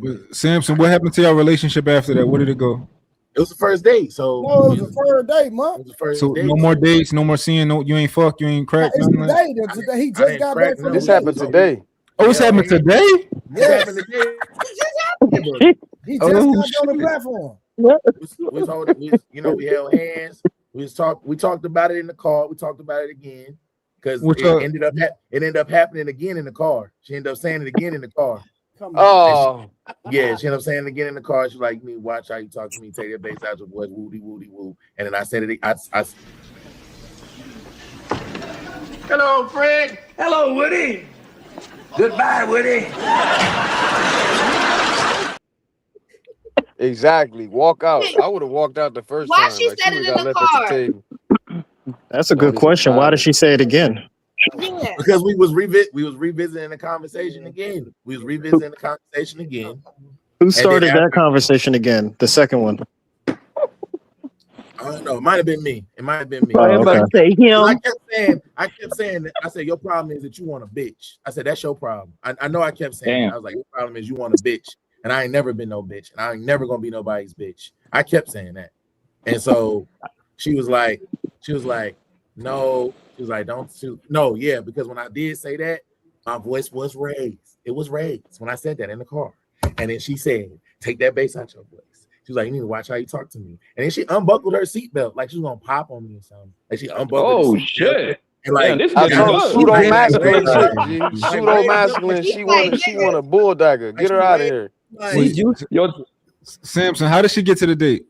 Speaker 10: missing.
Speaker 9: Samson, what happened to your relationship after that? Where did it go?
Speaker 21: It was the first date, so
Speaker 2: No, it was the third date, man.
Speaker 9: So no more dates, no more seeing. No, you ain't fuck, you ain't crack.
Speaker 2: It's
Speaker 9: nothing like that?
Speaker 2: today. He just got back from
Speaker 20: This
Speaker 2: the
Speaker 20: happened today.
Speaker 9: Oh, it's happening today.
Speaker 2: Yes. He just
Speaker 9: Oh,
Speaker 2: got on the platform.
Speaker 21: We held hands. We talked about it in the car. We talked about it again because
Speaker 9: Which,
Speaker 21: it ended up happening again in the car. She ended up saying it again in the car.
Speaker 20: Oh,
Speaker 21: She ended up saying it again in the car. She's like, "Me, watch how you talk to me. Take your bass out your voice, woody woody woo." And then I said it.
Speaker 22: Hello, Fred. Hello, Woody. Goodbye, Woody.
Speaker 20: exactly. Walk out. I would have walked out the first
Speaker 16: Why
Speaker 20: time.
Speaker 16: she
Speaker 20: Like,
Speaker 16: said
Speaker 20: would've
Speaker 16: it in
Speaker 20: got
Speaker 16: the
Speaker 20: left at
Speaker 16: car?
Speaker 20: table.
Speaker 6: That's a good question. Why did she say it again?
Speaker 16: Yeah.
Speaker 21: Because we was revisiting the conversation again.
Speaker 6: Who started that conversation again? The second one.
Speaker 21: I don't know. It might have been me.
Speaker 14: I was about to say him.
Speaker 21: saying that. I said, your problem is that you want a bitch. I said, that's your problem. I know I kept saying that. I was like, your problem is you want a bitch. And I ain't never been no bitch. And I ain't never gonna be nobody's bitch. I kept saying that. And so she was like, no. She was like, no, yeah, because when I did say that, my voice was raised. It was raised when I said that in the car. And then she said, take that bass out your voice. She was like, you need to watch how you talk to me. And then she unbuckled her seatbelt like she was gonna pop on me or something. Like she unbuckled.
Speaker 1: Oh shit!
Speaker 21: And like,
Speaker 1: this
Speaker 21: I told
Speaker 1: is
Speaker 21: pseudo masculine
Speaker 20: shit. Pseudo masculine. She want a bulldagger. Get her out of here.
Speaker 9: Samson, how did she get to the date?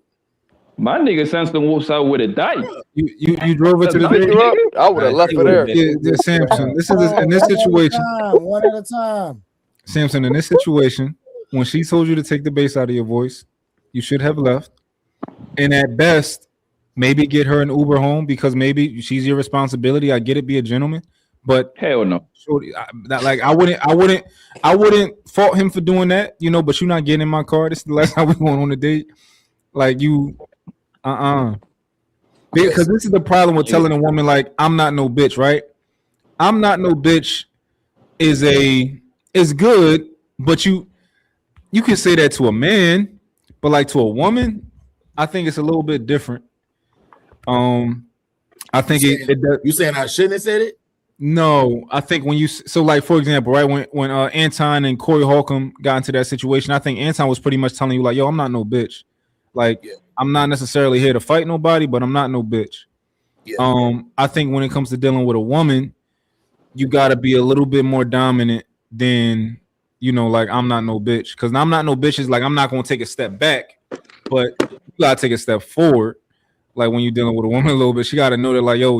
Speaker 1: My nigga Samson walks out with a dike.
Speaker 9: You drove her to the date.
Speaker 20: I would have left her there.
Speaker 9: Yeah, Samson. This is in this situation.
Speaker 2: One at a time.
Speaker 9: Samson, in this situation, when she told you to take the bass out of your voice, you should have left. And at best, maybe get her an Uber home because maybe she's your responsibility. I get it, be a gentleman, but
Speaker 1: hell no.
Speaker 9: I wouldn't fault him for doing that, you know. But you're not getting in my car. This is the last time we're going on a date. Like you, because this is the problem with telling a woman like I'm not no bitch, right? I'm not no bitch is good, but you can say that to a man, but like to a woman, I think it's a little bit different. I think
Speaker 21: you saying I shouldn't have said it?
Speaker 9: No, I think when you like for example, right when Anton and Corey Holcomb got into that situation, I think Anton was pretty much telling you like, yo, I'm not no bitch. Like I'm not necessarily here to fight nobody, but I'm not no bitch. I think when it comes to dealing with a woman, you got to be a little bit more dominant than, you know, like I'm not no bitch. Because I'm not no bitch is like I'm not going to take a step back, but you got to take a step forward. Like when you're dealing with a woman a little bit, she got to know that like, yo,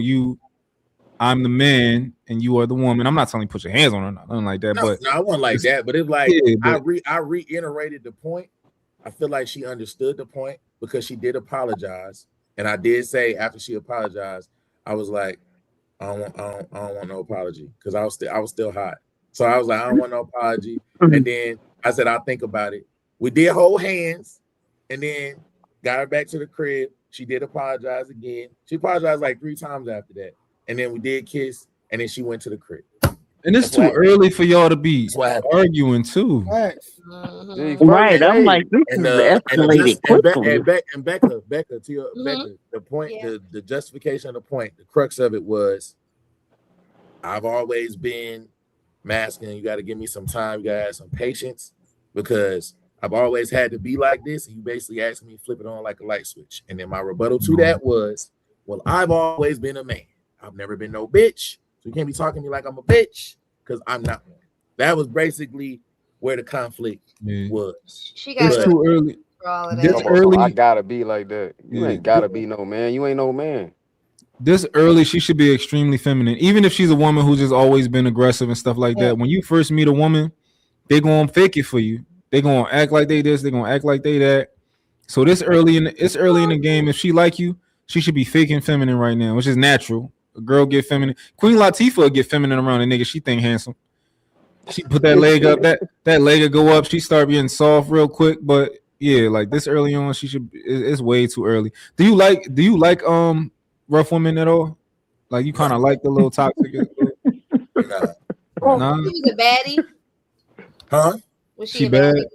Speaker 9: I'm the man and you are the woman. I'm not telling you put your hands on her, nothing like that.
Speaker 21: No, I wasn't like that. But it's like I reiterated the point. I feel like she understood the point because she did apologize. And I did say after she apologized, I was like, I don't want no apology because I was still hot. So I was like, I don't want no apology. And then I said, I'll think about it. We did hold hands and then got her back to the crib. She did apologize again. She apologized like 3 times after that. And then we did kiss and then she went to the crib.
Speaker 9: And it's too early for y'all to be arguing too.
Speaker 14: Right. I'm like, this is escalated quickly.
Speaker 21: And Becca, to your Becca, the point, the justification of the point, the crux of it was I've always been masculine. You got to give me some time, you gotta have some patience because I've always had to be like this. And you basically asked me to flip it on like a light switch. And then my rebuttal to that was, well, I've always been a man. I've never been no bitch. So you can't be talking to me like I'm a bitch because I'm not one. That was basically where the conflict was.
Speaker 9: It's too early.
Speaker 20: This early, I gotta be like that. You ain't gotta be no man. You ain't no man.
Speaker 9: This early, she should be extremely feminine. Even if she's a woman who's just always been aggressive and stuff like that. When you first meet a woman, they're gonna fake it for you. They're gonna act like they this, they're gonna act like they that. So it's early in the game. If she like you, she should be faking feminine right now, which is natural. A girl get feminine. Queen Latifah will get feminine around a nigga she think handsome. She put that leg up, that leg will go up. She start being soft real quick. But yeah, like this early on, she should. It's way too early. Do you like rough women at all? Like you kind of like the little toxic?
Speaker 16: Nah. She was a baddie.
Speaker 21: Huh?
Speaker 16: Was
Speaker 9: she bad?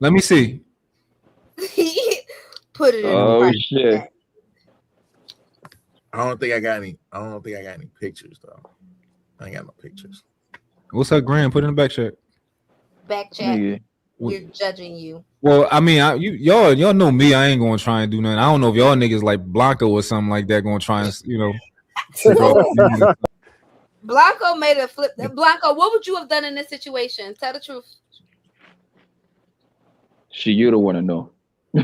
Speaker 9: Let me see.
Speaker 16: Put it in.
Speaker 1: Oh shit.
Speaker 21: I don't think I got any pictures though. I ain't got no pictures.
Speaker 9: What's her gram? Put it in the back check.
Speaker 16: Back check. Yeah. We're judging you.
Speaker 9: Well, I mean, y'all know me. I ain't gonna try and do nothing. I don't know if y'all niggas like Blanco or something like that gonna try and
Speaker 16: Blanco made a flip. Blanco, what would you have done in this situation? Tell the truth.
Speaker 1: You don't want to know. You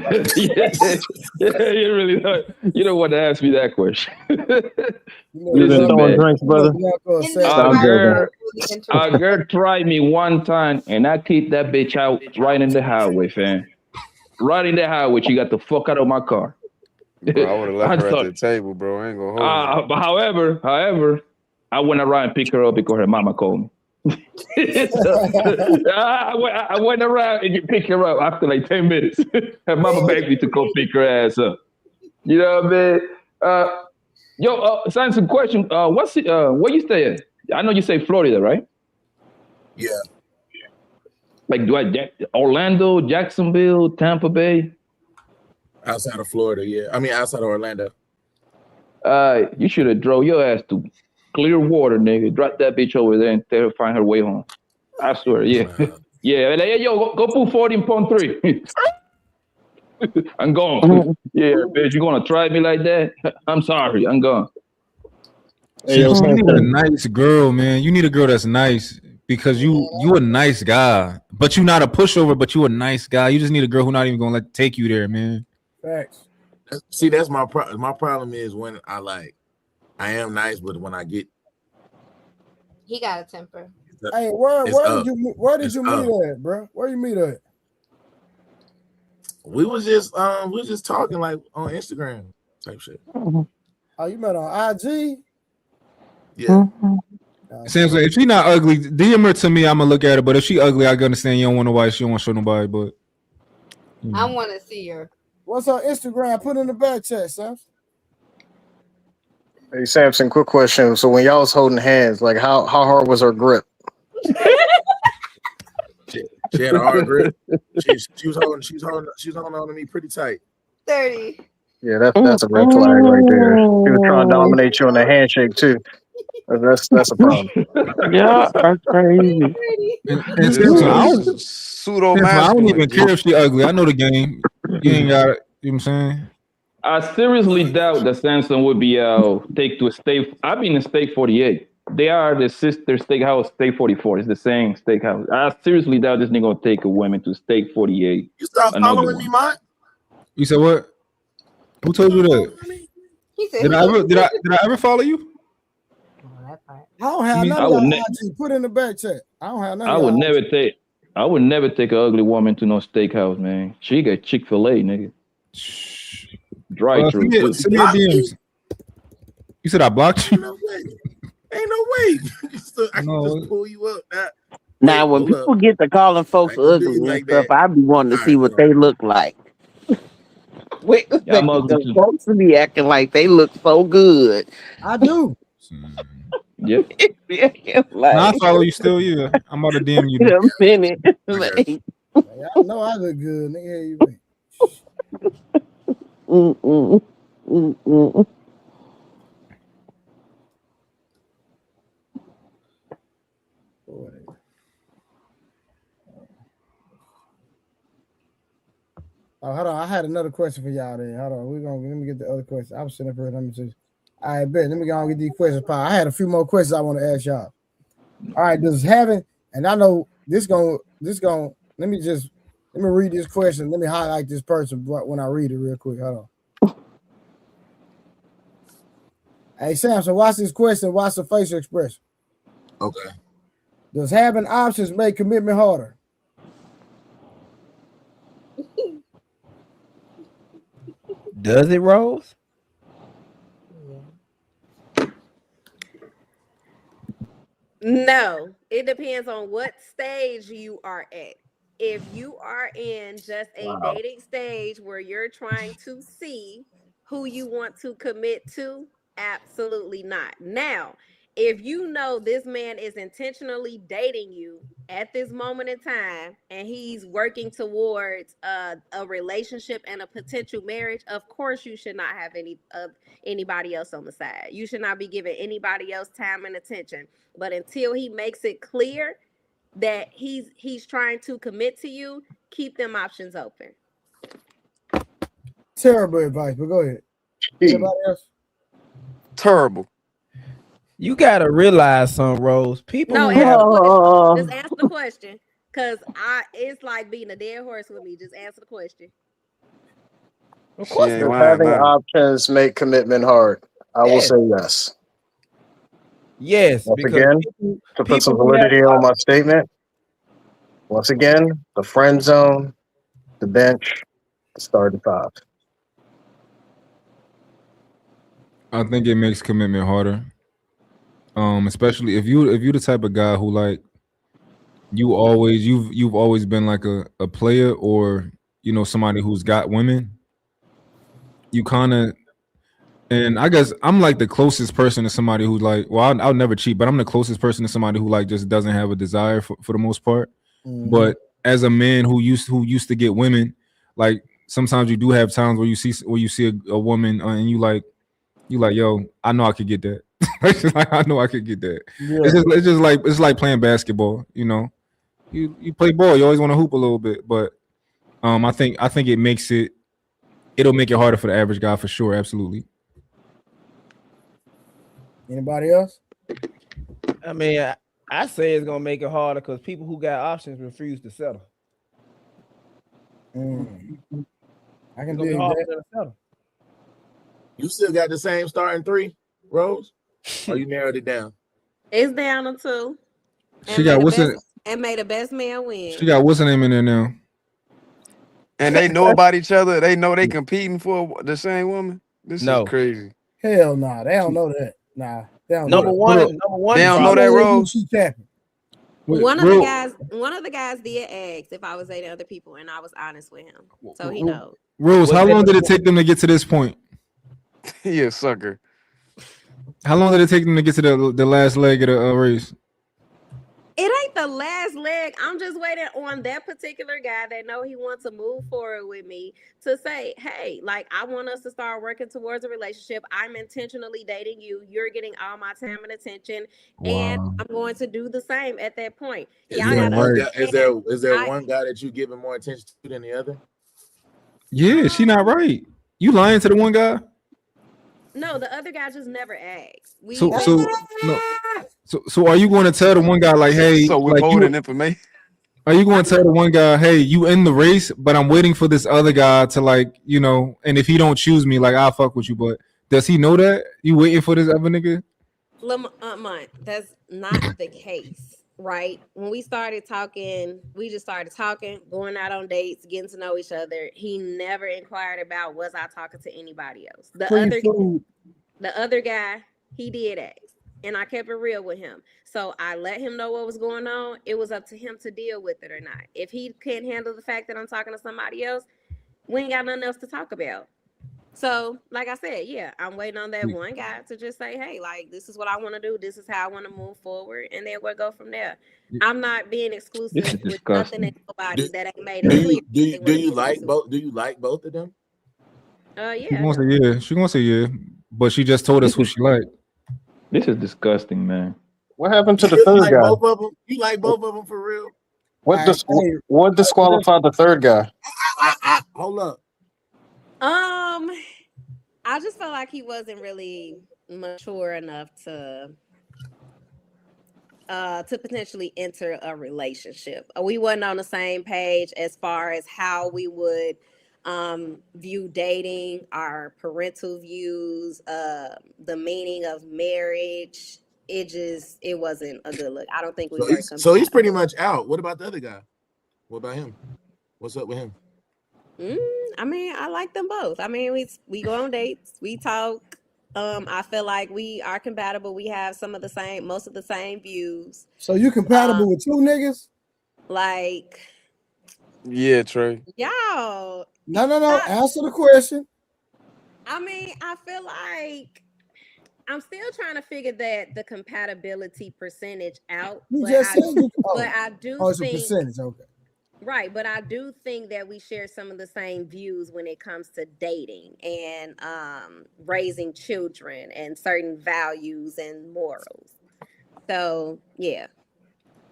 Speaker 1: really don't. You don't want to ask me that question.
Speaker 6: You've been throwing drinks, brother.
Speaker 1: Our girl tried me one time, and I kicked that bitch out right in the highway, fam. Right in the highway. She got the fuck out of my car.
Speaker 20: Bro, I would have left her at the table, bro. I ain't gonna hold
Speaker 1: you. However, I went around and picked her up because her mama called me. I went around and picked her up after like 10 minutes. Her mama begged me to go pick her ass up. You know what I mean? Yo, Samson, question. What's it? Where you stay at? I know you say Florida, right?
Speaker 21: Yeah.
Speaker 1: Like, Orlando, Jacksonville, Tampa Bay?
Speaker 21: Outside of Florida, yeah. I mean, outside of Orlando.
Speaker 1: You should have drove your ass to Clearwater, nigga. Drop that bitch over there and tell her find her way home. I swear, yeah. Yeah, like, hey, yo, go put 40.3. I'm gone. Yeah, bitch, you gonna try me like that? I'm sorry, I'm gone.
Speaker 9: You need a nice girl, man. You need a girl that's nice because you a nice guy, but you're not a pushover. But you a nice guy. You just need a girl who's not even gonna take you there, man.
Speaker 2: Facts.
Speaker 21: See, that's my problem. My problem is when I am nice, but when I get,
Speaker 16: He got a temper.
Speaker 2: Hey, where did you meet at, bro? Where you meet at?
Speaker 21: we was just talking like on Instagram type shit.
Speaker 2: Oh, you met on IG?
Speaker 21: Yeah.
Speaker 9: Sam's like, if she not ugly, DM her to me. I'm gonna look at her. But if she ugly, I can understand you don't want to watch. She don't want to show nobody. But
Speaker 16: I want to see her.
Speaker 2: What's her Instagram? Put in the back chat, Sam.
Speaker 6: Hey Samson, quick question. So when y'all was holding hands, like how hard was her grip?
Speaker 21: She had a hard grip. She was holding on to me pretty tight.
Speaker 16: 30.
Speaker 6: Yeah, that's a red flag right there. She was trying to dominate you on the handshake too. That's a problem.
Speaker 14: Yeah, that's crazy.
Speaker 9: And Samson, I don't even care if she ugly. I know the game. You ain't got it. You know what I'm saying?
Speaker 1: I seriously doubt that Samson would be take to a state. I've been in State 48. They are the sister steakhouse, State 44. It's the same steakhouse. I seriously doubt this nigga gonna take a woman to State 48.
Speaker 21: You stop following me, Mike.
Speaker 9: You said what? Who told you that?
Speaker 16: He said,
Speaker 9: Did I ever follow you?
Speaker 2: I don't have nothing. IG. Put in the back chat. I don't have nothing.
Speaker 1: I would never take an ugly woman to no steakhouse, man. She got Chick-fil-A, nigga. Dry through.
Speaker 9: Send me a DMs. You said I blocked you?
Speaker 21: Ain't no way. I can just pull you up.
Speaker 14: Now, when people get to calling folks ugly and stuff, I be wanting to see what they look like. Wait, folks be acting like they look so good.
Speaker 2: I do.
Speaker 1: Yep.
Speaker 14: Like,
Speaker 9: I follow you still, yeah. I'm about to DM you.
Speaker 14: In a minute. Like,
Speaker 2: I know I look good. Nigga, you Oh, hold on. I had another question for y'all there. Hold on. Let me get the other question. I was sitting up here. Let me just. I bet. Let me go and get these questions. I had a few more questions I want to ask y'all. All right. Does having, and I know let me read this question. Let me highlight this person when I read it real quick. Hold on. Hey, Samson, watch this question. Watch the facial expression.
Speaker 21: Okay.
Speaker 2: Does having options make commitment harder?
Speaker 10: Does it, Rose?
Speaker 12: No, it depends on what stage you are at. If you are in just a dating stage where you're trying to see who you want to commit to, absolutely not. Now, if you know this man is intentionally dating you at this moment in time and he's working towards a relationship and a potential marriage, of course you should not have anybody else on the side. You should not be giving anybody else time and attention. But until he makes it clear that he's trying to commit to you, keep them options open.
Speaker 2: Terrible advice, but go ahead. Anybody else?
Speaker 20: Terrible.
Speaker 10: You gotta realize something, Rose. People
Speaker 12: just answer the question. Cause it's like beating a dead horse with me. Just answer the question.
Speaker 6: Of course, having options make commitment hard. I will say yes.
Speaker 10: Yes.
Speaker 6: Once again, to put some validity on my statement. Once again, the friend zone, the bench, the starting five.
Speaker 9: I think it makes commitment harder. Especially if you're the type of guy who like you've always been like a player or somebody who's got women. You kind of And I guess I'm like the closest person to somebody who like, well, I'll never cheat, but I'm the closest person to somebody who like just doesn't have a desire for the most part. But as a man who used to get women, like sometimes you do have times where you see a woman and you like, yo, I know I could get that. Like, I know I could get that.
Speaker 2: Yeah.
Speaker 9: It's like playing basketball. You know, you play ball, you always want to hoop a little bit, but I think it'll make it harder for the average guy for sure. Absolutely.
Speaker 2: Anybody else?
Speaker 10: I mean, I say it's gonna make it harder because people who got options refuse to settle.
Speaker 2: I can
Speaker 10: It's gonna be
Speaker 2: dig
Speaker 10: hard
Speaker 2: that.
Speaker 10: for them to settle.
Speaker 21: You still got the same starting three, Rose? Or you narrowed it down?
Speaker 12: It's down to 2.
Speaker 9: She got
Speaker 12: And may the best man win.
Speaker 9: She got what's her name in there now?
Speaker 20: And they know about each other. They know they competing for the same woman. This is crazy.
Speaker 2: Hell nah, they don't know that. Nah, they don't
Speaker 20: Number
Speaker 2: know
Speaker 20: one,
Speaker 2: that.
Speaker 20: number one. They don't know that, Rose.
Speaker 2: She capping.
Speaker 12: One of the guys did ask if I was dating other people, and I was honest with him, so he knows.
Speaker 9: Rose, how long did it take them to get to this point?
Speaker 20: He a sucker.
Speaker 9: How long did it take them to get to the last leg of the race?
Speaker 12: It ain't the last leg. I'm just waiting on that particular guy that know he wants to move forward with me to say, hey, like, I want us to start working towards a relationship. I'm intentionally dating you. You're getting all my time and attention. And I'm going to do the same at that point.
Speaker 21: Is there one guy that you giving more attention to than the other?
Speaker 9: Yeah, she not right. You lying to the one guy?
Speaker 12: No, the other guy just never asked.
Speaker 9: So are you going to tell the one guy like, hey,
Speaker 20: so we're
Speaker 9: like
Speaker 20: holding information?
Speaker 9: Are you going to tell the one guy, hey, you in the race, but I'm waiting for this other guy to like, you know, and if he don't choose me, like I'll fuck with you. But does he know that you waiting for this other nigga?
Speaker 12: Lamont, that's not the case, right? When we started talking, we just started talking, going out on dates, getting to know each other. He never inquired about was I talking to anybody else. The other guy, he did ask, and I kept it real with him. So I let him know what was going on. It was up to him to deal with it or not. If he can't handle the fact that I'm talking to somebody else, we ain't got nothing else to talk about. So, like I said, yeah, I'm waiting on that one guy to just say, hey, like, this is what I want to do. This is how I want to move forward. And then we'll go from there. I'm not being exclusive with nothing and nobody that ain't made it clear.
Speaker 21: Do you like both? Do you like both of them?
Speaker 12: Yeah.
Speaker 9: She gonna say yeah, but she just told us who she liked.
Speaker 1: This is disgusting, man.
Speaker 6: What happened to the
Speaker 21: You
Speaker 6: third
Speaker 21: like
Speaker 6: guy?
Speaker 21: both of them? You like both of them for real?
Speaker 6: What disqualified the third guy?
Speaker 21: Hold up.
Speaker 12: I just felt like he wasn't really mature enough to potentially enter a relationship. We wasn't on the same page as far as how we would view dating, our parental views, the meaning of marriage. It wasn't a good look. I don't think we were.
Speaker 21: So he's pretty much out. What about the other guy? What about him? What's up with him?
Speaker 12: I mean, I like them both. I mean, we go on dates, we talk. I feel like we are compatible. We have most of the same views.
Speaker 2: So you compatible with 2 niggas?
Speaker 12: Like,
Speaker 20: Yeah, Trey.
Speaker 12: y'all.
Speaker 2: No. Answer the question.
Speaker 12: I mean, I feel like I'm still trying to figure the compatibility percentage out.
Speaker 2: You
Speaker 12: but
Speaker 2: just said you.
Speaker 12: but I do
Speaker 2: it's a
Speaker 12: think
Speaker 2: percentage. Okay.
Speaker 12: right, but I do think that we share some of the same views when it comes to dating and raising children and certain values and morals. So yeah.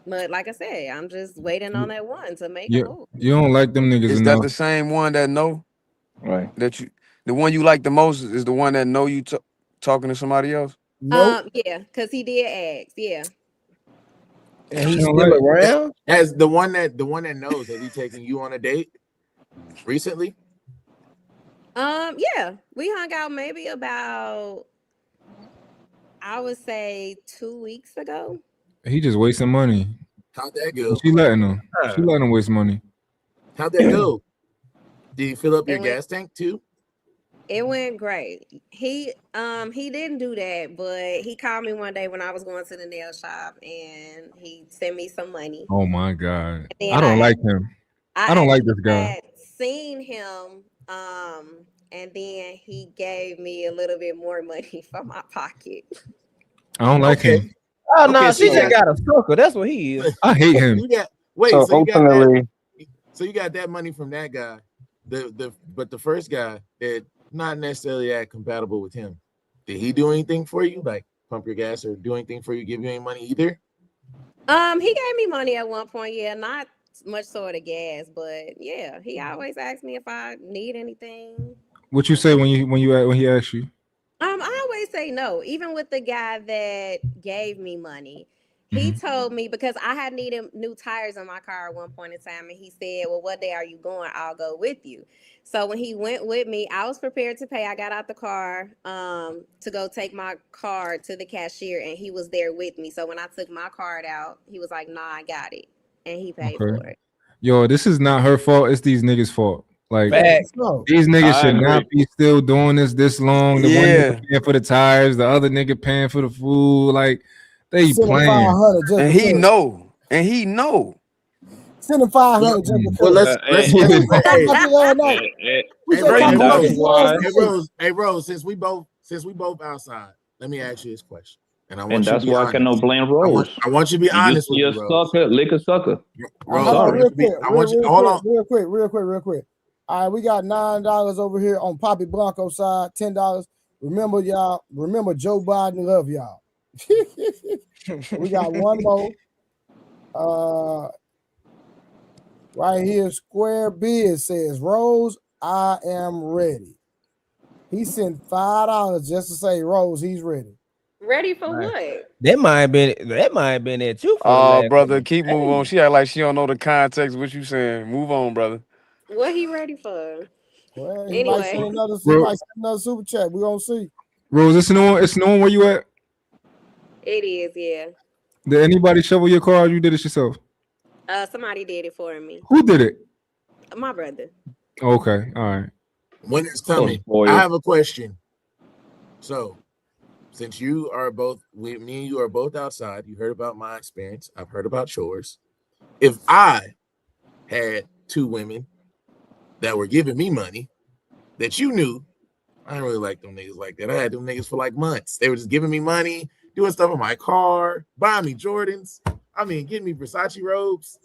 Speaker 12: But like I said, I'm just waiting on that one to make a move.
Speaker 9: You don't like them niggas
Speaker 20: Is
Speaker 9: enough.
Speaker 20: that the same one that know?
Speaker 1: Right.
Speaker 20: The one you like the most is the one that know you talking to somebody else?
Speaker 2: Nope.
Speaker 12: Yeah, because he did ask. Yeah.
Speaker 21: And he's still around? As the one that knows, has he taken you on a date recently?
Speaker 12: Yeah, we hung out maybe about, I would say 2 weeks ago.
Speaker 9: He just wasting money.
Speaker 21: How'd that go?
Speaker 9: She letting him. She letting him waste money.
Speaker 21: How'd that go? Did you fill up your gas tank too?
Speaker 12: It went great. He didn't do that, but he called me one day when I was going to the nail shop and he sent me some money.
Speaker 9: Oh my God. I don't like him. I don't like this guy.
Speaker 12: I had seen him and then he gave me a little bit more money from my pocket.
Speaker 9: I don't like him.
Speaker 10: Oh no,
Speaker 21: Okay,
Speaker 10: she
Speaker 21: so
Speaker 10: just got a sucker. That's what he is.
Speaker 9: I hate him.
Speaker 21: You got wait,
Speaker 2: So
Speaker 21: so you got
Speaker 2: ultimately,
Speaker 21: that. So you got that money from that guy. But the first guy that not necessarily that compatible with him. Did he do anything for you? Like pump your gas or do anything for you? Give you any money either?
Speaker 12: He gave me money at one point. Yeah, not much sort of gas, but yeah, he always asks me if I need anything.
Speaker 9: What you say when he asks you?
Speaker 12: I always say no. Even with the guy that gave me money, he told me because I had needed new tires on my car at one point in time, and he said, "Well, what day are you going? I'll go with you." So when he went with me, I was prepared to pay. I got out the car to go take my card to the cashier, and he was there with me. So when I took my card out, he was like, "Nah, I got it," and he paid for it.
Speaker 9: Yo, this is not her fault. It's these niggas' fault. Like
Speaker 10: Facts.
Speaker 9: these niggas
Speaker 2: I
Speaker 9: should
Speaker 2: agree.
Speaker 9: not be still doing this long. The one
Speaker 20: Yeah.
Speaker 9: nigga paying for the tires, the other nigga paying for the food. Like they
Speaker 2: Send him
Speaker 9: playing.
Speaker 2: 500 just
Speaker 20: And he
Speaker 2: because.
Speaker 20: know. And he know.
Speaker 2: Send him 500 just because.
Speaker 21: Well, let's
Speaker 2: Hey, last night. We
Speaker 21: Hey,
Speaker 2: said
Speaker 21: Rose,
Speaker 2: talk about this last
Speaker 21: hey,
Speaker 2: night.
Speaker 21: Rose, since we both outside, let me ask you this question. And I want
Speaker 1: And
Speaker 21: you to
Speaker 1: that's
Speaker 21: be
Speaker 1: why I
Speaker 21: honest.
Speaker 1: cannot blame Rose.
Speaker 21: I want you to be honest
Speaker 1: You
Speaker 21: with me,
Speaker 1: a
Speaker 21: Rose.
Speaker 1: sucker, lick a sucker.
Speaker 21: Rose,
Speaker 2: Hold on,
Speaker 21: I
Speaker 2: real
Speaker 21: want you to be,
Speaker 2: quick,
Speaker 21: I want you,
Speaker 2: real
Speaker 21: hold on.
Speaker 2: quick. All right, we got $9 over here on Poppy Blanco side, $10. Remember, y'all. Remember, Joe Biden love y'all. We got one more. Right here, Square Biz says, Rose, I am ready. He sent $5 just to say, Rose, he's ready.
Speaker 12: Ready for what?
Speaker 10: That might have been at you for the
Speaker 20: Oh,
Speaker 10: last
Speaker 20: brother,
Speaker 10: couple
Speaker 20: keep moving on.
Speaker 10: days.
Speaker 20: She act like she don't know the context of what you saying. Move on, brother.
Speaker 12: What he ready for?
Speaker 2: Well, he might send
Speaker 12: Anyway,
Speaker 2: another super chat. We're gonna see.
Speaker 9: Rose, it's known where you at.
Speaker 12: it is, yeah.
Speaker 9: Did anybody shovel your car? Or you did it yourself?
Speaker 12: Somebody did it for me.
Speaker 9: Who did it?
Speaker 12: My brother.
Speaker 9: Okay, all right.
Speaker 21: When it's coming, I have a question. So, since you are both, me and you are both outside, you heard about my experience. I've heard about yours. If I had two women that were giving me money that you knew, I didn't really like them niggas like that. I had them niggas for like months. They were just giving me money, doing stuff in my car, buying me Jordans. I mean, getting me Versace robes.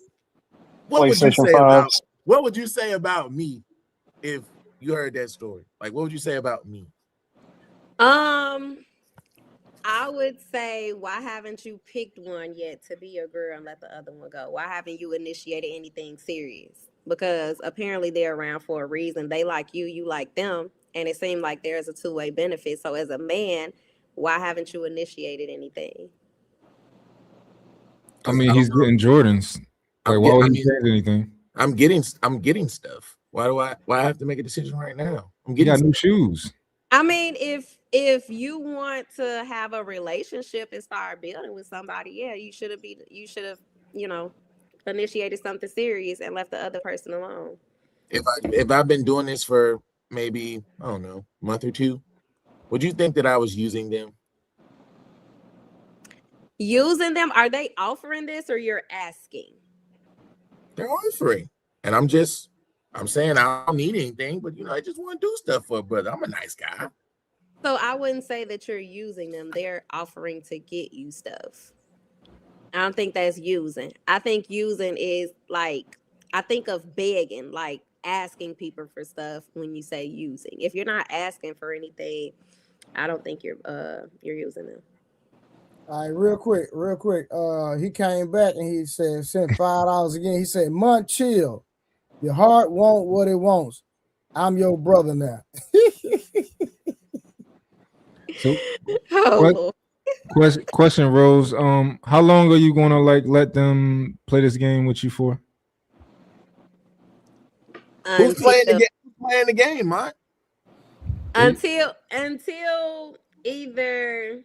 Speaker 21: What would you say about? What would you say about me if you heard that story? Like, what would you say about me?
Speaker 12: I would say, why haven't you picked one yet to be your girl and let the other one go? Why haven't you initiated anything serious? Because apparently they're around for a reason. They like you, you like them, and it seemed like there's a two-way benefit. So as a man, why haven't you initiated anything?
Speaker 9: I mean, he's getting Jordans. Like, why would he change anything?
Speaker 21: I'm getting stuff. Why do I have to make a decision right now? I'm
Speaker 9: You
Speaker 21: getting
Speaker 9: got new shoes.
Speaker 12: I mean, if you want to have a relationship and start building with somebody, yeah, you should have, initiated something serious and left the other person alone.
Speaker 21: If I've been doing this for maybe, I don't know, a month or two, would you think that I was using them?
Speaker 12: Using them? Are they offering this or you're asking?
Speaker 21: They're offering. And I'm saying I don't need anything, but I just want to do stuff for a brother. I'm a nice guy.
Speaker 12: So I wouldn't say that you're using them. They're offering to get you stuff. I don't think that's using. I think using is like, I think of begging, like asking people for stuff when you say using. If you're not asking for anything, I don't think you're using them.
Speaker 2: All right, real quick. He came back and he said, sent $5 again. He said, Munt, chill. Your heart won't what it wants. I'm your brother now.
Speaker 9: So, question, Rose. How long are you gonna let them play this game with you for?
Speaker 21: Who's playing the game? Who's playing the game, man?
Speaker 12: Until either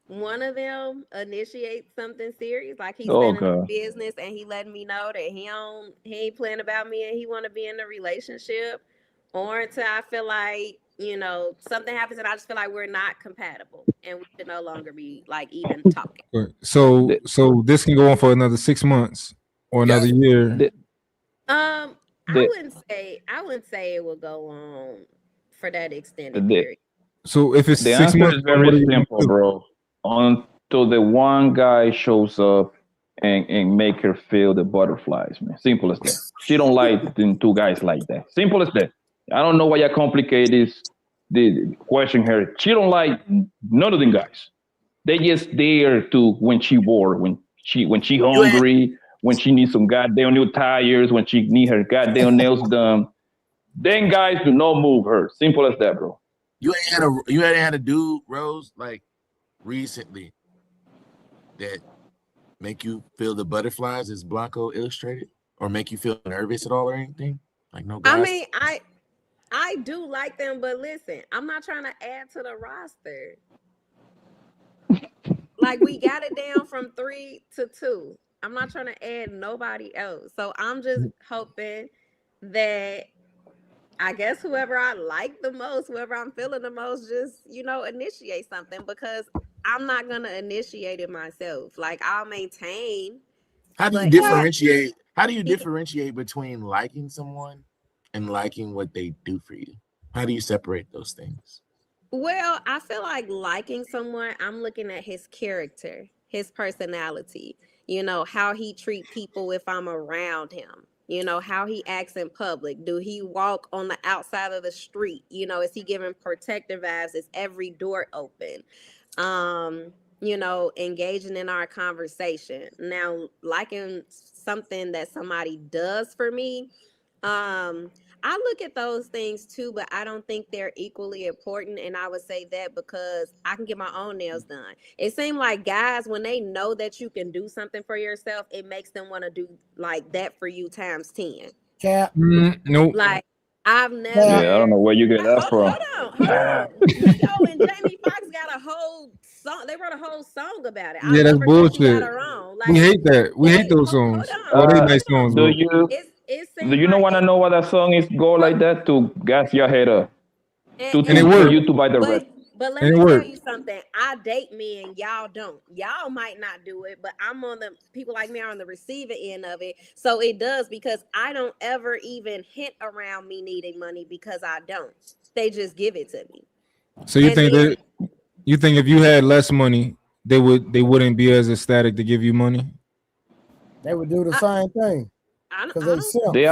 Speaker 12: one of them initiates something serious, like he's standing in business and he letting me know that he ain't playing about me and he want to be in a relationship, or until I feel like something happens and I just feel like we're not compatible and we should no longer be even talking.
Speaker 9: So this can go on for another 6 months or another year.
Speaker 12: I wouldn't say it would go on for that extended
Speaker 1: The,
Speaker 12: period.
Speaker 9: So if it's
Speaker 1: the
Speaker 9: 6
Speaker 1: answer
Speaker 9: months,
Speaker 1: is
Speaker 9: what are
Speaker 1: very
Speaker 9: you gonna
Speaker 1: simple,
Speaker 9: do?
Speaker 1: bro. Until the one guy shows up and make her feel the butterflies, man. Simple as that. She don't like them two guys like that. Simple as that. I don't know why you complicate this. The question her. She don't like none of them guys. They just there to when she bored, when she hungry, when she needs some goddamn new tires, when she need her goddamn nails done. Then guys do not move her. Simple as that, bro.
Speaker 21: You ain't had a dude, Rose, like recently that make you feel the butterflies as Blanco illustrated, or make you feel nervous at all or anything? Like no guys.
Speaker 12: I mean, I do like them, but listen, I'm not trying to add to the roster. Like we got it down from 3 to 2. I'm not trying to add nobody else. So I'm just hoping that I guess whoever I like the most, whoever I'm feeling the most, just, initiate something, because I'm not going to initiate it myself. Like I'll maintain.
Speaker 21: How do you differentiate? How do you differentiate between liking someone and liking what they do for you? How do you separate those things?
Speaker 12: Well, I feel like liking someone, I'm looking at his character, his personality, how he treat people if I'm around him, how he acts in public. Do he walk on the outside of the street? Is he giving protective vibes? Is every door open? Engaging in our conversation. Now, liking something that somebody does for me, I look at those things too, but I don't think they're equally important. And I would say that because I can get my own nails done. It seems like guys, when they know that you can do something for yourself, it makes them want to do like that for you times 10.
Speaker 2: Cap.
Speaker 9: Nope.
Speaker 12: Like I've never.
Speaker 1: Yeah, I don't know where you get that from.
Speaker 12: Hold on. Joe and Jamie Foxx got a whole song. They wrote a whole song about it.
Speaker 9: Yeah, that's bullshit. We hate that. We hate those songs. Oh, they nice songs.
Speaker 1: Do
Speaker 9: bro.
Speaker 1: you? Do you want to know what that song is? Go like that to gas your head up.
Speaker 9: And it worked.
Speaker 1: For you to buy the rest.
Speaker 12: But let me tell you something. I date men, y'all don't. Y'all might not do it, but I'm on the people like me are on the receiving end of it. So it does, because I don't ever even hint around me needing money, because I don't. They just give it to me.
Speaker 9: So you think if you had less money, they wouldn't be as ecstatic to give you money?
Speaker 2: They would do the same thing.
Speaker 1: They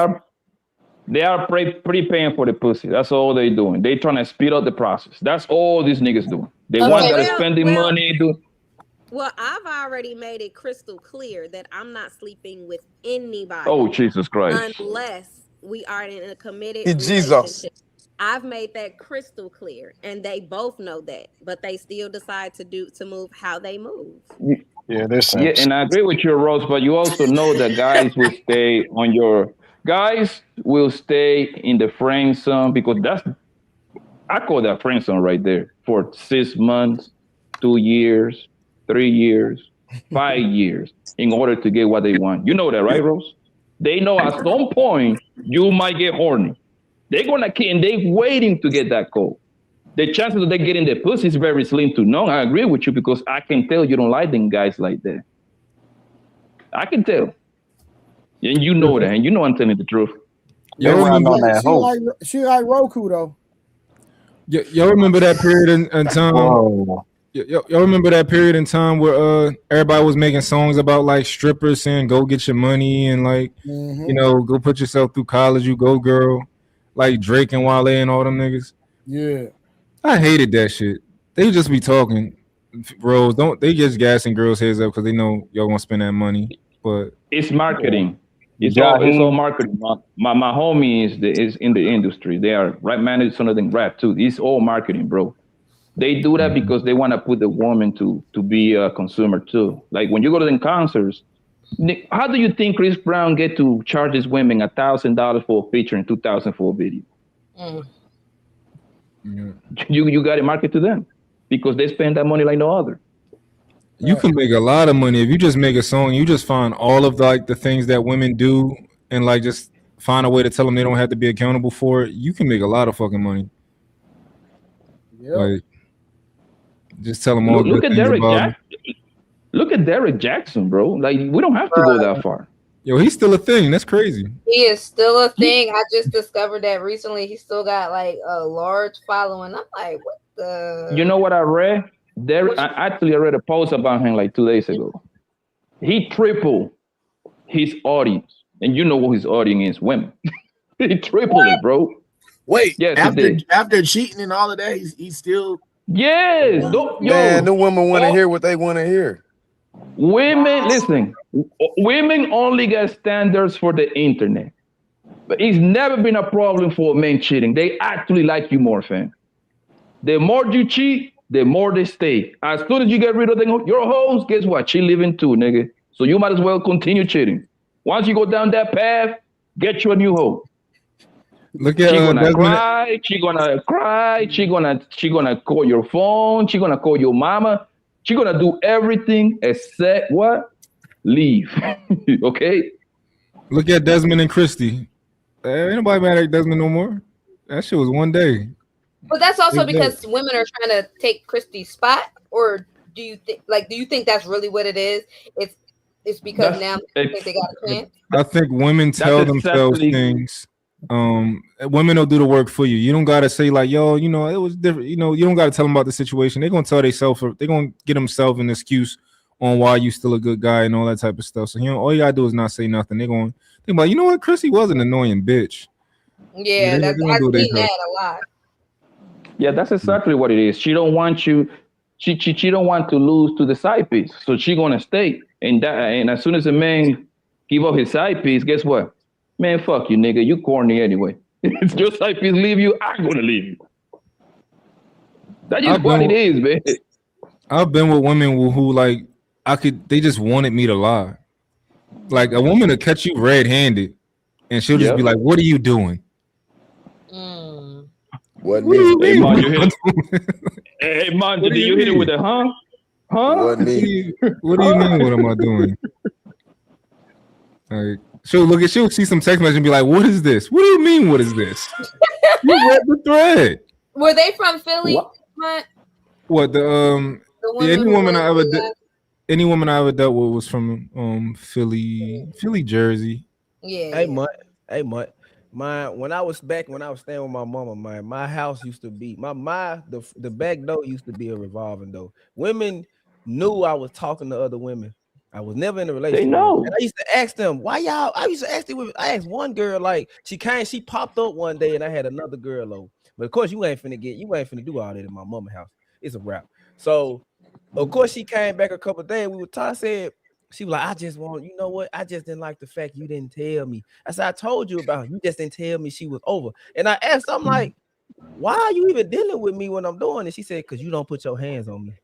Speaker 1: are prepaying for the pussy. That's all they doing. They trying to speed up the process. That's all these niggas doing. They want that spending money.
Speaker 12: Well, I've already made it crystal clear that I'm not sleeping with anybody.
Speaker 1: Oh, Jesus Christ.
Speaker 12: Unless we are in a committed
Speaker 20: Jesus.
Speaker 12: relationship. I've made that crystal clear, and they both know that, but they still decide to move how they move.
Speaker 6: Yeah, there's
Speaker 1: Yeah, and I agree with you, Rose, but you also know that guys will stay in the friend zone, because I call that friend zone right there, for 6 months, 2 years, 3 years, 5 years, in order to get what they want. You know that, right, Rose? They know at some point you might get horny. They're gonna keep, and they're waiting to get that call. The chances of they getting the pussy is very slim to none. I agree with you, because I can tell you don't like them guys like that. I can tell. And you know that, and you know I'm telling the truth.
Speaker 2: She like Roku though.
Speaker 9: Y'all remember that period in time? Y'all remember that period in time where everybody was making songs about like strippers saying go get your money and like go put yourself through college, you go girl, like Drake and Wale and all them niggas.
Speaker 2: Yeah.
Speaker 9: I hated that shit. They just be talking. Rose, they just gassing girls' heads up because they know y'all gonna spend that money. But
Speaker 1: it's marketing. It's all marketing. My homie is in the industry. They are rap managers, some of them rap too. It's all marketing, bro. They do that because they want to put the woman to be a consumer too. Like when you go to the concerts, how do you think Chris Brown get to charge his women $1,000 for a feature and $2,000 for a video? You got to market to them because they spend that money like no other.
Speaker 9: You can make a lot of money if you just make a song. You just find all of the things that women do and like just find a way to tell them they don't have to be accountable for it. You can make a lot of fucking money.
Speaker 2: Yeah.
Speaker 9: Like just tell them all.
Speaker 1: Look at Derek Jackson. Look at Derek Jackson, bro. Like we don't have to go that far.
Speaker 9: Yo, he's still a thing. That's crazy.
Speaker 16: He is still a thing. I just discovered that recently. He still got like a large following. I'm like, what the?
Speaker 1: You know what I read? I read a post about him like 2 days ago. He tripled his audience, and you know what his audience is? Women. He tripled it, bro.
Speaker 21: Wait,
Speaker 1: yes,
Speaker 21: after cheating and all of that, he's still.
Speaker 1: Yes,
Speaker 20: man, the women want to hear what they want to hear.
Speaker 1: Women, listen. Women only get standards for the internet, but it's never been a problem for men cheating. They actually like you more, fam. The more you cheat, the more they stay. As soon as you get rid of your hoes, guess what? She living too, nigga. So you might as well continue cheating. Once you go down that path, get you a new hoe.
Speaker 9: Look at
Speaker 1: she gonna cry. She gonna cry. She gonna call your phone. She gonna call your mama. She gonna do everything except what? Leave. Okay.
Speaker 9: Look at Desmond and Christy. Ain't nobody mad at Desmond no more. That shit was one day.
Speaker 16: But that's also because women are trying to take Christy's spot, or do you think that's really what it is? It's because now they think they got a chance.
Speaker 9: I think women tell themselves things. Women will do the work for you. You don't gotta say like, yo, you know, it was different. You know, you don't gotta tell them about the situation. They're gonna tell themselves, they're gonna get themselves an excuse on why you still a good guy and all that type of stuff. So all you gotta do is not say nothing. They're going to think about, you know what, Chrissy was an annoying bitch.
Speaker 16: Yeah, I've seen that a lot.
Speaker 1: Yeah, that's exactly what it is. She don't want you. She don't want to lose to the side piece, so she gonna stay. And as soon as a man give up his side piece, guess what? Man, fuck you, nigga. You corny anyway. If your side piece leave you, I'm gonna leave you. That's just what it is, man.
Speaker 9: I've been with women who like they just wanted me to lie. Like a woman to catch you red-handed, and she'll just be like, "What are you doing?"
Speaker 20: What
Speaker 1: do you mean? Hey, man, did you hit it with a huh?
Speaker 9: What do you mean? What am I doing? Like, she'll see some text message and be like, "What is this? What do you mean? What is this?" You read the thread.
Speaker 16: Were they from Philly?
Speaker 9: What any woman I ever dealt with was from Philly, Jersey.
Speaker 16: Yeah.
Speaker 10: Hey, Mutt. When I was staying with my mama, my house used to be the back door used to be a revolving door. Women knew I was talking to other women. I was never in a relationship.
Speaker 1: They know.
Speaker 10: And I used to ask them, why y'all? I used to ask them. I asked one girl, like she popped up one day, and I had another girl over. But of course, you ain't finna do all that in my mama house. It's a wrap. So of course she came back a couple of days. We were talking. Said she was like, you know what? I just didn't like the fact you didn't tell me. I said, I told you about her. You just didn't tell me she was over. And I asked, I'm like, why are you even dealing with me when I'm doing it? She said, because you don't put your hands on me.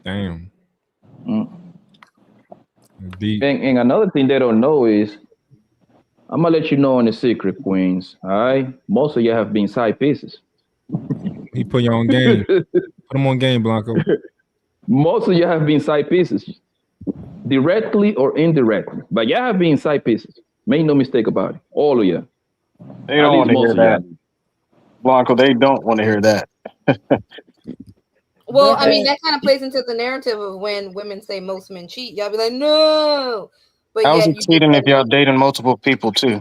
Speaker 9: Damn.
Speaker 1: And another thing they don't know is, I'm gonna let you know on the secret, Queens. All right, most of you have been side pieces.
Speaker 9: He put you on game. Put him on game, Blanco.
Speaker 1: Most of you have been side pieces, directly or indirectly. But you have been side pieces. Make no mistake about it. All of you.
Speaker 6: They don't want to hear that, Blanco. They don't want to hear that.
Speaker 16: Well, I mean, that kind of plays into the narrative of when women say most men cheat. Y'all be like, no. But
Speaker 6: how's it cheating if y'all dating multiple people too?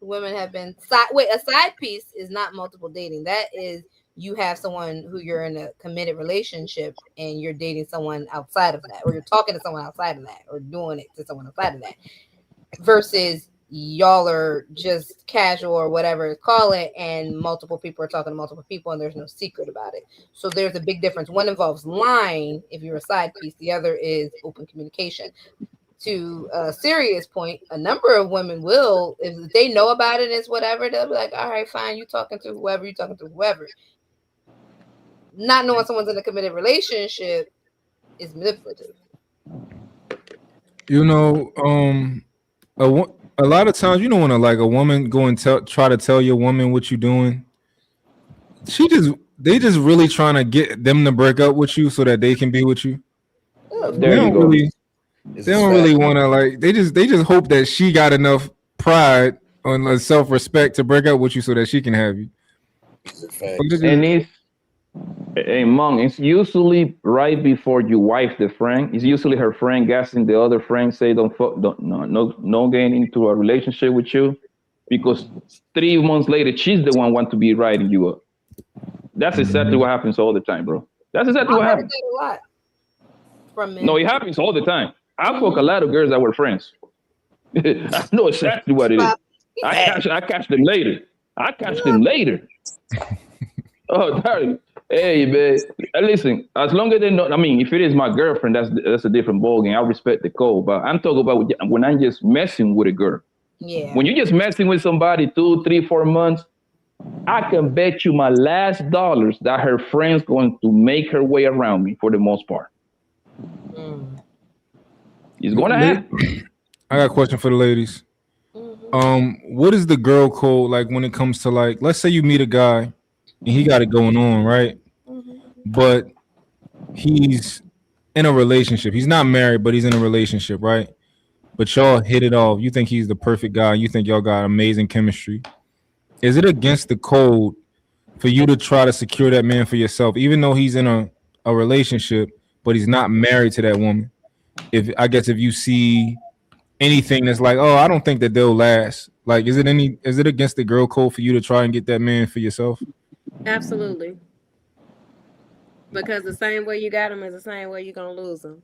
Speaker 16: Women have been a side piece is not multiple dating. That is, you have someone who you're in a committed relationship and you're dating someone outside of that, or you're talking to someone outside of that, or doing it to someone outside of that, versus y'all are just casual or whatever, call it, and multiple people are talking to multiple people and there's no secret about it. So there's a big difference. One involves lying if you're a side piece. The other is open communication. To a serious point, a number of women will, if they know about it, it's whatever, they'll be like, all right, fine, you talking to whoever. Not knowing someone's in a committed relationship is manipulative.
Speaker 9: You know, a lot of times, you don't want to like a woman go and try to tell your woman what you're doing. They just really trying to get them to break up with you so that they can be with you. They don't really want to like. They just hope that she got enough pride and self-respect to break up with you so that she can have you.
Speaker 1: And Hey, Mom, it's usually right before you wife the friend. It's usually her friend gassing the other friend, say, don't fuck, don't, no getting into a relationship with you. Because 3 months later, she's the one want to be writing you up. That's exactly what happens all the time, bro. That's exactly
Speaker 12: I
Speaker 1: what
Speaker 12: heard
Speaker 1: happens.
Speaker 12: that a lot from men.
Speaker 1: No, it happens all the time. I fuck a lot of girls that were friends. I know exactly what it is. I catch them later. I catch them later. Oh, darling. Hey, man. Listen, as long as they know, I mean, if it is my girlfriend, that's a different ballgame. I respect the code. But I'm talking about when I'm just messing with a girl.
Speaker 12: Yeah.
Speaker 1: When you're just messing with somebody 2, 3, 4 months, I can bet you my last dollars that her friend's going to make her way around me for the most part. It's going to happen.
Speaker 9: I got a question for the ladies. What is the girl code like when it comes to, like, let's say you meet a guy and he got it going on, right? But he's in a relationship. He's not married, but he's in a relationship, right? But y'all hit it off. You think he's the perfect guy. You think y'all got amazing chemistry. Is it against the code for you to try to secure that man for yourself, even though he's in a relationship, but he's not married to that woman? If you see anything that's like, oh, I don't think that they'll last. Like, is it against the girl code for you to try and get that man for yourself?
Speaker 12: Absolutely. Because the same way you got him is the same way you're gonna lose him.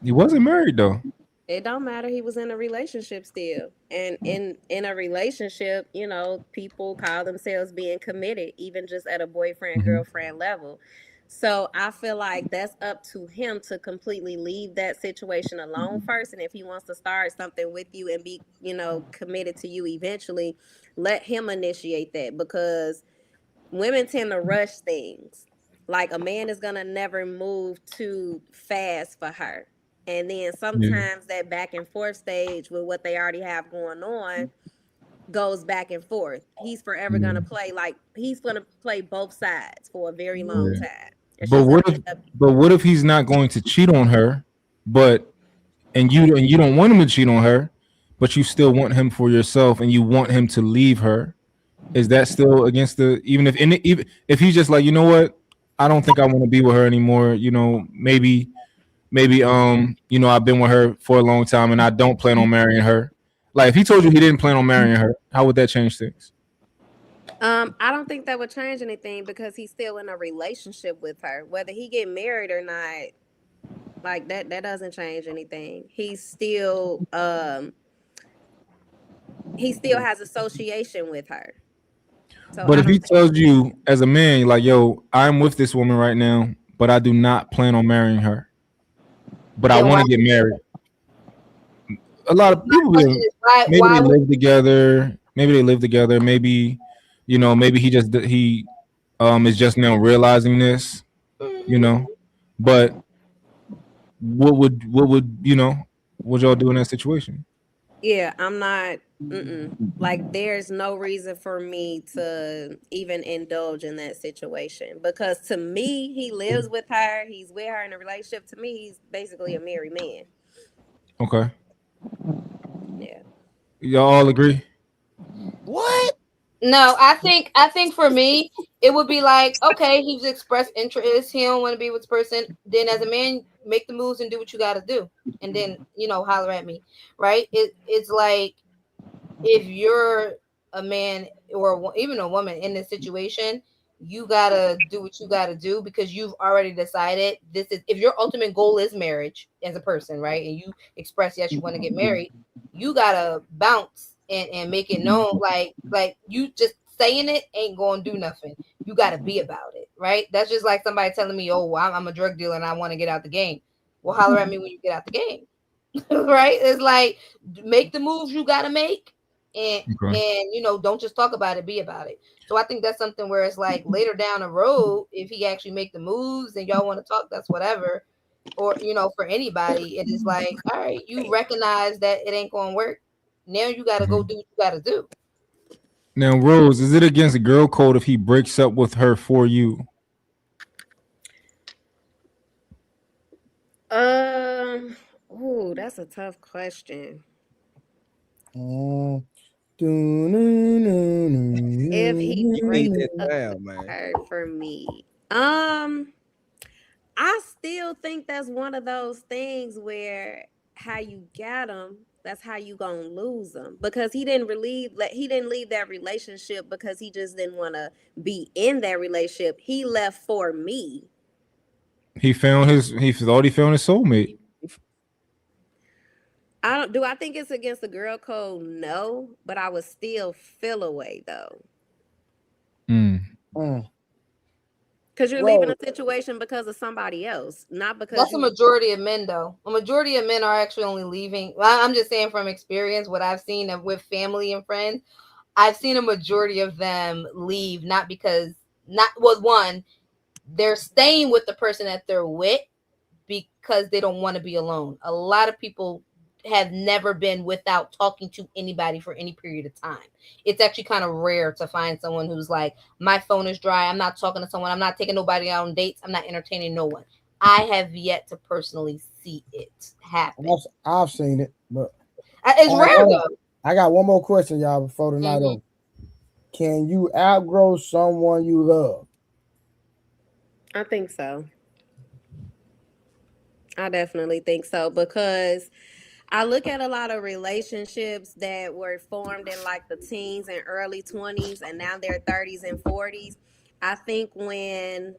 Speaker 9: He wasn't married though.
Speaker 12: It don't matter. He was in a relationship still. And in a relationship, you know, people call themselves being committed, even just at a boyfriend, girlfriend level. So I feel like that's up to him to completely leave that situation alone first. And if he wants to start something with you and be, you know, committed to you eventually, let him initiate that, because women tend to rush things. Like, a man is gonna never move too fast for her. And then sometimes that back and forth stage with what they already have going on goes back and forth. He's forever gonna play, like, he's gonna play both sides for a very long time.
Speaker 9: But what if he's not going to cheat on her, and you don't want him to cheat on her, but you still want him for yourself and you want him to leave her? Is that still against even if he's just like, you know what, I don't think I want to be with her anymore, you know, maybe you know, I've been with her for a long time and I don't plan on marrying her. Like, if he told you he didn't plan on marrying her, how would that change things?
Speaker 12: I don't think that would change anything, because he's still in a relationship with her. Whether he get married or not, like, that doesn't change anything. He still has association with her. So
Speaker 9: But if he tells you as a man, like, yo, I'm with this woman right now, but I do not plan on marrying her, but I want to get married. A lot of people maybe they live together. Maybe, you know, maybe he is just now realizing this, you know. But what would you know? What y'all do in that situation?
Speaker 12: Yeah, I'm not. Like, there's no reason for me to even indulge in that situation, because to me, he lives with her. He's with her in a relationship. To me, he's basically a married man.
Speaker 9: Okay.
Speaker 12: Yeah.
Speaker 9: Y'all all agree?
Speaker 16: What? No, I think for me, it would be like, okay, he's expressed interest. He don't want to be with this person. Then as a man, make the moves and do what you got to do. And then, you know, holler at me, right? It's like, if you're a man or even a woman in this situation, you got to do what you got to do, because you've already decided this is, if your ultimate goal is marriage as a person, right? And you express, yes, you want to get married, you got to bounce and make it known, like you just saying it ain't going to do nothing. You got to be about it, right? That's just like somebody telling me, oh, I'm a drug dealer and I want to get out the game. Well, holler at me when you get out the game, right? It's like, make the moves you got to make, and you know, don't just talk about it, be about it. So I think that's something where it's like, later down the road, if he actually make the moves and y'all want to talk, that's whatever. Or, you know, for anybody, it is like, all right, you recognize that it ain't going to work. Now you got to go do what you got to do.
Speaker 9: Now, Rose, is it against the girl code if he breaks up with her for you?
Speaker 12: Ooh, that's a tough question. If he breaks up with her for me, I still think that's one of those things where how you got them, that's how you gonna lose them, because he didn't leave that relationship because he just didn't want to be in that relationship. He left for me.
Speaker 9: He thought he found his soulmate.
Speaker 12: I think it's against the girl code? No, but I would still feel away though. Because you're leaving a situation because of somebody else, not because
Speaker 16: that's a majority of men, though. A majority of men are actually only leaving. I'm just saying from experience, what I've seen with family and friends, I've seen a majority of them leave one, they're staying with the person that they're with because they don't want to be alone. A lot of people have never been without talking to anybody for any period of time. It's actually kind of rare to find someone who's like, my phone is dry, I'm not talking to someone, I'm not taking nobody out on dates, I'm not entertaining no one. I have yet to personally see it happen.
Speaker 2: I've seen it, but
Speaker 16: it's rare though.
Speaker 2: I got one more question, y'all, before the night over. Can you outgrow someone you love?
Speaker 12: I think so. I definitely think so, because I look at a lot of relationships that were formed in like the teens and early 20s, and now they're 30s and 40s. I think when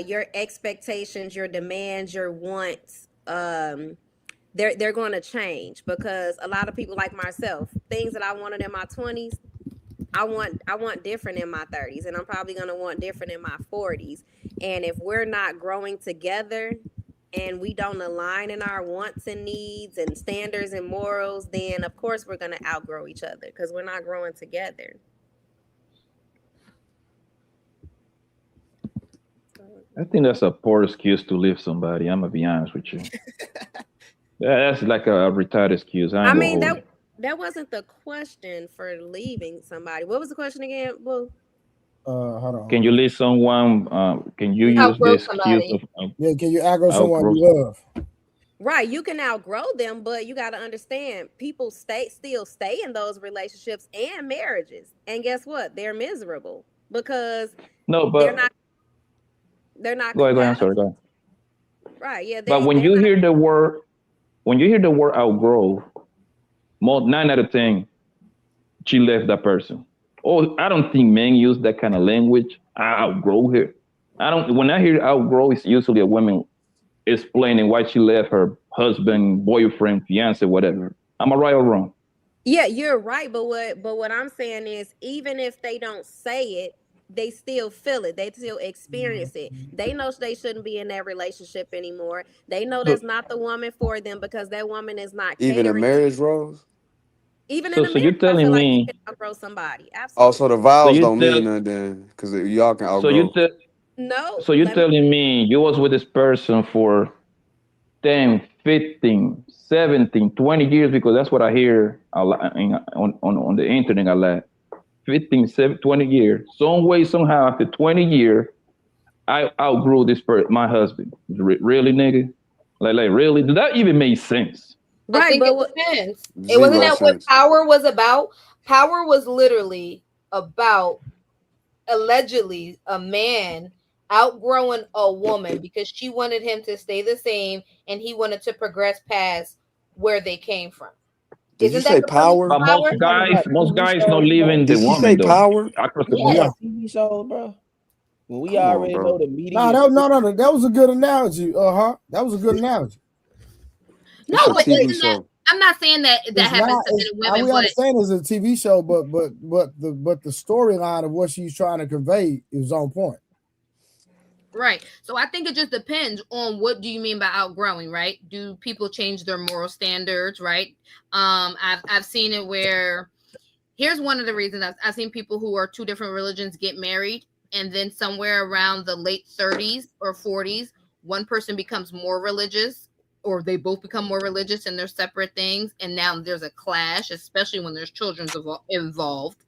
Speaker 12: your expectations, your demands, your wants, they're going to change, because a lot of people like myself, things that I wanted in my 20s, I want different in my 30s, and I'm probably going to want different in my 40s. And if we're not growing together, and we don't align in our wants and needs and standards and morals, then of course we're going to outgrow each other, because we're not growing together.
Speaker 1: I think that's a poor excuse to leave somebody. I'm gonna be honest with you. That's like a retired excuse.
Speaker 12: I mean, that wasn't the question for leaving somebody. What was the question again, Boo?
Speaker 2: Hold on.
Speaker 1: Can you leave someone? Can you use the excuse of
Speaker 2: can you outgrow someone you love?
Speaker 12: Right, you can outgrow them, but you got to understand, people still stay in those relationships and marriages, and guess what? They're miserable because they're not.
Speaker 1: Go ahead. I'm sorry. Go ahead.
Speaker 12: Right. Yeah.
Speaker 1: But when you hear the word outgrow, 9 out of 10, she left that person. Oh, I don't think men use that kind of language. I outgrow her. When I hear outgrow, it's usually a woman explaining why she left her husband, boyfriend, fiance, whatever. Am I right or wrong?
Speaker 12: Yeah, you're right. But what I'm saying is, even if they don't say it, they still feel it. They still experience it. They know they shouldn't be in that relationship anymore. They know that's not the woman for them, because that woman is not
Speaker 20: even in marriage, Rose.
Speaker 12: Even in a marriage,
Speaker 1: you're telling me
Speaker 12: like you can outgrow somebody. Absolutely.
Speaker 20: Also, the vows don't mean nothing, because y'all can outgrow.
Speaker 12: So
Speaker 1: you're telling me you was with this person for 10, 15, 17, 20 years, because that's what I hear a lot on the internet a lot. 15, 20 years. Some way, somehow, after 20 years, I outgrew this person, my husband. Really, nigga? Like, really? Did that even make sense?
Speaker 16: Right, but it depends. It wasn't that what Power was about. Power was literally about allegedly a man outgrowing a woman because she wanted him to stay the same and he wanted to progress past where they came from.
Speaker 20: Did you say Power?
Speaker 1: But most guys don't live in the woman.
Speaker 20: Did she say Power?
Speaker 10: Yeah, TV shows, bro. When we already know the media.
Speaker 2: No, that was a good analogy. That was a good analogy.
Speaker 16: No, but I'm not saying that happens to men and women.
Speaker 2: We understand it's a TV show, but the storyline of what she's trying to convey is on point.
Speaker 16: Right. So I think it just depends on what do you mean by outgrowing, right? Do people change their moral standards, right? I've seen it where here's one of the reasons I've seen people who are two different religions get married, and then somewhere around the late 30s or 40s, one person becomes more religious, or they both become more religious and they're separate things. And now there's a clash, especially when there's children involved.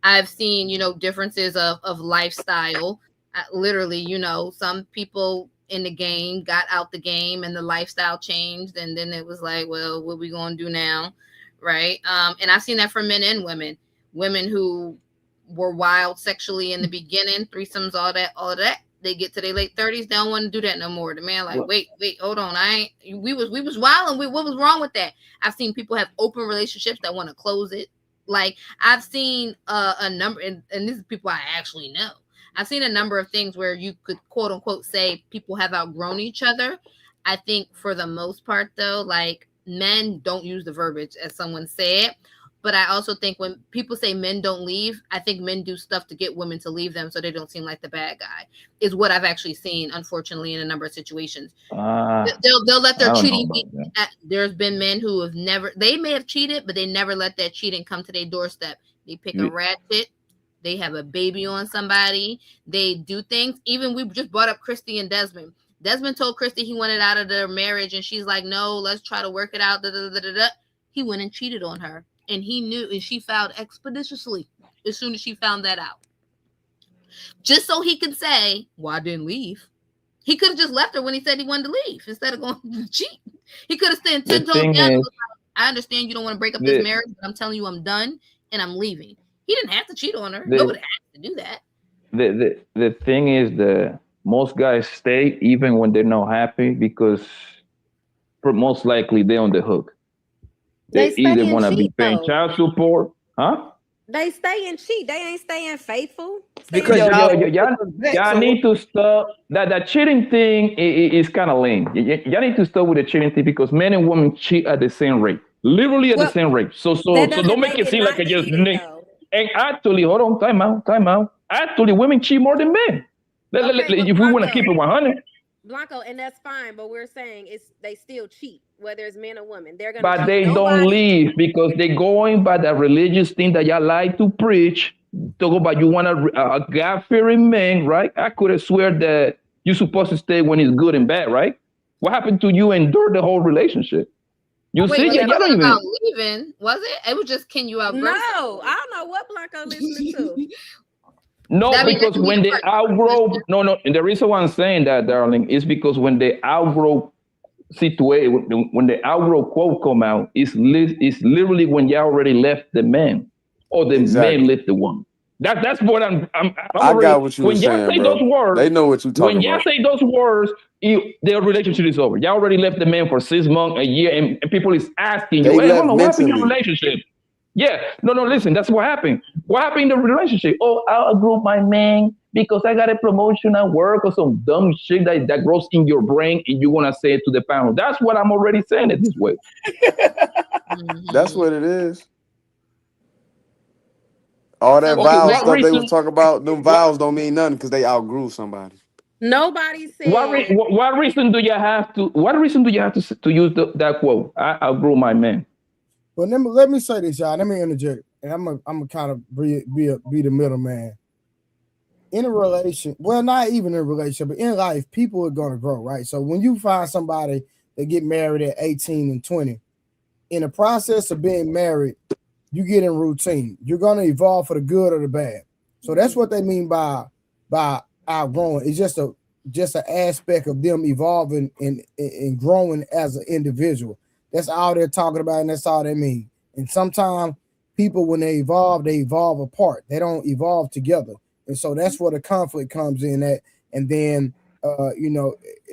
Speaker 16: I've seen, differences of lifestyle. Literally, some people in the game got out the game and the lifestyle changed. And then it was like, well, what are we going to do now? Right. And I've seen that for men and women who were wild sexually in the beginning, threesomes, all that. They get to their late 30s, they don't want to do that no more. The man like, wait, hold on. We was wilding. What was wrong with that? I've seen people have open relationships that want to close it. Like I've seen a number, and this is people I actually know. I've seen a number of things where you could quote unquote say people have outgrown each other. I think for the most part though, like men don't use the verbiage as someone said. But I also think when people say men don't leave, I think men do stuff to get women to leave them so they don't seem like the bad guy, is what I've actually seen, unfortunately, in a number of situations. They'll let their cheating be. There's been men who have never, they may have cheated, but they never let that cheating come to their doorstep. They pick a ratchet. They have a baby on somebody. They do things. Even we just brought up Christy and Desmond. Desmond told Christy he wanted out of their marriage, and she's like, no, let's try to work it out. Da, da, da, da, da. He went and cheated on her. And he knew, and she filed expeditiously as soon as she found that out. Just so he could say, well, I didn't leave. He could have just left her when he said he wanted to leave instead of going to cheat. He could have said 10 toes down. I understand you don't want to break up this marriage, but I'm telling you I'm done and I'm leaving. He didn't have to cheat on her. Nobody had to do that.
Speaker 1: The thing is that most guys stay even when they're not happy because most likely they're on the hook. They either want to be paying child support, huh?
Speaker 12: They stay and cheat. They ain't staying faithful.
Speaker 1: Because y'all need to stop that cheating thing is kind of lame. Y'all need to stop with the cheating thing because men and women cheat at the same rate, literally at the same rate. So don't make it seem like it just. And actually, hold on, time out. Actually, women cheat more than men. If we want to keep it 100.
Speaker 12: Blanco, and that's fine, but we're saying they still cheat, whether it's men or women. They're gonna.
Speaker 1: But they don't leave because they're going by the religious thing that y'all like to preach. Talk about you want a God-fearing man, right? I could have swear that you're supposed to stay when it's good and bad, right? What happened to you endure the whole relationship? You see, y'all don't even.
Speaker 16: About leaving, was it? It was just, can you outgrow?
Speaker 12: No, I don't know what Blanco listening to.
Speaker 1: No, because when they outgrow, no. And the reason why I'm saying that, darling, is because when they outgrow situation, when the outgrow quote come out, it's literally when you already left the man or the man left the woman. That's what I'm
Speaker 20: I got what you were saying,
Speaker 1: say
Speaker 20: bro.
Speaker 1: those words,
Speaker 20: they know what you're talking
Speaker 1: when y'all say those words, their relationship is over. Y'all already left the man for 6 months, a year, and people is asking you, hey, hold on, what happened in your relationship? Yeah, no, listen, that's what happened. What happened in the relationship? Oh, I outgrew my man because I got a promotion at work or some dumb shit that grows in your brain and you want to say it to the panel. That's what I'm already saying it this way.
Speaker 20: That's what it is. All that vow stuff they was talking about, them vows don't mean nothing because they outgrew somebody.
Speaker 12: Nobody said.
Speaker 1: What reason do you have to? What reason do you have to use that quote? I outgrew my man.
Speaker 2: Well, let me say this, y'all. Let me interject, and I'm gonna kind of be the middleman. In a relation, well, not even in a relationship, but in life, people are gonna grow, right? So when you find somebody that get married at 18 and 20, in the process of being married, you get in routine. You're gonna evolve for the good or the bad. So that's what they mean by outgrowing. It's just an aspect of them evolving and growing as an individual. That's all they're talking about, and that's all they mean. And sometimes people, when they evolve apart. They don't evolve together. And so that's where the conflict comes in at. And then,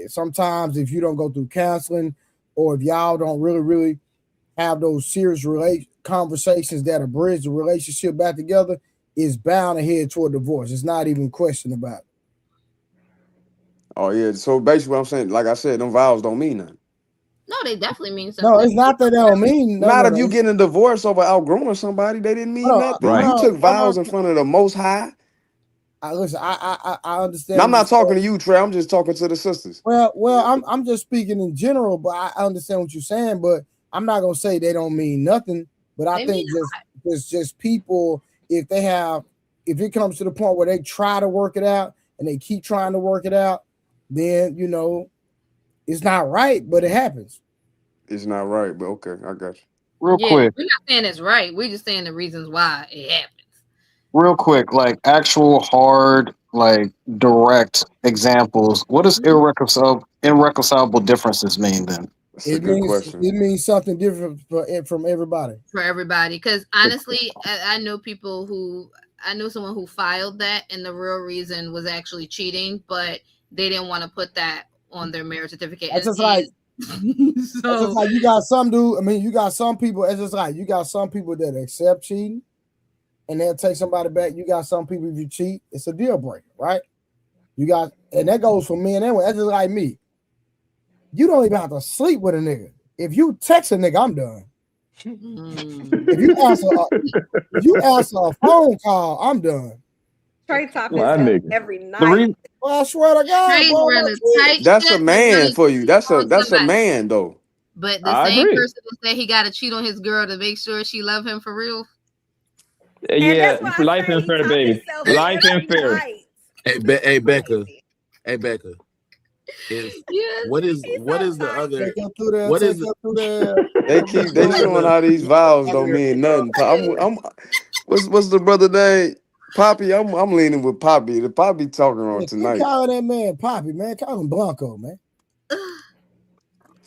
Speaker 2: sometimes if you don't go through counseling or if y'all don't really have those serious conversations that bridge the relationship back together, it's bound to head toward divorce. It's not even a question about it.
Speaker 20: Oh, yeah. So basically what I'm saying, like I said, them vows don't mean nothing.
Speaker 16: No, they definitely mean something.
Speaker 2: No, it's not that they don't mean.
Speaker 20: Not if you getting a divorce over outgrowing somebody. They didn't mean nothing. Right. You took vows in front of the Most High.
Speaker 2: Listen, I understand.
Speaker 20: Now, I'm not talking to you, Trey. I'm just talking to the sisters.
Speaker 2: Well, I'm just speaking in general, but I understand what you're saying. But I'm not gonna say they don't mean nothing. But I think just people, if it comes to the point where they try to work it out and they keep trying to work it out, then it's not right, but it happens.
Speaker 20: It's not right, but okay, I got you.
Speaker 6: Real quick.
Speaker 16: We're not saying it's right. We're just saying the reasons why it happens.
Speaker 6: Real quick, like actual hard, like direct examples. What does irreconcilable differences mean then?
Speaker 2: It means something different from everybody.
Speaker 16: For everybody, because honestly, I know people who I knew someone who filed that, and the real reason was actually cheating, but they didn't want to put that on their marriage certificate.
Speaker 2: It's just like, it's just like you got some dude. I mean, you got some people. It's just like you got some people that accept cheating, and they'll take somebody back. You got some people, if you cheat, it's a deal breaker, right? You got, and that goes for men anyway. That's just like me. You don't even have to sleep with a nigga. If you text a nigga, I'm done. If you answer a phone call, I'm done.
Speaker 12: Trey talk
Speaker 20: My
Speaker 12: himself
Speaker 20: nigga.
Speaker 12: every
Speaker 20: The
Speaker 12: night.
Speaker 20: reason,
Speaker 2: Well, I swear to God,
Speaker 16: Trey's
Speaker 2: bro,
Speaker 16: running tight
Speaker 20: that's a
Speaker 16: ship,
Speaker 20: man
Speaker 16: really
Speaker 20: for you. That's a
Speaker 16: on somebody.
Speaker 20: man though.
Speaker 16: But the
Speaker 1: I
Speaker 16: same
Speaker 1: agree.
Speaker 16: person that said he got to cheat on his girl to make sure she love him for real.
Speaker 1: Yeah, life and fair, baby. Life and fair.
Speaker 21: Hey, Becca. Hey, Becca. What is the other? What is
Speaker 20: They showing how these vows don't mean nothing. I'm what's the brother name? Poppy. I'm leaning with Poppy. The Poppy talking on
Speaker 2: Quit
Speaker 20: tonight.
Speaker 2: calling that man Poppy, man. Call him Blanco, man.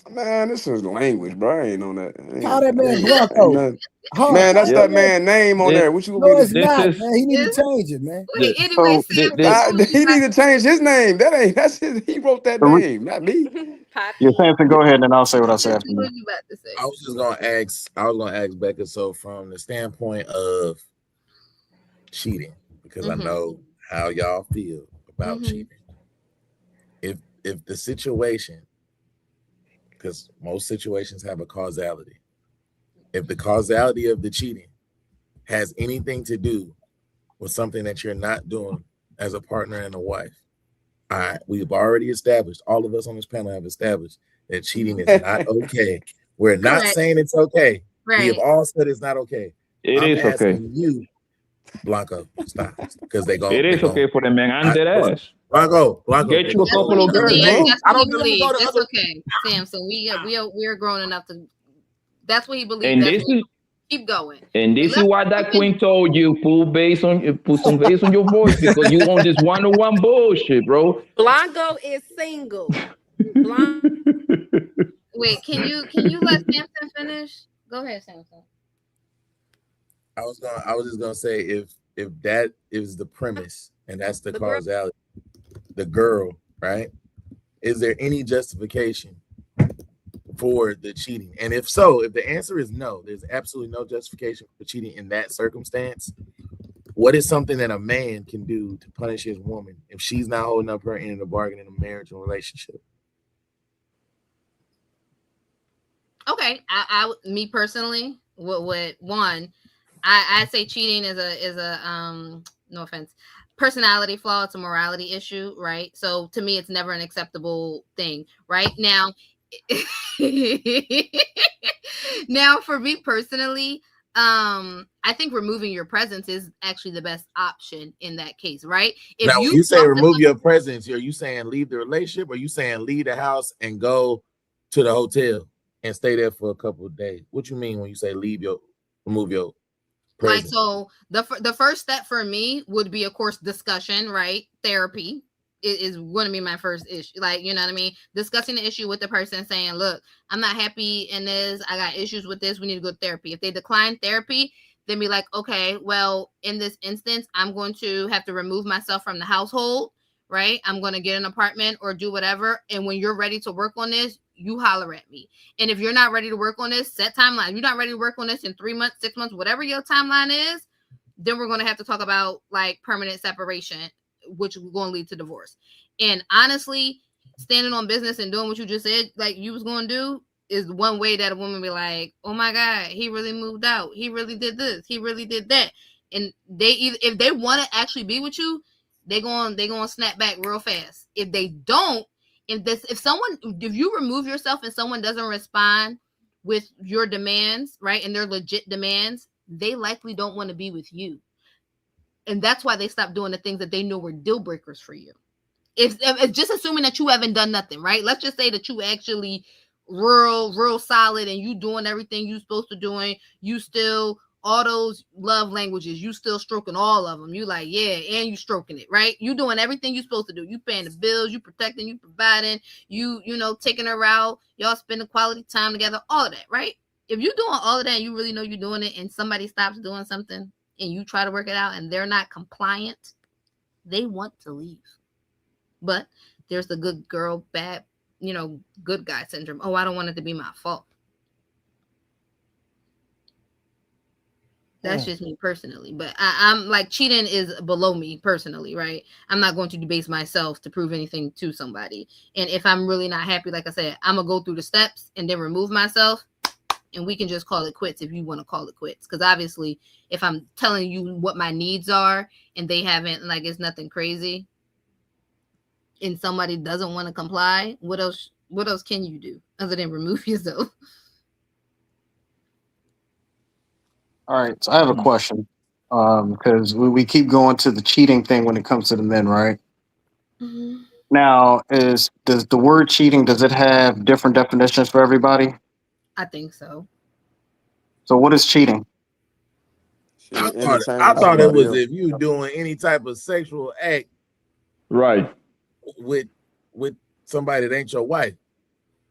Speaker 20: Man, this is language, bro. I ain't on that.
Speaker 2: Call that man Blanco.
Speaker 20: Man, that's that man name on there. What you gonna
Speaker 2: No,
Speaker 20: be?
Speaker 2: it's not, man. He need to change it, man.
Speaker 16: Wait, anyway,
Speaker 20: he need to change his name. That's his. He wrote that name, not me.
Speaker 6: Yeah, Samson, go ahead, and I'll say what I said.
Speaker 16: What you about to say?
Speaker 21: I was gonna ask Becca. So from the standpoint of cheating, because I know how y'all feel about cheating. If the situation, because most situations have a causality. If the causality of the cheating has anything to do with something that you're not doing as a partner and a wife, we've already established, all of us on this panel have established that cheating is not okay. We're not saying it's okay. We have all said it's not okay.
Speaker 1: It is okay.
Speaker 21: You, Blanco, stop. Because
Speaker 1: It is okay for the man. I'm dead ass.
Speaker 21: Blanco,
Speaker 1: Get you a couple of girls, bro.
Speaker 16: That's what he believes. That's okay, Sam. So we're grown enough to. That's what he believes.
Speaker 1: And this is
Speaker 16: keep going.
Speaker 1: And this is why that queen told you put some bass on your voice, because you on this one-on-one bullshit, bro.
Speaker 12: Blanco is single.
Speaker 16: Wait, can you let Samson finish? Go ahead, Samson.
Speaker 21: I was just gonna say if that is the premise and that's the causality, the girl, right? Is there any justification for the cheating? And if so, if the answer is no, there's absolutely no justification for cheating in that circumstance. What is something that a man can do to punish his woman if she's not holding up her end of the bargain in a marriage or relationship?
Speaker 16: Okay, I me personally, what one, I say cheating is a no offense, personality flaw. It's a morality issue, right? So to me, it's never an acceptable thing, right? Now, now for me personally, I think removing your presence is actually the best option in that case, right? If
Speaker 21: now, when you say remove your presence, are you saying leave the relationship, or are you saying leave the house and go to the hotel and stay there for a couple of days? What you mean when you say remove your presence?
Speaker 16: Like, so the first step for me would be, of course, discussion, right? Therapy is going to be my first issue. Like, you know what I mean? Discussing the issue with the person, saying, look, I'm not happy in this. I got issues with this. We need to go to therapy. If they decline therapy, then be like, okay, well, in this instance, I'm going to have to remove myself from the household, right? I'm going to get an apartment or do whatever. And when you're ready to work on this, you holler at me. And if you're not ready to work on this, set timeline. If you're not ready to work on this in 3 months, 6 months, whatever your timeline is, then we're going to have to talk about like permanent separation, which is going to lead to divorce. And honestly, standing on business and doing what you just said, like you was going to do, is one way that a woman be like, oh my God, he really moved out. He really did this. He really did that. And if they want to actually be with you, they're going to snap back real fast. If they don't, if you remove yourself and someone doesn't respond with your demands, right, and they're legit demands, they likely don't want to be with you. And that's why they stopped doing the things that they knew were deal breakers for you. If just assuming that you haven't done nothing, right? Let's just say that you actually real solid and you doing everything you supposed to doing. You still, all those love languages, you still stroking all of them. You like, yeah, and you stroking it, right? You doing everything you supposed to do. You paying the bills, you protecting, you providing, you know, taking her out, y'all spending quality time together, all of that, right? If you're doing all of that and you really know you're doing it and somebody stops doing something, and you try to work it out and they're not compliant, they want to leave. But there's the good girl, bad, good guy syndrome. Oh, I don't want it to be my fault. That's just me personally. But I'm like, cheating is below me personally, right? I'm not going to debase myself to prove anything to somebody. And if I'm really not happy, like I said, I'm going to go through the steps and then remove myself. And we can just call it quits if you want to call it quits. Because obviously, if I'm telling you what my needs are and they haven't, like, it's nothing crazy, and somebody doesn't want to comply, what else can you do other than remove yourself?
Speaker 6: All right, so I have a question because we keep going to the cheating thing when it comes to the men, right?
Speaker 16: Mm-hmm.
Speaker 6: Now, does the word cheating, does it have different definitions for everybody?
Speaker 16: I think so.
Speaker 6: So what is cheating?
Speaker 21: I thought it was if you doing any type of sexual act,
Speaker 1: right,
Speaker 21: with somebody that ain't your wife.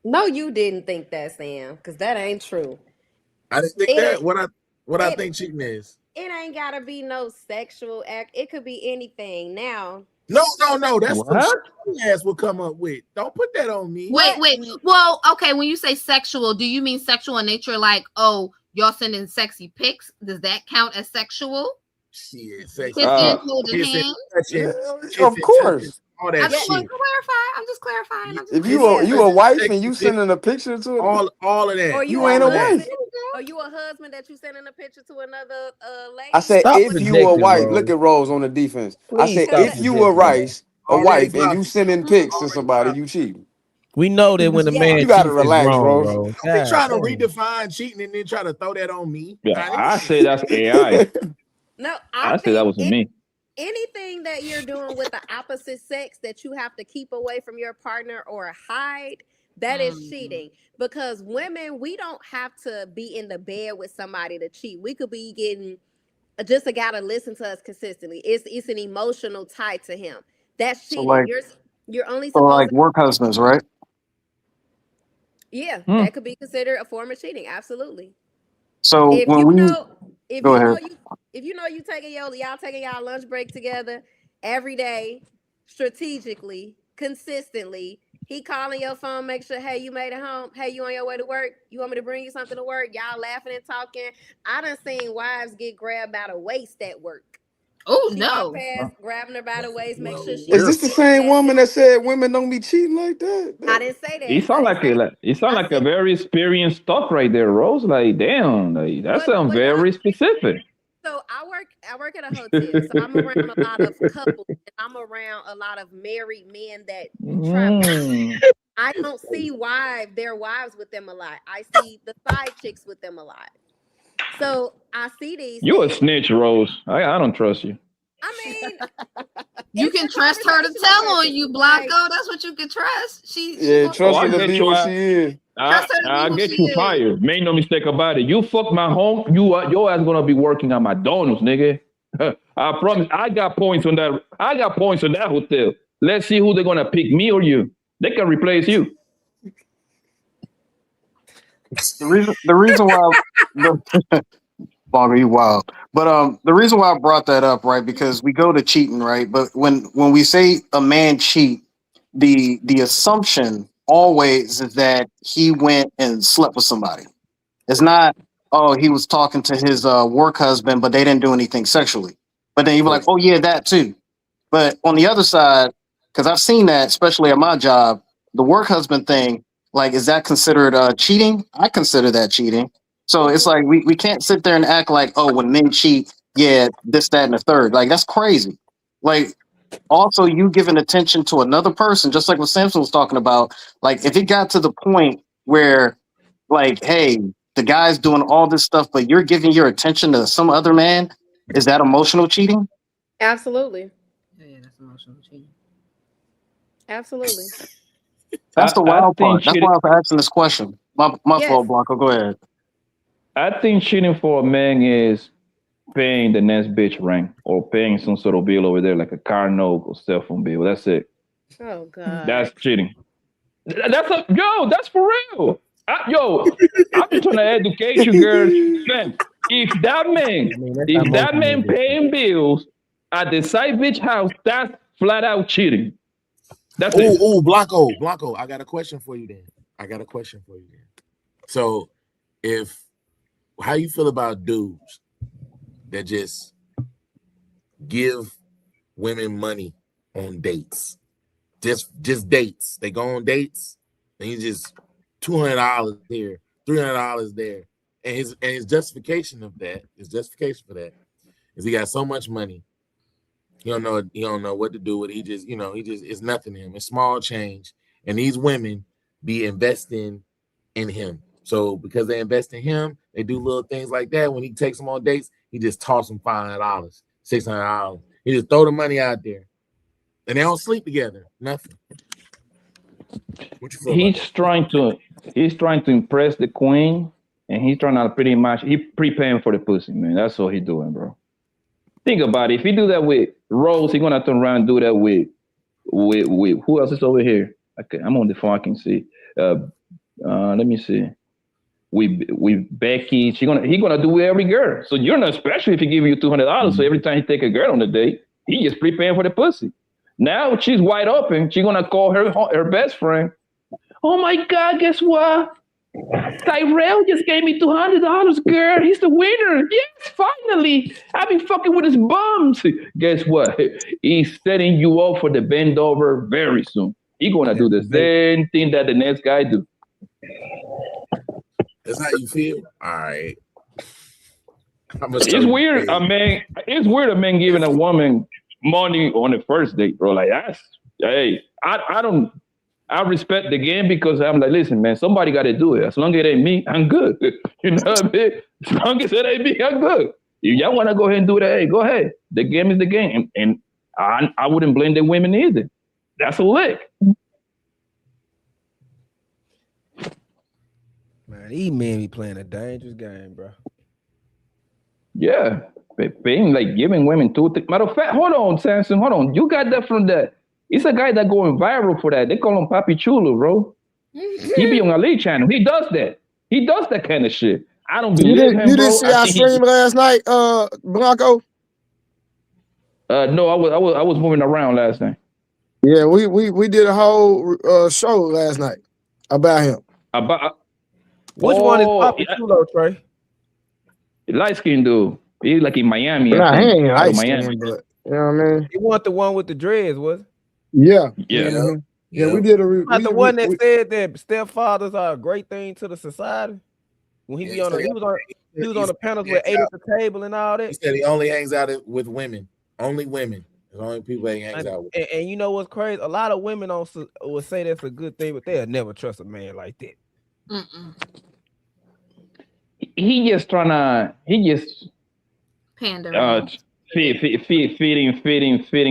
Speaker 12: No, you didn't think that, Sam, because that ain't true.
Speaker 21: I didn't think that. What I think cheating is.
Speaker 12: It ain't gotta be no sexual act. It could be anything. Now.
Speaker 21: No. That's what some ass will come up with. Don't put that on me.
Speaker 16: Wait. Well, okay. When you say sexual, do you mean sexual in nature? Like, oh, y'all sending sexy pics? Does that count as sexual?
Speaker 21: Shit,
Speaker 16: sexy. Holding hands?
Speaker 20: Of course.
Speaker 21: All that
Speaker 16: I'm just
Speaker 21: shit.
Speaker 16: clarifying.
Speaker 20: If you a wife and you sending a picture to it,
Speaker 21: all of that.
Speaker 12: Or
Speaker 20: you ain't a wife.
Speaker 12: Are you a husband that you sending a picture to another lady?
Speaker 20: I said
Speaker 21: Stop
Speaker 20: if you a wife, look at Rose on the defense. I said if you a wife and you sending pics to somebody, you cheating.
Speaker 10: We know that when the man
Speaker 20: you gotta
Speaker 10: cheats,
Speaker 20: relax,
Speaker 10: it's wrong,
Speaker 20: Rose.
Speaker 10: bro.
Speaker 21: Don't be trying to redefine cheating and then try to throw that on me.
Speaker 1: Yeah, I say that's AI.
Speaker 12: No,
Speaker 1: I say that wasn't me.
Speaker 12: Anything that you're doing with the opposite sex that you have to keep away from your partner or hide, that is cheating. Because women, we don't have to be in the bed with somebody to cheat. We could be getting just a guy to listen to us consistently. It's an emotional tie to him. That's cheating. You're only supposed
Speaker 6: like work husbands, right?
Speaker 12: Yeah, that could be considered a form of cheating. Absolutely.
Speaker 6: So
Speaker 12: if you know you taking y'all taking y'all lunch break together every day, strategically, consistently, he calling your phone, make sure, hey, you made it home. Hey, you on your way to work? You want me to bring you something to work? Y'all laughing and talking. I done seen wives get grabbed by the waist at work.
Speaker 16: Oh
Speaker 12: she
Speaker 16: no!
Speaker 12: Grabbing her by the waist, make sure she.
Speaker 20: Is this the same woman that said women don't be cheating like that?
Speaker 12: I didn't say that.
Speaker 1: You sound like a very experienced talk right there, Rose. Like, damn, like, that sounds very specific.
Speaker 12: So I work at a hotel, so I'm around a lot of couples, and I'm around a lot of married men that travel. I don't see their wives with them a lot. I see the side chicks with them a lot. So I see these.
Speaker 1: You a snitch, Rose. I don't trust you.
Speaker 12: I mean,
Speaker 16: you can trust her to tell on you, Blanco. That's what you can trust.
Speaker 20: Trust her to be what she is.
Speaker 1: I get you fired. Make no mistake about it. You fuck my home, your ass gonna be working at McDonald's, nigga. I promise. I got points on that. I got points on that hotel. Let's see who they're gonna pick, me or you. They can replace you.
Speaker 6: The reason why Bongo, you wild. But the reason why I brought that up, right? Because we go to cheating, right? But when we say a man cheat, the assumption always is that he went and slept with somebody. It's not, oh, he was talking to his work husband, but they didn't do anything sexually. But then you're like, oh yeah, that too. But on the other side, because I've seen that, especially at my job, the work husband thing, like, is that considered cheating? I consider that cheating. So it's like we can't sit there and act like, oh, when men cheat, yeah, this, that, and the third. Like, that's crazy. Like, also, you giving attention to another person, just like what Samson was talking about. Like, if it got to the point where, like, hey, the guy's doing all this stuff, but you're giving your attention to some other man, is that emotional cheating?
Speaker 12: Absolutely.
Speaker 16: Yeah, that's emotional cheating.
Speaker 12: Absolutely.
Speaker 6: That's the wild part. That's why I was asking this question. My fault, Blanco. Go ahead.
Speaker 1: I think cheating for a man is paying the next bitch rent or paying some sort of bill over there, like a car note or cell phone bill. That's it.
Speaker 12: Oh God.
Speaker 1: That's cheating. That's for real. I'm just trying to educate you, girls. Man, if that man paying bills at the side bitch house, that's flat out cheating. That's it.
Speaker 21: Oh, Blanco, I got a question for you then. So, how you feel about dudes that just give women money on dates? Just dates. They go on dates and you just $200 here, $300 there. And his justification for that is he got so much money. He don't know what to do with it. It's nothing to him. It's small change. And these women be investing in him. So because they invest in him, they do little things like that. When he takes them on dates, he just toss them $500, $600. He just throw the money out there. And they don't sleep together. Nothing. What you feel
Speaker 1: He's trying to impress the queen, and he's trying to he prepaying for the pussy, man. That's all he's doing, bro. Think about it. If he do that with Rose, he's gonna turn around and do that with who else is over here? Okay, I'm on the phone. I can see. Let me see. With Becky, he's gonna do with every girl. So you're not special if he give you $200. So every time he take a girl on a date, he just prepaying for the pussy. Now she's wide open. She's gonna call her best friend. Oh my God! Guess what? Tyrell just gave me $200, girl. He's the winner. Yes, finally. I've been fucking with his bums. Guess what? He's setting you up for the bend over very soon. He's gonna do the same thing that the next guy do.
Speaker 21: That's how you feel? All right.
Speaker 1: It's weird. It's weird a man giving a woman money on the first date, bro. Like I respect the game because I'm like, listen, man, somebody got to do it. As long as it ain't me, I'm good. You know what I mean? As long as it ain't me, I'm good. If y'all want to go ahead and do that, hey, go ahead. The game is the game. And I wouldn't blame the women either. That's a lick.
Speaker 10: Man, these men be playing a dangerous game, bro.
Speaker 1: Yeah. Being like giving women matter of fact, hold on, Samson, hold on. You got that from that. It's a guy that going viral for that. They call him Papi Chulo, bro. He be on Ali channel. He does that. He does that kind of shit. I don't believe him, bro.
Speaker 2: You didn't see our stream last night, Blanco?
Speaker 1: No, I was moving around last night.
Speaker 2: Yeah, we did a whole show last night about him.
Speaker 10: Which one is Papi Chulo, Trey?
Speaker 1: Light skinned dude. He's like in Miami.
Speaker 2: Nah, he ain't light
Speaker 1: Miami.
Speaker 2: skinned, but you know what I mean?
Speaker 10: He want the one with the dreads, was it?
Speaker 2: Yeah.
Speaker 1: Yeah,
Speaker 2: we did
Speaker 10: the one that said that stepfathers are a great thing to the society. When he was on the panels with ate at the table and all that.
Speaker 21: He said he only hangs out with women. Only women. The only people he hangs out with.
Speaker 10: And you know what's crazy? A lot of women would say that's a good thing, but they'll never trust a man like that.
Speaker 1: He just
Speaker 16: Panda.
Speaker 1: Feeding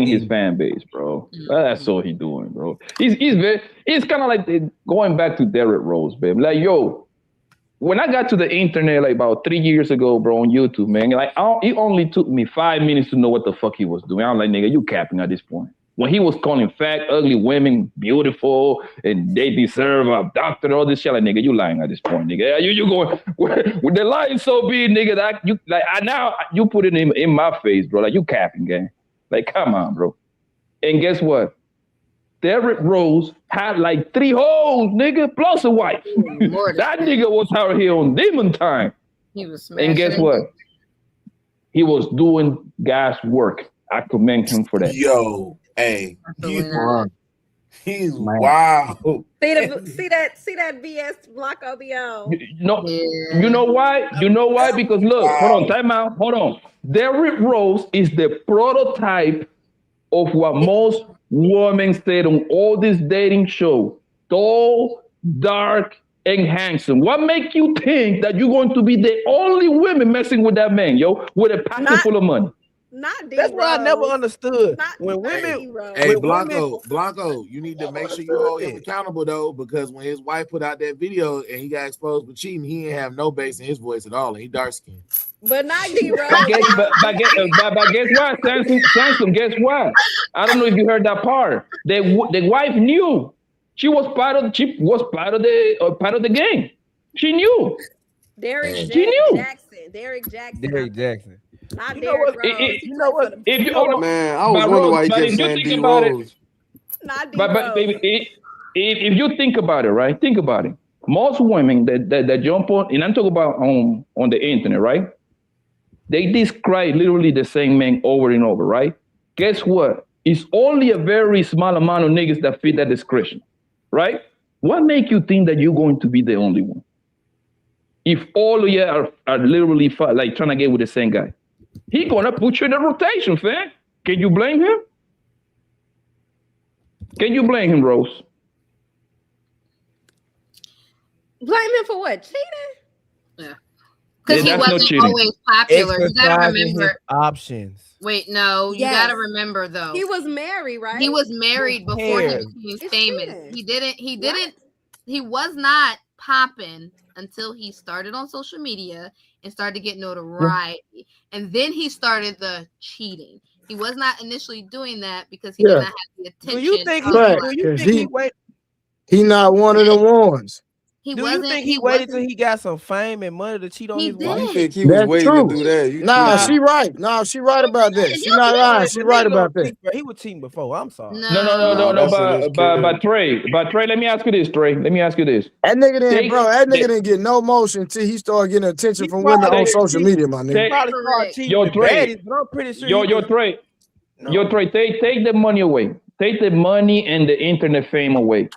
Speaker 1: his fan base, bro. That's all he's doing, bro. He's kind of like going back to Derrick Rose, baby. Like, yo, when I got to the internet like about 3 years ago, bro, on YouTube, man, like it only took me 5 minutes to know what the fuck he was doing. I'm like, nigga, you capping at this point. When he was calling fat, ugly women beautiful and they deserve a doctor, all this shit, like, nigga, you lying at this point, nigga. You going with the line so big, nigga, that you like now you put it in my face, bro. Like, you capping, gang. Like, come on, bro. And guess what? Derrick Rose had like 3 hoes, nigga, plus a wife. That nigga was out here on demon time.
Speaker 16: He was smashing.
Speaker 1: And guess what? He was doing God's work. I commend him for that.
Speaker 21: Yo. Hey, he's wow.
Speaker 12: See that BS Blanco be on.
Speaker 1: You know why? You know why? Because look, hold on, time out. Hold on. Derrick Rose is the prototype of what most women said on all this dating show. Tall, dark, and handsome. What make you think that you're going to be the only woman messing with that man, yo, with a pocket full of money?
Speaker 10: That's what I never understood. When women,
Speaker 21: hey, Blanco, you need to make sure you hold him accountable though, because when his wife put out that video and he got exposed for cheating, he didn't have no bass in his voice at all, and he dark skinned.
Speaker 12: But not D-Rose.
Speaker 1: But guess what, Samson? Guess what? I don't know if you heard that part. The wife knew she was part of the game. She knew.
Speaker 12: Derrick
Speaker 1: She knew.
Speaker 12: Jackson Derrick Jackson.
Speaker 10: Derrick Jackson.
Speaker 12: Not
Speaker 10: You know what?
Speaker 12: Derrick Rose.
Speaker 10: You know what?
Speaker 1: If you
Speaker 20: Man, I was wondering why he kept saying D Rose.
Speaker 12: Not D
Speaker 1: but baby, if you think about it, right? Think about it. Most women that jump on, and I'm talking about on the internet, right? They describe literally the same man over and over, right? Guess what? It's only a very small amount of niggas that fit that description, right? What make you think that you're going to be the only one? If all of you are literally like trying to get with the same guy, he gonna put you in the rotation, fam. Can you blame him? Can you blame him, Rose?
Speaker 12: Blame him for what? Cheating?
Speaker 16: Yeah. Because he wasn't always popular. You gotta remember
Speaker 10: options.
Speaker 16: Wait, no, you
Speaker 12: Yes.
Speaker 16: gotta remember though.
Speaker 12: He was married, right?
Speaker 16: He was married before he
Speaker 10: cares?
Speaker 16: became famous. He was not popping until he started on social media and started to get notoriety. And then he started the cheating. He was not initially doing that because he did not have the attention.
Speaker 10: Do you think
Speaker 2: he not one of the ones?
Speaker 16: He
Speaker 10: Do you
Speaker 16: wasn't.
Speaker 10: think he waited till he got some fame and money to cheat on his wife?
Speaker 20: You think he was waiting to do that?
Speaker 2: Nah, she right. Nah, she right about that. She not lying. She right about that.
Speaker 10: He was cheating before. I'm sorry.
Speaker 1: No. But Trey, let me ask you this, Trey. Let me ask you this.
Speaker 2: That nigga didn't get no motion until he started getting attention from women on social media, my nigga.
Speaker 1: Yo, Trey.
Speaker 10: I'm pretty sure.
Speaker 1: Yo, Trey. Yo, Trey, take the money away. Take the money and the internet fame away.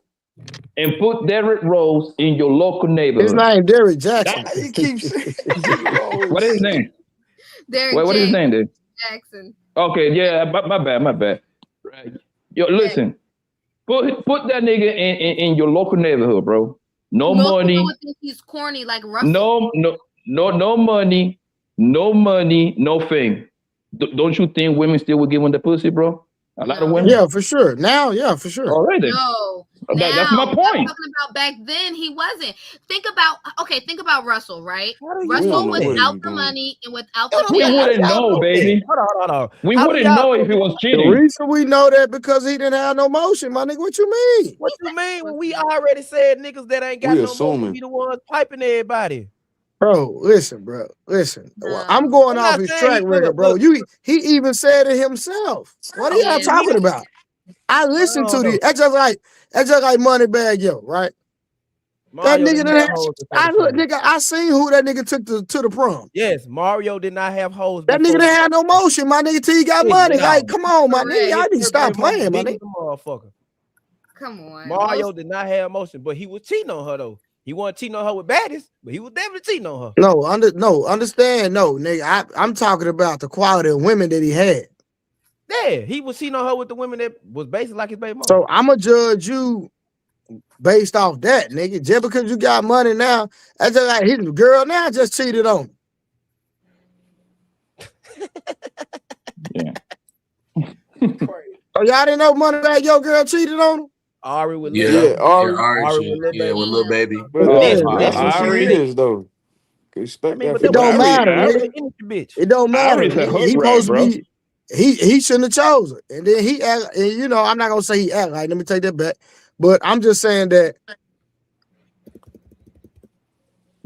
Speaker 1: And put Derrick Rose in your local neighborhood.
Speaker 2: His name Derrick Jackson.
Speaker 20: He keeps
Speaker 1: What is his name?
Speaker 16: Derrick
Speaker 1: What is his name, dude?
Speaker 16: Jackson.
Speaker 1: Okay, yeah, my bad. Right. Yo, listen. Put that nigga in your local neighborhood, bro. No money.
Speaker 16: Would think he's corny like Russell.
Speaker 1: No money, no fame. Don't you think women still would give him the pussy, bro? A lot of women.
Speaker 2: Yeah, for sure. Now, yeah, for sure.
Speaker 1: All right then.
Speaker 16: No.
Speaker 1: That's my point.
Speaker 16: I'm talking about back then, he wasn't. Think about Russell, right? Russell without the money and without the
Speaker 1: We wouldn't know, baby.
Speaker 10: Hold on.
Speaker 1: We wouldn't know if he was
Speaker 2: The
Speaker 1: cheating.
Speaker 2: reason we know that because he didn't have no motion, my nigga. What you mean?
Speaker 10: What you mean when we already said niggas that ain't got
Speaker 20: We
Speaker 10: no
Speaker 20: assuming.
Speaker 10: money be the ones piping everybody?
Speaker 2: Bro, listen, bro. Listen. I'm going off his track record, bro. He even said it himself. What are y'all talking about? I listened to the that's just like Moneybag Yo, right? That nigga I seen who that nigga took to the prom.
Speaker 10: Yes, Mario did not have hoes.
Speaker 2: That nigga didn't have no motion, my nigga, till he got money. Like, come on, my nigga. Y'all need to stop playing, my nigga.
Speaker 10: Motherfucker.
Speaker 16: Come on.
Speaker 10: Mario did not have motion, but he was cheating on her though. He wasn't cheating on her with baddies, but he was definitely cheating on her.
Speaker 2: Understand, nigga. I'm talking about the quality of women that he had.
Speaker 10: Yeah, he was cheating on her with the women that was basically like his baby mama.
Speaker 2: So I'ma judge you based off that, nigga. Just because you got money now, that's just like his girl now just cheated on him. So y'all didn't know Moneybag Yo girl cheated on him?
Speaker 10: Ari with
Speaker 21: Ari with Lil Baby.
Speaker 20: That's what she is, though. Respect that.
Speaker 2: It don't matter, nigga. It don't matter. He supposed to be. He shouldn't have chose her. And then he act, and I'm not gonna say he act like. Let me take that back. But I'm just saying that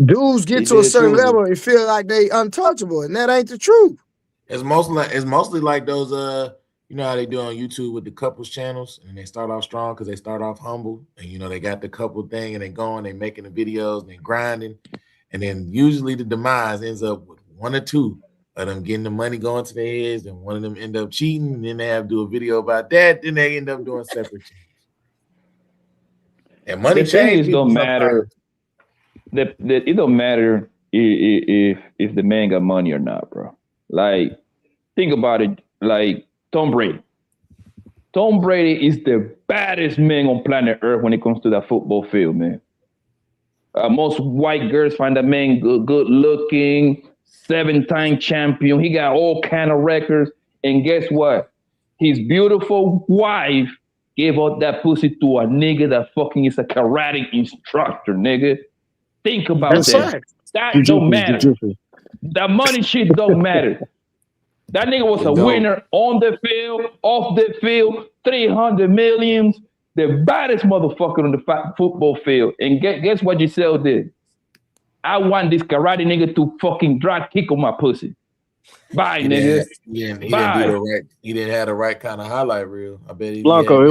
Speaker 2: dudes get to a certain level and feel like they untouchable, and that ain't the truth.
Speaker 21: It's mostly like those you know how they do on YouTube with the couples channels, and they start off strong because they start off humble, and they got the couple thing, and they going, they making the videos, and they grinding, and then usually the demise ends up with one or two of them getting the money going to their heads, and one of them end up cheating, and then they have to do a video about that, then they end up doing separate channels. And money change
Speaker 1: don't matter. It don't matter if the man got money or not, bro. Like, think about it. Like Tom Brady. Tom Brady is the baddest man on planet Earth when it comes to that football field, man. Most white girls find that man good looking, 7-time champion. He got all kind of records. And guess what? His beautiful wife gave out that pussy to a nigga that fucking is a karate instructor, nigga. Think about that. That don't matter. That money shit don't matter. That nigga was a winner on the field, off the field, 300 millions, the baddest motherfucker on the football field. And guess what Giselle did? I want this karate nigga to fucking drop kick on my pussy. Bye, nigga.
Speaker 21: He didn't do
Speaker 1: Bye.
Speaker 21: the right. He didn't have the right kind of highlight reel. I bet he
Speaker 6: Blanco,
Speaker 21: had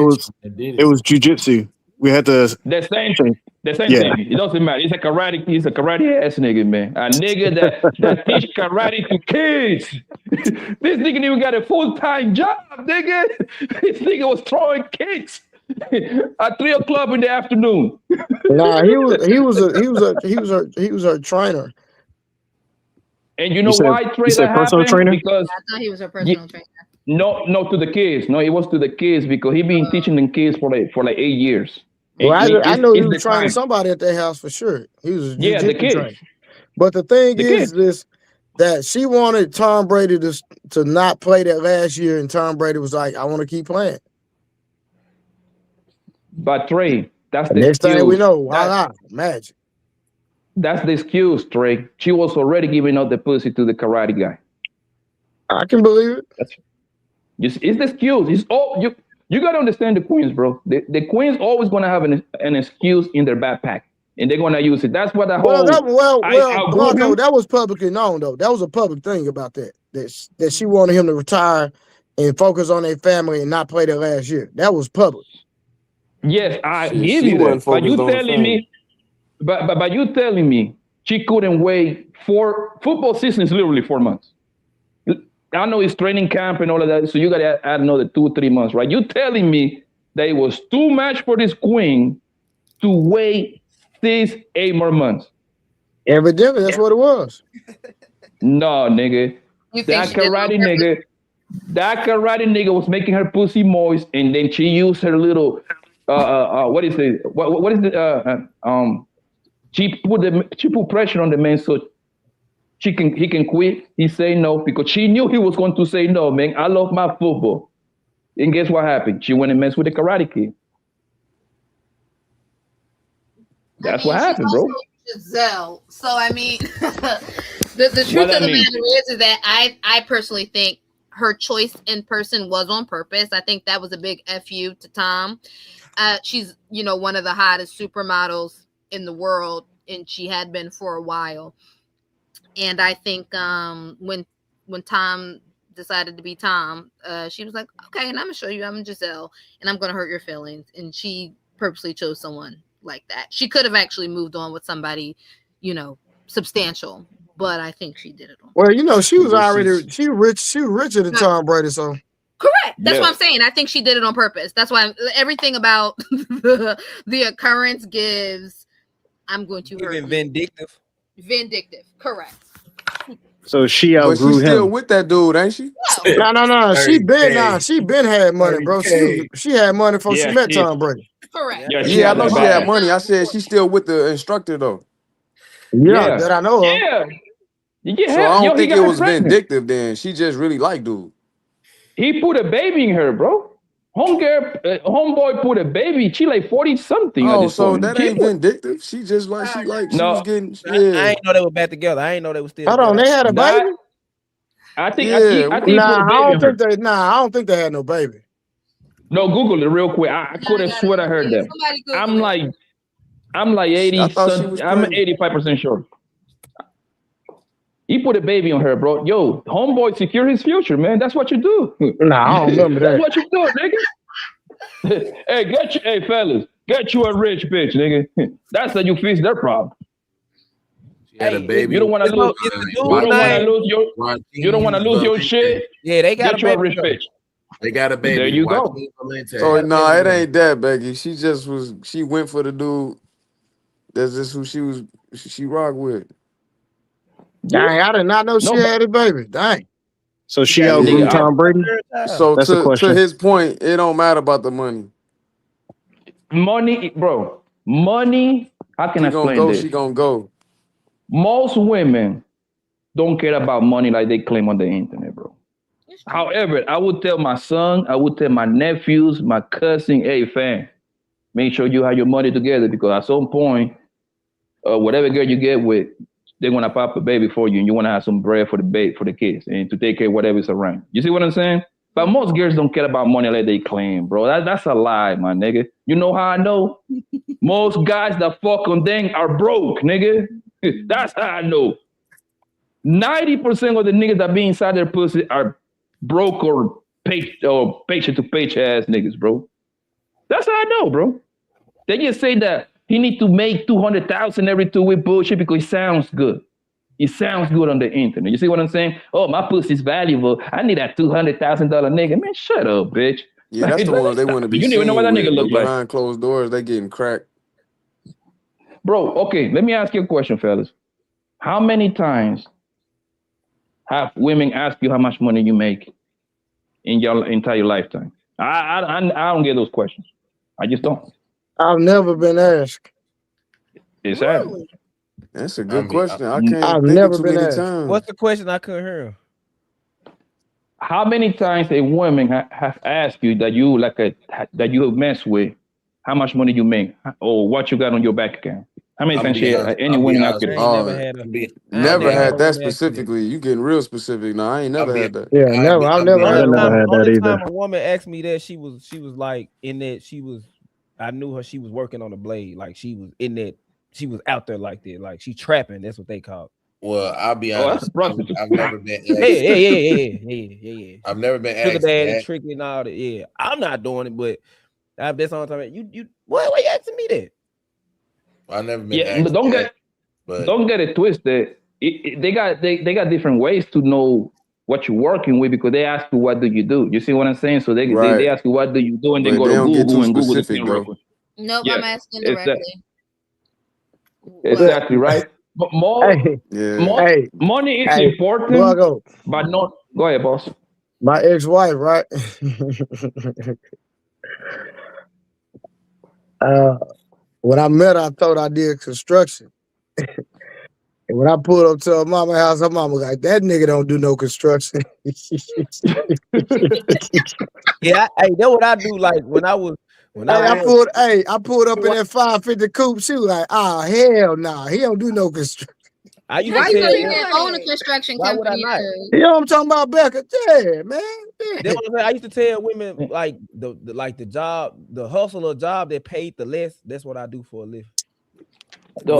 Speaker 6: it was jujitsu. We had to
Speaker 1: the same thing. It doesn't matter. He's a karate ass nigga, man. A nigga that teach karate to kids. This nigga even got a full-time job, nigga. This nigga was throwing kicks at 3 o'clock in the afternoon.
Speaker 2: Nah, he was a trainer.
Speaker 1: And you know why, Trey, that happened? Because
Speaker 16: I thought he was a personal trainer.
Speaker 1: No, to the kids. No, it was to the kids because he been teaching them kids for like 8 years.
Speaker 2: Well, I know he was
Speaker 1: the
Speaker 2: training
Speaker 1: time.
Speaker 2: somebody at their house for sure. He was a
Speaker 1: Yeah, the
Speaker 2: jiu-jitsu
Speaker 1: kids.
Speaker 2: trainer. But the thing
Speaker 1: The
Speaker 2: is
Speaker 1: kids.
Speaker 2: this, that she wanted Tom Brady to not play that last year, and Tom Brady was like, I want to keep playing.
Speaker 1: But Trey, that's the
Speaker 2: Next thing we
Speaker 1: excuse.
Speaker 2: know, voila, magic.
Speaker 1: That's the excuse, Trey. She was already giving up the pussy to the karate guy.
Speaker 2: I can believe it.
Speaker 1: It's the excuse. It's all you gotta understand the queens, bro. The queens always gonna have an excuse in their backpack, and they're gonna use it. That's what that whole
Speaker 2: Blanco, that was publicly known though. That was a public thing about that she wanted him to retire and focus on their family and not play their last year. That was public.
Speaker 1: Yes, I
Speaker 20: She
Speaker 1: give you
Speaker 20: wasn't
Speaker 1: that. But you
Speaker 20: focused on the
Speaker 1: telling me, but you telling me she couldn't wait for football season is literally 4 months. I know it's training camp and all of that, so you gotta add another 2 or 3 months, right? You telling me that it was too much for this queen to wait 6-8 more months?
Speaker 2: Evidently, that's what it was.
Speaker 1: No, nigga.
Speaker 16: You think
Speaker 1: That
Speaker 16: she did it on
Speaker 1: karate nigga was making her pussy moist, and then she used her little what is it? What is it? She put pressure on the man so he can quit. He say no because she knew he was going to say no, man. I love my football. And guess what happened? She went and messed with the karate kid. That's what happened, bro.
Speaker 16: Giselle. So I mean, the truth of the matter is that I personally think her choice in person was on purpose. I think that was a big FU to Tom. She's one of the hottest supermodels in the world, and she had been for a while. And I think when Tom decided to be Tom, she was like, okay, and I'm gonna show you I'm Giselle, and I'm gonna hurt your feelings. And she purposely chose someone like that. She could have actually moved on with somebody, substantial, but I think she did it on.
Speaker 2: Well, she was already she richer than Tom Brady, so
Speaker 16: correct. That's what I'm saying. I think she did it on purpose. That's why everything about the occurrence gives. I'm going to hurt you.
Speaker 10: Vindictive.
Speaker 16: Correct.
Speaker 6: So she
Speaker 20: But
Speaker 6: outgrew
Speaker 20: she's still
Speaker 6: him.
Speaker 20: with that dude, ain't she?
Speaker 2: No. She been
Speaker 20: 30K.
Speaker 2: she been had money, bro. She had money before she met Tom Brady.
Speaker 16: Correct.
Speaker 20: Yeah, I know she had money. I said she's still with the instructor though.
Speaker 2: Yeah, that I know of.
Speaker 1: Yeah.
Speaker 20: So I don't think it was vindictive then. She just really liked dude.
Speaker 1: He put a baby in her, bro. Homeboy put a baby. She like 40 something.
Speaker 20: Oh, so that ain't vindictive. She just like she was getting.
Speaker 10: I ain't know they were back together. I ain't know they were still.
Speaker 2: Hold on, they had a baby.
Speaker 1: I think.
Speaker 2: Yeah.
Speaker 1: I think
Speaker 2: I don't think they had no baby.
Speaker 1: No, Google it real quick. I could have sworn I heard that. I'm like 80. I'm 85% sure. He put a baby on her, bro. Yo, homeboy, secure his future, man. That's what you do.
Speaker 2: Nah, I don't remember that.
Speaker 1: That's what you do, nigga. Hey, fellas, get you a rich bitch, nigga. That's how you fix their problem.
Speaker 21: She had a baby.
Speaker 1: You don't want to lose. You don't want to lose your shit.
Speaker 10: Yeah, they got
Speaker 1: get you a rich bitch.
Speaker 21: They got a baby.
Speaker 1: There you go.
Speaker 20: So no, it ain't that, Becky. She just was. She went for the dude. That's just who she was. She rocked with.
Speaker 2: Dang, I did not know she had a baby. Dang.
Speaker 6: So she outgrew Tom Brady.
Speaker 20: So
Speaker 6: That's the question.
Speaker 20: to his point, it don't matter about the money.
Speaker 1: Money, bro. Money. How can I explain this?
Speaker 20: She gonna go.
Speaker 1: Most women don't care about money like they claim on the internet, bro. However, I would tell my son, I would tell my nephews, my cousin, hey, fam, make sure you have your money together because at some point, whatever girl you get with, they're gonna pop a baby for you, and you wanna have some bread for the kids and to take care of whatever's around. You see what I'm saying? But most girls don't care about money like they claim, bro. That's a lie, my nigga. You know how I know? Most guys that fuck on them are broke, nigga. That's how I know. 90% of the niggas that be inside their pussy are broke or paycheck to paycheck ass niggas, bro. That's how I know, bro. They just say that he need to make 200,000 every 2 week bullshit because it sounds good. It sounds good on the internet. You see what I'm saying? Oh, my pussy's valuable. I need that $200,000 nigga. Man, shut up, bitch.
Speaker 20: Yeah, that's the ones they want to be
Speaker 1: You don't even know what that
Speaker 20: seen
Speaker 1: nigga
Speaker 20: with,
Speaker 1: look
Speaker 20: but
Speaker 1: like.
Speaker 20: behind closed doors, they getting cracked.
Speaker 1: Bro, okay, let me ask you a question, fellas. How many times have women asked you how much money you make in your entire lifetime? I don't get those questions. I just don't.
Speaker 2: I've never been asked.
Speaker 1: Exactly.
Speaker 20: That's a good question. I can't
Speaker 2: I've
Speaker 20: think
Speaker 2: never
Speaker 20: of too
Speaker 2: been
Speaker 20: many
Speaker 2: asked.
Speaker 20: times.
Speaker 10: What's the question? I couldn't hear.
Speaker 1: How many times a woman have asked you that you that you mess with, how much money you make or what you got on your bank account? How many times any woman asked you that?
Speaker 20: Never had that specifically. You getting real specific. No, I ain't never had that.
Speaker 2: Yeah, never. I've never had that.
Speaker 10: Only time a woman asked me that she was like in that I knew her. She was working on the blade, like she was in that. She was out there like that, like she trapping. That's what they call it.
Speaker 21: Well, I'll be
Speaker 1: Oh,
Speaker 21: honest.
Speaker 1: that's a
Speaker 21: I've never been asked.
Speaker 10: Yeah.
Speaker 21: I've never been
Speaker 10: Sugar
Speaker 21: asked
Speaker 10: daddy,
Speaker 21: that.
Speaker 10: tricky and all that. Yeah, I'm not doing it, but that's all the time. You why you asking me that?
Speaker 21: I've never been
Speaker 1: Yeah,
Speaker 21: asked
Speaker 1: but don't
Speaker 21: that.
Speaker 1: get it twisted. They got different ways to know what you're working with because they ask you what do you do. You see what I'm saying? So they ask you what do you do and then
Speaker 20: But
Speaker 1: go
Speaker 20: they
Speaker 1: to
Speaker 20: don't get
Speaker 1: Google
Speaker 20: too
Speaker 1: and Google the
Speaker 20: specific,
Speaker 1: thing
Speaker 20: though.
Speaker 1: real quick.
Speaker 16: Nope,
Speaker 1: Yeah,
Speaker 16: I'm asking
Speaker 1: it's that-
Speaker 16: directly.
Speaker 1: Exactly right. But money is important,
Speaker 2: Blanco.
Speaker 1: but not. Go ahead, boss.
Speaker 2: My ex-wife, right? When I met her, I thought I did construction. And when I pulled up to her mama's house, her mama was like, that nigga don't do no construction.
Speaker 10: Yeah, hey, that's what I do. Like when I
Speaker 2: pulled up in that 550 coupe. She was like, oh, hell nah. He don't do no construction.
Speaker 10: I used
Speaker 16: Why
Speaker 10: to
Speaker 16: you
Speaker 10: tell
Speaker 16: don't
Speaker 10: you.
Speaker 16: even own a construction
Speaker 10: Why would I
Speaker 16: company?
Speaker 10: not?
Speaker 2: You know what I'm talking about, Becca? Yeah, man.
Speaker 10: That's what I'm saying. I used to tell women like the job, the hustle or job that paid the less. That's what I do for a living.
Speaker 1: I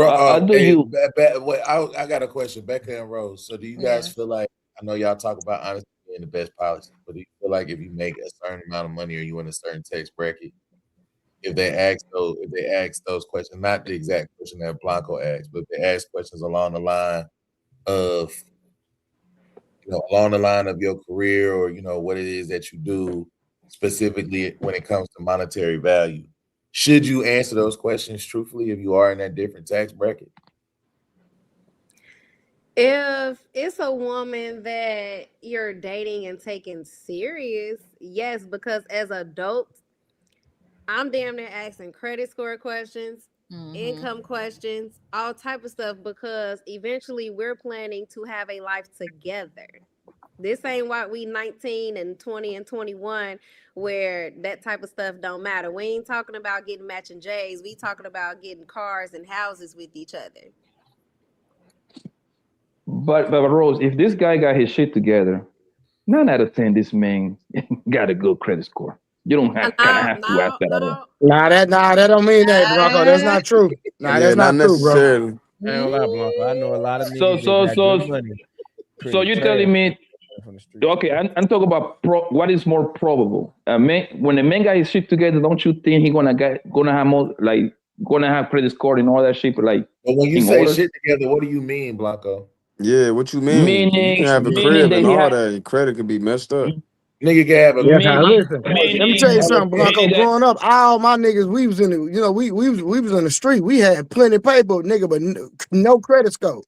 Speaker 21: got a question, Becca and Rose. So do you guys feel like, I know y'all talk about honesty being the best policy, but do you feel like if you make a certain amount of money or you in a certain tax bracket, if they ask those questions, not the exact question that Blanco asked, but they ask questions along the line of your career or what it is that you do specifically when it comes to monetary value, should you answer those questions truthfully if you are in that different tax bracket?
Speaker 12: If it's a woman that you're dating and taking serious, yes, because as adults, I'm damn near asking credit score questions, income questions, all type of stuff, because eventually we're planning to have a life together. This ain't why we 19 and 20 and 21 where that type of stuff don't matter. We ain't talking about getting matching J's. We talking about getting cars and houses with each other.
Speaker 1: But Rose, if this guy got his shit together, 9 out of 10, this man got a good credit score. You don't have to ask that.
Speaker 2: That don't mean that, Blanco. That's not true. That's not true, bro.
Speaker 10: I don't lie, Blanco. I know a lot of niggas that got good money.
Speaker 1: So you're telling me, okay, I'm talking about what is more probable. When a man got his shit together, don't you think he's gonna have more gonna have credit score and all that shit? Like,
Speaker 21: but when you say shit together, what do you mean, Blanco?
Speaker 20: Yeah, what you mean? You can have a crib and all that. Your credit can be messed up.
Speaker 21: Nigga can have a
Speaker 2: listen. Let me tell you something, Blanco. Growing up, all my niggas, we was in the, we was in the street. We had plenty of paper, nigga, but no credit score.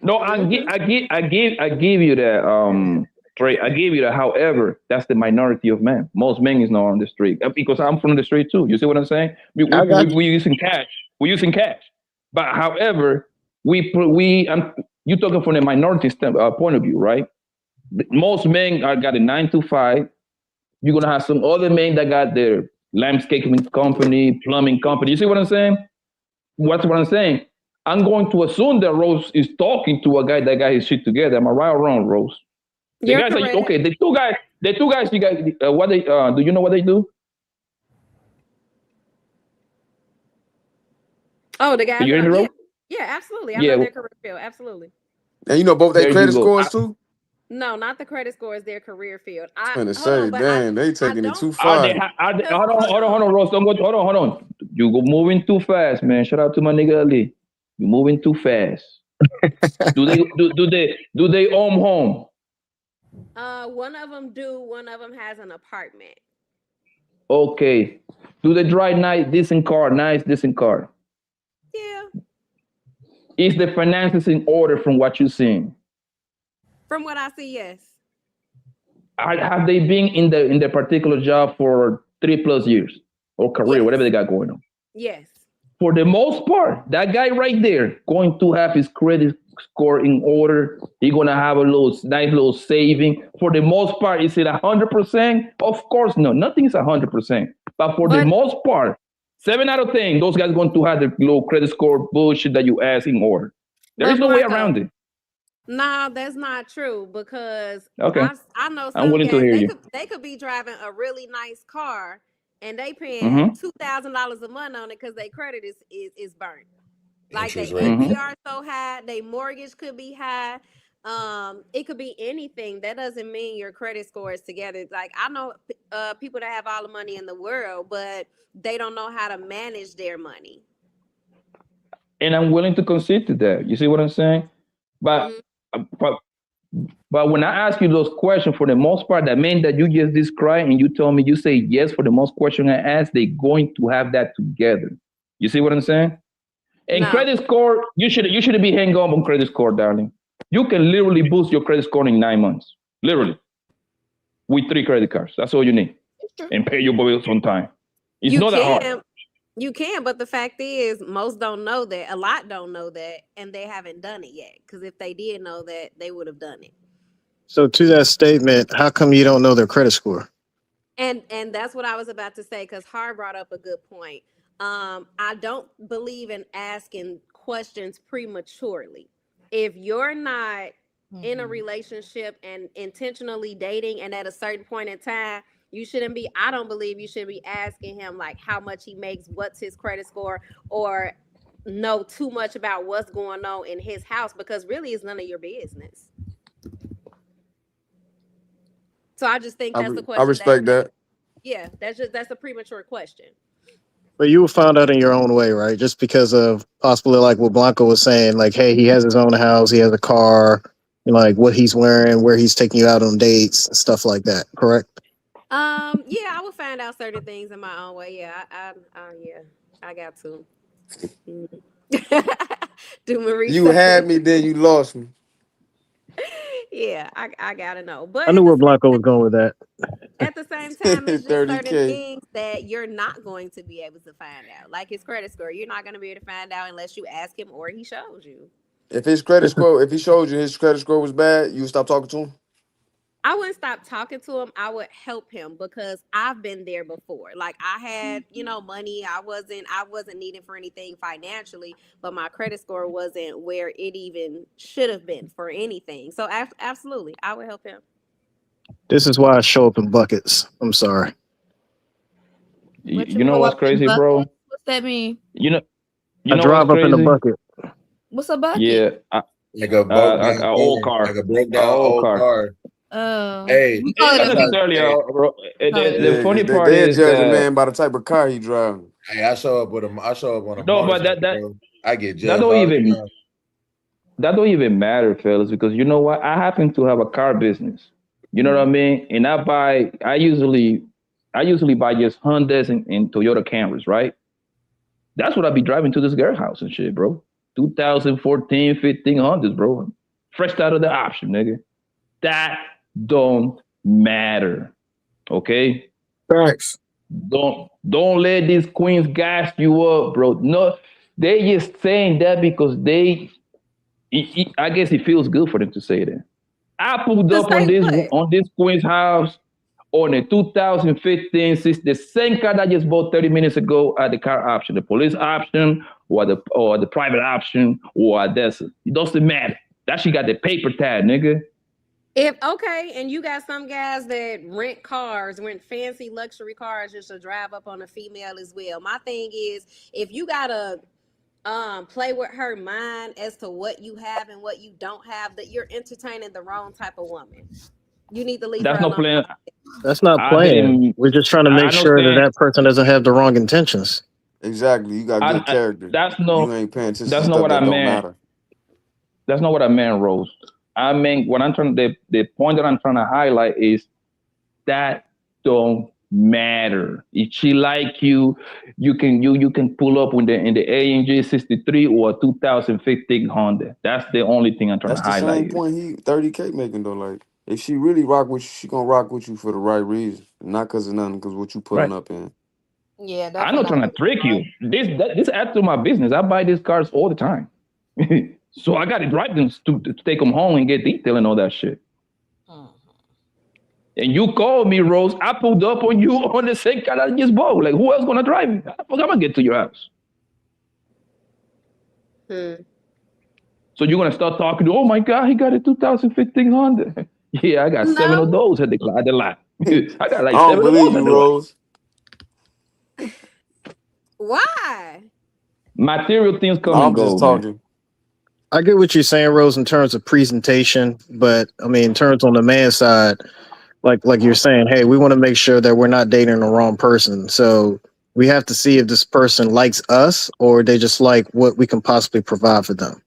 Speaker 1: No, I give you that, Trey. I give you that. However, that's the minority of men. Most men is not on the street because I'm from the street too. You see what I'm saying? We're using cash. We're using cash. But however, you're talking from a minority point of view, right? Most men got a 9-to-5. You're gonna have some other men that got their landscaping company, plumbing company. You see what I'm saying? What's what I'm saying? I'm going to assume that Rose is talking to a guy that got his shit together. Am I right or wrong, Rose? The guys are, okay, the two guys, you guys, what they do you know what they do?
Speaker 12: Oh, the guys.
Speaker 1: You hear me, Rose?
Speaker 12: Yeah, absolutely. I
Speaker 1: Yeah,
Speaker 12: know their career field. Absolutely.
Speaker 20: And you know both their
Speaker 1: there you
Speaker 20: credit
Speaker 1: go.
Speaker 20: scores too.
Speaker 12: No, not the credit score is their career field.
Speaker 20: I'm gonna
Speaker 12: Hold on,
Speaker 20: say,
Speaker 12: but
Speaker 20: damn, they
Speaker 12: I
Speaker 20: taking it
Speaker 12: don't
Speaker 20: too
Speaker 1: Are they,
Speaker 20: far.
Speaker 1: hold on, Ross. Don't go, hold on. You go moving too fast, man. Shout out to my nigga Ali. You moving too fast. Do they own home?
Speaker 12: one of them do, one of them has an apartment.
Speaker 1: Okay. Do they drive nice, decent car?
Speaker 12: Yeah.
Speaker 1: Is the finances in order from what you're seeing?
Speaker 12: From what I see, yes.
Speaker 1: Have they been in the particular job for 3+ years or career, whatever they got going on?
Speaker 12: Yes.
Speaker 1: For the most part, that guy right there going to have his credit score in order. He's gonna have a nice little saving. For the most part, is it 100%? Of course, no. Nothing is 100%. But for the most part, 7 out of 10, those guys going to have the low credit score bullshit that you ask in order. There is no way around it.
Speaker 12: No, that's not true because
Speaker 1: Okay.
Speaker 12: I know
Speaker 1: I'm
Speaker 12: some
Speaker 1: willing to
Speaker 12: guys
Speaker 1: hear you.
Speaker 12: they could be driving a really nice car and they paying
Speaker 1: Mhm.
Speaker 12: $2,000 a month on it because their credit is burnt. Like their
Speaker 1: Interest rate. Mhm.
Speaker 12: APR so high, their mortgage could be high. It could be anything. That doesn't mean your credit score is together. Like I know people that have all the money in the world, but they don't know how to manage their money.
Speaker 1: And I'm willing to concede to that. You see what I'm saying? But but when I ask you those questions, for the most part, that man that you just described, and you tell me you say yes for the most question I ask, they're going to have that together. You see what I'm saying? And credit score, you should be hanging up on credit score, darling. You can literally boost your credit score in 9 months, literally, with 3 credit cards. That's all you need, and pay your bills on time. It's not that hard.
Speaker 12: You can, but the fact is, most don't know that. A lot don't know that, and they haven't done it yet. Because if they did know that, they would have done it.
Speaker 6: So to that statement, how come you don't know their credit score?
Speaker 12: And that's what I was about to say. Because Har brought up a good point. I don't believe in asking questions prematurely. If you're not in a relationship and intentionally dating, and at a certain point in time, I don't believe you should be asking him like how much he makes, what's his credit score, or know too much about what's going on in his house, because really it's none of your business. So I just think that's the question.
Speaker 20: I respect that.
Speaker 12: Yeah, that's a premature question.
Speaker 6: But you found out in your own way, right? Just because of possibly like what Blanco was saying, like, hey, he has his own house, he has a car, like what he's wearing, where he's taking you out on dates, stuff like that. Correct?
Speaker 12: Yeah, I would find out certain things in my own way. Yeah, I got to do my research.
Speaker 20: You had me, then you lost me.
Speaker 12: Yeah, I gotta know. But
Speaker 6: I knew where Blanco was going with that.
Speaker 12: at the same time, it's just
Speaker 20: 30K.
Speaker 12: certain things that you're not going to be able to find out. Like his credit score, you're not going to be able to find out unless you ask him or he shows you.
Speaker 20: If his credit score, if he showed you his credit score was bad, you would stop talking to him?
Speaker 12: I wouldn't stop talking to him. I would help him because I've been there before. Like I had, money. I wasn't needing for anything financially, but my credit score wasn't where it even should have been for anything. So absolutely, I would help him.
Speaker 6: This is why I show up in buckets. I'm sorry.
Speaker 1: You know what's crazy, bro?
Speaker 16: What's that mean?
Speaker 6: I drive up in a bucket.
Speaker 16: What's a bucket?
Speaker 1: Yeah,
Speaker 21: like a broke
Speaker 1: old car,
Speaker 21: like a broke down old car.
Speaker 16: Oh,
Speaker 21: Hey,
Speaker 1: not necessarily. The funny part
Speaker 20: they
Speaker 1: is
Speaker 20: judge a man by the type of car he driving.
Speaker 21: Hey, I show up on a
Speaker 1: no, but
Speaker 21: I get judged.
Speaker 1: That don't even matter, fellas, because you know what? I happen to have a car business. You know what I mean? And I usually buy just Hondas and Toyota Camrys, right? That's what I be driving to this girl house and shit, bro. 2014, 15 Hondas, bro. Fresh out of the option, nigga. That don't matter. Okay?
Speaker 2: Thanks.
Speaker 1: Don't let these queens gas you up, bro. No, they just saying that because I guess it feels good for them to say that. I pulled up on this queen's house on a 2015, the same car that I just bought 30 minutes ago at the car option, the police option, or the private option, or this. It doesn't matter. That she got the paper tag, nigga.
Speaker 12: And you got some guys that rent fancy luxury cars just to drive up on a female as well. My thing is, if you got a play with her mind as to what you have and what you don't have, that you're entertaining the wrong type of woman. You need to leave
Speaker 1: That's
Speaker 12: her
Speaker 1: not
Speaker 12: alone.
Speaker 1: playing.
Speaker 6: That's not
Speaker 1: I
Speaker 6: playing.
Speaker 1: didn't.
Speaker 6: We're just trying to
Speaker 1: I
Speaker 6: make sure that
Speaker 1: understand.
Speaker 6: that person doesn't have the wrong intentions.
Speaker 20: Exactly. You got good character.
Speaker 1: That's
Speaker 20: You
Speaker 1: no.
Speaker 20: ain't paying attention to
Speaker 1: That's not
Speaker 20: stuff
Speaker 1: what I
Speaker 20: that don't
Speaker 1: meant.
Speaker 20: matter.
Speaker 1: That's not what I meant, Rose. I mean, what I'm trying. The point that I'm trying to highlight is that don't matter. If she like you, you can pull up in the AMG 63 or a 2015 Honda. That's the only thing I'm trying
Speaker 20: That's
Speaker 1: to
Speaker 20: the same
Speaker 1: highlight.
Speaker 20: point he 30K making though. Like if she really rock with you, she gonna rock with you for the right reason, not cause of nothing, cause what you pulling
Speaker 1: Right.
Speaker 20: up in.
Speaker 16: Yeah,
Speaker 1: I'm not trying to trick you. This adds to my business. I buy these cars all the time. So I got to drive them to take them home and get detail and all that shit. And you called me, Rose. I pulled up on you on the same car I just bought. Like, who else gonna drive me? How the fuck I'm gonna get to your house? So you're gonna start talking. Oh my God, he got a 2015 Honda. Yeah, I got 7 of those at the lot. I got like
Speaker 20: I don't
Speaker 1: 7 of
Speaker 20: believe
Speaker 1: those at
Speaker 20: you,
Speaker 1: the lot.
Speaker 20: Rose.
Speaker 12: Why?
Speaker 1: Material things come
Speaker 20: No,
Speaker 1: and
Speaker 20: I'm just
Speaker 1: go, man.
Speaker 20: talking.
Speaker 6: I get what you're saying, Rose, in terms of presentation, but I mean, in terms on the man side, like you're saying, hey, we want to make sure that we're not dating the wrong person. So we have to see if this person likes us or they just like what we can possibly provide for them.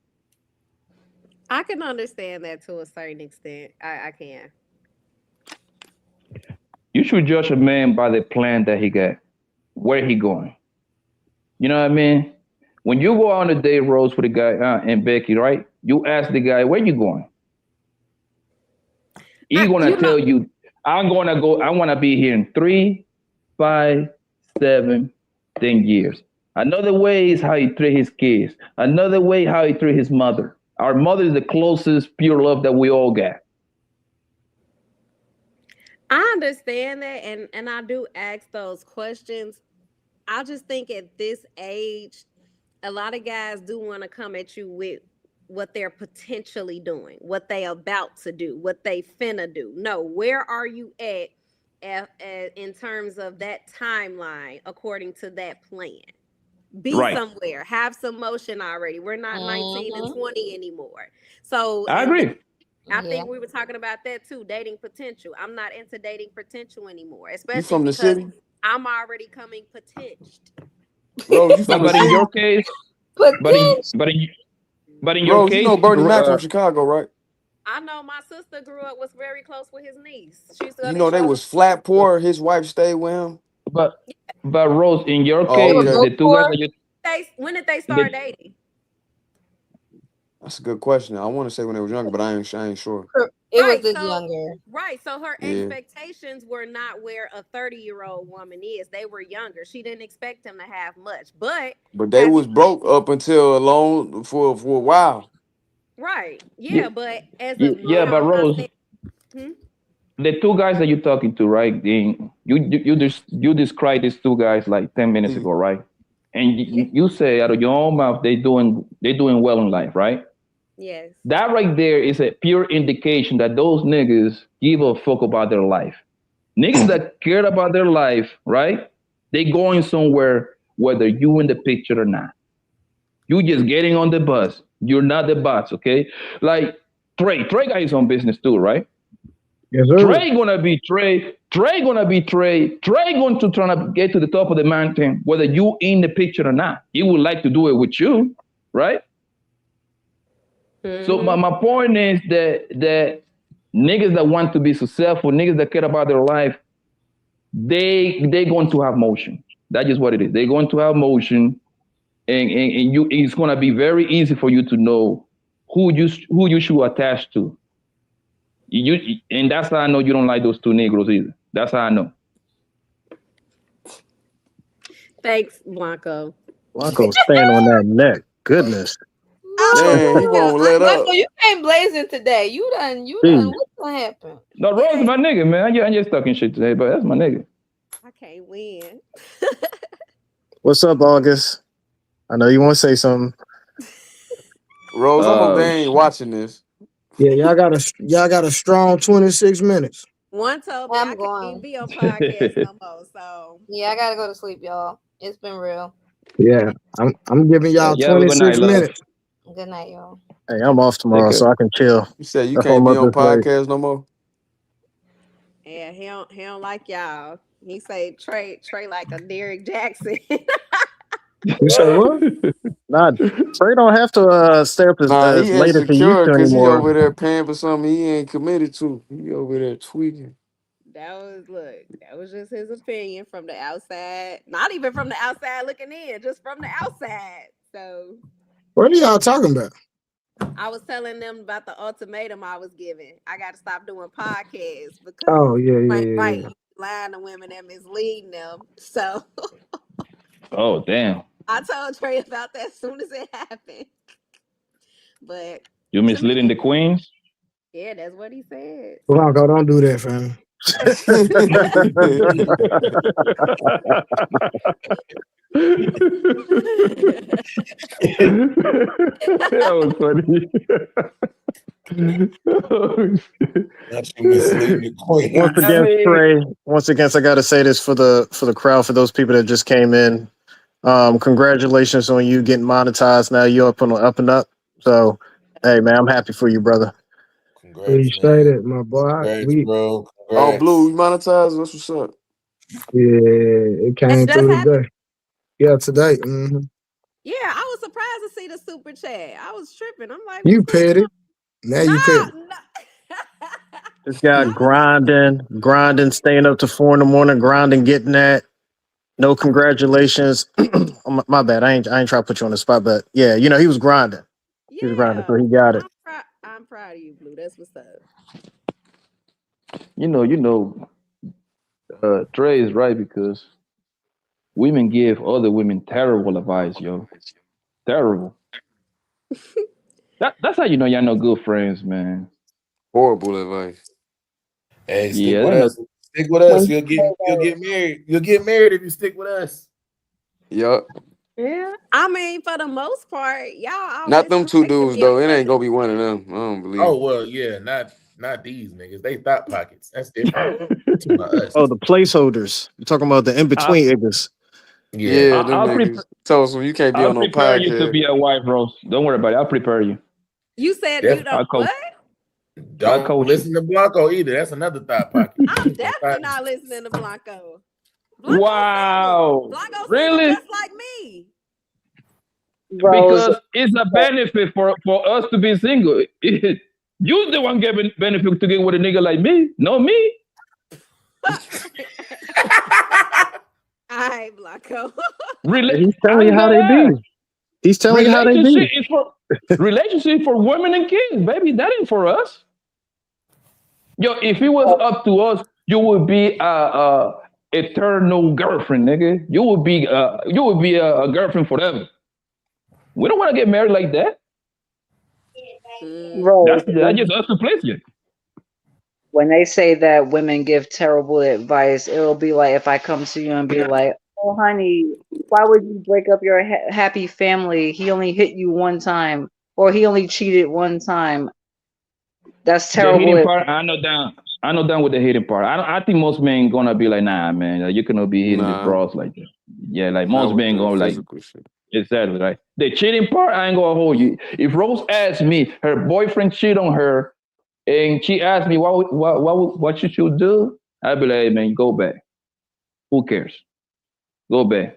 Speaker 12: I can understand that to a certain extent. I can.
Speaker 1: You should judge a man by the plan that he got. Where he going? You know what I mean? When you go on a date, Rose, with a guy and Becky, right? You ask the guy, where you going? He's gonna tell you, I'm gonna go, I wanna be here in 3, 5, 7, 10 years. Another way is how he treat his kids. Another way how he treat his mother. Our mother is the closest pure love that we all got.
Speaker 12: I understand that, and I do ask those questions. I just think at this age, a lot of guys do want to come at you with what they're potentially doing, what they about to do, what they finna do. No, where are you at in terms of that timeline according to that plan? Be somewhere, have some motion already. We're not 19 and 20 anymore. So
Speaker 1: I agree.
Speaker 12: I think we were talking about that too, dating potential. I'm not into dating potential anymore, especially
Speaker 20: You from the
Speaker 12: because
Speaker 20: city?
Speaker 12: I'm already coming potentied.
Speaker 20: Rose, you from the
Speaker 1: But in
Speaker 20: city?
Speaker 1: your case, but in your
Speaker 20: Rose,
Speaker 1: case,
Speaker 20: you know Bernie Mac from Chicago, right?
Speaker 12: I know my sister was very close with his niece. She's
Speaker 20: You know they was flat poor. His wife stayed with him.
Speaker 1: But Rose, in your
Speaker 20: Oh,
Speaker 1: case,
Speaker 20: okay.
Speaker 1: the two guys that you
Speaker 12: when did they start dating?
Speaker 20: That's a good question. I want to say when they was younger, but I ain't sure.
Speaker 16: It
Speaker 12: Right,
Speaker 16: was
Speaker 12: so-
Speaker 16: younger.
Speaker 12: Right. So her
Speaker 20: Yeah.
Speaker 12: expectations were not where a 30-year-old woman is. They were younger. She didn't expect him to have much. But
Speaker 20: They was broke up until a long for a while.
Speaker 12: right. Yeah,
Speaker 1: Yeah.
Speaker 12: but as
Speaker 1: Yeah,
Speaker 12: of
Speaker 1: yeah,
Speaker 12: now,
Speaker 1: but Rose,
Speaker 12: Hmm?
Speaker 1: the two guys that you're talking to, right? You described these two guys like 10 minutes ago, right? And you say out of your own mouth they doing well in life, right?
Speaker 12: Yes.
Speaker 1: That right there is a pure indication that those niggas give a fuck about their life. Niggas that care about their life, right? They going somewhere whether you in the picture or not. You just getting on the bus. You're not the boss, okay? Like Trey got his own business too, right?
Speaker 2: Yes, sir.
Speaker 1: Trey gonna be Trey. Trey gonna be Trey. Trey going to try to get to the top of the mountain, whether you in the picture or not. He would like to do it with you, right? So my point is that niggas that want to be successful, niggas that care about their life, they going to have motion. That's just what it is. They're going to have motion, and it's gonna be very easy for you to know who you should attach to. And that's how I know you don't like those two Negroes either. That's how I know.
Speaker 12: Thanks, Blanco.
Speaker 6: Blanco's staying on that neck. Goodness.
Speaker 20: Damn, he won't let up.
Speaker 16: Michael, you ain't blazing today. You done. What's gonna happen?
Speaker 1: No, Rose is my nigga, man. I'm just talking shit today, but that's my nigga.
Speaker 12: I can't win.
Speaker 6: What's up, August? I know you want to say something.
Speaker 20: Rose, I hope they ain't watching this.
Speaker 2: Yeah, y'all got a strong 26 minutes.
Speaker 12: One told me I can't even be on podcast no more. So
Speaker 16: Yeah, I gotta go to sleep, y'all. It's been real.
Speaker 2: Yeah, I'm giving y'all
Speaker 1: Yeah, have a good
Speaker 2: 26
Speaker 1: night, love.
Speaker 2: minutes.
Speaker 12: Good night, y'all.
Speaker 6: Hey, I'm off tomorrow, so I can chill.
Speaker 20: You said you
Speaker 6: That's why
Speaker 20: can't
Speaker 6: I'm
Speaker 20: be
Speaker 6: up
Speaker 20: on
Speaker 6: this late.
Speaker 20: podcast no more.
Speaker 12: Yeah, he don't like y'all. He say Trey like a Derrick Jackson.
Speaker 6: You say what? Nah, Trey don't have to stay up
Speaker 20: Nah,
Speaker 6: as
Speaker 20: he
Speaker 6: late as he used
Speaker 20: insecure
Speaker 6: to
Speaker 20: because he
Speaker 6: anymore.
Speaker 20: over there paying for something he ain't committed to. He over there tweaking.
Speaker 12: That was just his opinion from the outside. Not even from the outside looking in, just from the outside. So
Speaker 2: What are y'all talking about?
Speaker 12: I was telling them about the ultimatum I was giving. I got to stop doing podcasts because
Speaker 2: Oh, yeah.
Speaker 12: you lying to women and misleading them. So
Speaker 1: Oh, damn.
Speaker 12: I told Trey about that as soon as it happened. But
Speaker 1: You misleading the queens?
Speaker 12: yeah, that's what he said.
Speaker 2: Blanco, don't do that, fam.
Speaker 1: That was funny.
Speaker 21: That's you misleading the queen.
Speaker 6: Once again, I got to say this for the crowd, for those people that just came in. Congratulations on you getting monetized. Now you're up on the up and up. So, hey man, I'm happy for you, brother.
Speaker 2: Appreciate it, my boy.
Speaker 21: Congrats, bro.
Speaker 20: Oh,
Speaker 21: Congrats.
Speaker 20: Blue, you monetized? That's what's up.
Speaker 2: Yeah, it came through today. Yeah, today. Mm-hmm.
Speaker 12: Yeah, I was surprised to see the super chat. I was tripping. I'm like,
Speaker 2: You petty. Now you petty.
Speaker 6: This guy grinding, staying up to 4 a.m, grinding, getting that. No congratulations. My bad. I ain't trying to put you on the spot, but yeah, he was grinding. He was grinding, so he got it.
Speaker 12: I'm proud of you, Blue. That's what's up.
Speaker 1: Trey is right because women give other women terrible advice, yo. Terrible. That's how you know y'all no good friends, man.
Speaker 20: Horrible advice.
Speaker 21: Hey, stick
Speaker 1: Yeah,
Speaker 21: with
Speaker 1: they know-
Speaker 21: us. Stick with us. You'll get married. You'll get married if you stick with us.
Speaker 20: Yup.
Speaker 12: Yeah, I mean, for the most part, y'all.
Speaker 20: Not them two
Speaker 12: always
Speaker 20: dudes
Speaker 12: be
Speaker 20: though.
Speaker 12: on
Speaker 20: It ain't gonna be one of them. I don't believe.
Speaker 21: Oh well, yeah, not these niggas. They thought pockets. That's different. To us.
Speaker 6: Oh, the placeholders. You're talking about the in between niggas.
Speaker 20: Yeah, them
Speaker 1: I'll
Speaker 20: niggas. Tell us when you can't be
Speaker 1: I'll
Speaker 20: on no
Speaker 1: prepare you to
Speaker 20: podcast.
Speaker 1: be a wife, Rose. Don't worry about it. I'll prepare you.
Speaker 12: You said
Speaker 21: Yeah.
Speaker 12: you don't what?
Speaker 21: Don't listen to Blanco either. That's another thought pocket.
Speaker 12: I'm definitely not listening to Blanco.
Speaker 1: Wow.
Speaker 12: Blanco
Speaker 1: Really?
Speaker 12: just like me.
Speaker 1: Because it's a benefit for us to be single. You the one getting benefit to get with a nigga like me, not me.
Speaker 12: Alright, Blanco.
Speaker 6: He's telling you how they be. He's telling you how they
Speaker 1: Relationship
Speaker 6: be.
Speaker 1: is for relationship for women and kids, baby. That ain't for us. Yo, if it was up to us, you would be a eternal girlfriend, nigga. You would be a girlfriend forever. We don't want to get married like that. That's just us to place you.
Speaker 4: When they say that women give terrible advice, it'll be like if I come to you and be like, "Oh, honey, why would you break up your happy family? He only hit you one time, or he only cheated one time." That's terrible.
Speaker 1: The hitting part, I know down with the hitting part. I think most men gonna be like, nah, man, you cannot be hitting these bras like that. Yeah, like most men gonna like. Exactly right. The cheating part, I ain't gonna hold you. If Rose asked me, her boyfriend cheated on her, and she asked me what you should do, I'd be like, hey, man, go back. Who cares? Go back.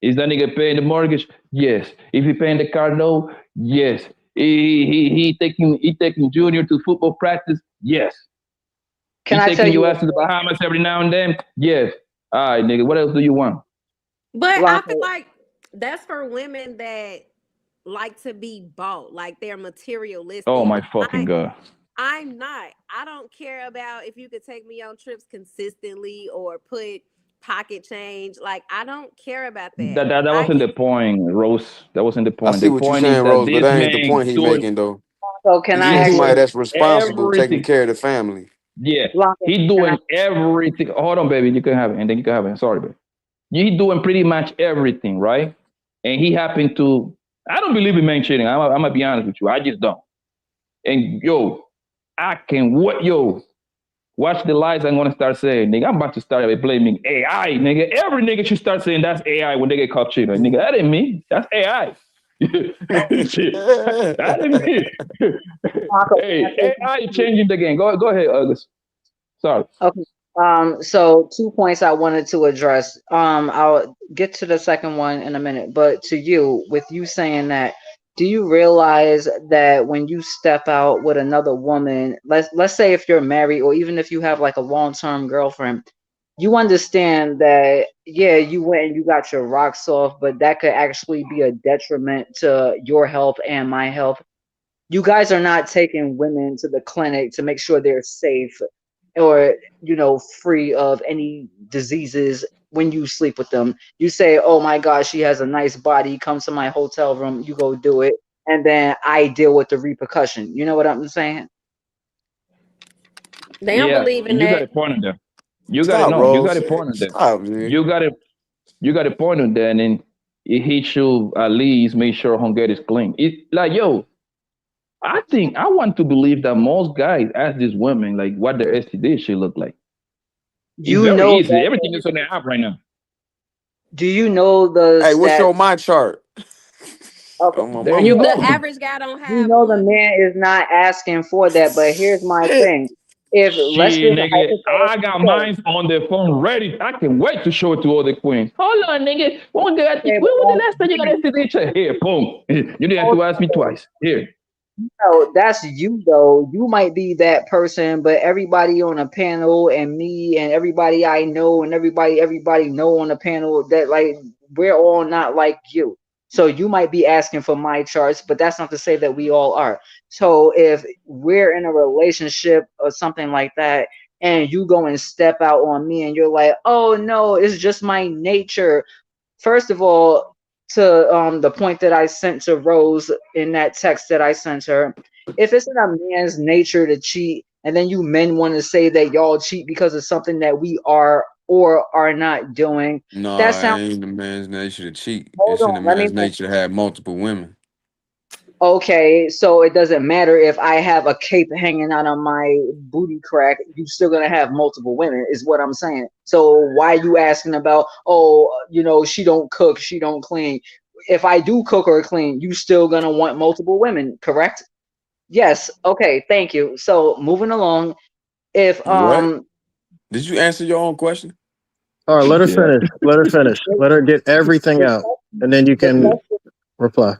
Speaker 1: Is that nigga paying the mortgage? Yes. If he paying the car note, yes. He taking Junior to football practice? Yes.
Speaker 4: Can
Speaker 1: he
Speaker 4: I
Speaker 1: taking
Speaker 4: tell you
Speaker 1: ass to the Bahamas every now and then? Yes. All right, nigga. What else do you want?
Speaker 12: But I feel like that's for women that like to be bought, like they're materialistic.
Speaker 1: Oh my fucking God.
Speaker 12: I'm not. I don't care about if you could take me on trips consistently or put pocket change. Like, I don't care about that.
Speaker 1: That wasn't the point, Rose. That wasn't the point.
Speaker 20: I see
Speaker 1: The
Speaker 20: what you're
Speaker 1: point
Speaker 20: saying,
Speaker 1: is that
Speaker 20: Rose, but
Speaker 1: this
Speaker 20: that ain't the
Speaker 1: man
Speaker 20: point he
Speaker 1: doing
Speaker 20: making though.
Speaker 4: So can I
Speaker 20: He's
Speaker 4: ask
Speaker 20: somebody
Speaker 4: you
Speaker 20: that's responsible taking
Speaker 1: everything.
Speaker 20: care of the family.
Speaker 1: Yeah, he doing everything. Hold on, baby. You can have it, and then you can have it. Sorry, baby. He doing pretty much everything, right? And he happened to. I don't believe in men cheating. I'm gonna be honest with you. I just don't. And yo, I can what yo. Watch the lies I'm gonna start saying, nigga. I'm about to start blaming AI, nigga. Every nigga should start saying that's AI when they get caught cheating. Nigga, that ain't me. That's AI. Shit. That ain't me. Hey, AI changing the game. Go ahead, August. Sorry.
Speaker 4: Okay. So 2 points I wanted to address. I'll get to the second one in a minute, but to you, with you saying that, do you realize that when you step out with another woman, let's say if you're married or even if you have like a long-term girlfriend, you understand that, yeah, you went and you got your rocks off, but that could actually be a detriment to your health and my health. You guys are not taking women to the clinic to make sure they're safe or, you know, free of any diseases when you sleep with them. You say, oh my gosh, she has a nice body, come to my hotel room, you go do it, and then I deal with the repercussion. You know what I'm saying?
Speaker 12: They don't believe in
Speaker 1: you
Speaker 12: that.
Speaker 1: got a point on there. You got
Speaker 20: Stop,
Speaker 1: it. No,
Speaker 20: Rose.
Speaker 1: you got a point on there.
Speaker 20: Stop, man.
Speaker 1: You got a point on there, and then he should at least make sure her get is clean. It's like, yo, I want to believe that most guys ask these women like what their STD should look like. It's very easy. Everything is on the app right now.
Speaker 4: Do you know the
Speaker 20: Hey, what's your my chart?
Speaker 4: Okay.
Speaker 1: There you go.
Speaker 12: The average guy don't have.
Speaker 4: You know the man is not asking for that, but here's my thing. If let's
Speaker 1: Shit,
Speaker 4: just
Speaker 1: nigga, I got mine on the phone ready. I can wait to show it to all the queens. Hold on, nigga. When was the last time you got STD check? Here, boom. You didn't have to ask me twice. Here.
Speaker 4: No, that's you though. You might be that person, but everybody on a panel and me and everybody I know and everybody know on the panel that like we're all not like you. So you might be asking for my charts, but that's not to say that we all are. So if we're in a relationship or something like that, and you go and step out on me and you're like, oh no, it's just my nature. First of all, to the point that I sent to Rose in that text that I sent her, if it's in a man's nature to cheat, and then you men want to say that y'all cheat because of something that we are or are not doing,
Speaker 20: No,
Speaker 4: that
Speaker 20: it
Speaker 4: sounds.
Speaker 20: ain't the man's nature to cheat.
Speaker 4: Hold
Speaker 20: It's in the
Speaker 4: on, let me.
Speaker 20: man's nature to have multiple women.
Speaker 4: Okay, so it doesn't matter if I have a cape hanging out on my booty crack, you still gonna have multiple women, is what I'm saying. So why you asking about, oh, you know, she don't cook, she don't clean. If I do cook or clean, you still gonna want multiple women, correct? Yes. Okay, thank you. So moving along, if
Speaker 20: What? Did you answer your own question?
Speaker 6: All right, let her finish. Let her finish. Let her get everything out, and then you can reply.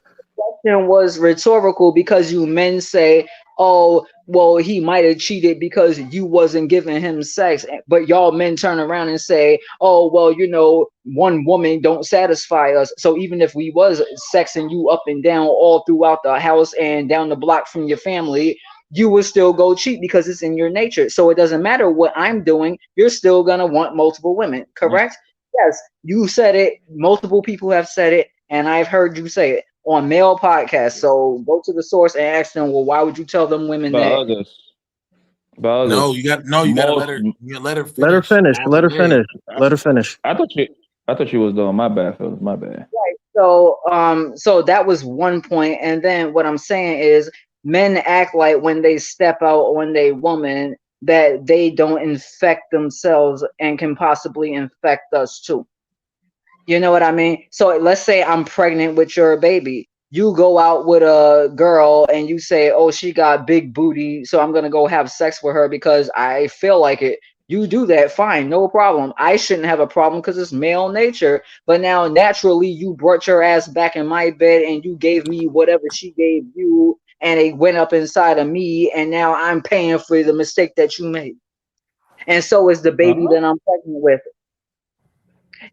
Speaker 4: question was rhetorical because you men say, oh, well, he might have cheated because you wasn't giving him sex. But y'all men turn around and say, oh, well, you know, one woman don't satisfy us. So even if we was sexing you up and down all throughout the house and down the block from your family, you would still go cheat because it's in your nature. So it doesn't matter what I'm doing. You're still going to want multiple women, correct? Yes, you said it. Multiple people have said it, and I've heard you say it on male podcasts. So go to the source and ask them, well, why would you tell them women that?
Speaker 21: No, you gotta let her. You gotta let her finish.
Speaker 6: Let her finish. Let her finish. Let her finish.
Speaker 1: I thought she was done. My bad, fellas. My bad.
Speaker 4: Right. So so that was one point. And then what I'm saying is men act like when they step out on a woman that they don't infect themselves and can possibly infect us too. You know what I mean? So let's say I'm pregnant with your baby. You go out with a girl and you say, oh, she got big booty, so I'm going to go have sex with her because I feel like it. You do that, fine, no problem. I shouldn't have a problem because it's male nature. But now naturally you brought your ass back in my bed and you gave me whatever she gave you and it went up inside of me and now I'm paying for the mistake that you made. And so is the baby that I'm pregnant with.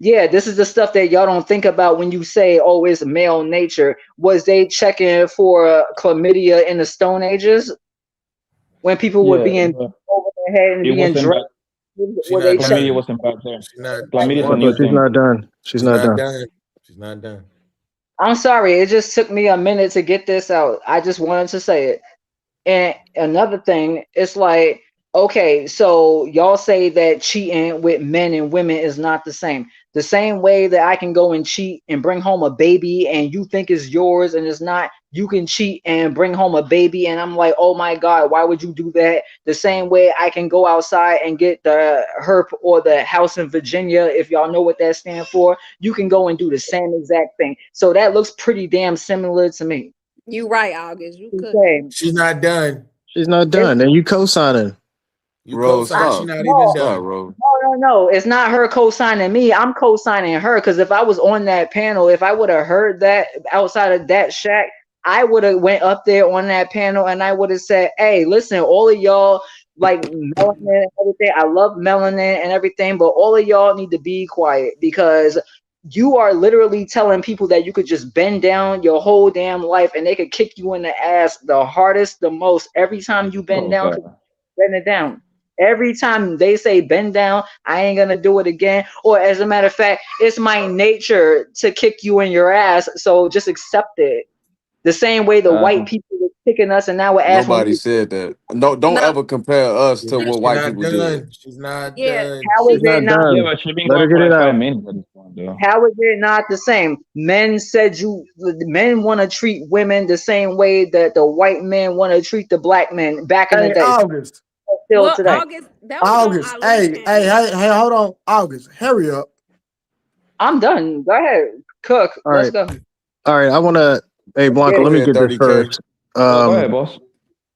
Speaker 4: Yeah, this is the stuff that y'all don't think about when you say, oh, it's male nature. Was they checking for chlamydia in the Stone Ages? When people were being over their head and being dressed? Were they checking?
Speaker 1: Chlamydia wasn't back there.
Speaker 6: She's not done. She's not done.
Speaker 21: She's not done.
Speaker 4: I'm sorry. It just took me a minute to get this out. I just wanted to say it. And another thing, it's like, Okay, so y'all say that cheating with men and women is not the same. The same way that I can go and cheat and bring home a baby and you think it's yours and it's not, you can cheat and bring home a baby and I'm like, oh my God, why would you do that? The same way I can go outside and get the herp or the house in Virginia, if y'all know what that stands for, you can go and do the same exact thing. So that looks pretty damn similar to me.
Speaker 12: You right, August. You could.
Speaker 4: Okay.
Speaker 21: She's not done.
Speaker 6: She's not done. And you co-signing.
Speaker 21: Rose, stop.
Speaker 4: No, it's not her co-signing me. I'm co-signing her because if I was on that panel, if I would have heard that outside of that shack, I would have went up there on that panel and I would have said, hey, listen, all of y'all like melanin and everything. I love melanin and everything, but all of y'all need to be quiet because you are literally telling people that you could just bend down your whole damn life and they could kick you in the ass the hardest, the most. Every time you bend down, bend it down. Every time they say bend down, I ain't gonna do it again. Or as a matter of fact, it's my nature to kick you in your ass. So just accept it. The same way the white people were kicking us, and now we're asking.
Speaker 20: Nobody said that. No, don't ever compare us to what white people did.
Speaker 21: She's not
Speaker 4: done. How is it not?
Speaker 1: Yeah, but she's been
Speaker 6: Let her
Speaker 1: going
Speaker 6: get
Speaker 1: for
Speaker 6: it
Speaker 1: like
Speaker 6: out.
Speaker 1: 5 minutes at this point, though.
Speaker 4: How is it not the same? Men want to treat women the same way that the white men want to treat the black men back in the day.
Speaker 2: August.
Speaker 4: Still
Speaker 12: Well,
Speaker 4: today.
Speaker 12: August, that was on
Speaker 2: August.
Speaker 12: Ali
Speaker 2: Hey, hold on. August, hurry up.
Speaker 4: I'm done. Go ahead. Cook.
Speaker 6: All
Speaker 4: Let's
Speaker 6: right.
Speaker 4: go.
Speaker 6: All right. I want to, hey, Blanca, let me get this
Speaker 20: 30K.
Speaker 6: first.
Speaker 1: Go ahead, boss.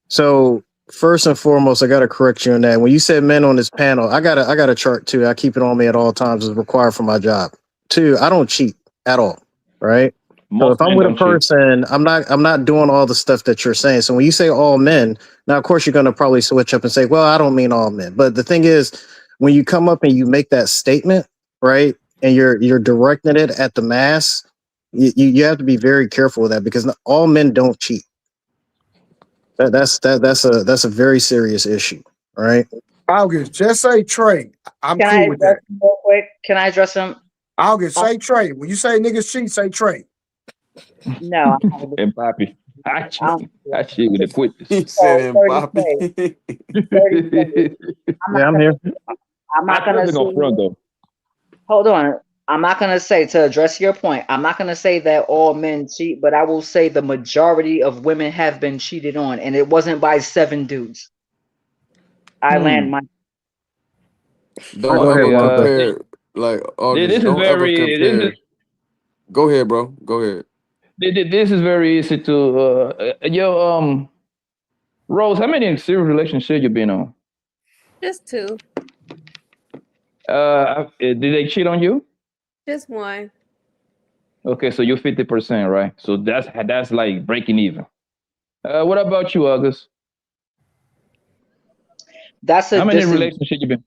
Speaker 6: So first and foremost, I got to correct you on that. When you said men on this panel, I got a chart too. I keep it on me at all times as required for my job. Two, I don't cheat at all. Right. So if I'm with a person, I'm not doing all the stuff that you're saying. So when you say all men, now of course you're going to probably switch up and say, well, I don't mean all men. But the thing is, when you come up and you make that statement, right, and you're directing it at the mass, you have to be very careful with that because all men don't cheat. That's a very serious issue, right?
Speaker 2: August, just say Trey. I'm
Speaker 4: Can
Speaker 2: cool
Speaker 4: I
Speaker 2: with
Speaker 4: address
Speaker 2: that.
Speaker 4: him real quick? Can I address him?
Speaker 2: August, say Trey. When you say niggas cheat, say Trey.
Speaker 4: No.
Speaker 1: And Papi. I cheat with the quickness.
Speaker 20: He said Mbappe.
Speaker 6: Yeah, I'm here.
Speaker 4: I'm not gonna say, hold on. I'm not gonna say, to address your point, I'm not gonna say that all men cheat, but I will say the majority of women have been cheated on, and it wasn't by 7 dudes. I land my.
Speaker 20: Don't
Speaker 6: Go
Speaker 20: ever
Speaker 6: ahead,
Speaker 20: compare. Like August,
Speaker 1: this is
Speaker 20: don't ever
Speaker 1: very.
Speaker 20: compare. Go ahead, bro. Go ahead.
Speaker 1: This is very easy to. Rose, how many serious relationships you been on?
Speaker 12: Just 2.
Speaker 1: Did they cheat on you?
Speaker 12: Just 1.
Speaker 1: Okay, so you're 50%, right? So that's like breaking even. What about you, August?
Speaker 4: How
Speaker 1: many relationships you been?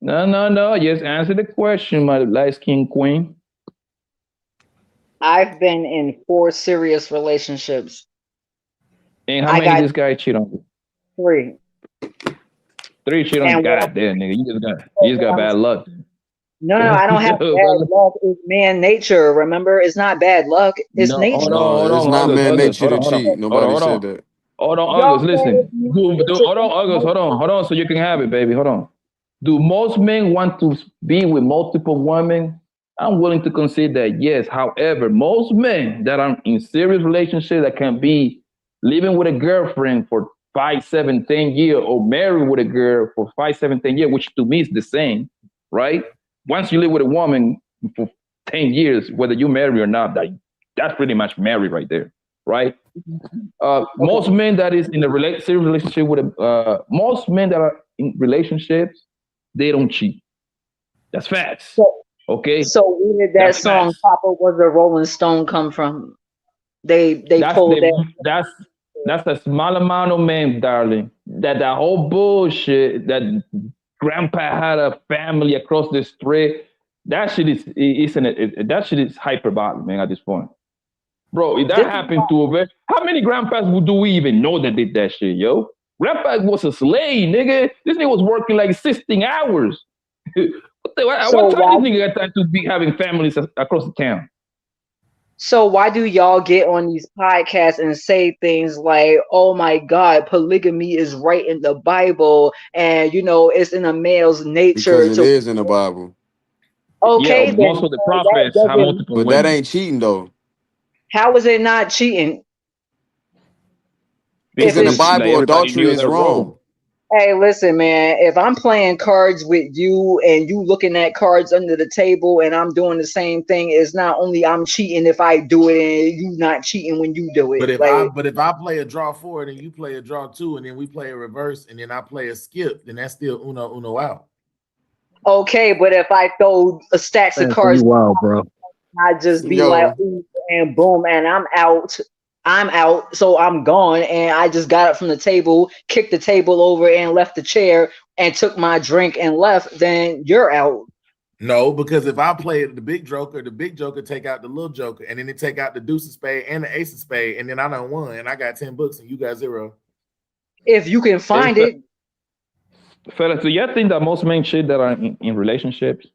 Speaker 1: No. Just answer the question, my light skin queen.
Speaker 4: I've been in 4 serious relationships.
Speaker 1: And how many this guy cheat on you?
Speaker 4: 3.
Speaker 1: 3 cheat on you. God damn, nigga. You just got bad luck.
Speaker 4: No, I don't have bad luck. It's man nature. Remember, it's not bad luck. It's nature.
Speaker 1: Hold on,
Speaker 20: it's not
Speaker 1: August,
Speaker 20: man
Speaker 1: August,
Speaker 20: nature to
Speaker 1: hold on,
Speaker 20: cheat. Nobody said that.
Speaker 1: Hold on, August, listen. Hold on, August, hold on, so you can have it, baby. Hold on. Do most men want to be with multiple women? I'm willing to concede that, yes. However, most men that are in serious relationships that can be living with a girlfriend for 5, 7, 10 years, or married with a girl for 5, 7, 10 years, which to me is the same, right? Once you live with a woman for 10 years, whether you marry or not, that's pretty much married right there, right? Most men that is in a serious relationship with most men that are in relationships, they don't cheat. That's facts. Okay.
Speaker 4: So where did that song "Papa Was a Rolling Stone" come from? They pulled that.
Speaker 1: That's a small amount of men, darling. That whole bullshit that grandpa had a family across the street. That shit is hyperbolic, man. At this point, bro, if that happened to a how many grandpas do we even know that did that shit, yo? Grandpa was a slave, nigga. This nigga was working like 16 hours. What time this nigga got time to be having families across the town?
Speaker 4: So why do y'all get on these podcasts and say things like, "Oh my God, polygamy is right in the Bible, and you know it's in a male's nature
Speaker 20: Because it
Speaker 4: to."
Speaker 20: is in the Bible.
Speaker 4: Okay,
Speaker 1: Yeah,
Speaker 4: then
Speaker 1: most of the prophets
Speaker 4: that
Speaker 1: have
Speaker 4: doesn't.
Speaker 1: multiple
Speaker 20: But that
Speaker 1: women
Speaker 20: ain't cheating though.
Speaker 4: How is it not cheating?
Speaker 20: Because in the
Speaker 1: because like
Speaker 20: Bible,
Speaker 1: everybody
Speaker 20: adultery
Speaker 1: knew
Speaker 20: is
Speaker 1: their
Speaker 20: wrong.
Speaker 1: role.
Speaker 4: Hey, listen, man. If I'm playing cards with you and you looking at cards under the table and I'm doing the same thing, it's not only I'm cheating if I do it and you not cheating when you do it.
Speaker 21: But if I play a draw forward and you play a draw two, and then we play a reverse, and then I play a skip, then that's still uno out.
Speaker 4: Okay, but if I throw stacks of
Speaker 7: Man,
Speaker 4: cards,
Speaker 7: you wild, bro.
Speaker 4: I just be like,
Speaker 20: Yo,
Speaker 4: ooh, and boom, and I'm out. So I'm gone, and I just got up from the table, kicked the table over, and left the chair, and took my drink and left. Then you're out.
Speaker 21: No, because if I play the big joker take out the little joker, and then they take out the deuce of spade and the ace of spade, and then I done won, and I got 10 books, and you got 0.
Speaker 4: If you can find it.
Speaker 1: Fellas, do y'all think that most men cheat that are in relationships?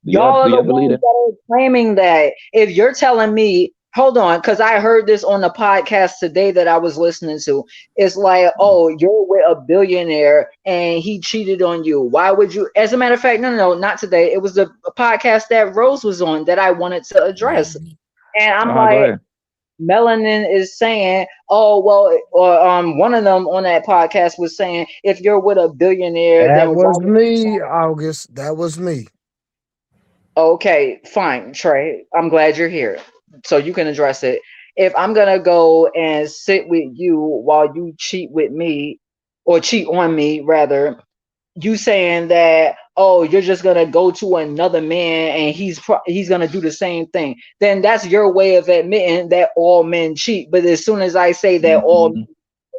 Speaker 4: Y'all are
Speaker 1: Do
Speaker 4: the
Speaker 1: y'all believe
Speaker 4: ones
Speaker 1: that?
Speaker 4: that are claiming that. If you're telling me, hold on, because I heard this on the podcast today that I was listening to. It's like, oh, you're with a billionaire and he cheated on you. Why would you? As a matter of fact, no, not today. It was a podcast that Rose was on that I wanted to address. And I'm
Speaker 1: Go
Speaker 4: like,
Speaker 1: ahead.
Speaker 4: Melanin is saying, oh, well, or one of them on that podcast was saying, if you're with a billionaire,
Speaker 2: That
Speaker 4: then why
Speaker 2: was
Speaker 4: would
Speaker 2: me, August. That was me.
Speaker 4: Okay, fine, Trey. I'm glad you're here. So you can address it. If I'm gonna go and sit with you while you cheat with me, or cheat on me rather, you saying that, oh, you're just gonna go to another man and he's gonna do the same thing, then that's your way of admitting that all men cheat. But as soon as I say that all men,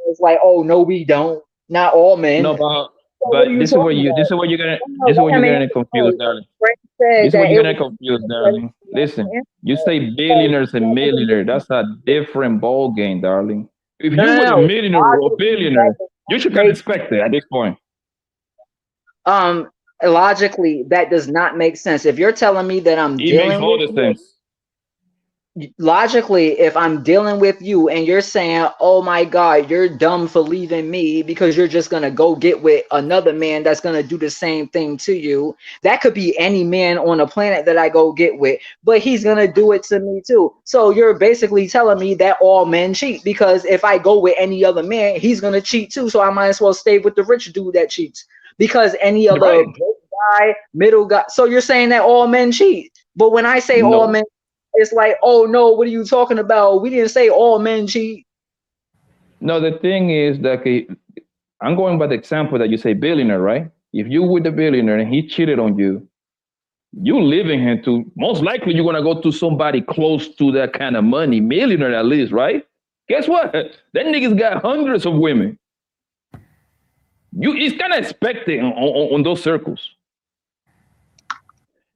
Speaker 4: it's like, oh no, we don't. Not all men.
Speaker 1: No,
Speaker 4: So what are
Speaker 1: but
Speaker 4: you
Speaker 1: this is where
Speaker 4: talking about?
Speaker 1: this is where you're gonna
Speaker 4: No,
Speaker 1: this is where
Speaker 4: wait a
Speaker 1: you're
Speaker 4: minute.
Speaker 1: getting confused, darling.
Speaker 4: Frank said
Speaker 1: This is where
Speaker 4: that
Speaker 1: you're
Speaker 4: it
Speaker 1: getting
Speaker 4: was
Speaker 1: confused, darling. Listen, you say billionaires and millionaires. That's a different ball game, darling. If you were a millionaire or a billionaire, you should kind of expect it at this point.
Speaker 4: Logically, that does not make sense. If you're telling me that I'm
Speaker 1: It makes
Speaker 4: dealing
Speaker 1: all
Speaker 4: with
Speaker 1: the
Speaker 4: you,
Speaker 1: sense.
Speaker 4: logically, if I'm dealing with you and you're saying, oh my God, you're dumb for leaving me because you're just gonna go get with another man that's gonna do the same thing to you. That could be any man on the planet that I go get with, but he's gonna do it to me too. So you're basically telling me that all men cheat, because if I go with any other man, he's gonna cheat too. So I might as well stay with the rich dude that cheats, because any other
Speaker 1: Right.
Speaker 4: broke guy, middle guy. So you're saying that all men cheat. But when I say all
Speaker 1: No.
Speaker 4: men, it's like, oh no, what are you talking about? We didn't say all men cheat.
Speaker 1: No, the thing is that I'm going by the example that you say billionaire, right? If you with the billionaire and he cheated on you, you leaving him to, most likely you're gonna go to somebody close to that kind of money, millionaire at least, right? Guess what? That nigga's got hundreds of women. It's kind of expected on those circles.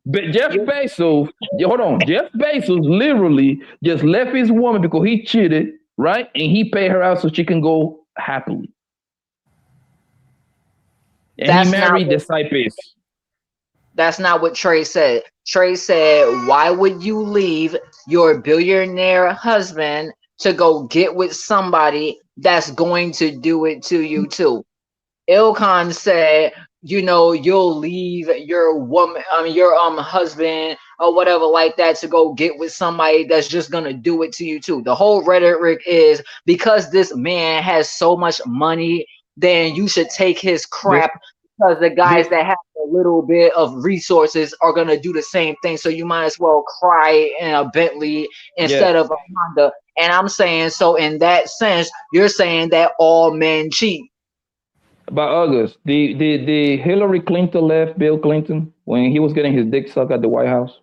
Speaker 1: But Jeff Bezos, hold on, Jeff Bezos literally just left his woman because he cheated, right? And he paid her out so she can go happily. And
Speaker 4: That's
Speaker 1: he married
Speaker 4: not
Speaker 1: the side piece.
Speaker 4: That's not what Trey said. Trey said, why would you leave your billionaire husband to go get with somebody that's going to do it to you too? Ilkan said, you know, you'll leave your woman, your husband or whatever like that to go get with somebody that's just gonna do it to you too. The whole rhetoric is, because this man has so much money, then you should take his crap, because the guys that have a little bit of resources are gonna do the same thing. So you might as well cry in a Bentley instead of a Honda. And I'm saying, so in that sense, you're saying that all men cheat.
Speaker 1: But August, the Hillary Clinton left Bill Clinton when he was getting his dick sucked at the White House?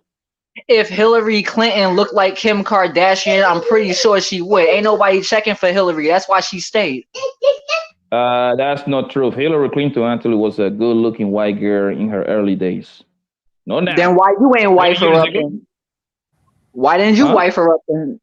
Speaker 4: If Hillary Clinton looked like Kim Kardashian, I'm pretty sure she would. Ain't nobody checking for Hillary. That's why she stayed.
Speaker 1: That's not true. Hillary Clinton actually was a good-looking white girl in her early days. No, now.
Speaker 4: Then why you ain't wife her up then? Why didn't you wife her up then?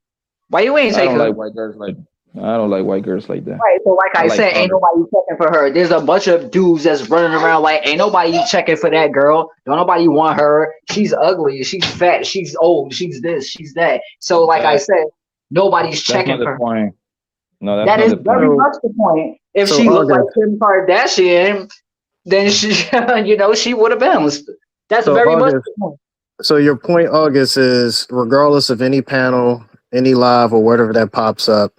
Speaker 4: Why you ain't
Speaker 1: I
Speaker 4: take
Speaker 1: don't
Speaker 4: her?
Speaker 1: like white girls like I don't like white girls like that.
Speaker 7: Right. So like I
Speaker 1: like
Speaker 7: said, ain't
Speaker 1: color.
Speaker 7: nobody checking for her. There's a bunch of dudes that's running around like ain't nobody checking for that girl. Don't nobody want her. She's ugly. She's fat. She's old. She's this. She's that. So like I said, nobody's
Speaker 1: That's
Speaker 7: checking
Speaker 1: not the
Speaker 7: for her.
Speaker 1: point. No, that's
Speaker 7: That
Speaker 1: not
Speaker 7: is
Speaker 1: the
Speaker 7: very
Speaker 1: point.
Speaker 7: much the point. If
Speaker 6: So
Speaker 7: she looked like
Speaker 6: August,
Speaker 7: Kim Kardashian, then she, she would have bounced. That's
Speaker 6: so
Speaker 7: very much
Speaker 6: August,
Speaker 7: the point.
Speaker 6: so your point, August, is regardless of any panel, any live or whatever that pops up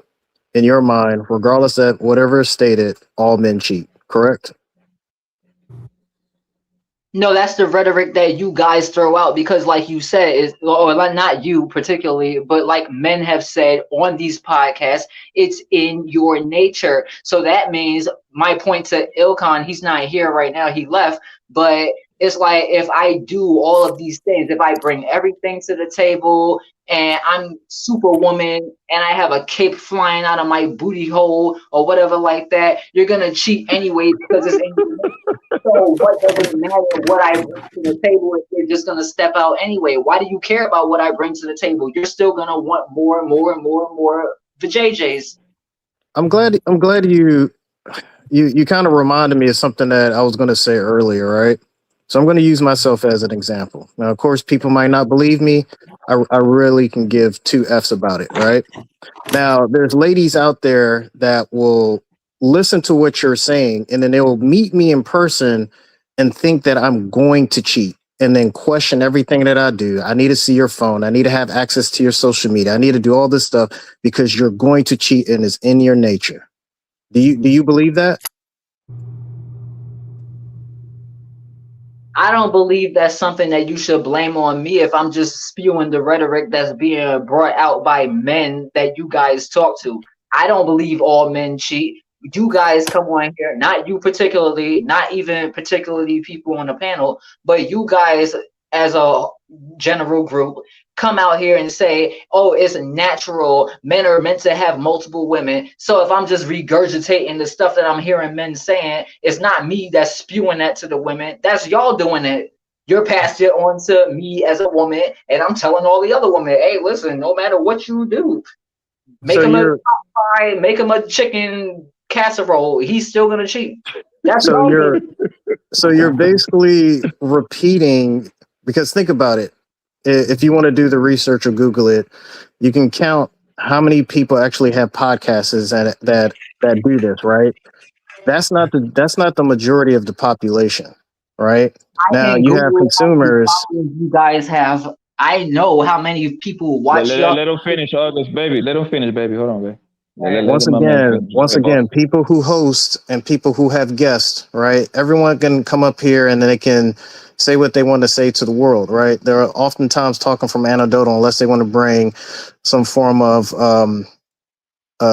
Speaker 6: in your mind, regardless of whatever is stated, all men cheat. Correct?
Speaker 7: No, that's the rhetoric that you guys throw out because, like you said, or not you particularly, but like men have said on these podcasts, it's in your nature. So that means my point to Ilkan, he's not here right now, he left, but it's like if I do all of these things, if I bring everything to the table and I'm superwoman and I have a cape flying out of my booty hole or whatever like that, you're gonna cheat anyway because it's in your nature. So what does it matter what I bring to the table if you're just gonna step out anyway? Why do you care about what I bring to the table? You're still gonna want more and more and more and more for JJ's.
Speaker 6: I'm glad you kind of reminded me of something that I was going to say earlier, right? So I'm going to use myself as an example. Now, of course, people might not believe me. I really can give two F's about it, right? Now, there's ladies out there that will listen to what you're saying and then they will meet me in person and think that I'm going to cheat and then question everything that I do. I need to see your phone. I need to have access to your social media. I need to do all this stuff because you're going to cheat and it's in your nature. Do you believe that?
Speaker 7: I don't believe that's something that you should blame on me if I'm just spewing the rhetoric that's being brought out by men that you guys talk to. I don't believe all men cheat. You guys come on here, not you particularly, not even particularly people on the panel, but you guys as a general group come out here and say, oh, it's natural. Men are meant to have multiple women. So if I'm just regurgitating the stuff that I'm hearing men saying, it's not me that's spewing that to the women. That's y'all doing it. You're passing it on to me as a woman, and I'm telling all the other women, hey, listen, no matter what you do, make him a pot pie, make him a chicken casserole, he's still gonna cheat. That's
Speaker 6: so you're basically repeating, because think about it. If you want to do the research or Google it, you can count how many people actually have podcasts that do this, right? That's not the majority of the population, right? Now you have consumers.
Speaker 7: You guys have. I know how many people watch y'all.
Speaker 1: Let him finish, August, baby. Let him finish, baby. Hold on, baby.
Speaker 6: Once again, people who host and people who have guests, right? Everyone can come up here and they can say what they want to say to the world, right? They're oftentimes talking from anecdotal unless they want to bring some form of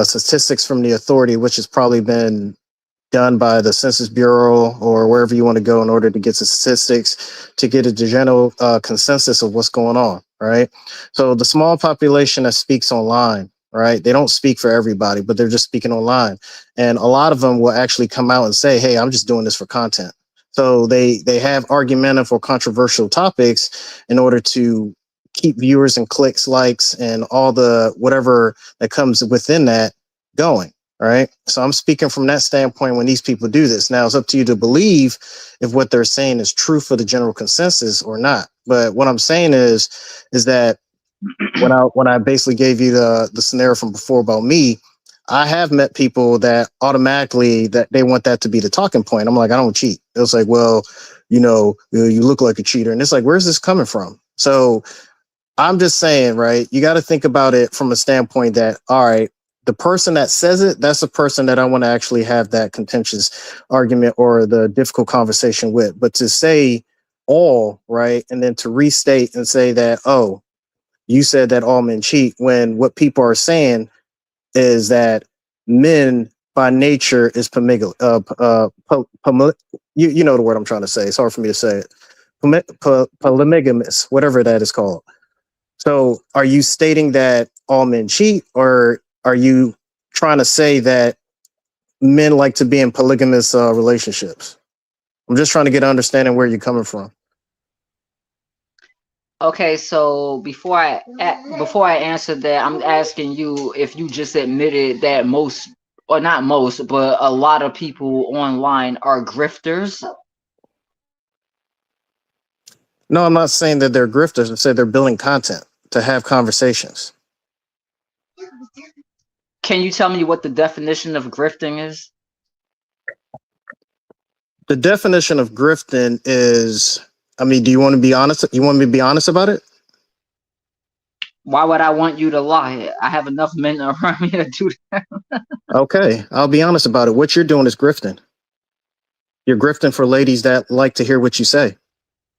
Speaker 6: statistics from the authority, which has probably been done by the Census Bureau or wherever you want to go in order to get the statistics to get a general consensus of what's going on, right? So the small population that speaks online, right? They don't speak for everybody, but they're just speaking online. And a lot of them will actually come out and say, hey, I'm just doing this for content. So they have argumentative or controversial topics in order to keep viewers and clicks, likes, and all the whatever that comes within that going, right? So I'm speaking from that standpoint when these people do this. Now it's up to you to believe if what they're saying is true for the general consensus or not. But what I'm saying is that when I basically gave you the scenario from before about me, I have met people that automatically that they want that to be the talking point. I'm like, I don't cheat. It was like, well, you look like a cheater. And it's like, where's this coming from? So I'm just saying, right, you got to think about it from a standpoint that, all right, the person that says it, that's the person that I want to actually have that contentious argument or the difficult conversation with. But to say all, right, and then to restate and say that, oh, you said that all men cheat, when what people are saying is that men by nature is polygamous. You know the word I'm trying to say. It's hard for me to say it. Polygamous, whatever that is called. So are you stating that all men cheat, or are you trying to say that men like to be in polygamous relationships? I'm just trying to get an understanding where you're coming from.
Speaker 7: Okay, so before I answer that, I'm asking you if you just admitted that most, or not most, but a lot of people online are grifters.
Speaker 6: No, I'm not saying that they're grifters. I said they're building content to have conversations.
Speaker 7: Can you tell me what the definition of grifting is?
Speaker 6: The definition of grifting is, I mean, do you want to be honest? You want me to be honest about it?
Speaker 7: Why would I want you to lie? I have enough men around me to do that.
Speaker 6: Okay, I'll be honest about it. What you're doing is grifting. You're grifting for ladies that like to hear what you say.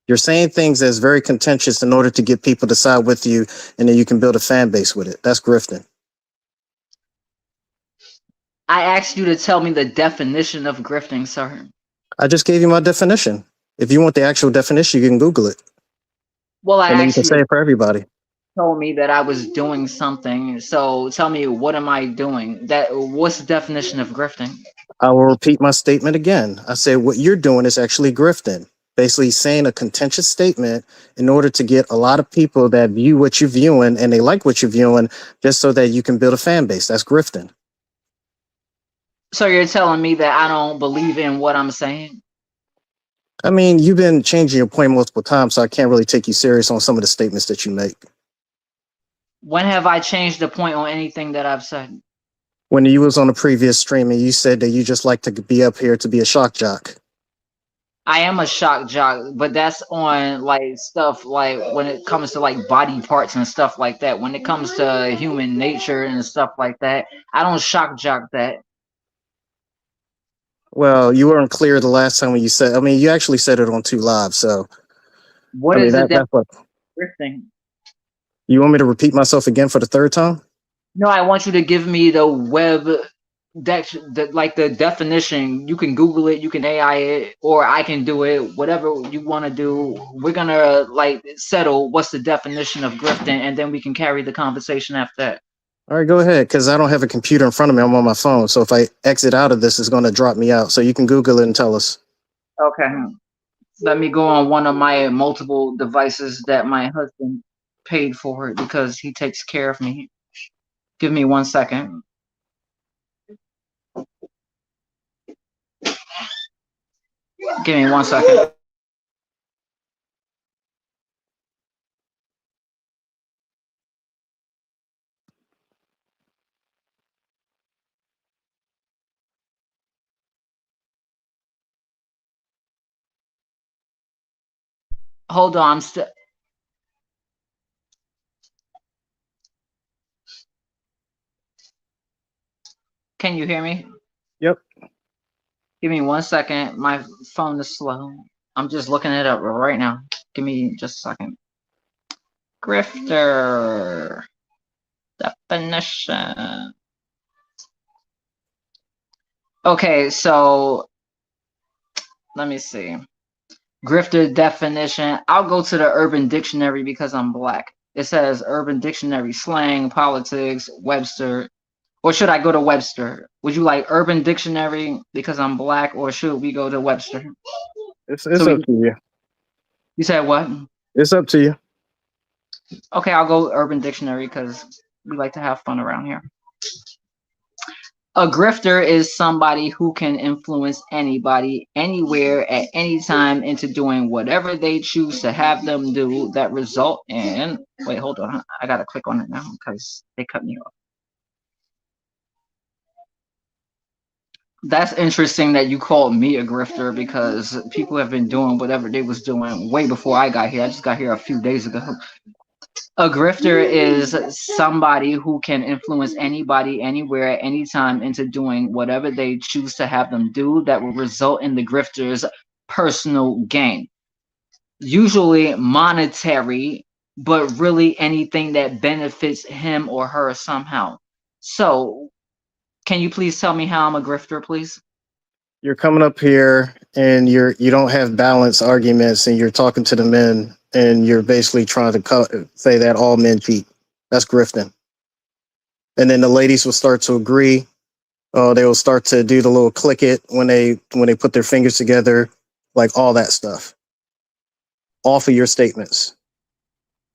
Speaker 6: You're saying things that's very contentious in order to get people to side with you, and then you can build a fan base with it. That's grifting.
Speaker 7: I asked you to tell me the definition of grifting, sir.
Speaker 6: I just gave you my definition. If you want the actual definition, you can Google it.
Speaker 7: Well, I
Speaker 6: And then you
Speaker 7: asked
Speaker 6: can
Speaker 7: you
Speaker 6: say
Speaker 7: to
Speaker 6: it for everybody.
Speaker 7: tell me that I was doing something. So tell me, what am I doing? What's the definition of grifting?
Speaker 6: I will repeat my statement again. I said what you're doing is actually grifting. Basically saying a contentious statement in order to get a lot of people that view what you're viewing and they like what you're viewing, just so that you can build a fan base. That's grifting.
Speaker 7: So you're telling me that I don't believe in what I'm saying?
Speaker 6: I mean, you've been changing your point multiple times, so I can't really take you serious on some of the statements that you make.
Speaker 7: When have I changed the point on anything that I've said?
Speaker 6: When you was on a previous stream and you said that you just like to be up here to be a shock jock.
Speaker 7: I am a shock jock, but that's on like stuff like when it comes to like body parts and stuff like that. When it comes to human nature and stuff like that, I don't shock jock that.
Speaker 6: Well, you weren't clear the last time when you said, I mean, you actually said it on 2 Live, so.
Speaker 7: What
Speaker 6: I mean,
Speaker 7: is it
Speaker 6: that's what,
Speaker 7: grifting?
Speaker 6: you want me to repeat myself again for the 3rd time?
Speaker 7: No, I want you to give me the web like the definition. You can Google it, you can AI it, or I can do it, whatever you want to do. We're gonna like settle what's the definition of grifting, and then we can carry the conversation after that.
Speaker 6: All right, go ahead, because I don't have a computer in front of me. I'm on my phone. So if I exit out of this, it's going to drop me out. So you can Google it and tell us.
Speaker 7: Okay. Let me go on one of my multiple devices that my husband paid for because he takes care of me. Give me 1 second. Give me 1 second. Hold on, I'm still. Can you hear me?
Speaker 6: Yep.
Speaker 7: Give me 1 second. My phone is slow. I'm just looking it up right now. Give me just a second. Grifter definition. Okay, so let me see. Grifter definition. I'll go to the Urban Dictionary because I'm black. It says Urban Dictionary, slang, politics, Webster. Or should I go to Webster? Would you like Urban Dictionary because I'm black, or should we go to Webster?
Speaker 6: It's up to you.
Speaker 7: You said what?
Speaker 6: It's up to you.
Speaker 7: Okay, I'll go Urban Dictionary because we like to have fun around here. A grifter is somebody who can influence anybody, anywhere, at any time into doing whatever they choose to have them do that result in... Wait, hold on. I got to click on it now because they cut me off. That's interesting that you called me a grifter because people have been doing whatever they was doing way before I got here. I just got here a few days ago. A grifter is somebody who can influence anybody, anywhere, at any time into doing whatever they choose to have them do that will result in the grifter's personal gain. Usually monetary, but really anything that benefits him or her somehow. So, can you please tell me how I'm a grifter, please?
Speaker 6: You're coming up here and you don't have balanced arguments and you're talking to the men and you're basically trying to say that all men cheat. That's grifting. And then the ladies will start to agree. They will start to do the little click it when they put their fingers together, like all that stuff. Off of your statements.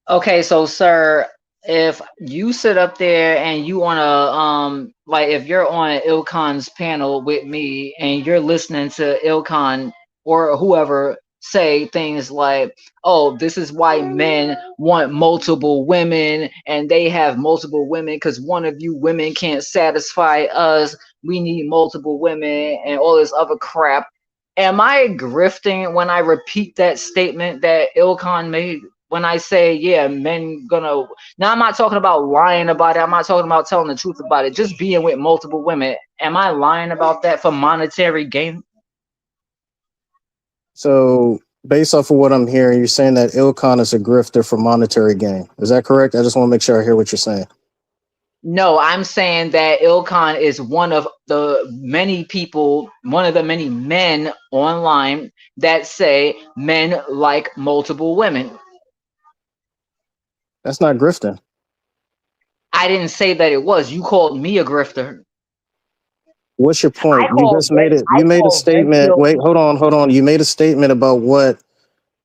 Speaker 7: Okay, so sir, if you sit up there and you wanna like if you're on Ilkan's panel with me and you're listening to Ilkan or whoever say things like, oh, this is why men want multiple women and they have multiple women because one of you women can't satisfy us. We need multiple women and all this other crap. Am I grifting when I repeat that statement that Ilkan made? When I say, yeah, men gonna, now I'm not talking about lying about it. I'm not talking about telling the truth about it. Just being with multiple women. Am I lying about that for monetary gain?
Speaker 6: So based off of what I'm hearing, you're saying that Ilkan is a grifter for monetary gain. Is that correct? I just want to make sure I hear what you're saying.
Speaker 7: No, I'm saying that Ilkan is one of the many people, one of the many men online that say men like multiple women.
Speaker 6: That's not grifting.
Speaker 7: I didn't say that it was. You called me a grifter.
Speaker 6: What's your point? You just made it. You made a statement. Wait, hold on. You made a statement about what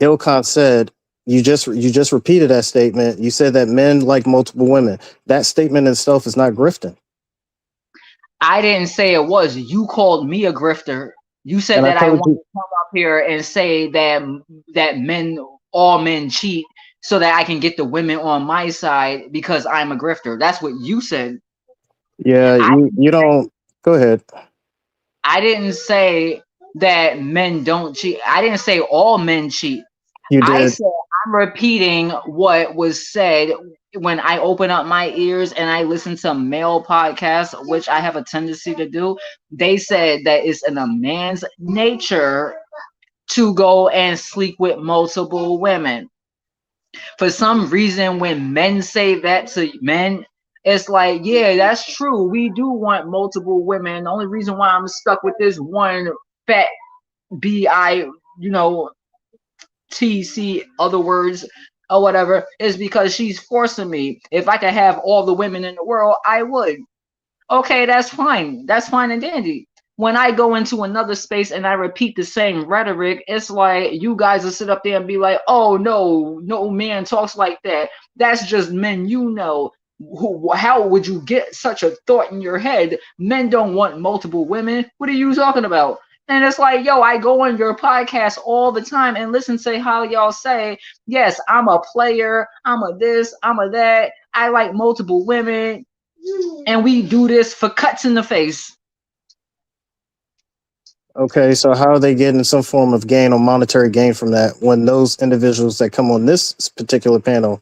Speaker 6: Ilkan said. You just repeated that statement. You said that men like multiple women. That statement itself is not grifting.
Speaker 7: I didn't say it was. You called me a grifter. You said that I want to come up here and say that all men cheat so that I can get the women on my side because I'm a grifter. That's what you said.
Speaker 6: Yeah, you don't. Go ahead.
Speaker 7: I didn't say that men don't cheat. I didn't say all men cheat.
Speaker 6: You did.
Speaker 7: I said I'm repeating what was said when I open up my ears and I listen to male podcasts, which I have a tendency to do. They said that it's in a man's nature to go and sleep with multiple women. For some reason, when men say that to men, it's like, yeah, that's true. We do want multiple women. The only reason why I'm stuck with this one fat B.I., TC, other words, or whatever, is because she's forcing me. If I could have all the women in the world, I would. Okay, that's fine. That's fine and dandy. When I go into another space and I repeat the same rhetoric, it's like you guys will sit up there and be like, oh, no man talks like that. That's just men, How would you get such a thought in your head? Men don't want multiple women. What are you talking about? And it's like, yo, I go on your podcast all the time and listen to how y'all say, yes, I'm a player, I'm a this, I'm a that, I like multiple women, and we do this for cuts in the face.
Speaker 6: Okay, so how are they getting some form of gain or monetary gain from that when those individuals that come on this particular panel,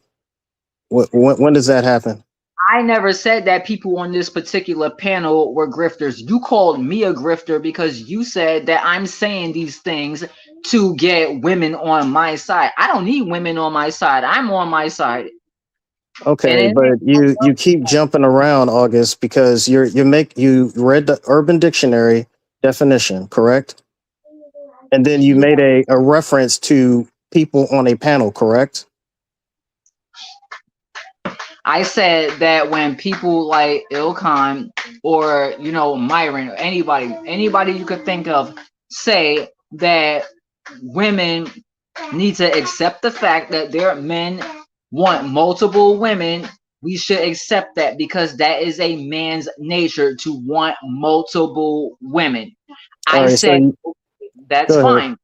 Speaker 6: when does that happen?
Speaker 7: I never said that people on this particular panel were grifters. You called me a grifter because you said that I'm saying these things to get women on my side. I don't need women on my side. I'm on my side.
Speaker 6: Okay, but you keep jumping around, August, because you read the Urban Dictionary definition, correct? And then you made a reference to people on a panel, correct?
Speaker 7: I said that when people like Ilkan or Myron or anybody you could think of say that women need to accept the fact that their men want multiple women, we should accept that because that is a man's nature to want multiple women. I said that's fine.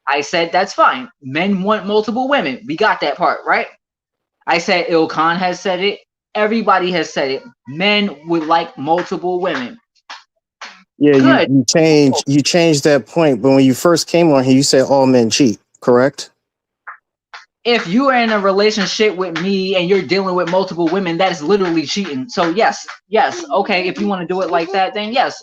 Speaker 7: I said that's fine. Men want multiple women. We got that part, right? I said Ilkan has said it. Everybody has said it. Men would like multiple women.
Speaker 6: Yeah, you changed that point, but when you first came on here, you said all men cheat, correct?
Speaker 7: If you are in a relationship with me and you're dealing with multiple women, that is literally cheating. So yes, okay. If you want to do it like that, then yes.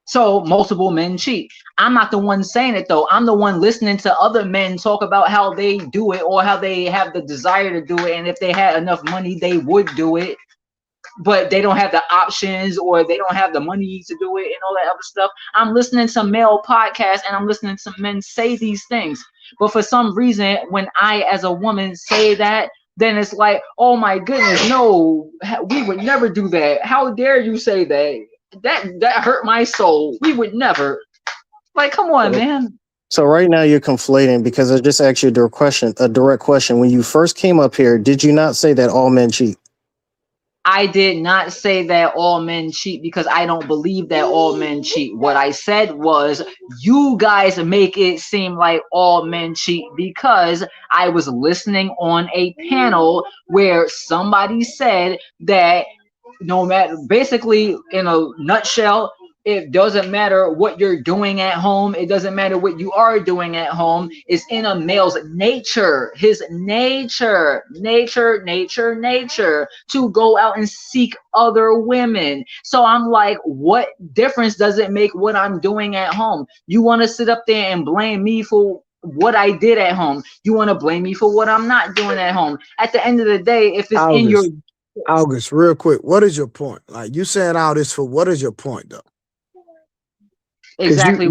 Speaker 7: So multiple men cheat. I'm not the one saying it though. I'm the one listening to other men talk about how they do it or how they have the desire to do it. And if they had enough money, they would do it. But they don't have the options or they don't have the money to do it and all that other stuff. I'm listening to male podcasts and I'm listening to men say these things. But for some reason, when I as a woman say that, then it's like, oh my goodness, no, we would never do that. How dare you say that? That hurt my soul. We would never. Like, come on, man.
Speaker 6: So right now you're conflating because I just asked you a direct question. When you first came up here, did you not say that all men cheat?
Speaker 7: I did not say that all men cheat because I don't believe that all men cheat. What I said was you guys make it seem like all men cheat because I was listening on a panel where somebody said that no matter, basically in a nutshell, it doesn't matter what you're doing at home. It doesn't matter what you are doing at home. It's in a male's nature, his nature to go out and seek other women. So I'm like, what difference does it make what I'm doing at home? You want to sit up there and blame me for what I did at home. You want to blame me for what I'm not doing at home. At the end of the day, if it's in your
Speaker 2: August, real quick, what is your point? Like, you saying all this for what is your point though?
Speaker 7: Exactly.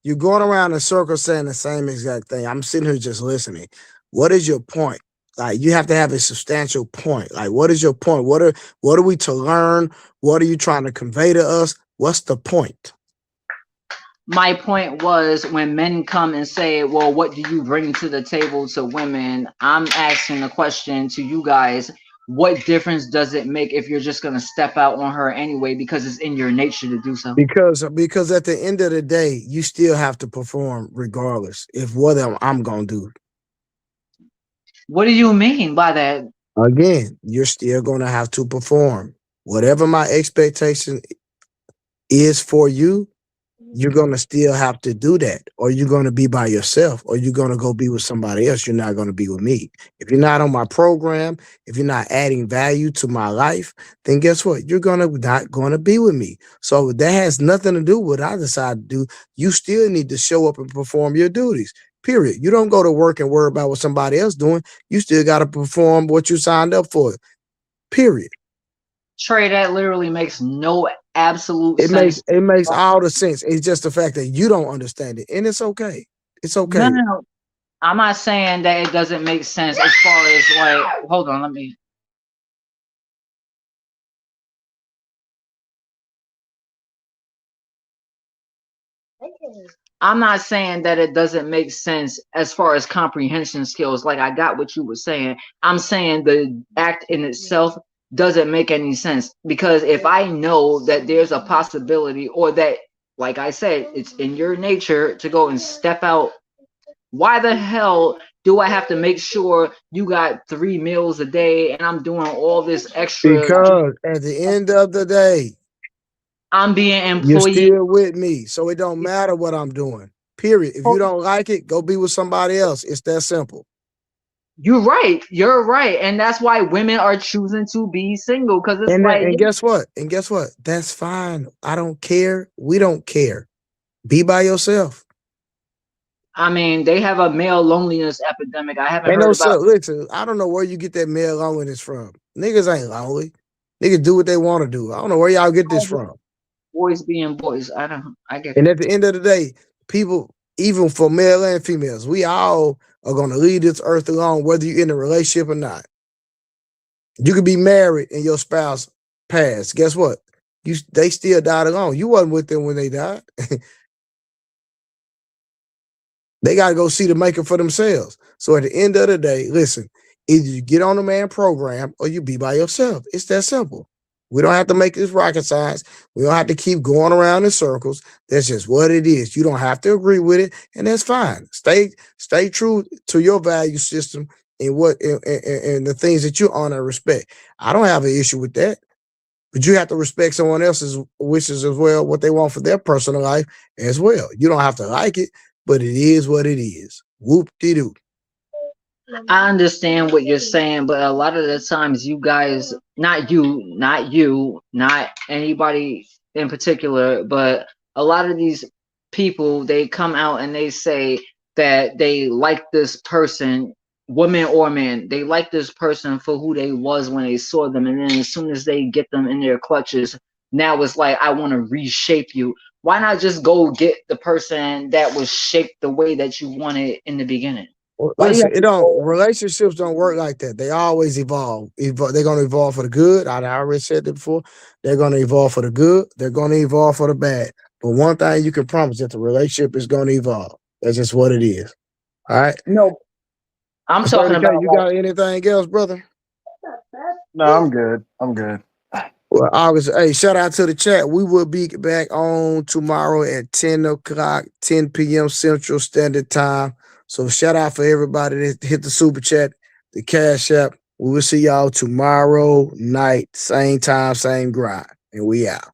Speaker 2: You're going around in circles saying the same exact thing. I'm sitting here just listening. What is your point? Like, you have to have a substantial point. Like, what is your point? What are we to learn? What are you trying to convey to us? What's the point?
Speaker 7: My point was when men come and say, well, what do you bring to the table to women? I'm asking the question to you guys. What difference does it make if you're just going to step out on her anyway because it's in your nature to do so?
Speaker 2: Because at the end of the day, you still have to perform regardless if what I'm going to do.
Speaker 7: What do you mean by that?
Speaker 2: Again, you're still going to have to perform. Whatever my expectation is for you, you're going to still have to do that, or you're going to be by yourself, or you're going to go be with somebody else. You're not going to be with me. If you're not on my program, if you're not adding value to my life, then guess what? You're not going to be with me. So that has nothing to do with what I decide to do. You still need to show up and perform your duties, period. You don't go to work and worry about what somebody else doing. You still got to perform what you signed up for, period.
Speaker 7: Trey, that literally makes no absolute sense.
Speaker 2: It makes all the sense. It's just the fact that you don't understand it, and it's okay. It's okay.
Speaker 7: No. I'm not saying that it doesn't make sense as far as like, hold on, let me. I'm not saying that it doesn't make sense as far as comprehension skills. Like, I got what you were saying. I'm saying the act in itself doesn't make any sense, because if I know that there's a possibility, or that, like I said, it's in your nature to go and step out, why the hell do I have to make sure you got 3 meals a day and I'm doing all this extra?
Speaker 2: Because at the end of the day,
Speaker 7: I'm being employed.
Speaker 2: You're still with me, so it don't matter what I'm doing, period. If you don't like it, go be with somebody else. It's that simple.
Speaker 7: You're right, and that's why women are choosing to be single, because it's
Speaker 2: and guess what? That's fine. I don't care. We don't care. Be by yourself.
Speaker 7: I mean, they have a male loneliness epidemic. I haven't heard about.
Speaker 2: Listen, I don't know where you get that male loneliness from. Niggas ain't lonely. Niggas do what they want to do. I don't know where y'all get this from.
Speaker 7: Boys being boys. I get.
Speaker 2: And at the end of the day, people, even for male and females, we all are going to leave this earth alone, whether you're in a relationship or not. You could be married and your spouse passed. Guess what? They still died alone. You wasn't with them when they died. They got to go see the maker for themselves. So at the end of the day, listen, either you get on the man program or you be by yourself. It's that simple. We don't have to make this rocket science. We don't have to keep going around in circles. That's just what it is. You don't have to agree with it, and that's fine. Stay true to your value system and and the things that you honor and respect. I don't have an issue with that, but you have to respect someone else's wishes as well, what they want for their personal life as well. You don't have to like it, but it is what it is. Whoop-de-doo.
Speaker 7: I understand what you're saying, but a lot of the times you guys, not you, not anybody in particular, but a lot of these people, they come out and they say that they like this person, woman or man, they like this person for who they was when they saw them, and then as soon as they get them in their clutches, now it's like, I want to reshape you. Why not just go get the person that was shaped the way that you wanted in the beginning?
Speaker 2: Listen, relationships don't work like that. They always evolve. They're going to evolve for the good. I already said that before. They're going to evolve for the good. They're going to evolve for the bad. But one thing you can promise, that the relationship is going to evolve. That's just what it is. All right.
Speaker 7: No, I'm talking
Speaker 2: Brother K,
Speaker 7: about
Speaker 2: you got anything else, brother?
Speaker 6: No, I'm good. I'm good.
Speaker 2: Well, August, hey, shout out to the chat. We will be back on tomorrow at 10 o'clock, 10 p.m. Central Standard Time. So shout out for everybody that hit the super chat, the Cash App. We will see y'all tomorrow night, same time, same grind. And we out.